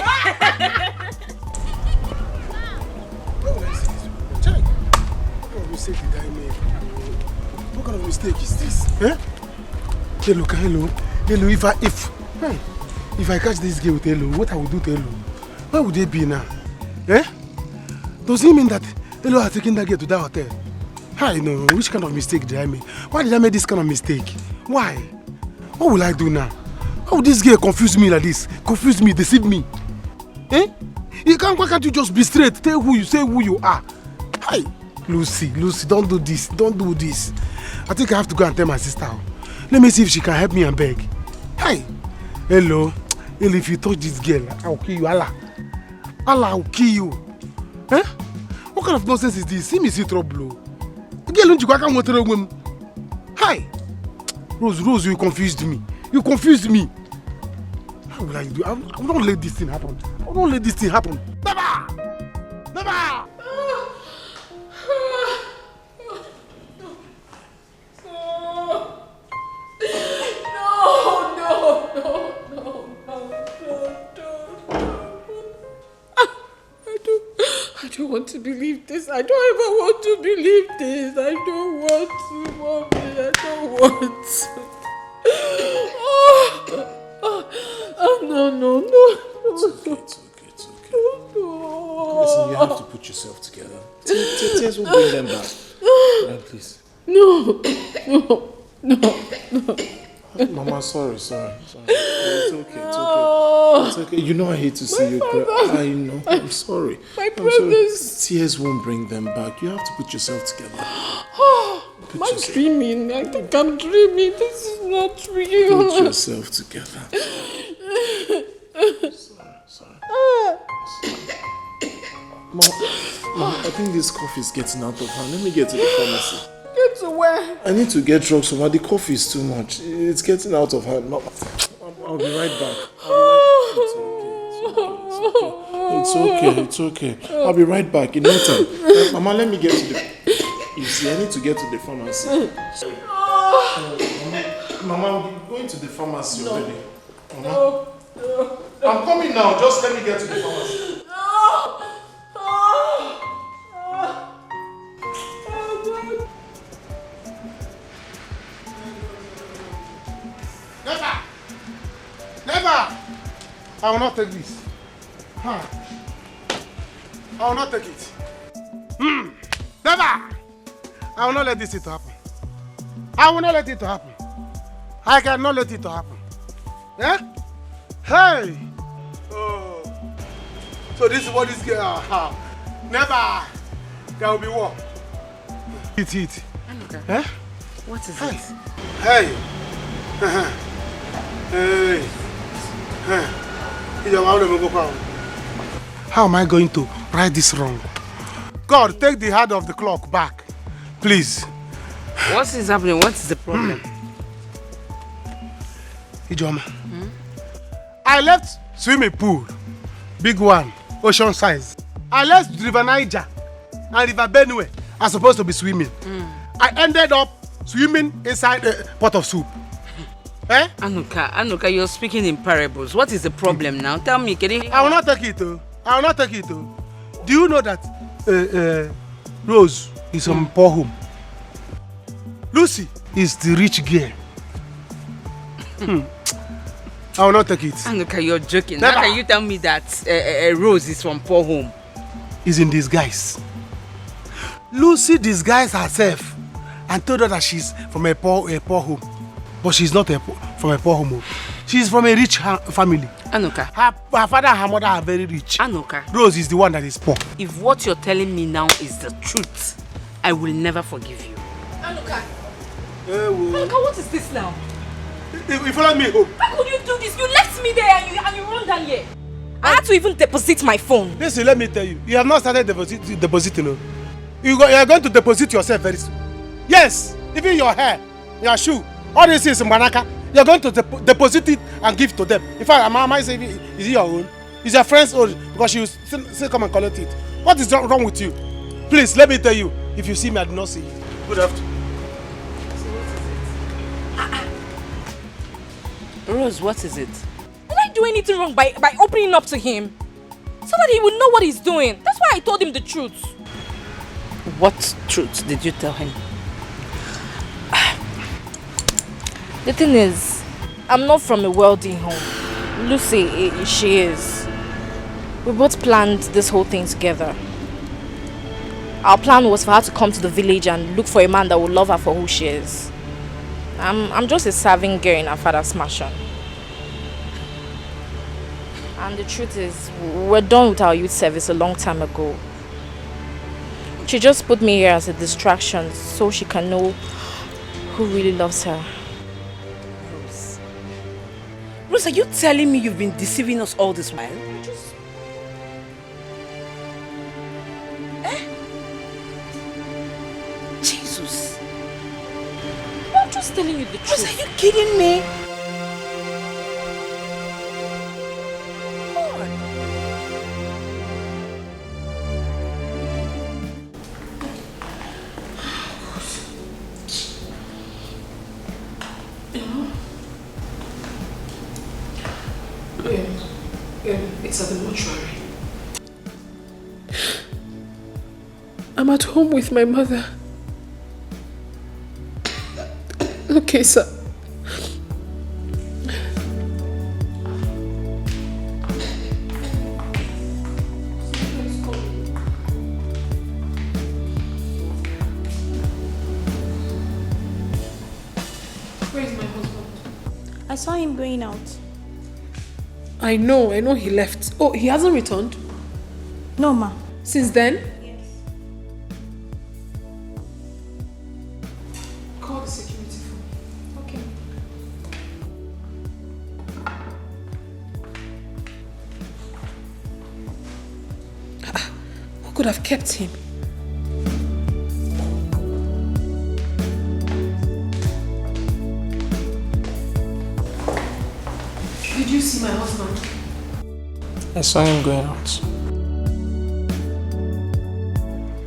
What kind of mistake is this? Eh? Hello. If I catch this girl with Hello, what I will do to Hello? Where would they be now? Eh? Does it mean that Hello has taken that girl to that hotel? I know. Which kind of mistake did I make? Why did I make this kind of mistake? Why? What will I do now? How would this girl confuse me like this? Confuse me, deceive me? Eh? Why can't you just be straight? Say who you are. Hi. Lucy, don't do this. Don't do this. I think I have to go and tell my sister. Let me see if she can help me and beg. Hi. Hello. If you touch this girl, I will kill you. Allah, I will kill you. Eh? What kind of nonsense is this? See me see trouble. The girl don't you can't want to woman. Hi. Rose, you confused me. How will I do? I will not let this thing happen. Never! I don't want to believe this. I don't ever want to believe this. I don't want to, Mommy. I don't want to. No. It's okay. No. Listen, you have to put yourself together. Tears will bring them back. Right, please. No. Mama, sorry. It's okay. It's okay. You know I hate to see you cry. I know. I'm sorry. My brothers. Tears won't bring them back. You have to put yourself together. Am I dreaming? I think I'm dreaming. This is not real. Put yourself together. Sorry. Mom, I think this cough is getting out of hand. Let me get to the pharmacy. Get to where? I need to get drugs from her. The cough is too much. It's getting out of hand. I'll be right back. It's okay. I'll be right back in no time. Mama, let me get to the... You see, I need to get to the pharmacy. Mama, I'm going to the pharmacy already. Mama? I'm coming now. Just let me get to the pharmacy. Never! I will not take this. I will not take it. Never! I will not let this thing happen. I will not let it to happen. I cannot let it to happen. Eh? Hey! Oh. So this is what this girl never. There will be war. Eat. Anuka. Eh? What is hey. it? Hey! Hey! How am I going to right this wrong? God, take the hand of the clock back. Please. What is happening? What is the problem? Ijoma. I left swimming pool. Big one. Ocean size. I left River Niger and River Benue. I'm supposed to be swimming. I ended up swimming inside a pot of soup. Eh? Anuka, you're speaking in parables. What is the problem now? Tell me, can you... I will not take it, though. I will not take it, though. Do you know that Rose is from poor home? Lucy is the rich girl. I will not take it. Anuka, you're joking. How can you tell me that Rose is from poor home? Is in disguise. Lucy disguised herself and told her that she's from a poor home. But she's not from a poor home. She's from a rich family. Anuka. Her father and her mother are very rich. Anuka. Rose is the one that is poor. If what you're telling me now is the truth, I will never forgive you. Anuka. Anuka, what is this now? You follow me home. How could you do this? You left me there and you run down here. I had to even deposit my phone. Listen, let me tell you. You have not started depositing. No? You are going to deposit yourself very soon. Yes, even your hair, your shoe, all this is Manaka. You are going to deposit it and give to them. In fact, I say, is it your own? It's your friend's own because she will still come and collect it. What is wrong with you? Please, let me tell you. If you see me, I do not see you. Good afternoon. Rose, what is it? Did I do anything wrong by opening up to him? So that he would know what he's doing. That's why I told him the truth. What truth did you tell him? The thing is, I'm not from a wealthy home. Lucy, she is. We both planned this whole thing together. Our plan was for her to come to the village and look for a man that would love her for who she is. I'm just a serving girl in her father's mansion. And the truth is, we're done with our youth service a long time ago. She just put me here as a distraction so she can know who really loves her. Rose, are you telling me you've been deceiving us all this while? Jesus. I'm just telling you the truth. Rose, are you kidding me? It's at the mortuary. I'm at home with my mother. Okay, sir. Where is my husband? I saw him going out. I know he left. Oh, he hasn't returned? No, ma. Since then? Yes. Call the security phone. Okay. Who could have kept him? Did you see my husband? I saw him going out.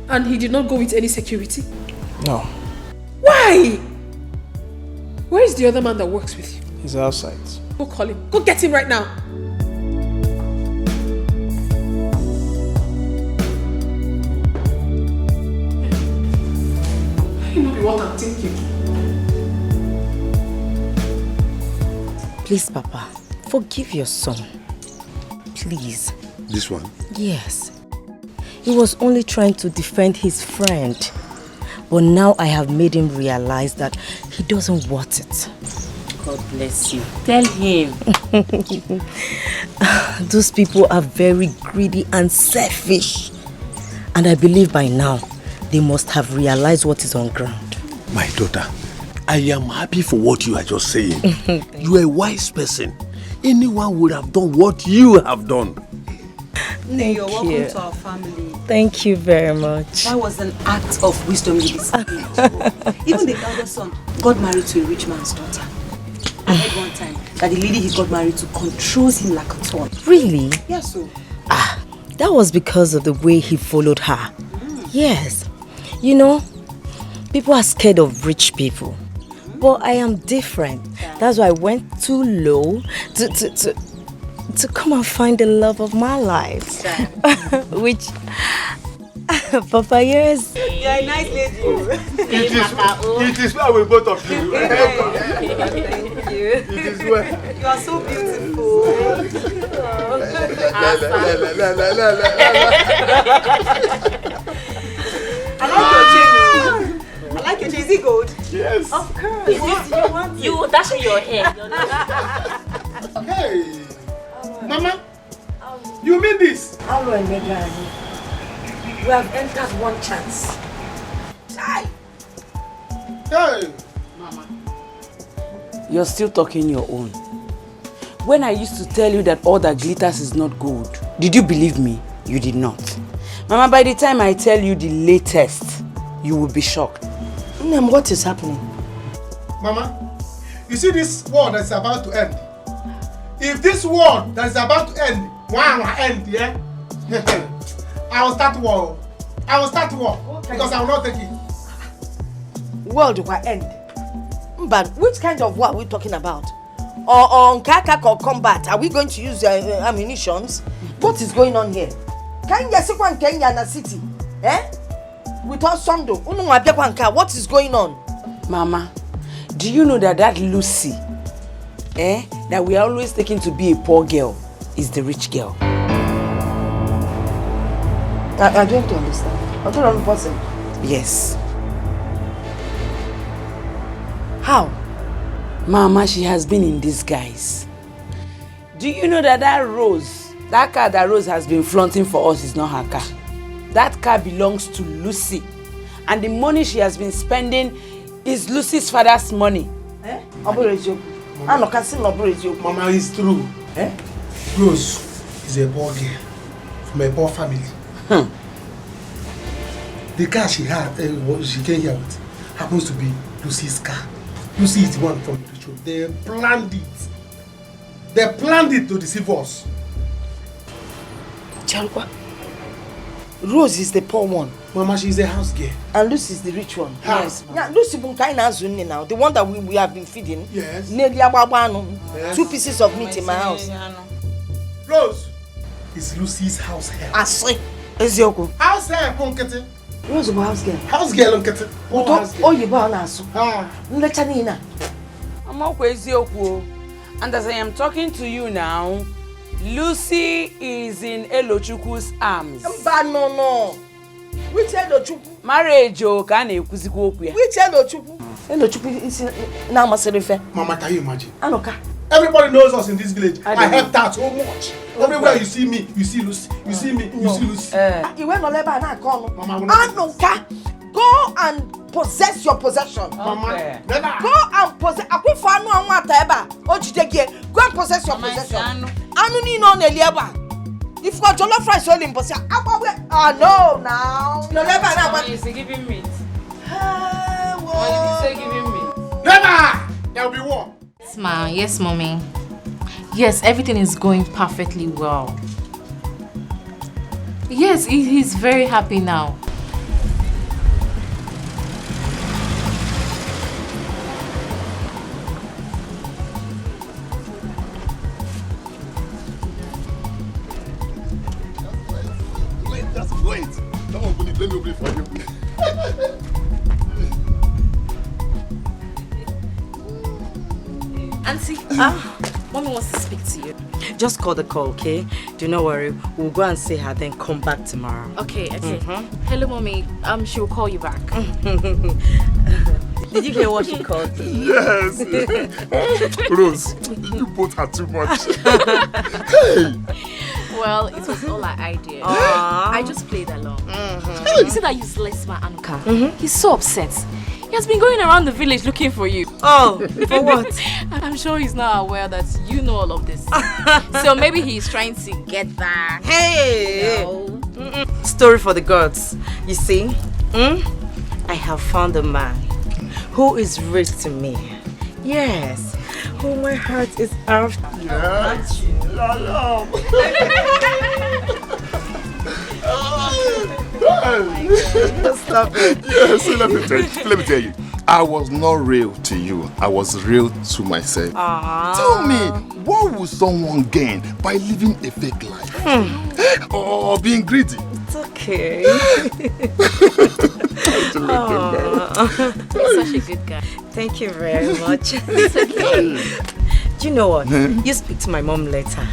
And he did not go with any security? No, Why? Where is the other man that works with you? he's outside. Go call him. Go get him right now. You know what I'm thinking. Please, Papa, forgive your son. Please. This one? Yes. He was only trying to defend his friend. But now I have made him realize that He doesn't want it. God bless you. Tell him. Those people are very greedy and selfish. And I believe by now, they must have realized what is on ground. My daughter, I am happy for what you are just saying. You are a wise person. Anyone would have done what you have done. Thank you're welcome to our family. Thank you very much. That was an act of wisdom you displayed. Even the elder son got married to a rich man's daughter. I heard one time that the lady he got married to controls him like a toy. Really? Yes, so. That was because of the way he followed her. Yes. You know, people are scared of rich people. But I am different. That's why I went too low to come and find the love of my life. Which Papa, yes. You're a nice lady. It is well with both of you. Thank you. It is well. You are so beautiful. I like your chain. Is it gold? Yes. Of course. You dash me your hair. Hey, Mama, you mean this? Hello, and Megan. We have entered one chance. Hey, Mama. You're still talking your own. When I used to tell you that all that glitters is not gold, did you believe me? You did not. Mama, by the time I tell you the latest, you will be shocked. Ma'am, what is happening? Mama, you see this war that's about to end? If this war that is about to end, yeah? I will start war. I will start war because I will not take it. World will end. But which kind of war are we talking about? Or on kakak or combat? Are we going to use ammunitions? What is going on here? Kenya na city, eh? With us Sondo, what is going on? Mama, do you know that Lucy, that we are always taking to be a poor girl, is the rich girl? I don't understand. I don't understand. Yes. How? Mama, she has been in disguise. Do you know that Rose, that car that Rose has been flaunting for us is not her car? That car belongs to Lucy. And the money she has been spending is Lucy's father's money. Mama, it's true. Rose is a poor girl from a poor family. The car she had, she came here with, happens to be Lucy's car. Lucy is the one from the show. They planned it. They planned it to deceive us. Chalwa, Rose is the poor one. Mama, she's a house girl. And Lucy is the rich one. Yes. Yeah, Lucy Bunkaina now, the one that we have been feeding. Yes. Yes. 2 pieces of meat in my house. Rose is Lucy's house help. Asri. Ezioko. House help, Unkete. Rose is house girl. House girl, Unkete. Oh, you born asu. Nlechanina. I'm okay, Ezioko. And as I am talking to you now, Lucy is in Elochukwu's arms. No. Which Elochukwu? Marriage, can you kuziko? Which Elochukwu? Elochukwu is now Maserife. Mama, can you imagine? Anoka. Everybody knows us in this village. I help that so much. Everywhere you see me, you see Lucy. You see me, you see Lucy. You went on Leba and Anoka. Go and possess your possession. Mama, go and possess. Go and possess your possession. If you got jollof rice only in possession, no, now. No, Mama, you say giving meat. Mama, you say giving meat. Never! There will be war. Yes, ma. Yes, mommy. Yes, everything is going perfectly well. Yes, he's very happy now. Wait. That one let me open for you. Auntie, mommy wants to speak to you. Just call the call, okay? Do not worry. We'll go and see her, then come back tomorrow. Okay. Hello, mommy. She will call you back. Did you hear what she called you? Yes. Rose, you both are too much. Hey. Well, it was all our idea. I just played along. You see that useless man, Anuka? He's so upset. He has been going around the village looking for you. Oh, for what? I'm sure he's not aware that you know all of this. So maybe he's trying to get back. Hey! You know? Story for the gods. You see, I have found a man who is rich to me. Yes, who my heart is after. Yes. Stop it. Yes, let me tell you. I was not real to you. I was real to myself. Tell me, what would someone gain by living a fake life? Or being greedy? It's okay. You're such a good guy. Thank you very much. It's okay. Do you know what? You speak to my mom later.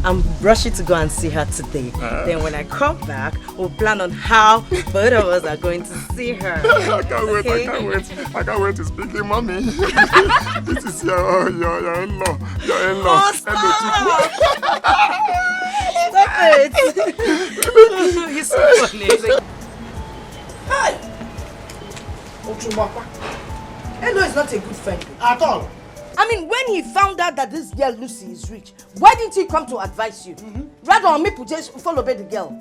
I'm rushing to go and see her today. Then when I come back, we'll plan on how both of us are going to see her. I can't wait, okay? I can't wait to speak to mommy. This is your in-law. Your in-law. Oh, stop! Stop it! You're so funny. Hi! Elo is not a good friend. At all. I mean, when he found out that this girl Lucy is rich, why didn't he come to advise you? Rather on me to just follow the girl.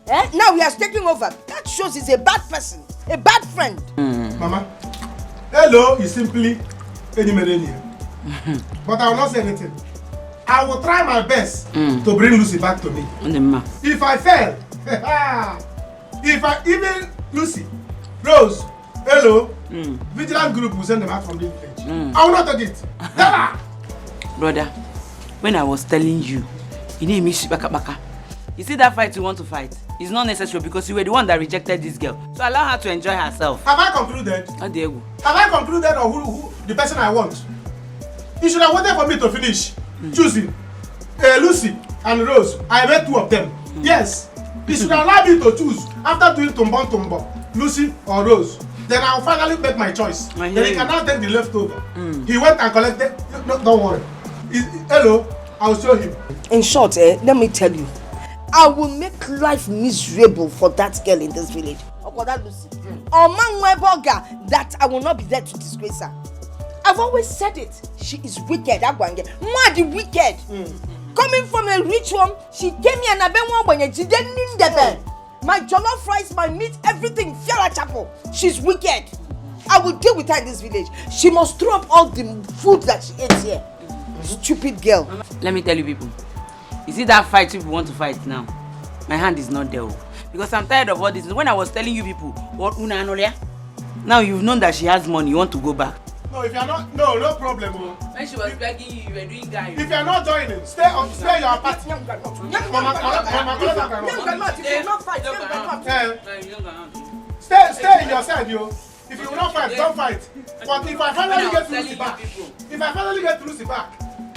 Now he has taken over. That shows he's a bad person, a bad friend. Mama, hello is simply any millennium. But I will not say anything. I will try my best to bring Lucy back to me. If I fail, even Lucy, Rose, hello, vigilant group will send them out from the village. I will not take it. Brother, when I was telling you, you need me baka. You see that fight you want to fight? It's not necessary because you were the one that rejected this girl. So allow her to enjoy herself. Have I concluded? Have I concluded on who the person I want? You should have waited for me to finish choosing Lucy and Rose. I made two of them. Yes. You should allow me to choose after doing Tumbo, Lucy or Rose. Then I'll finally make my choice. Then he can now take the leftover. He went and collected. No, don't worry. Hello, I'll show him. In short, let me tell you, I will make life miserable for that girl in this village. Or for that Lucy. Or man that I will not be there to disgrace her. I've always said it. She is wicked. Mad wicked. Coming from a rich one, she came here and I've been one when she didn't need the bed. My jollof rice, my meat, everything, Fiala Chapel. She's wicked. I will deal with her in this village. She must throw up all the food that she ate here. Stupid girl. Let me tell you people. You see that fight people want to fight now? My hand is not there. Because I'm tired of all this. When I was telling you people, what Una Anolia? Now you've known that she has money, you want to go back. No, if you're not, no problem. When she was begging you, you were doing guy. If you're not joining, stay your party. Stay in your side, yo. If you will not fight, don't fight. But if I finally get Lucy back,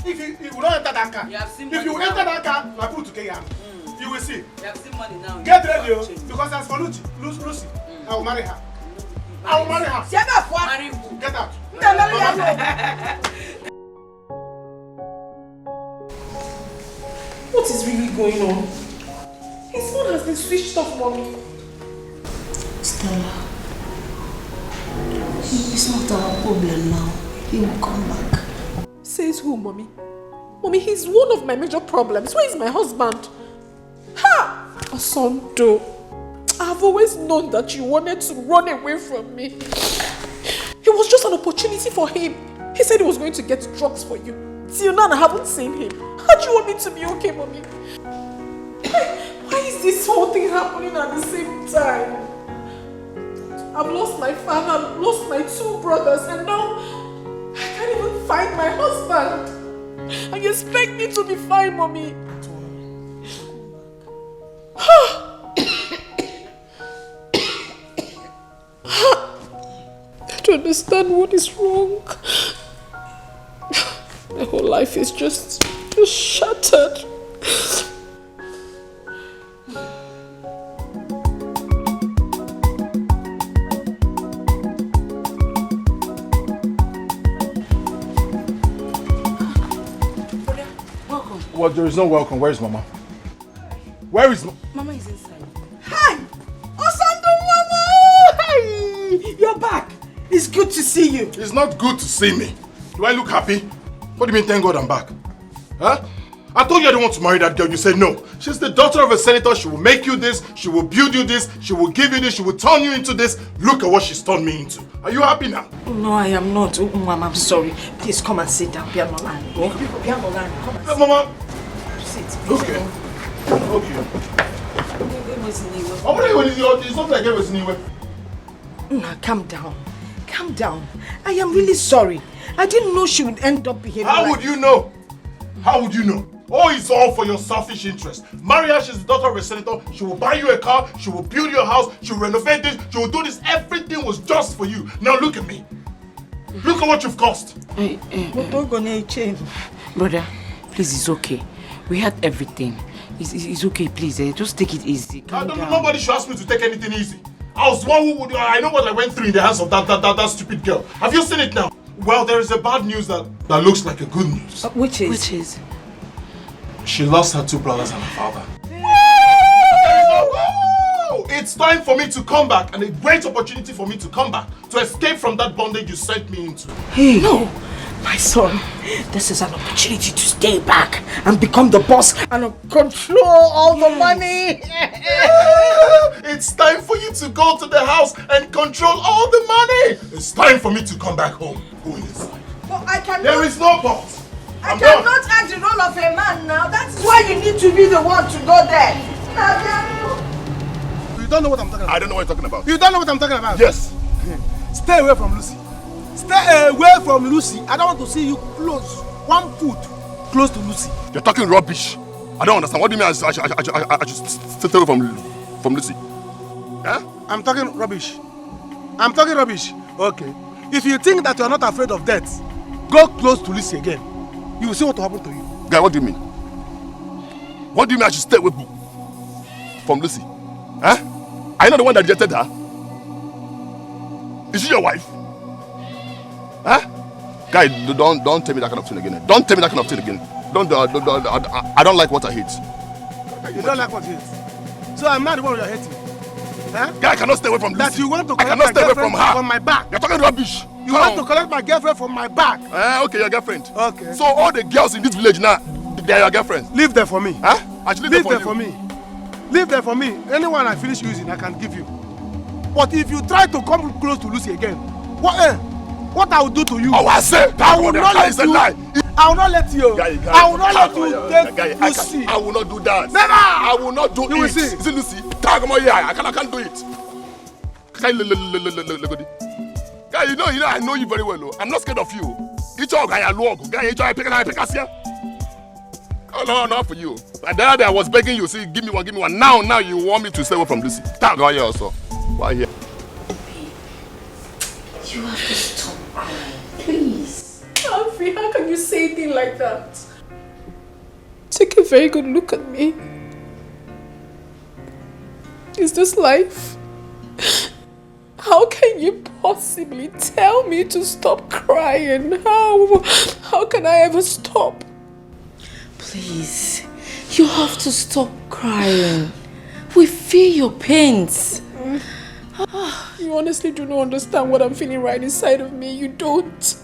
if you will not enter that car, if you enter that car, I put to KM. You will see. You have seen money now. Get ready, yo. Because as for Lucy, I will marry her. I will marry her. Marry who? Get out. What is really going on? His phone has been switched off, Mommy. Stella, it's not our problem now. He will come back. Says who, Mommy? Mommy, he's one of my major problems. Where is my husband? Ha! Asondo, I've always known that you wanted to run away from me. It was just an opportunity for him. He said he was going to get drugs for you. Till now, I haven't seen him. How do you want me to be okay, Mommy? Why is this whole thing happening at the same time? I've lost my father, I've lost my two brothers, and now I can't even find my husband. And you expect me to be fine, Mommy? I don't understand what is wrong. My whole life is just shattered. Well, there is no welcome. Where is Mama? Where is Mama is inside. Hi! Osando Mama! Hi! You're back. It's good to see you. It's not good to see me. Do I look happy? What do you mean, thank God I'm back? Huh? I told you I didn't want to marry that girl. You said no. She's the daughter of a senator. She will make you this. She will build you this. She will give you this. She will turn you into this. Look at what she's turned me into. Are you happy now? No, I am not. Oh, Mama, I'm sorry. Please come and sit down. Come and sit. Mama. Sit. Okay. Okay. It's not like I was anywhere. Nah, calm down. Calm down. I am really sorry. I didn't know she would end up behaving How like would you know? How would you know? Oh, it's all for your selfish interest. Maria, she's the daughter of a senator. She will buy you a car. She will build your house. She will renovate this. She will do this. Everything was just for you. Now look at me. Look at what you've cost. Brother, please, it's okay. We had everything. It's okay, please. Just take it easy. Nobody should ask me to take anything easy. I was the one who would. I know what I went through in the hands of that stupid girl. Have you seen it now? Well, there is a bad news that looks like a good news. Which is? She lost her 2 brothers and her father. It's time for me to come back, and a great opportunity for me to come back, to escape from that bondage you sent me into. Hey! No! My son, this is an opportunity to stay back and become the boss and control all the money. It's time for you to go to the house and control all the money. It's time for me to come back home. Go inside. But I cannot. There is no but. I cannot act the role of a man now. That's why you need to be the one to go there. You don't know what I'm talking about. I don't know what you're talking about. You don't know what I'm talking about? Yes. Stay away from Lucy. Stay away from Lucy. I don't want to see you close. 1 foot close to Lucy. You're talking rubbish. I don't understand. What do you mean I should stay away from Lucy? Huh? I'm talking rubbish. I'm talking rubbish. Okay. If you think that you're not afraid of death, go close to Lucy again. You will see what will happen to you. Guy, what do you mean? What do you mean I should stay away from Lucy? Huh? Are you not the one that rejected her? Is she your wife? Huh? Guy, don't tell me that kind of thing again. Don't tell me that kind of thing again. I don't like what I hate. You don't like what you hate? So I'm not the one you're hating. Huh? Guy, I cannot stay away from Lucy. That you want to I cannot stay away from her. From my back. You're talking rubbish. You want to collect my girlfriend from my back. Okay, your girlfriend. Okay. So all the girls in this village now, they are your girlfriends. Leave them for me. Huh? I should leave them for me. Leave them for me. Anyone I finish using, I can give you. But if you try to come close to Lucy again, what I will do to you? Oh, I say that I will not let you. I will not let you. I will not let you take Lucy. I will not do that. Never. I will not do it. You will see. Is it Lucy? I can't do it. Guy, you know, I know you very well. I'm not scared of you. Each guy I love. Guy, each I pick here. Oh no, not for you. But the other day I was begging you, see, give me one. Now you want me to stay away from Lucy. Tag on here also. Why here? You have to stop crying, please. Alfie, how can you say a thing like that? Take a very good look at me. Is this life? How can you possibly tell me to stop crying? How can I ever stop? Please, you have to stop crying. We feel your pains. You honestly do not understand what I'm feeling right inside of me. You don't.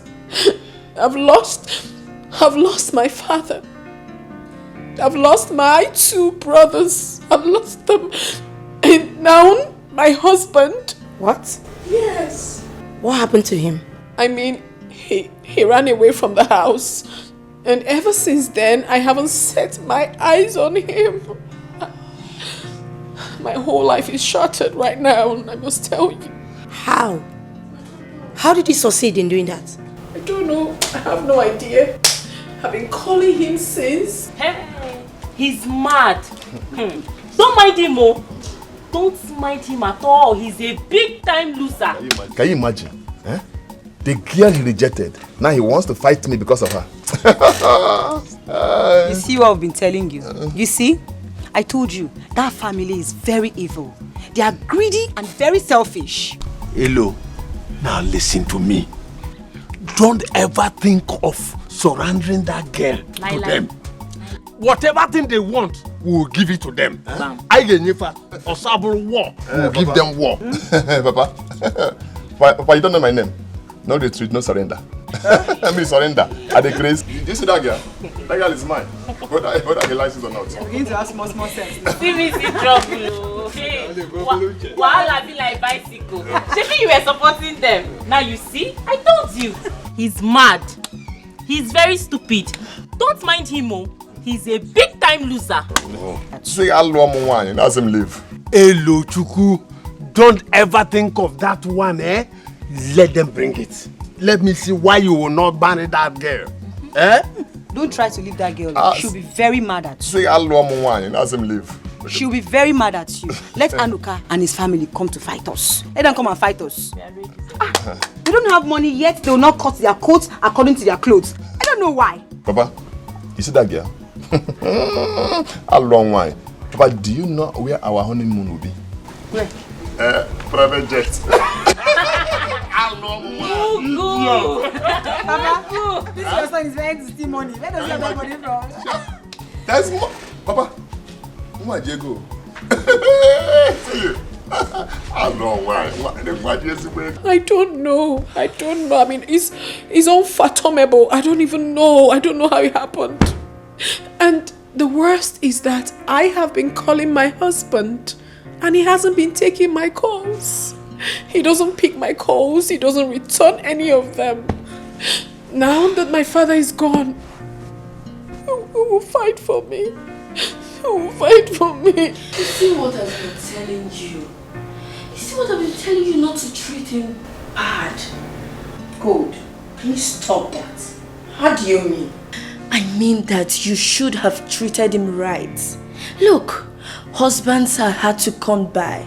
I've lost my father. I've lost my 2 brothers. I've lost them. And now my husband. What? Yes. What happened to him? I mean, he ran away from the house. And ever since then, I haven't set my eyes on him. My whole life is shattered right now, I must tell you. How? How did he succeed in doing that? I don't know. I have no idea. I've been calling him since. Hey, he's mad. Don't mind him, oh. Don't mind him at all. He's a big-time loser. Can you imagine? Eh? The girl he rejected, now he wants to fight me because of her. You see what I've been telling you? You see? I told you, that family is very evil. They are greedy and very selfish. Hello, now listen to me. Don't ever think of surrendering that girl to them. whatever thing they want, we will give it to them. I get war. We'll give them war. Papa, Papa, you don't know my name. No retreat, no surrender. I mean surrender. At the grace. You see that girl? That girl is mine. Whether I get license or not. I'm beginning to have small sense. See me see trouble. Hey, Wahala be like bicycle. Maybe you were supporting them. Now you see, I told you. He's mad. He's very stupid. Don't mind him, oh. He's a big time loser. Say hello, Mwana, and ask him leave. Hello, Chuku. Don't ever think of that one, eh? Let them bring it. Let me see why you will not marry that girl. Eh? Don't try to leave that girl. She'll be very mad at you. Say hello, Mwana, and ask him leave. She'll be very mad at you. Let Anuka and his family come to fight us. Let them come and fight us. They don't have money yet. They will not cut their coats according to their clothes. I don't know why. Papa, you see that girl? A long while. Papa, do you know where our honeymoon will be? Where? Private jet. Papa, this your son is very to steal money. Where does he have that money from? That's more. Papa, where do you go? See you. I don't know why. I don't know. I mean, it's unfathomable. I don't even know. I don't know how it happened. And the worst is that I have been calling my husband and he hasn't been taking my calls. He doesn't pick my calls. He doesn't return any of them. Now that my father is gone, who will fight for me? Who will fight for me? You see what I've been telling you? You see what I've been telling you not to treat him bad? Good. Please stop that. How do you mean? I mean that you should have treated him right. Look, husbands are hard to come by.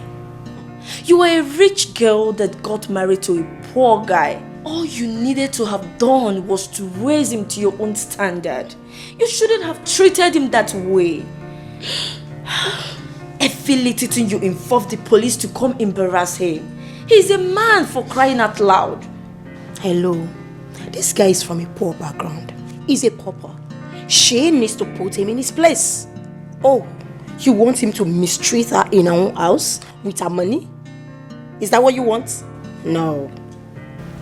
You were a rich girl that got married to a poor guy. All you needed to have done was to raise him to your own standard. You shouldn't have treated him that way. Every little thing you involved the police to come embarrass him. He's a man, for crying out loud. Hello, this guy is from a poor background. He's a pauper. She needs to put him in his place. Oh, you want him to mistreat her in her own house with her money? Is that what you want? No.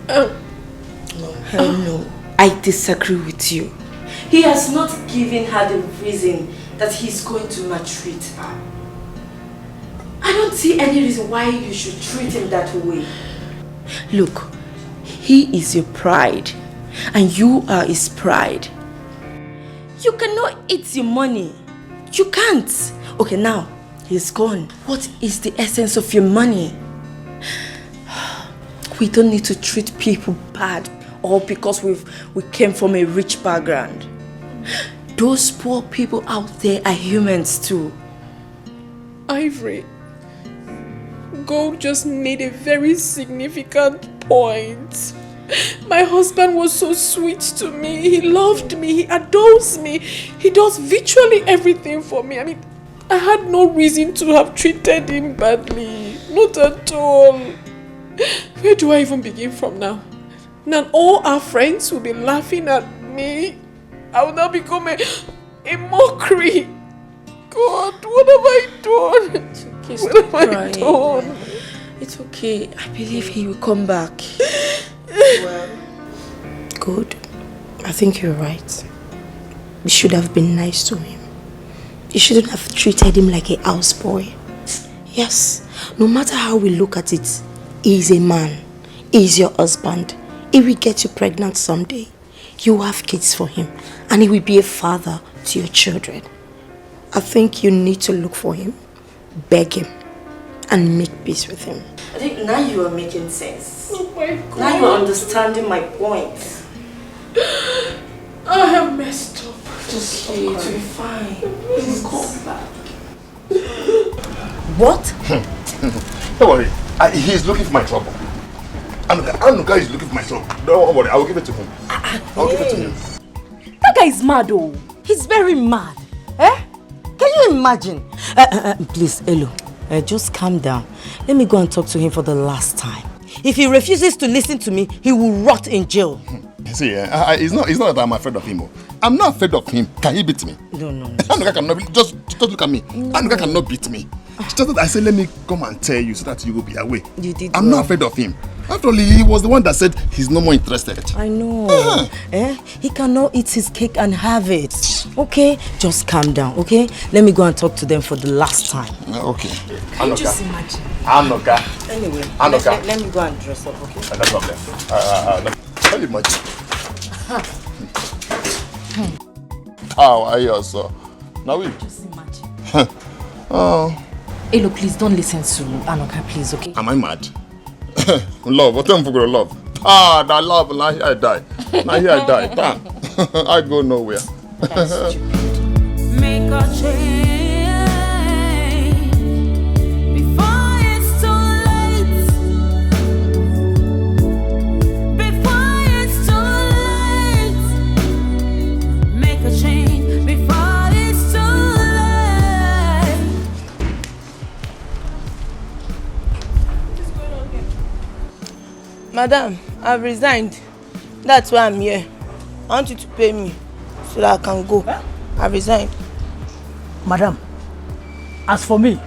No. I disagree with you. He has not given her the reason that he's going to maltreat her. I don't see any reason why you should treat him that way. Look, he is your pride and you are his pride. You cannot eat your money. You can't. Okay, now he's gone. What is the essence of your money? We don't need to treat people bad all because we came from a rich background. Those poor people out there are humans too. Ivory, Gold just made a very significant point. My husband was so sweet to me. He loved me. He adores me. He does virtually everything for me. I mean, I had no reason to have treated him badly. Not at all. Where do I even begin from now? Now all our friends will be laughing at me. I will now become a mockery. God, what have I done? It's okay, what have I done? It's okay. I believe he will come back. Well, good. I think you're right. You should have been nice to him. You shouldn't have treated him like a houseboy. Yes, no matter how we look at it, he's a man. He's your husband. He will get you pregnant someday. You will have kids for him. And he will be a father to your children. I think you need to look for him, beg him, and make peace with him. I think now you are making sense. Oh my God. Now you are understanding my point. I have messed up. Just okay, to be fine. Please come back. What? Don't worry. He's looking for my trouble. Anuka is looking for my trouble. Don't worry. I will give it to him. I'll give it to him. That guy is mad, oh. He's very mad. Eh? Can you imagine? Please, Elo, just calm down. Let me go and talk to him for the last time. If he refuses to listen to me, he will rot in jail. See, it's not that I'm afraid of him. I'm not afraid of him. Can he beat me? No. Anuka cannot just look at me. No. Anuka cannot beat me. It's just that I said, let me come and tell you so that you will be away. You did I'm not afraid of him. After all, he was the one that said he's no more interested. I know. He cannot eat his cake and have it. Okay? Just calm down, okay? Let me go and talk to them for the last time. Okay. Can you just imagine? Anuka. Anyway, Anuka. let me go and dress up, okay? No problem. Can you imagine? How are you also? Now we just imagine. Elo, please don't listen to Anuka, please, okay? Am I mad? Love, what time for love? That love, now here I die. Damn. I go nowhere. Make a change before it's too late. Before it's too late. Make a change before it's too late. Madam, I've resigned. That's why I'm here. I want you to pay me so that I can go. I've resigned. Madam, as for me,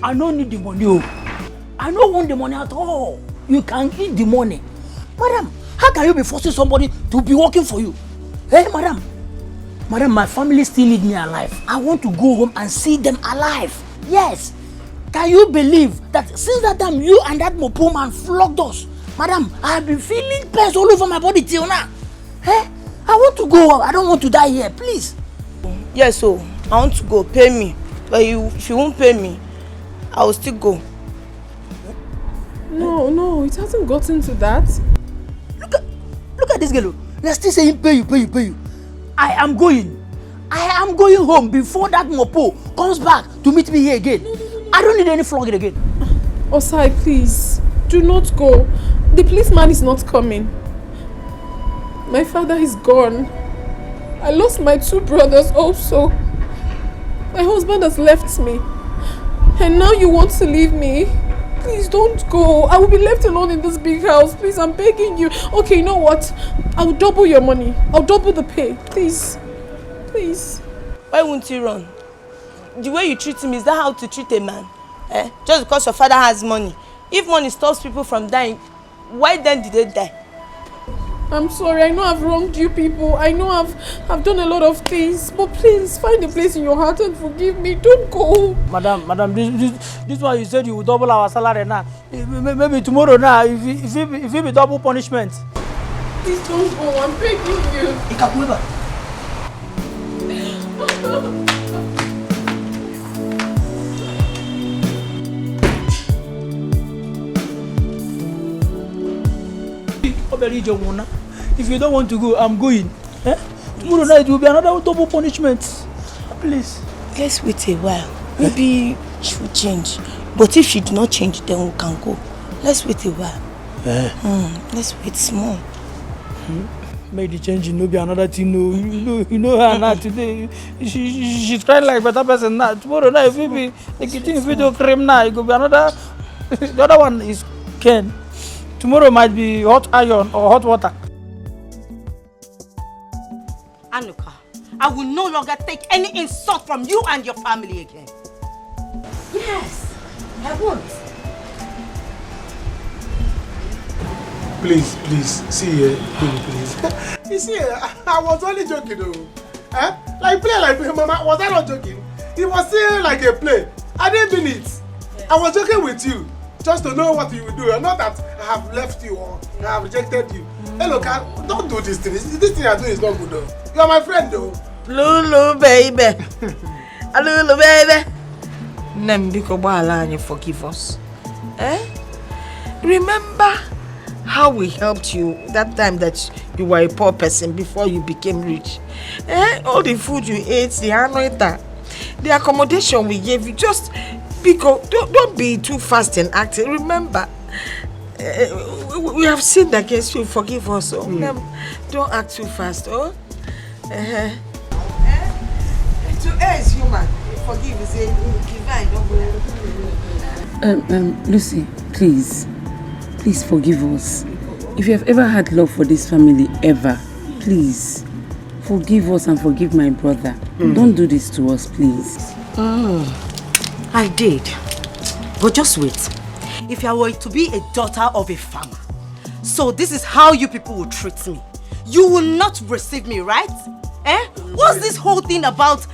I don't need the money. I don't want the money at all. You can eat the money. Madam, how can you be forcing somebody to be working for you? Hey, madam. Madam, my family still need me alive. I want to go home and see them alive. Yes. Can you believe that since that time you and that Mopo man flogged us? Madam, I have been feeling pains all over my body till now. Hey, I want to go home. I don't want to die here, please. Yes, so I want to go. Pay me. But if you won't pay me, I will still go. No, it hasn't gotten to that. Look at this girl. They're still saying pay you. I am going home before that Mopo comes back to meet me here again. I don't need any flogging again. Osai, please, do not go. The policeman is not coming. My father is gone. I lost my 2 brothers also. My husband has left me. And now you want to leave me? Please don't go. I will be left alone in this big house. Please, I'm begging you. Okay, you know what? I'll double your money. I'll double the pay. Please. Please. Why won't you run? The way you treat him, is that how to treat a man? Just because your father has money. If money stops people from dying, why then did they die? I'm sorry, I know I've wronged you people. I know I've done a lot of things. But please, find a place in your heart and forgive me. Don't go. Madam, this one you said you will double our salary now. Maybe tomorrow now, if it be double punishment. Please don't go, I'm begging you. If you don't want to go, I'm going. Tomorrow night will be another double punishment. Please. Let's wait a while. Maybe she will change. But if she do not change, then we can go. Let's wait a while. Let's wait small. Make the change, no be another thing. No, you know her now today. She's trying like better person now. Tomorrow night, if we be the kitchen video cream now, it could be another. The other one is Ken. Tomorrow might be hot iron or hot water. Anuka, I will no longer take any insult from you and your family again. Yes, I won't. Please, see here, please. You see, I was only joking though. Like play like Mama, was I not joking? It was still like a play. I didn't mean it. I was joking with you. Just to know what you will do, and not that I have left you or I have rejected you. Hey, look, don't do this thing. This thing I do is not good though. You are my friend though. Lulu baby. Lulu baby. Nembiko Balani, forgive us. Remember how we helped you that time that you were a poor person before you became rich? All the food you ate, the anoita, the accommodation we gave you, just because don't be too fast in acting. Remember, we have sinned against you. Forgive us. Don't act too fast. To err is human. Forgive is divine. Lucy, please forgive us. If you have ever had love for this family, ever, please, forgive us and forgive my brother. Don't do this to us, please. I did. But just wait. If I were to be a daughter of a farmer, so this is how you people will treat me. You will not receive me, right? What's this whole thing about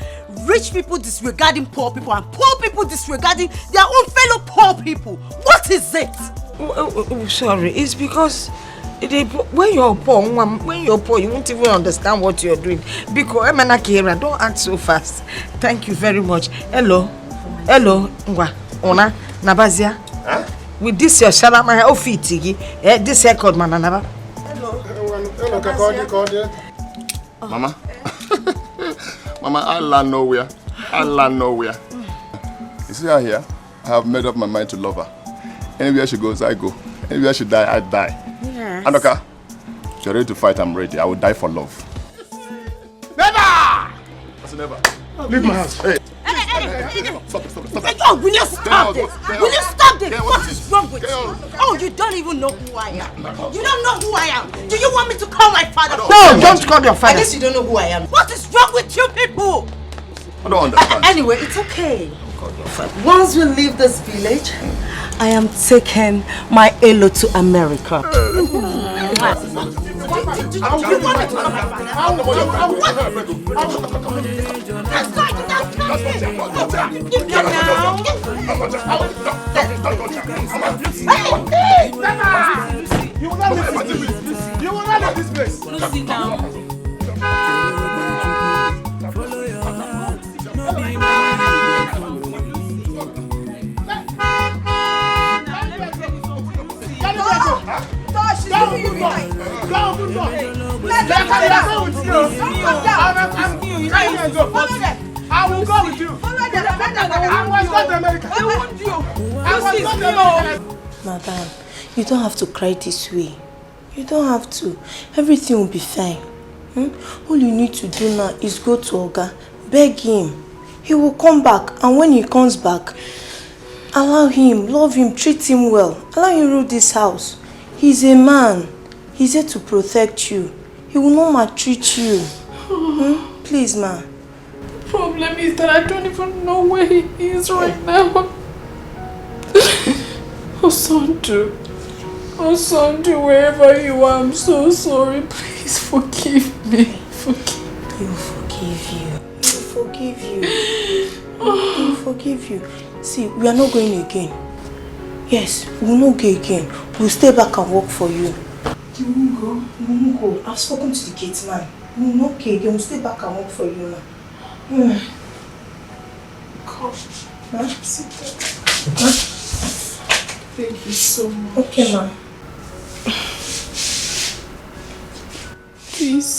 rich people disregarding poor people and poor people disregarding their own fellow poor people? What is it? Sorry, it's because when you're poor, you won't even understand what you're doing. Because don't act so fast. Thank you very much. Hello, Ona, Nabazia. With this your shalama ofitigi, this record man anaba. Hello, Mama. Mama, I land nowhere. You see her here? I have made up my mind to love her. Anywhere she goes, I go. Anywhere she die, I die. Yes. Anoka, if you're ready to fight, I'm ready. I will die for love. Never! That's never. Leave my house. Hey. Stop. Will you stop this? Will you stop this? What is wrong with you? Oh, you don't even know who I am. You don't know who I am. Do you want me to call my father? No, don't call your father. I guess you don't know who I am. What is wrong with you people? I don't understand. Anyway, it's okay. Once we leave this village, I am taking my Elo to America. You will not leave this place. Lucy, now. I will go with you. I was not America. I want you. I was not America. Madam, you don't have to cry this way. You don't have to. Everything will be fine. All you need to do now is go to Oga, beg him. He will come back, and when he comes back, allow him, love him, treat him well. Allow him rule this house. He's a man. He's here to protect you. He will not maltreat you. Please, ma. The problem is that I don't even know where he is right now. Osandu, wherever you are, I'm so sorry. Please forgive me. He will forgive you. He will forgive you. He will forgive you. See, we are not going again. Yes, we will not go again. We'll stay back and work for you. You won't go? We won't go. I've spoken to the gate man. We will not go again. We'll stay back and work for you now. Come. Huh? Sit down. Thank you so much. Okay, ma'am. Please.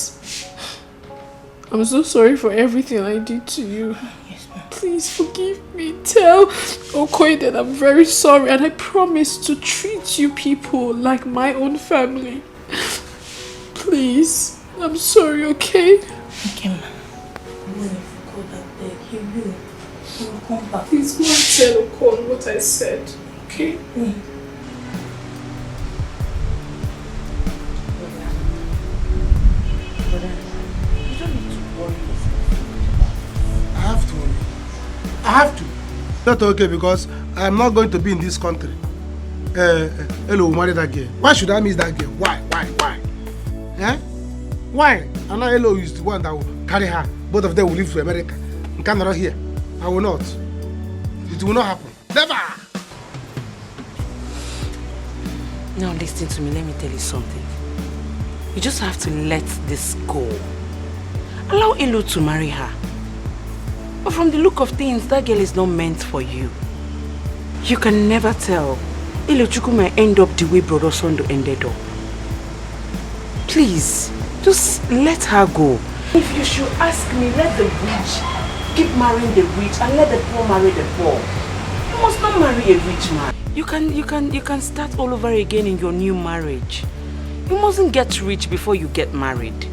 I'm so sorry for everything I did to you. Yes, ma'am. Please forgive me. Tell Okoye that I'm very sorry and I promise to treat you people like my own family. Please. I'm sorry, okay? Okay, ma'am. He will come back. Please go and tell Okoye what I said. Okay? I have to. Not okay because I'm not going to be in this country. Hello, marry that girl. Why should I miss that girl? Why? Why? And now Hello is the one that will carry her. Both of them will leave to America. In Canada here. I will not. It will not happen. Never! Now listen to me, let me tell you something. You just have to let this go. Allow Elo to marry her. But from the look of things, that girl is not meant for you. You can never tell. Elochukwu might end up the way Brother Sondo ended up. Please, just let her go. If you should ask me, let the rich keep marrying the rich and let the poor marry the poor. You must not marry a rich man. You can start all over again in your new marriage. You mustn't get rich before you get married.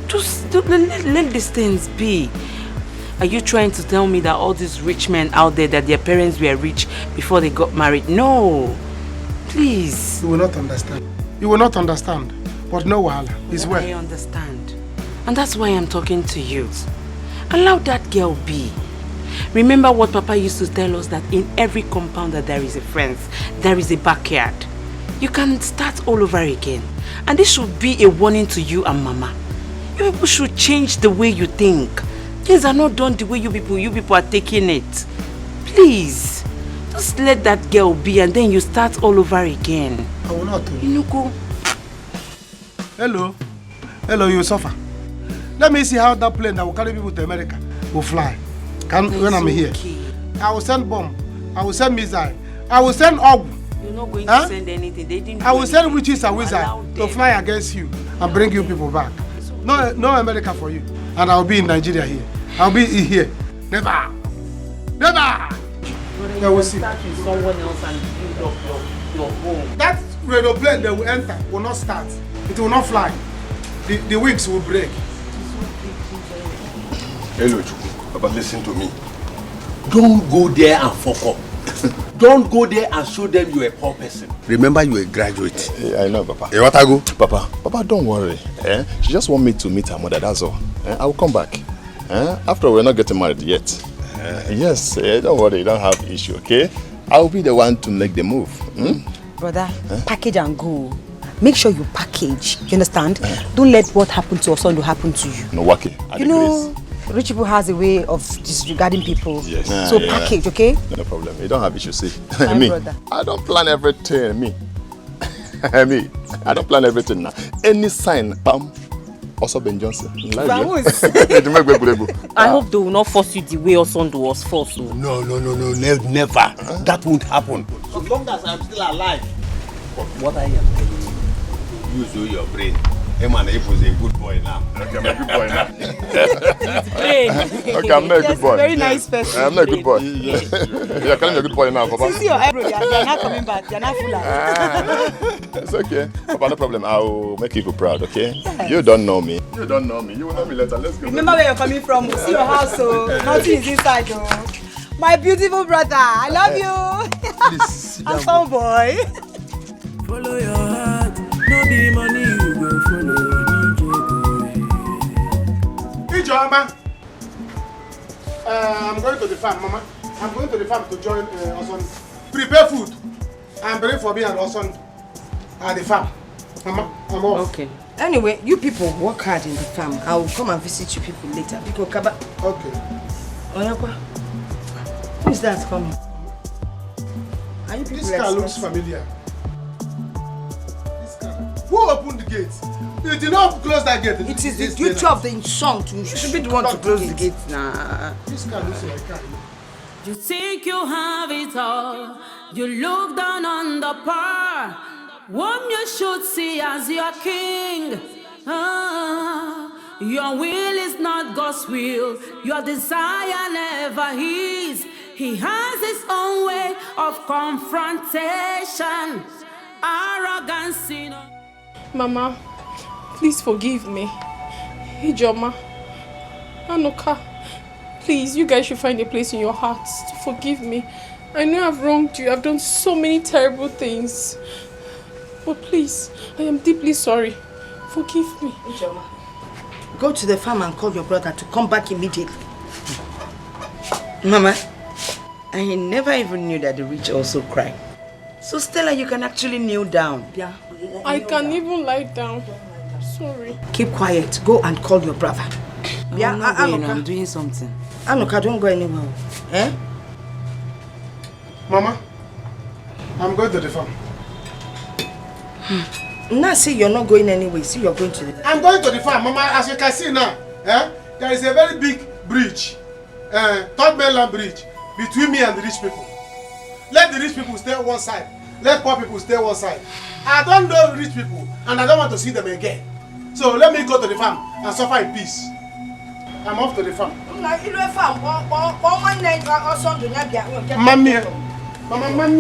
Just let these things be. Are you trying to tell me that all these rich men out there, that their parents were rich before they got married? No. Please. You will not understand. You will not understand. But no wahala. It's well. I understand. And that's why I'm talking to you. Allow that girl be. Remember what Papa used to tell us, that in every compound that there is a fence, there is a backyard. You can start all over again. And this should be a warning to you and Mama. You people should change the way you think. Things are not done the way you people are taking it. Please, just let that girl be and then you start all over again. I will not. Inuko. Hello. Hello, you suffer. Let me see how that plane that will carry people to America will fly. When I'm here. I will send bomb. I will send missile. I will send orb. You're not going to send anything. They didn't. I will send witches and wizards to fly against you and bring you people back. No America for you. And I'll be in Nigeria here. I'll be here. Never. Never. You will start with someone else and build up your home. That radio plane they will enter will not start. It will not fly. The wings will break. Hello, Chuku. Papa, listen to me. Don't go there and fuck up. Don't go there and show them you're a poor person. Remember, you're a graduate. Yeah, I know, Papa. Hey, what I go? Papa, don't worry. She just want me to meet her mother, that's all. I will come back. After all, we're not getting married yet. Yes, don't worry, you don't have issue, okay? I'll be the one to make the move. Brother, package and go. Make sure you package. You understand? Don't let what happened to Osondo happen to you. No, Waki. You know, rich people has a way of disregarding people. Yes. So package, okay? No problem. You don't have issue, see. My Me, brother. I don't plan everything. Me, I don't plan everything now. Any sign, bam. Also Ben Johnson. I hope they will not force you the way Osondo was forced. No, never. That won't happen. As long as I'm still alive. But what I am telling you, use your brain. Hey man, he was a good boy now. Okay, I'm a good boy now. Okay, I'm not a good boy. Very nice person. I'm not a good boy. You're calling me a good boy now, Papa. See your eyebrow, they're not coming back. They're not full of. It's okay. Papa, no problem. I'll make you proud, okay? Yes. You don't know me. You don't know me. You will know me later. Let's go. Remember where you're coming from. See your house, so nothing is inside, though. My beautiful brother, I love you. Please, handsome boy. Follow your heart, no be money you go follow. Ijoma, I'm going to the farm, Mama. I'm going to the farm to join Oson. Prepare food and bring for me and Oson at the farm. Mama, I'm off. Okay. Anyway, you people work hard in the farm. I will come and visit you people later. Okay. Oyakwa, who is that coming? Are you people This car looks familiar. Who opened the gate? You did not close that gate. It is the duty of the son to. You should be the one to close the gate now. This car looks like a car. You think you have it all. You look down on the poor. Whom you should see as your king. Your will is not God's will. Your desire never is. He has his own way of confrontation. Arrogance, you know. Mama, please forgive me. Ijoma, Anuka, please, you guys should find a place in your hearts to forgive me. I know I've wronged you. I've done so many terrible things. But please, I am deeply sorry. Forgive me. Ijoma, go to the farm and call your brother to come back immediately. Mama, I never even knew that the rich also cry. So Stella, you can actually kneel down. Yeah. I can't even lie down. Sorry. Keep quiet. Go and call your brother. Yeah, I'm doing something. Anuka, don't go anywhere. Eh? Mama, I'm going to the farm. Now see you're not going anywhere. See you're going to the... I'm going to the farm, Mama. As you can see now, there is a very big bridge, third mainland bridge, between me and the rich people. Let the rich people stay on one side. Let poor people stay on one side. I don't know rich people, and I don't want to see them again. So let me go to the farm and suffer in peace. I'm off to the farm. Mamma,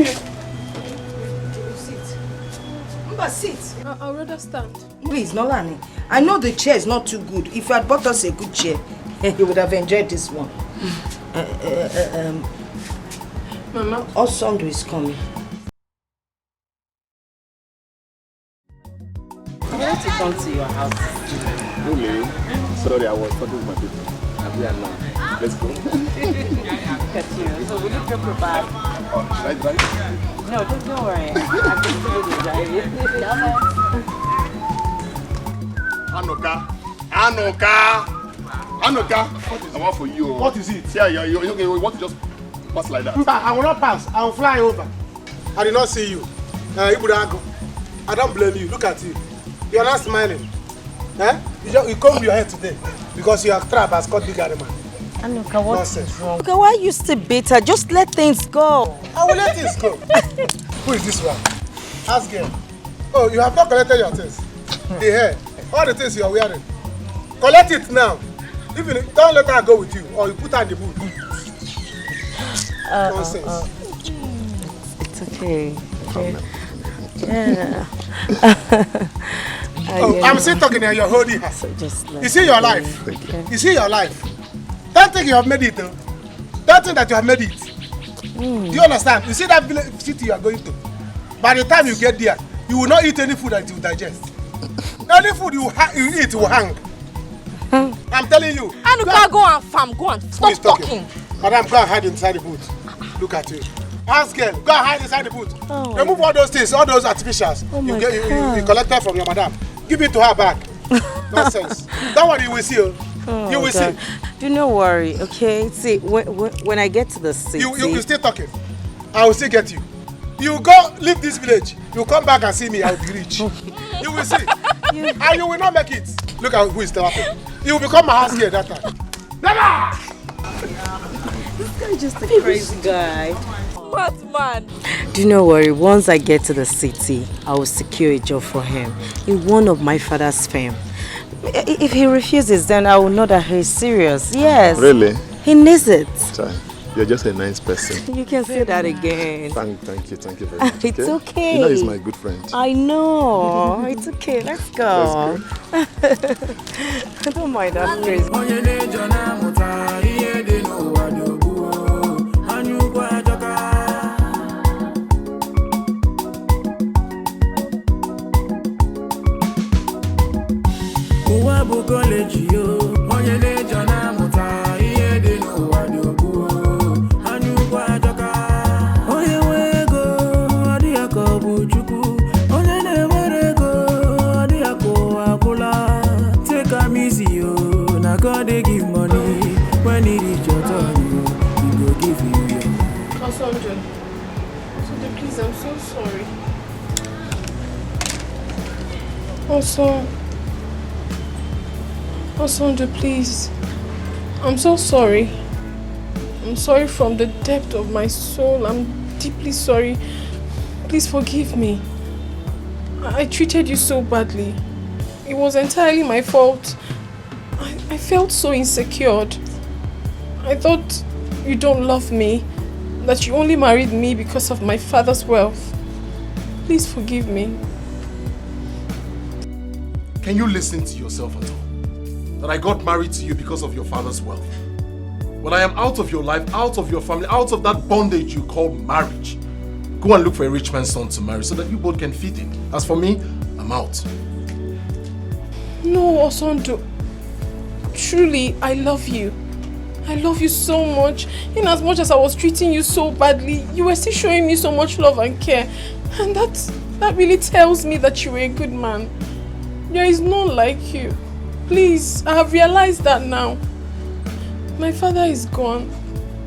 Mama, sit. I'll rather stand. Please, Nolani. I know the chair is not too good. If you had bought us a good chair, you would have enjoyed this one. Mama, Osondo is coming. wanted to come to your house. Really? Sorry, I was talking to my people. I'm here now. Let's go. Look at you. So will you drop your bag? Right, right? No, don't worry. I'm just going to drive it. Anoka! What is the one for you? What is it? Yeah, you want to just pass like that? I will not pass. I will fly over. I did not see you. I don't blame you. Look at you. You are not smiling. Eh? You combed your head today because your trap has caught big animal. Anuka, what's Nonsense. wrong? Anuka, why are you still bitter? Just let things go. I will let things go. Who is this one? Ask him. Oh, you have not collected your things. The hair, all the things you are wearing. Collect it now. Even don't let her go with you, or you put her in the boot. Nonsense. It's okay. Yeah. I'm still talking and you're holding her. You see your life. You see your life. Don't think you have made it though. Don't think that you have made it. Do you understand? You see that village city you are going to. By the time you get there, you will not eat any food that you digest. Any food you eat will hang. I'm telling you. Anuka, go and farm. Go and stop talking. Madam, go and hide inside the boot. Look at you. Ask girl, go and hide inside the boot. Remove all those things, all those artificials. You collected from your madam. Give it to her back. Nonsense. Don't worry, you will see. You will see. Do not worry, okay? See, when I get to the city... You still talking. I will still get you. You go leave this village. You come back and see me, I will be rich. You will see. And you will not make it. Look at who is talking. You will become my house girl that time. Never! This guy is just a crazy guy. What man? Do not worry, once I get to the city, I will secure a job for him in one of my father's firm. If he refuses, then I will know that he's serious. Yes. Really? He needs it. You're just a nice person. You can say that again. Thank you very much. It's okay. You know he's my good friend. I know. It's okay. Let's go. Don't mind that crazy. God they give money when it is your turn, he go give you your. Osonjo, please, I'm so sorry. Osonjo, please. I'm so sorry. I'm sorry from the depth of my soul. I'm deeply sorry. Please forgive me. I treated you so badly. It was entirely my fault. I felt so insecure. I thought you don't love me, that you only married me because of my father's wealth. Please forgive me. Can you listen to yourself at all? That I got married to you because of your father's wealth. When I am out of your life, out of your family, out of that bondage you call marriage, go and look for a rich man's son to marry so that you both can feed him. As for me, I'm out. No, Osonjo. Truly, I love you. I love you so much. In as much as I was treating you so badly, you were still showing me so much love and care. And that really tells me that you were a good man. There is none like you. Please, I have realized that now. My father is gone.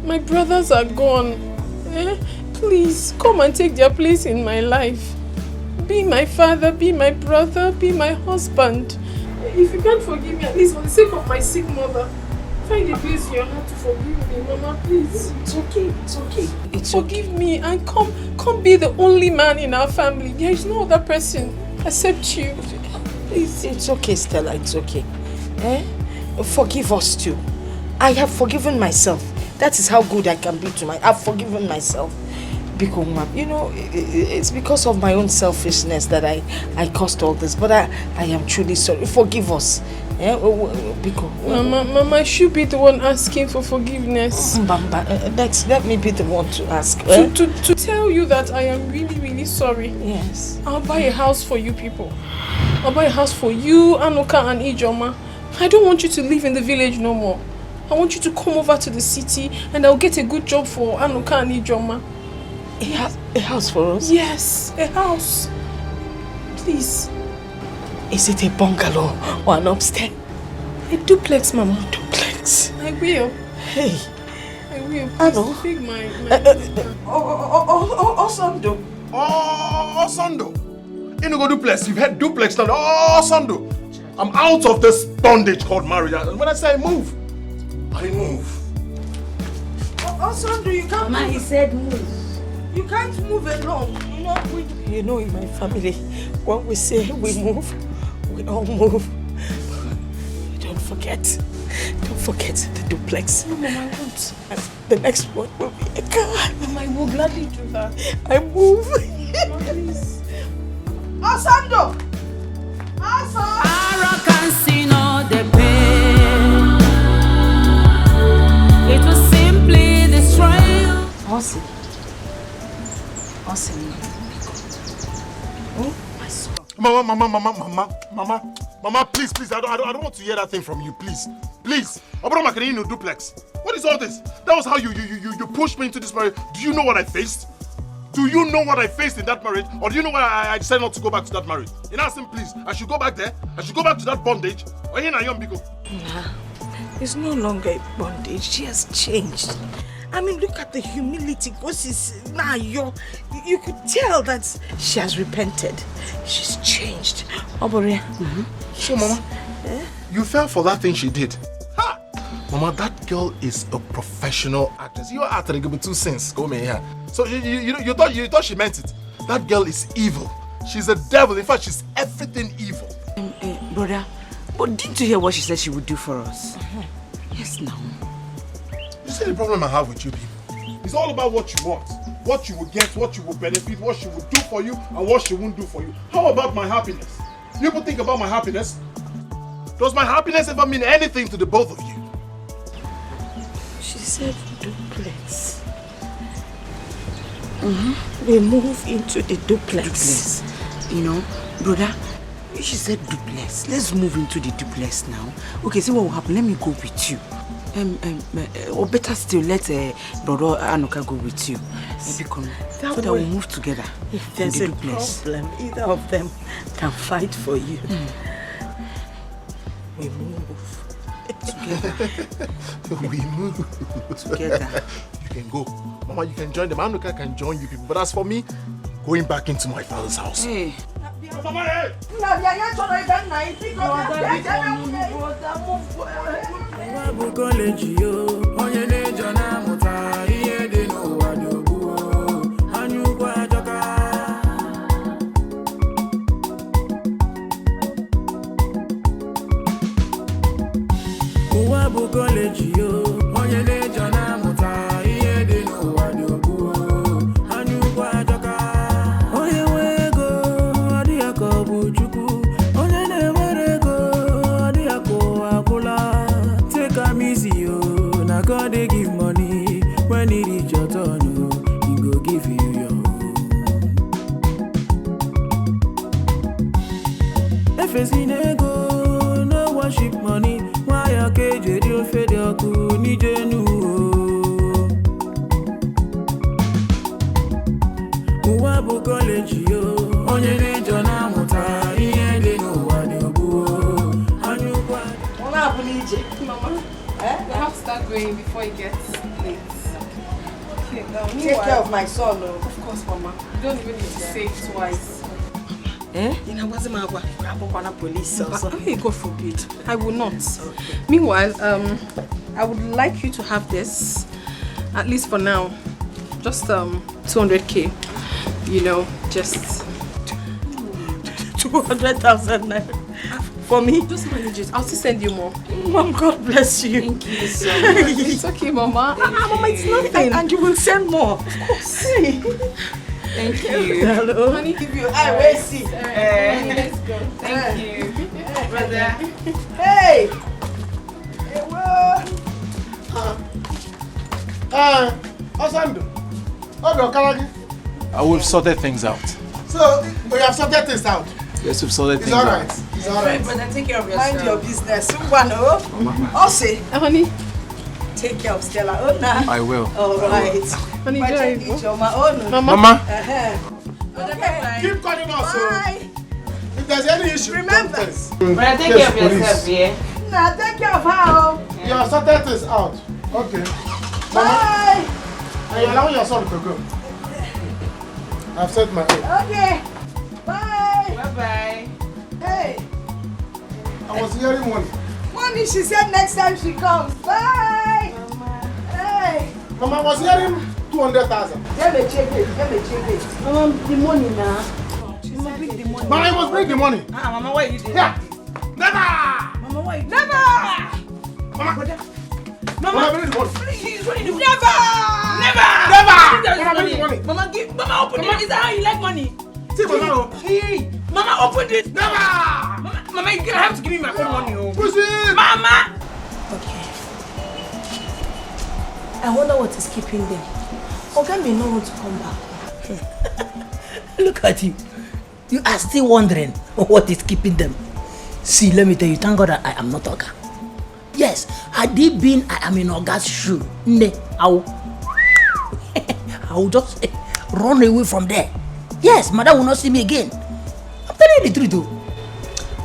My brothers are gone. Please, come and take their place in my life. Be my father, be my brother, be my husband. If you can't forgive me, at least for the sake of my sick mother, find a place in your heart to forgive me, Mama, please. It's okay, it's okay. Forgive me and come be the only man in our family. There is no other person except you. Please. It's okay, Stella, it's okay. Forgive us too. I have forgiven myself. That is how good I can be to I've forgiven myself. Because, you know, it's because of my own selfishness that I caused all this. But I am truly sorry. Forgive us. Mama, I should be the one asking for forgiveness. Let me be the one to ask. To tell you that I am really, really really sorry. Yes. I'll buy a house for you people. I'll buy a house for you, Anuka and Ijoma. I don't want you to live in the village no more. I want you to come over to the city and I'll get a good job for Anuka and Ijoma. A house for us? Yes, a house. Please. Is it a bungalow or an upstairs? A duplex, Mama. Duplex. I will. Hey. I will. I Please know. big my Osando. Osando. You know go duplex. You've had duplex now. Osando. I'm out of this bondage called marriage. And when I say I move, I move. Osando, you can't. Mama, he said move. You can't move alone. You know, in my family, when we say we move, we all move. Don't forget the duplex. No, Mama, I won't. The next one will be a car. Mama, I will gladly do that. I move. Mama, please. Osando! Arrogance in all the pain. It will simply destroy you. Awesome. Oh, my son. Mama, please, I don't want to hear that thing from you, please. Obroma can no duplex. What is all this? That was how you pushed me into this marriage. Do you know what I faced? Do you know what I faced in that marriage? Or do you know why I decided not to go back to that marriage? In Asim, please, I should go back there. I should go back to that bondage. Or here I am, Biko. Nah, it's no longer a bondage. She has changed. I mean, look at the humility. Now you could tell that she has repented. She's changed. Oboria. So, Mama, you fell for that thing she did. Ha! Mama, that girl is a professional actress. You are acting with 2 cents. Go me here. So you thought she meant it. That girl is evil. She's a devil. In fact, she's everything evil. Brother, but didn't you hear what she said she would do for us? Yes, now. You see the problem I have with you people? It's all about what you want. What you will get, what you will benefit, what she will do for you, and what she won't do for you. How about my happiness? You people think about my happiness? Does my happiness ever mean anything to the both of you? She said duplex. We move into the duplex. You know, brother, she said duplex. Let's move into the duplex now. Okay, see what will happen. Let me go with you. Or better still, let brother Anuka go with you. Yes. So that we'll move together. If there's a problem, either of them can fight for you. We move together. We move together. You can go. Mama, you can join them. Anuka can join you people. But as for me, going back into my father's house. Hey. Mama, hey! God they give money when it reach your turn, he go give you your own. If it's in ego, no worship money. Why a cage you fed your cool ni jenu? Uwabu college yo, onye ne jona muta iye de no wadobu. Anyukwa. What happened, EJ? Mama. We have to start going before it gets late. Okay, take care of my son. Of course, Mama. You don't even need to say it twice. You know what's my police also. God forbid. I will not. Okay. Meanwhile, I would like you to have this, at least for now, just 200k. You know, just 200,000 naira. For me? Just manage it. I'll still send you more. Mom, God bless you. Thank you so much. It's okay, Mama. Mama, it's nothing. And you will send more. Of course. Thank you. Hello. Honey, give you. I will see. Let's go. Thank you. Brother. Hey! Hey, Osando. Ogo Kalagi. We've sorted things out. So, we have sorted things out. Yes, we've sorted It's things all out. right. It's all right. Brother, take care of yourself. Mind your business. Also, honey, take care of Stella. Oh, nah. I will. All right. Honey, Mama. Okay. Keep calling us. Bye. If there's any issue, remember. Brother, take care of yourself, yeah? Nah, take care of her. You have sorted things out. Okay. Bye. And you're allowing your son to go. I've said my own. Okay. Bye. Bye-bye. Hey. I was hearing one. Mommy, she said next time she comes. Bye. Hey. Mama, I was hearing 200,000. Let me check it. Mama, the money now. Mama, bring the money. Mama, I must bring the money. Mama, why you doing? Yeah. Never. Mama, why you Never. Mama, bring the money. He's ready to Never. Mama, bring the money. Mama, open it. Is that how you like money? See, Mama. Hey, Mama, open it. Never. Mama, you're gonna have to give me my own money. Push it. Mama. Okay. I wonder what is keeping them. Oga may not want to come back. Look at you. You are still wondering what is keeping them. See, let me tell you, thank God that I am not Oga. Yes, had it been I am in Oga's shoe, I will just run away from there. Yes, mother will not see me again. I'm telling you the truth though.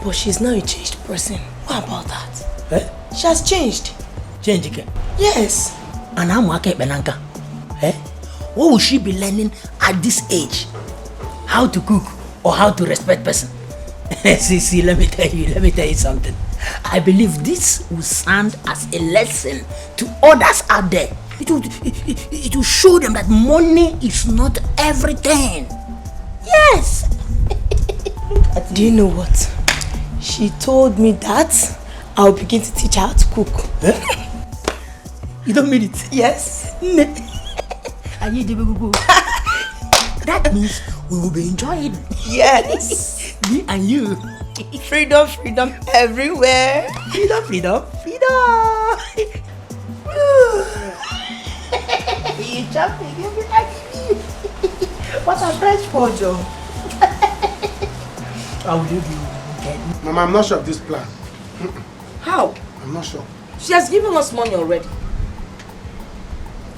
But she's now a changed person. What about that? Eh? She has changed. Change again. Yes. And I'm working Benanka. Eh? What will she be learning at this age? How to cook or how to respect person? See, let me tell you something. I believe this will stand as a lesson to others out there. It will show them that money is not everything. Yes. Do you know what? She told me that I'll begin to teach her how to cook. You don't mean it? Yes. That means we will be enjoying. Yes. Me and you. Freedom everywhere. Freedom. You jumping, you be like me. What a fresh photo. How will you be? Mama, I'm not sure of this plan. How? I'm not sure. She has given us money already.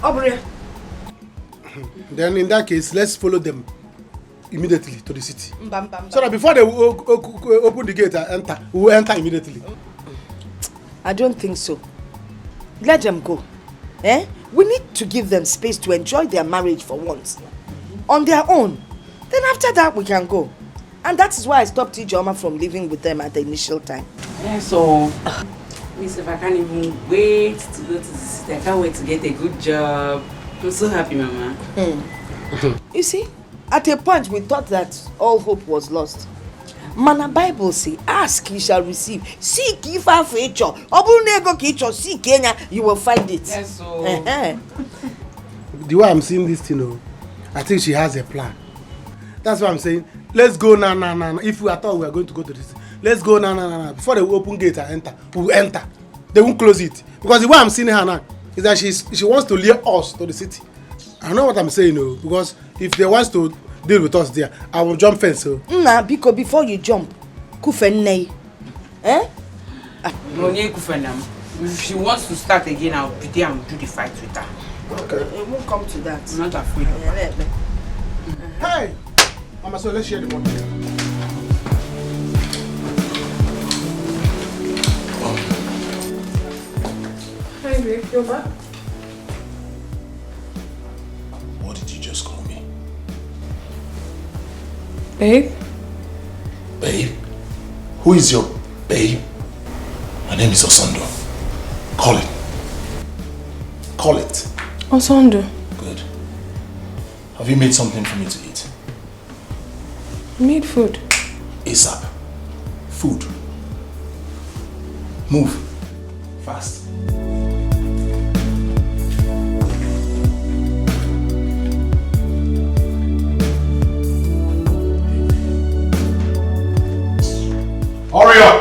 Aubrey. Then in that case, let's follow them immediately to the city. So that before they open the gate and enter, we will enter immediately. I don't think so. Let them go. We need to give them space to enjoy their marriage for once. On their own. Then after that, we can go. And that is why I stopped Ijoma from living with them at the initial time. Yeah, so, Miss, if I can't even wait to go to the city, I can't wait to get a good job. I'm so happy, Mama. You see, at a point we thought that all hope was lost. Mana Bible say, ask you shall receive. Seek ye for future. Obunego kicho, seek Kenya, you will find it. Yes, so. The way I'm seeing this, I think she has a plan. That's why I'm saying, let's go now. If we thought we are going to go to this, let's go now. Before they open gate and enter, we will enter. They won't close it. Because the way I'm seeing her now is that she wants to lure us to the city. I know what I'm saying, because if they want to deal with us there, I will jump fence. Nah, because before you jump, kufenei. If she wants to start again, I'll be there and do the fight with her. Okay. It won't come to that. I'm not afraid of her. Hey! Mama, so let's share the money. Hi, babe. You're back? What did you just call me? Babe? Babe? Who is your babe? My name is Osondo. Call it. Call it. Osondo. Good. Have you made something for me to eat? Made food. ASAP. Food. Move. Fast. Hurry up!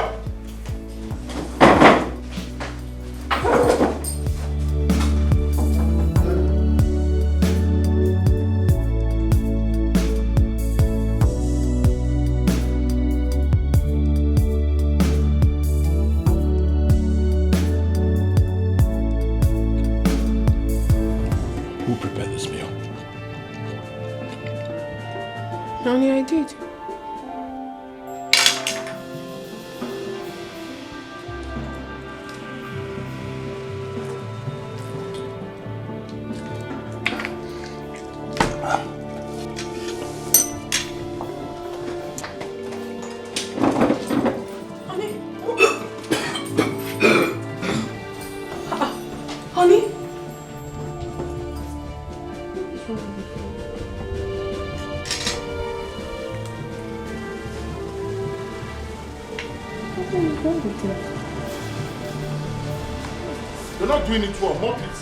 You're not doing it well. Mop it.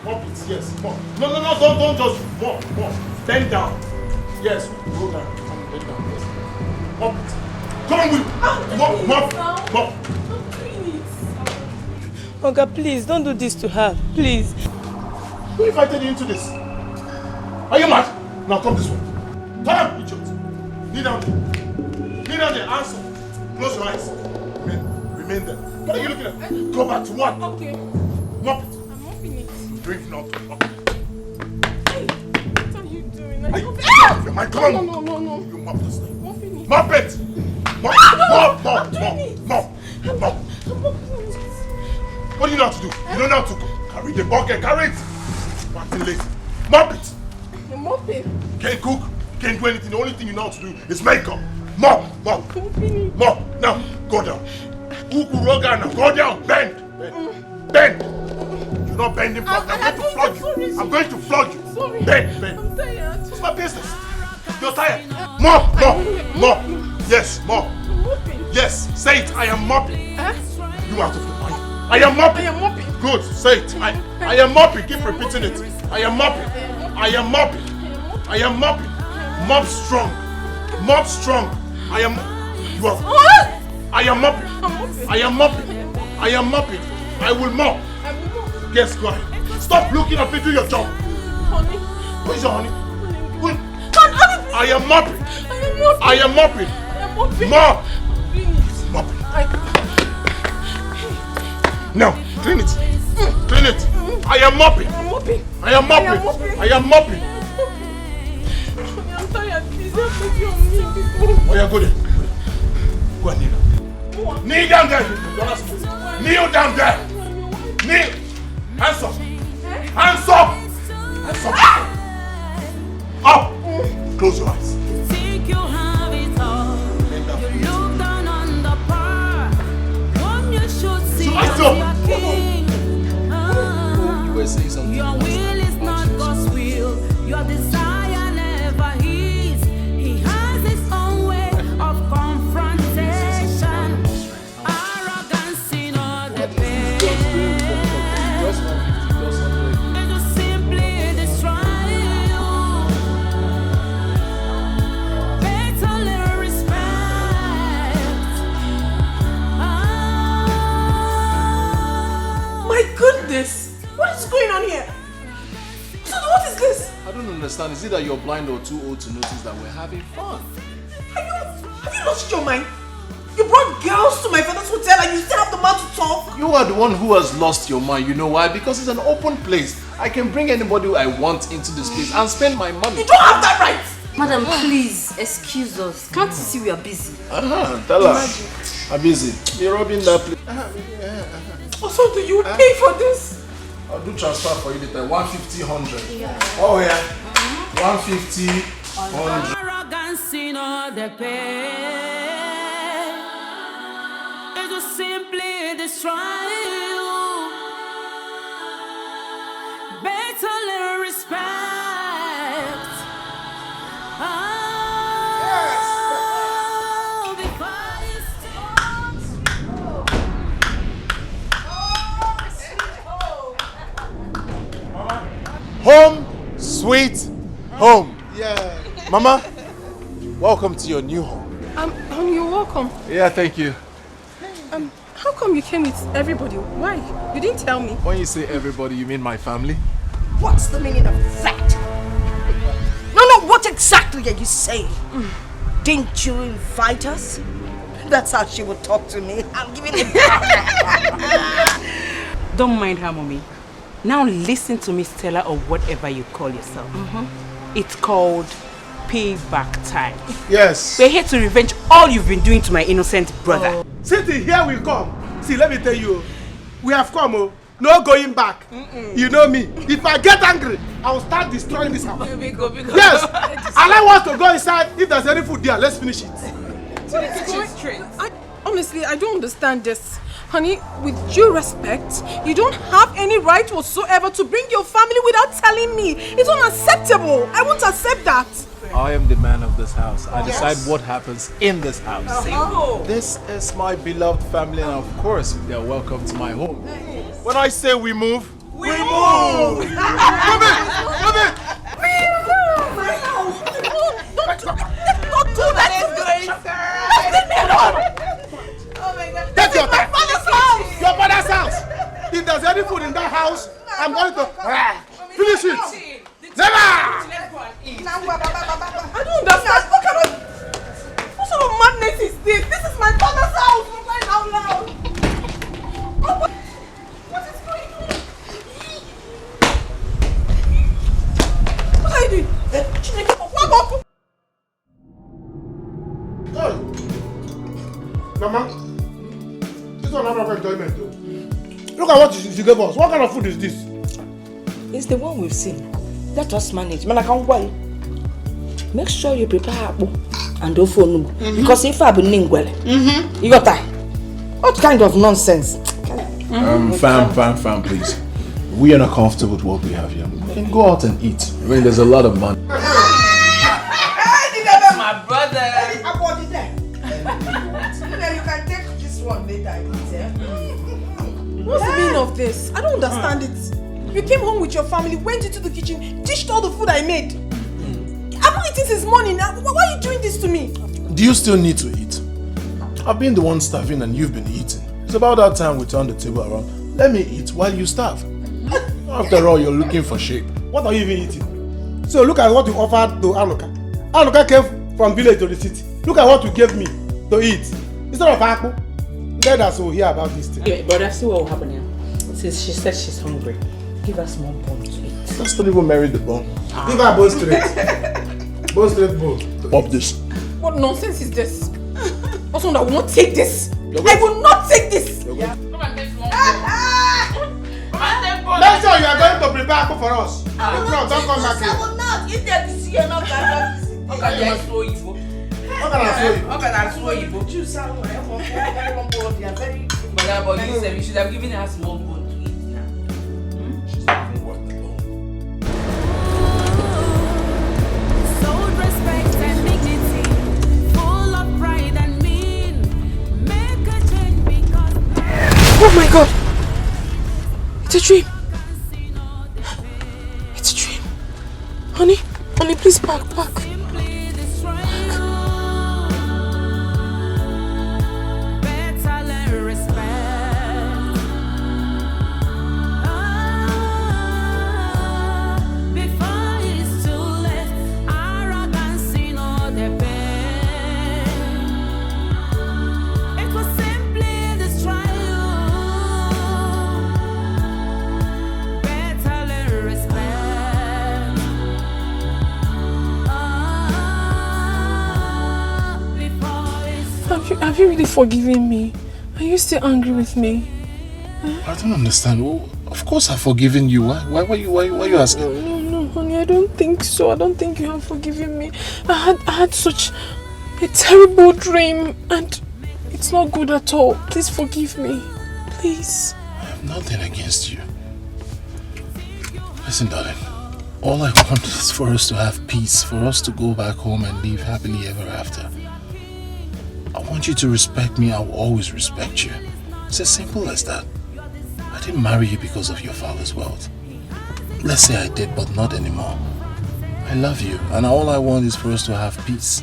Mop it, yes. Mop. No, don't just mop. Bend down. Yes, go down. Bend down, yes. Mop it. Come on, Will. Mop. Oga, please, don't do this to her. Please. Who invited you into this? Are you mad? Now come this way. Turn up, idiot. Kneel down there. Kneel down there. Answer. Close your eyes. Remain there. What are you looking at? Go back to what? Okay. Mop it. I'm mopping it. Drink now. Mop it. Hey, what are you doing? Come on. No. You mop this thing. Mopping it. Mop it. Mop. What do you know how to do? You don't know how to carry the bucket. Carry it. Martin late. Mop it. I'm mopping. Can't cook. Can't do anything. The only thing you know how to do is makeup. Mop. Now, go down. Ukuroga now. Go down. Bend. You're not bending properly. I'm going to flog you. I'm going to flog you. Sorry. Bend. I'm tired. What's my business? You're tired. Mop. Yes, mop. Yes, say it. I am mopping. You out of the mind. I am mopping. Good. Say it. I am mopping. Keep repeating it. I am mopping. Mop strong. I am mopping. I will mop. Yes, go ahead. Stop looking up and do your job. Honey. Where's your honey? I am mopping. Mop. Now, clean it. I am mopping. I'm tired. Please help me on me. Oh, yeah, go there. Go and kneel down. Kneel down there. Kneel down there. Kneel. Hands up. Up. Close your eyes. Think you have it all. You look down on the bar. One you should see as your king. You were saying something. Your will is not God's will. Your desire never is. He has his own way of confrontation. Arrogance in all the pain. It will simply destroy you. Better little respect. My goodness! What is going on here? So what is this? I don't understand. Is it that you're blind or too old to notice that we're having fun? Have you lost your mind? You brought girls to my father's hotel and you still have the mouth to talk? You are the one who has lost your mind. You know why? Because it's an open place. I can bring anybody I want into this place and spend my money. You don't have that right! Madam, please, excuse us. Can't you see we are busy? Tell her. I'm busy. You're robbing that place. Also, do you pay for this? I'll do transfer for you later. 150, 100. Yeah. Oh yeah. 150, 100. Arrogance in all the pain. It will simply destroy you. Better little respect. Before you Home, sweet home. Yeah. Mama, welcome to your new home. Honey, you're welcome. Yeah, thank you. How come you came with everybody? Why? You didn't tell me. When you say everybody, you mean my family? What's the meaning of that? No, what exactly are you saying? Didn't you invite us? That's how she would talk to me. I'm giving it back. Don't mind her, mommy. Now listen to me, Stella, or whatever you call yourself. It's called payback time. Yes. We're here to revenge all you've been doing to my innocent brother. City, here we come. See, let me tell you, we have come, no going back. You know me. If I get angry, I will start destroying this house. Yes, allow us to go inside. If there's any food there, let's finish it. Honestly, I don't understand this. Honey, with due respect, you don't have any right whatsoever to bring your family without telling me. It's unacceptable. I won't accept that. I am the man of this house. I decide what happens in this house. This is my beloved family, and of course, they are welcome to my home. When I say we move, we move! Move it! We move! Don't do that to me! Leave me alone! Oh my God. Get your my father's house! Your father's house! If there's any food in that house, I'm going to finish it! Never! I don't understand. What sort of madness is this? This is my father's house! I'm crying out loud! What is going on? What are you doing? Mama, this one not of enjoyment though. Look at what she gave us. What kind of food is this? It's the one we've seen. Let us manage. Man, I can't wait. Make sure you prepare apple and don't phone because if I be ningwell, you got that. What kind of nonsense? Fam, please. We are not comfortable with what we have here. We can go out and eat. I mean, there's a lot of money. My brother. You can take this one later. What's the meaning of this? I don't understand it. You came home with your family, went into the kitchen, dished all the food I made. I've not eaten since morning. Why are you doing this to me? Do you still need to eat? I've been the one starving and you've been eating. It's about that time we turn the table around. Let me eat while you starve. After all, you're looking for shape. What are you even eating? So look at what you offered to Anuka. Anuka came from village to the city. Look at what you gave me to eat. Instead of apple, let us all hear about this thing. Okay, but I see what will happen here. Since she said she's hungry, give her small bone to eat. Let's not even marry the bone. Give her bone straight. Bone straight bone. Pop this. What nonsense is this? Also, I will not take this. I will not take this. Come and take small Make sure you are going to prepare apple for us. If not, don't come back here. I will not. If there is here, not that. How can you slow Igbo? How can I slow Igbo? How can I slow Igbo? Choose someone. They are very. But you said you should have given her small bone to eat now. She's not even worth the bone. Sold respect and dignity, full of pride and mean. Make a change because. Oh my God! It's a dream. It's a dream. Honey, please back. Have you really forgiven me? Are you still angry with me? I don't understand. Well, of course I've forgiven you. Why are you asking? No, honey, I don't think so. I don't think you have forgiven me. I had such a terrible dream and it's not good at all. Please forgive me. Please. I have nothing against you. Listen, darling. All I want is for us to have peace, for us to go back home and live happily ever after. I want you to respect me. I will always respect you. It's as simple as that. I didn't marry you because of your father's wealth. Let's say I did, but not anymore. I love you, and all I want is for us to have peace.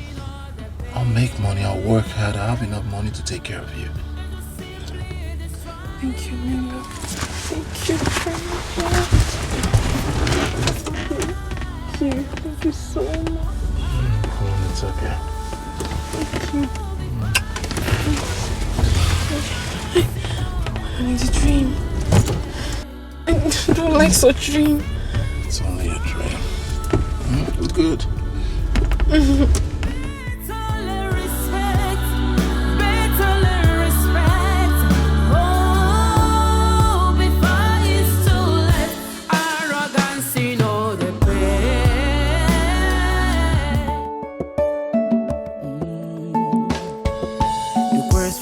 I'll make money, I'll work hard, I have enough money to take care of you. Thank you, Nina. Thank you very much. Thank you so much. Come on, it's okay. Thank you. I need a dream. I don't like such dream. It's only a dream. It's good.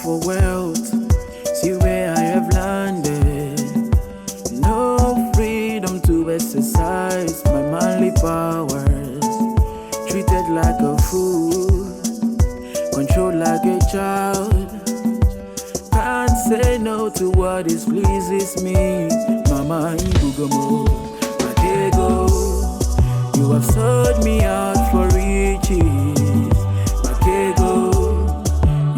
For wealth, see where I say no to what displeases me. Mama Ibugomo, Matego, you have sold me out for riches. Matego,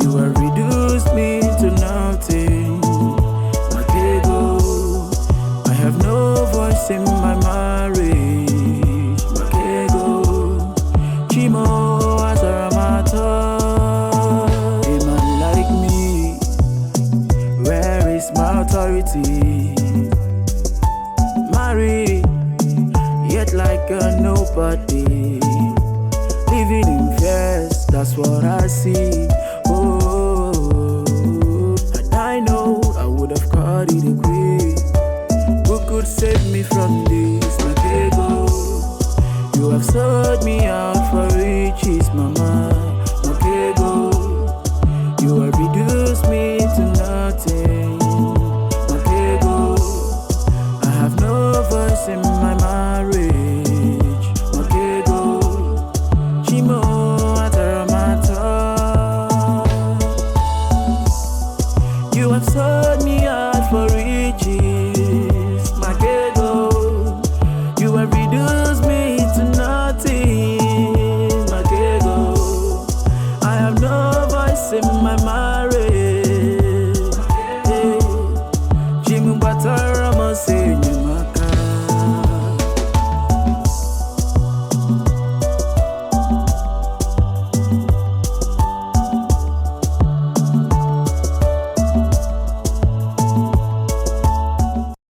you have reduced me to nothing. Matego, I have no voice in my marriage. Matego, Chimo Azaramata. Authority, married, yet like a nobody, living in fears, that's what I see.